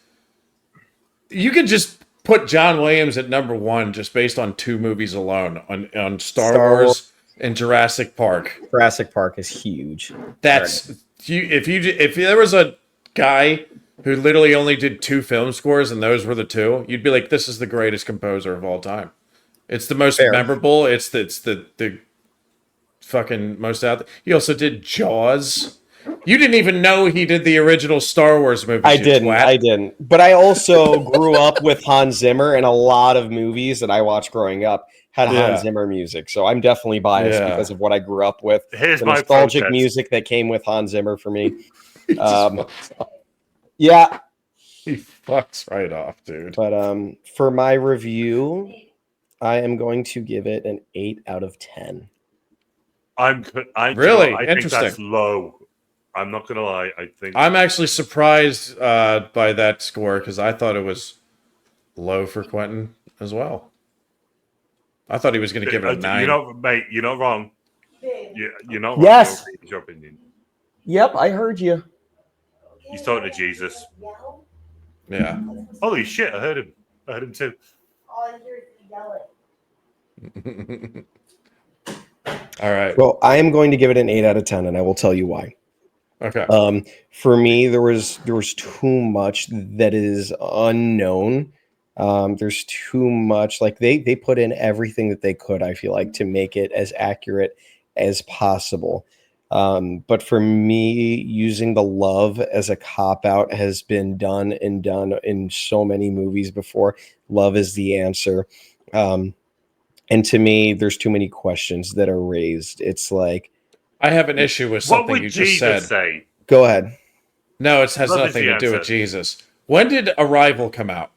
You could just put John Williams at number 1 just based on 2 movies alone on Star Wars and Jurassic Park. Jurassic Park is huge. That's if there was a guy who literally only did 2 film scores and those were the 2, you'd be like, this is the greatest composer of all time. It's the most memorable. It's the fucking most out there. He also did Jaws. You didn't even know he did the original Star Wars movie. I didn't. But I also grew up with Hans Zimmer, and a lot of movies that I watched growing up had Hans Zimmer music. So I'm definitely biased because of what I grew up with. Here's the my nostalgic protest. music that came with Hans Zimmer for me. Yeah. He fucks right off, dude. But for my review, I am going to give it an 8 out of 10. I really think interesting. That's low. I'm not gonna lie. I think I'm actually surprised by that score because I thought it was low for Quentin as well. I thought he was going to give it a 9. You're not wrong. You're not wrong. Yes. It's your opinion. Yep, I heard you. He's talking to Jesus. Yeah. Holy shit! I heard him too. All right. Well, I am going to give it an 8 out of 10, and I will tell you why. Okay. For me, there was too much that is unknown. There's too much, like they put in everything that they could, I feel like, to make it as accurate as possible. But for me, using the love as a cop-out has been done in so many movies before. Love is the answer. And to me, there's too many questions that are raised. It's like, I have an issue with something you just Jesus said. Say? Go ahead. No, it has nothing to do with Jesus. When did Arrival come out?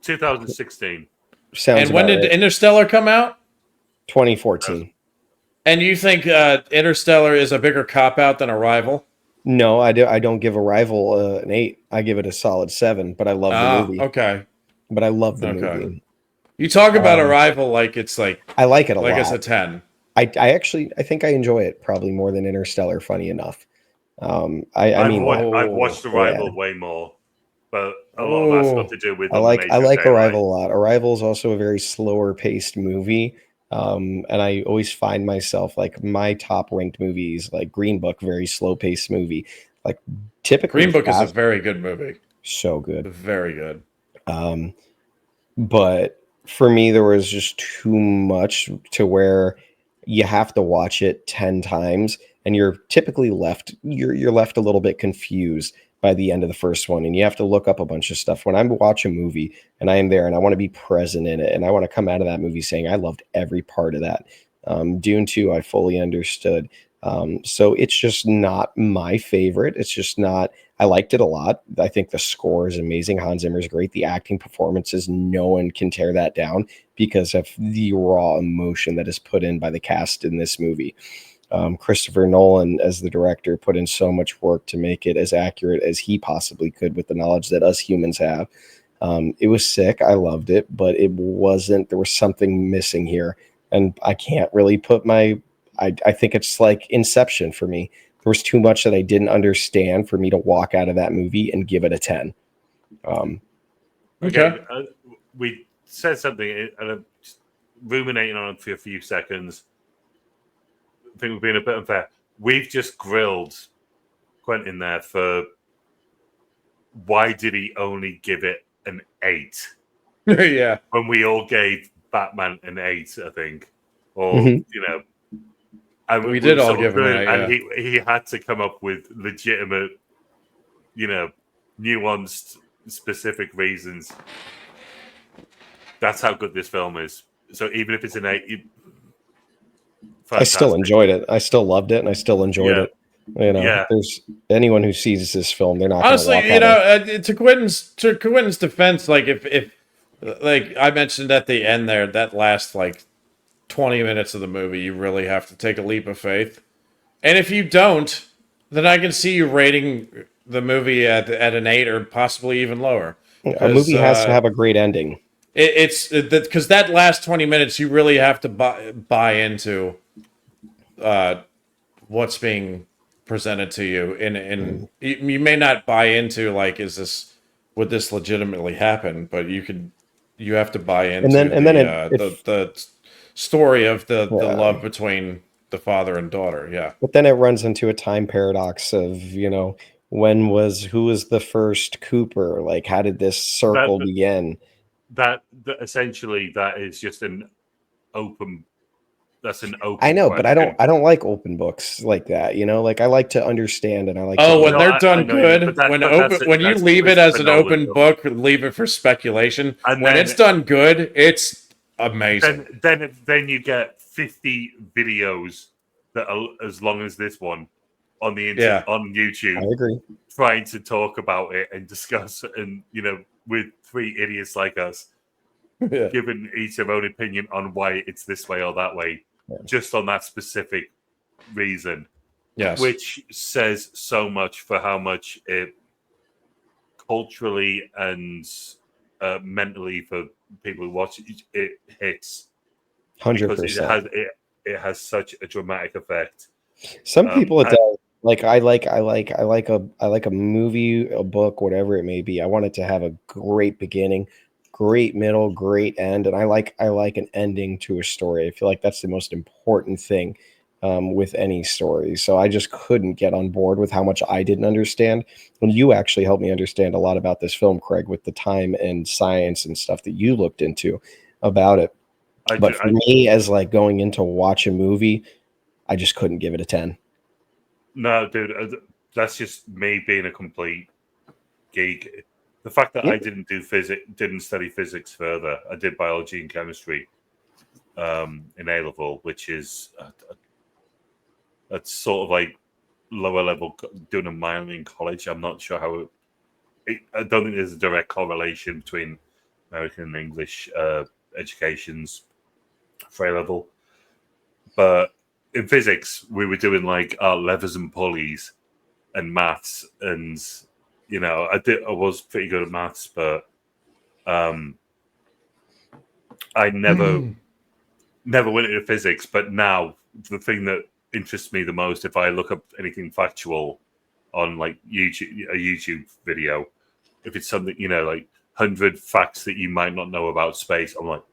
2016. Sounds and when about did right. Interstellar come out? 2014. And you think Interstellar is a bigger cop-out than Arrival? No, I don't give Arrival an 8. I give it a solid 7, but I love the movie. Okay. But I love the movie. You talk about Arrival like it's like... I like it a like lot. it's a 10. I think I enjoy it probably more than Interstellar, funny enough. I've watched Arrival way more, but a lot of that's got to do with I like Arrival a lot. Arrival is also a very slower paced movie. And I always find myself like my top ranked movies, like Green Book, very slow paced movie. Like typically Green Book is a very good movie. So good. Very good. But for me, there was just too much to where you have to watch it 10 times and you're typically you're left a little bit confused by the end of the first one, and you have to look up a bunch of stuff. When I watch a movie and I am there and I want to be present in it and I want to come out of that movie saying I loved every part of that. Dune 2, I fully understood. So it's just not my favorite. It's just not. I liked it a lot. I think the score is amazing. Hans Zimmer is great. The acting performances, no one can tear that down because of the raw emotion that is put in by the cast in this movie. Christopher Nolan, as the director, put in so much work to make it as accurate as he possibly could with the knowledge that us humans have. It was sick. I loved it, but it wasn't. There was something missing here, and I can't really put my. I think it's like Inception for me. There was too much that I didn't understand for me to walk out of that movie and give it a 10. Okay. We said something, and I'm ruminating on it for a few seconds. I think we're being a bit unfair. We've just grilled Quentin there for why did he only give it an 8? Yeah. When we all gave Batman an 8, I think. Or, and We did all give him an 8, and he had to come up with legitimate, nuanced, specific reasons. That's how good this film is. So even if it's an 8, I still enjoyed it. I still loved it, and I still enjoyed it. There's anyone who sees this film, they're not honestly, to to Quentin's defense, like if like I mentioned at the end there, that last like 20 minutes of the movie, you really have to take a leap of faith. And if you don't, then I can see you rating the movie at an 8 or possibly even lower. A movie has to have a great ending. It's because that last 20 minutes, you really have to buy into what's being presented to you, and you may not buy into like, would this legitimately happen? But you have to buy into the story of the love between the father and daughter. Yeah, but then it runs into a time paradox of who was the first Cooper? Like, how did this circle begin? That essentially that is just an open. That's an open. I know, question. but I don't like open books like that. Like I like to understand, and I like. When they're done good, when you leave it as an open book, leave it for speculation. And when it's done good, it's amazing. Then you get 50 videos that are as long as this one on the internet, on YouTube. I agree. Trying to talk about it and discuss, and with 3 idiots like us, giving each their own opinion on why it's this way or that way, just on that specific reason. Yes, which says so much for how much it culturally and mentally for people who watch it hits. 100%. It has such a dramatic effect. Some people it does. Like I like a movie, a book, whatever it may be. I want it to have a great beginning, great middle, great end, and I like an ending to a story. I feel like that's the most important thing with any story. So I just couldn't get on board with how much I didn't understand. And you actually helped me understand a lot about this film, Craig, with the time and science and stuff that you looked into about it. But for me, as like going into watch a movie, I just couldn't give it a 10. No, dude, that's just me being a complete geek. The fact that I didn't study physics further. I did biology and chemistry in A level, which is that's sort of like lower level doing a minor in college. I'm not sure how. I don't think there's a direct correlation between American and English educations for A level, but in physics, we were doing like levers and pulleys and maths, and I was pretty good at maths, but I never went into physics. But now the thing that interests me the most, if I look up anything factual on like a YouTube video, if it's something like 100 facts that you might not know about space, I'm like,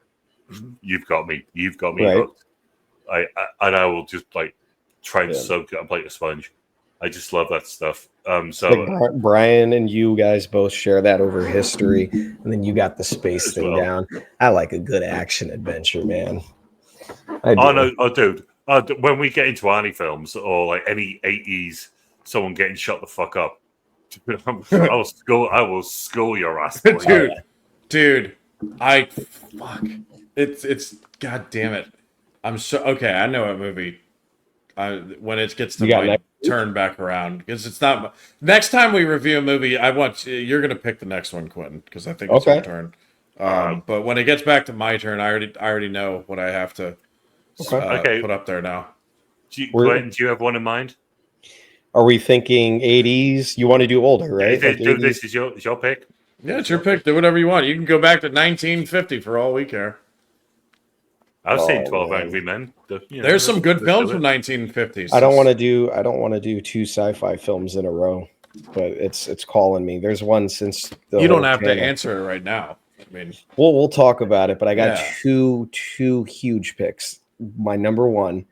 you've got me right. hooked. I will just like try and soak it up like a sponge. I just love that stuff. Like Brian and you guys both share that over history, and then you got the space thing down. I like a good action adventure, man. Dude. When we get into Arnie films or like any 80s, someone getting shot the fuck up, I will school your ass, boy. dude, fuck. It's god damn it. I'm so okay. I know a movie. When it gets to You got my next turn back around, because it's not. Next time we review a movie, you're gonna pick the next one, Quentin, because I think it's your Okay. turn. But when it gets back to my turn, I already know what I have to Okay. put up there now. Glenn, do you have one in mind? Are we thinking 80s? You want to do older, right? Like 80s? This is your pick. Yeah, it's your pick. Do whatever you want. You can go back to 1950 for all we care. I've seen Oh, 12 man. Angry Men. There's some good let's films do from it. 1950s. I don't want to do two sci-fi films in a row, but it's calling me. There's one since You don't whole have to channel. answer it right now. I mean, We'll talk about it, but I got Yeah. two huge picks. My number one,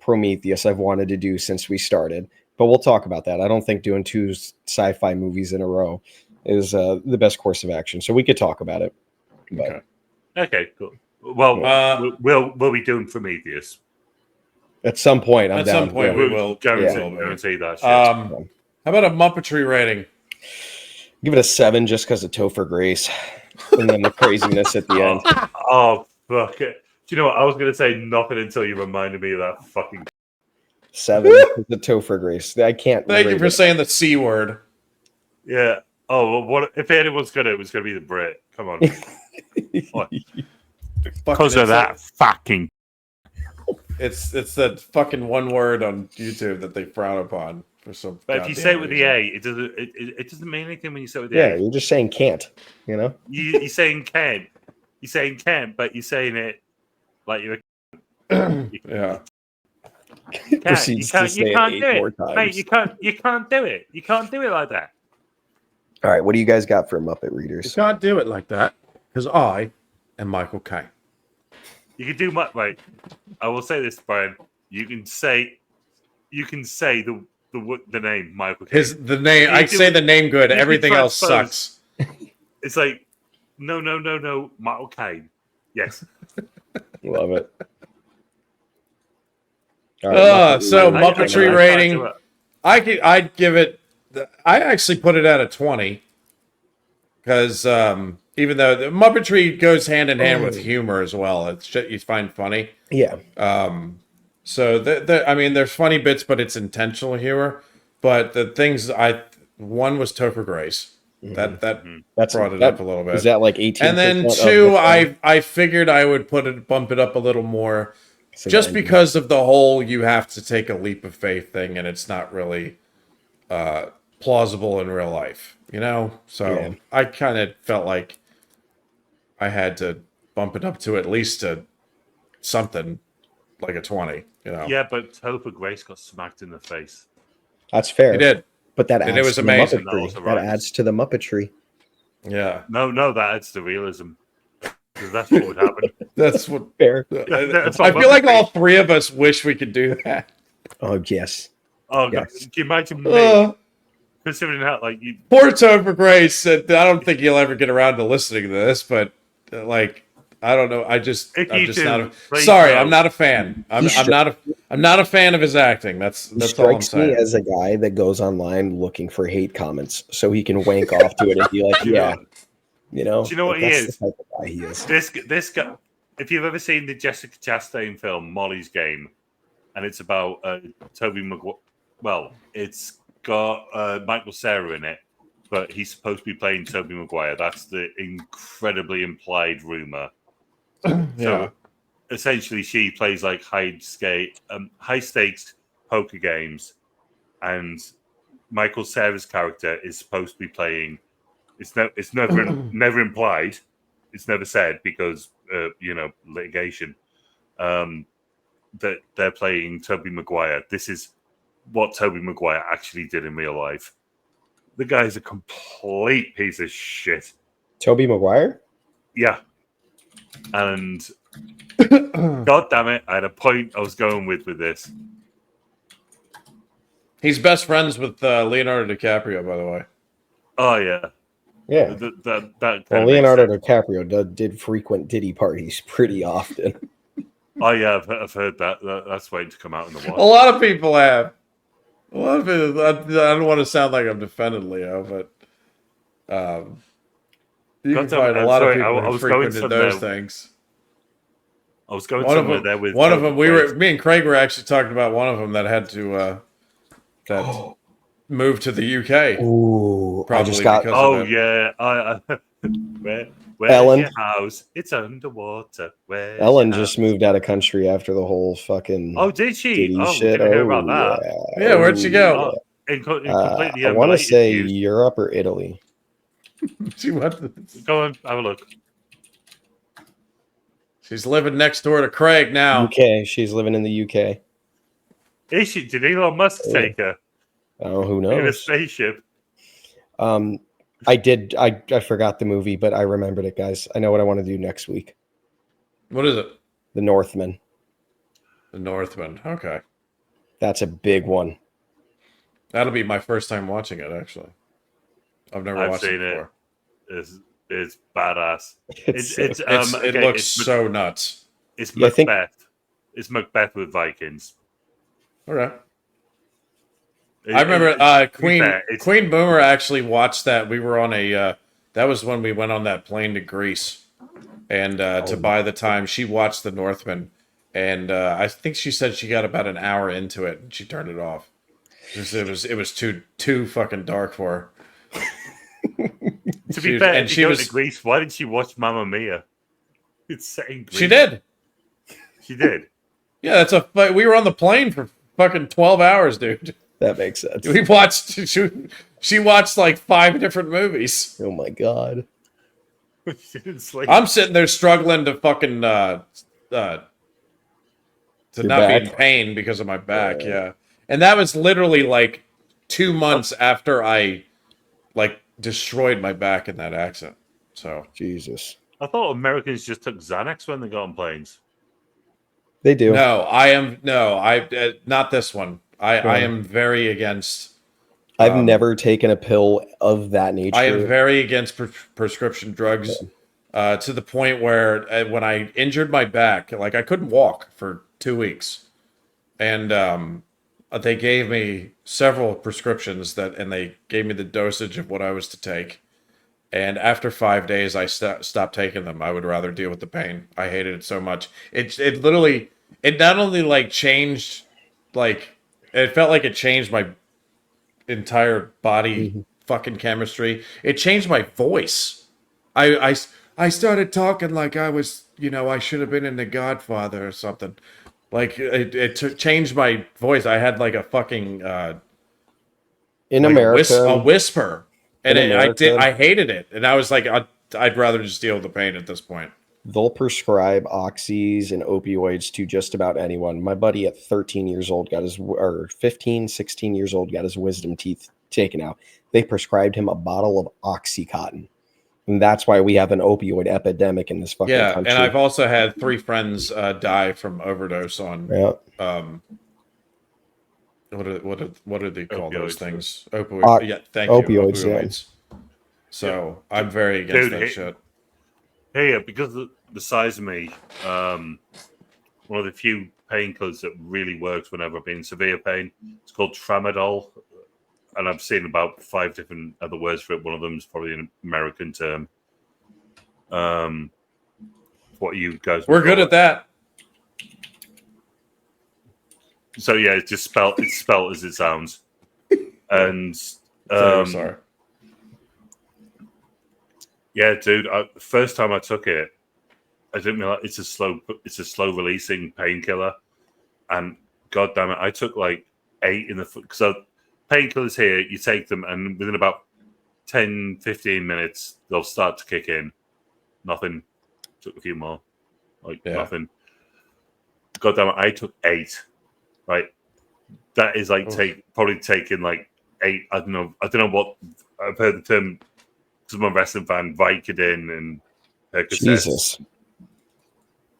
Prometheus, I've wanted to do since we started, but we'll talk about that. I don't think doing two sci-fi movies in a row is the best course of action, so we could talk about it. But okay. Okay, cool. Well, we'll be doing Prometheus. at some point, I'm At down. some point, Yeah. we will. Guarantee that shit. How about a Muppetry rating? Give it a 7 just because of Topher Grace, and then the craziness at the end. Oh, fuck it. Do you know what? I was going to say nothing until you reminded me of that fucking... 7 because of Topher Grace. I can't. Thank you rate for it. saying the C word. Yeah. Oh, well, what if anyone's good, it was going to be the Brit. Come on. Because of that fucking... It's that fucking one word on YouTube that they frown upon for some. But if you goddamn say it with the reason. A, it doesn't mean anything when you say it with the Yeah, A. you're just saying can't. You know. You're saying can. You're saying can, but you're saying it like you're... Yeah. You Proceeds to can't say it do 8 more it, times. mate. You can't do it. You can't do it like that. All right, what do you guys got for Muppet You readers? can't do it like that because I am Michael Caine. You can do much, right? I will say this, Brian. You can say the name Michael. Caine. The name. I say the name good. you can Everything else transpose. sucks. It's like no, Michael Caine. Yes. Love it. All right, So Muppet Muppetry readers. rating. I'd give it. I actually put it at a 20 because even though the Muppetry goes hand in hand with humor as well, it's shit you find funny. Yeah, So I mean, there's funny bits, but it's intentional humor. But the things one was Topher Grace. That that's brought it up a little bit. Is that like 18? And then two, I figured I would bump it up a little more, just because of the whole you have to take a leap of faith thing, and it's not really plausible in real life, you know. So Yeah. I kind of felt like I had to bump it up to at least something like a 20, you know. Yeah, but Topher Grace got smacked in the face. That's fair. He did. But that And adds it was to amazing. the That Muppetry. was That right. adds to the Muppetry. Yeah, No, that adds to realism. Because that's what would happen. that's what. Fair. That's I what feel like Muppetry- all three of us wish we could do that. Oh yes. Oh, God. Yes. Can you imagine me Uh, considering how, like, you. Poor Topher Grace. I don't think he'll ever get around to listening to this, but like, I don't know. I'm just If you do, not. please Sorry, know. I'm not a fan. I'm not a fan of his acting. That's He all I'm strikes me saying. as a guy that goes online looking for hate comments so he can wank off to it and be like, yeah, you know. Do you know what like, he that's is? the type of guy he is. This guy, if you've ever seen the Jessica Chastain film Molly's Game, and it's about Toby Maguire. Well, it's got Michael Cera in it, but he's supposed to be playing Toby Maguire. That's the incredibly implied rumor. Yeah. So essentially, she plays like high stakes poker games, and Michael Cera's character is supposed to be playing. It's never implied. It's never said because litigation. That they're playing Toby Maguire. This is what Toby Maguire actually did in real life. The guy's a complete piece of shit. Toby Maguire? Yeah. And God damn it, I had a point I was going with this. He's best friends with Leonardo DiCaprio, by the way. Oh yeah. Yeah. That Well, Leonardo DiCaprio did frequent Diddy parties pretty often. I have. I've heard that's waiting to come out in the A watch. lot of people have. A lot of people. I don't want to sound like I'm defending Leo, but you can God damn it, find a I'm lot of sorry, people I who was going frequented those somewhere. things. I was going One of somewhere them. there with One of them. Waze. Me and Craig were actually talking about one of them that had to that moved to the UK. Ooh, I Probably just got because Oh of it. yeah, where's Ellen. your house? It's underwater. Where's Ellen your just house? moved out of country after the whole fucking Oh, did she? Diddy Oh, we shit. didn't hear Oh about that. yeah. Yeah, where'd she Oh, go? yeah. In completely I want to unrelated say news. Europe or Italy. She went. Go on, have a look. She's living next door to Craig now. UK. She's living in the UK. Is she? Did Elon Musk Yeah. take her Oh, who in a knows? spaceship? I did. I forgot the movie, but I remembered it, guys. I know what I want to do next week. What is it? The Northman. The Northman. Okay, That's a big one. that'll be my first time watching it. Actually, I've never I've watched seen it it. before. It's badass. It's so- It looks so nuts. It's Yeah, I think- Macbeth. It's Macbeth with Vikings. Okay. I remember Queen Boomer actually watched that. We were on a that was when we went on that plane to Greece, and to buy the time she watched The Northman, and I think she said she got about an hour into it and she turned it off. It was too fucking dark for her. To be fair, and if she you go was to Greece, why did she watch Mamma Mia? It's set in Greece. she did. She did. Yeah, we were on the plane for fucking 12 hours, dude. That makes sense. We watched she watched like 5 different movies. Oh my god. She didn't sleep. I'm sitting there struggling to fucking to Your not be in back? pain because of my back, yeah. And that was literally like 2 months after I like destroyed my back in that accident. So Jesus. I thought Americans just took Xanax when they got on planes. They do. I not this one. I am very against. I've never taken a pill of that nature. I am very against prescription drugs to the point where when I injured my back, like I couldn't walk for 2 weeks, and they gave me several prescriptions and they gave me the dosage of what I was to take. And after 5 days, I stopped taking them. I would rather deal with the pain. I hated it so much. It literally, it not only like changed, like it felt like it changed my entire body fucking chemistry. It changed my voice. I started talking like I was, I should have been in The Godfather or something. Like it changed my voice. I had like a fucking in like America. a whisper, and in America- I hated it, and I was like, I'd rather just deal with the pain at this point. They'll prescribe oxys and opioids to just about anyone. My buddy at 13 years old or 15, 16 years old got his wisdom teeth taken out. They prescribed him a bottle of Oxycontin. And that's why we have an opioid epidemic in this fucking country. And I've also had 3 friends die from overdose on what do they call those Opioids. things? Opioids. Thank you. Opioids, yeah. Opioids. So I'm very against that shit. Hey, because of the size of me, one of the few painkillers that really works whenever I've been in severe pain, it's called tramadol. And I've seen about 5 different other words for it. One of them is probably an American term. What you guys? We're good at that. So yeah, it's spelled as it sounds. And Sorry. yeah, dude. The first time I took it, I didn't realize it's a slow releasing painkiller. And god damn it, I took like 8 in the because painkillers here, you take them and within about 10, 15 minutes they'll start to kick in. Nothing. Took a few more. Nothing. God damn it, I took 8. Right. That is like probably taking like 8. I don't know what I've heard the term because I'm a wrestling fan, Vicodin and Percocet. Jesus.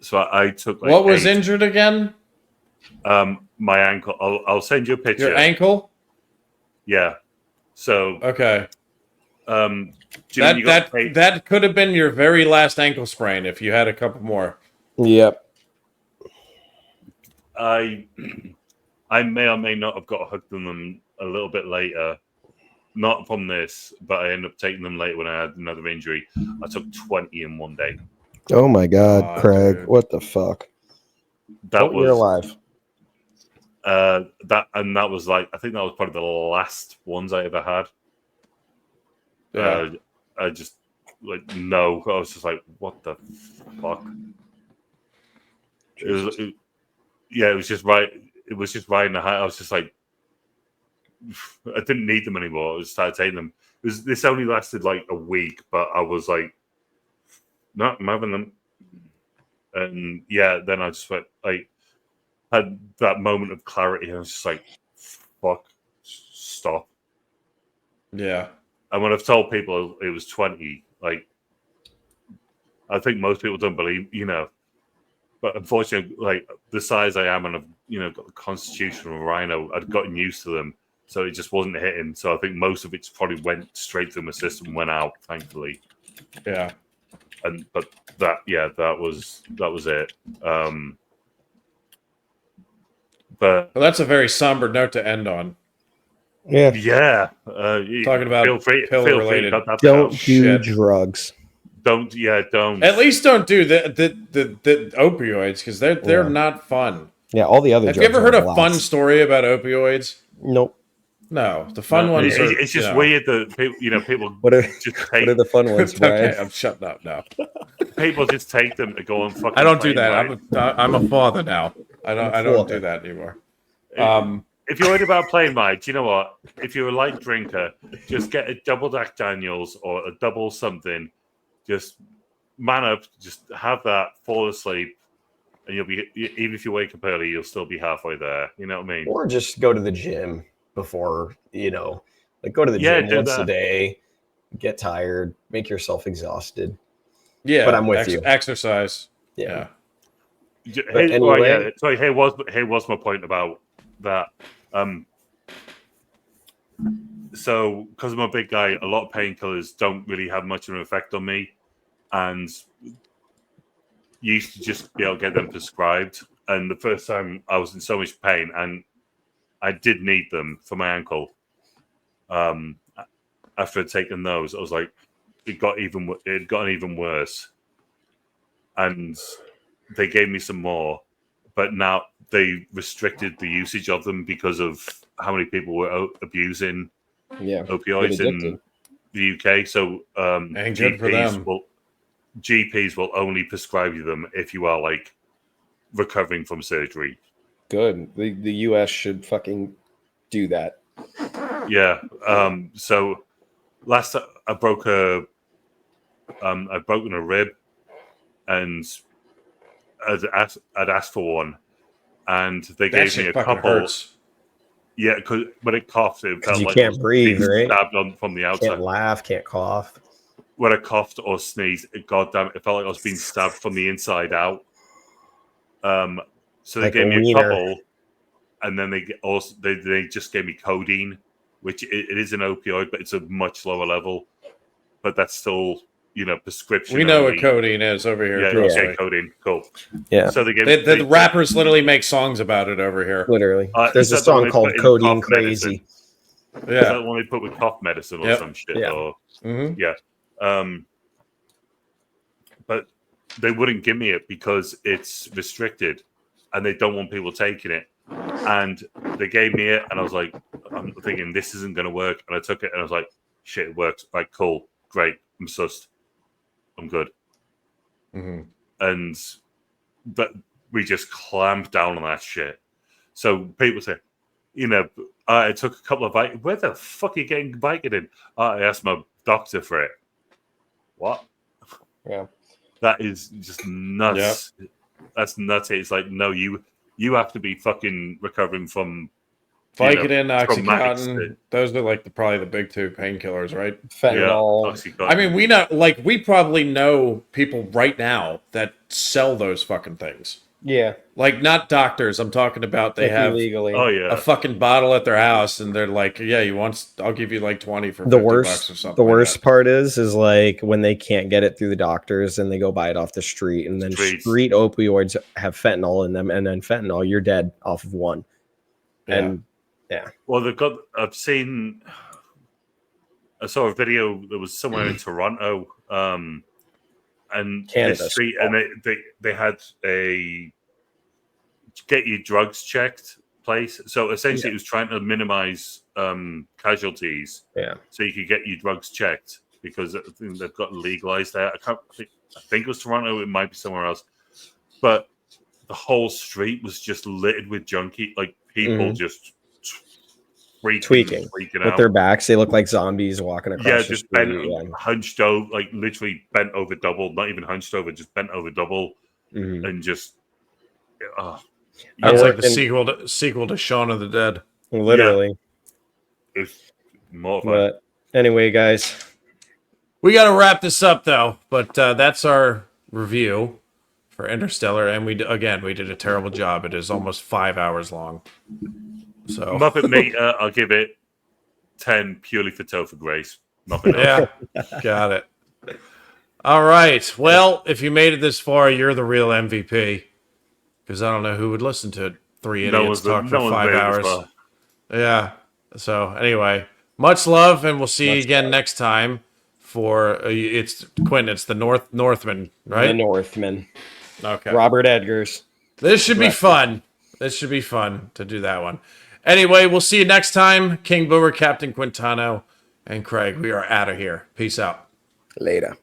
So I took like what was 8. injured again? My ankle. I'll send you a picture. Your ankle? Yeah. So okay. Jimmy, That could have been your very last ankle sprain if you had a couple more. Yep. I may or may not have got hooked on them a little bit later. Not from this, but I ended up taking them later when I had another injury. I took 20 in one day. Oh my God, Oh, Craig! dude. What the fuck? That Hope you're was alive. that was like, I think that was probably the last ones I ever had. Yeah. I just like no. I was just like, what the fuck? It was, it was just right. It was just right in the height. I was just like, I didn't need them anymore. I just started taking them. This only lasted like a week, but I was like, no, I'm having them. And yeah, then I just went like, had that moment of clarity, and I was just like, fuck, stop. Yeah. And when I've told people it was 20, like, I think most people don't believe, but unfortunately, like the size I am, and I've, got the constitution of a rhino, I'd gotten used to them. So it just wasn't hitting. So I think most of it probably went straight through my system and went out, thankfully. Yeah. But that was it. But Well, that's a very somber note to end on. Yeah. yeah, Talking about feel free to pill-related cut that Don't out. do Shit. drugs. Don't. At least don't do the opioids, because they're Yeah. not fun. Yeah, all the other Have you drugs ever heard are a fun blast. story about opioids? Nope. No, the fun ones are. It's just weird that people What are just what take are the fun ones, Brian? Okay, I'm shutting up now. people just take them to go on fucking. I don't do plane that. rides. I'm a father now. I don't father. do that anymore. If you're worried about plane rides, you know what? If you're a light drinker, just get a double Jack Daniels or a double something. Just man up, just have that, fall asleep, and you'll be, even if you wake up early, you'll still be halfway there. You know what I mean? Or just go to the gym before, like go to the Yeah, gym do once that. a day, get tired, make yourself exhausted. Yeah, But I'm with you. Exercise. Yeah. Hey, anyway- yeah. Sorry. Here was my point about that. So because I'm a big guy, a lot of painkillers don't really have much of an effect on me, and you used to just be able to get them prescribed. And the first time I was in so much pain, and I did need them for my ankle. After I'd taken those, I was like, it had gotten even worse, and they gave me some more, but now they restricted the usage of them because of how many people were abusing Yeah. opioids Get in the UK. So Ain't good for them. GPs will only prescribe you them if you are like recovering from surgery. Good. The US should fucking do that. Yeah. So last time I'd broken a rib, and I'd asked for one, and they That gave me shit a fucking couple. hurts. Yeah, because when it coughed, it felt You like can't it was breathe, being right? stabbed on from the outside. Can't laugh, can't cough. When I coughed or sneezed, it felt like I was being stabbed from the inside out. So they Like gave a me a wiener. couple, and then they just gave me codeine, which it is an opioid, but it's a much lower level. But that's still, prescription. We know only. what codeine is over here. Yeah, Trust okay, me. codeine, cool. Yeah. So they gave The rappers literally make songs about it over here. Literally. is There's a that the one song they called put in Codeine cough medicine? Crazy. Is Yeah. that one they put with cough medicine or Yep. some shit? Yeah. Or Mm-hmm. yeah. But they wouldn't give me it because it's restricted, and they don't want people taking it. And they gave me it, and I was like, I'm thinking this isn't going to work. And I took it, and I was like, shit, it works. Right, cool, great. I'm sussed. I'm good. Mm-hmm. But we just clamped down on that shit. So people say, I took a couple of Vicodin. Where the fuck are you getting Vicodin in? I asked my doctor for it. What? Yeah. That is just nuts. Yep. That's nuts. It's like, no, you have to be fucking recovering from Vicodin, traumatic Oxycontin. Those are like probably the big two painkillers, right? Fentanyl. Yeah, I mean, we probably know people right now that sell those fucking things. Yeah, Like not doctors. I'm talking about they like have illegally. Oh a yeah, fucking bottle at their house, and they're like, "Yeah, you want? I'll give you like 20 for The $50 or something." the like worst that. part is like when they can't get it through the doctors and they go buy it off the street, and then Streets. street opioids have fentanyl in them, and then fentanyl, you're dead off of one. Yeah. And well, they've got. I saw a video that was somewhere in Toronto, and Canada. this street, and they had a get your drugs checked place. So essentially, it was trying to minimize casualties, yeah, so you could get your drugs checked because I think they've got legalized there. I think it was Toronto. It might be somewhere else, but the whole street was just littered with junkie, like people just freaking with out. their backs, they look like zombies walking across. Yeah, the just street. bent, hunched over, like literally bent over double, not even hunched over, just bent over double, Mhm. and just. I It's like worked the in- sequel to Shaun of the Dead. Literally. It's more fun. But anyway, guys, We got to wrap this up though, but that's our review for Interstellar, and we did a terrible job. It is almost 5 hours long. So Muppet Meter, I'll give it 10 purely for Topher Grace. Nothing else. yeah, got it. All right. Well, if you made it this far, you're the real MVP. Because I don't know who would listen to three idiots talk for 5 hours. Yeah. So anyway, much love, and we'll see you again next time. For it's Quentin. It's the Northman, right? the Northman, Okay. Robert Edgers. This should be fun. This should be fun to do that one. Anyway, we'll see you next time. King Boomer, Captain Quintano, and Craig. We are out of here. Peace out. Later.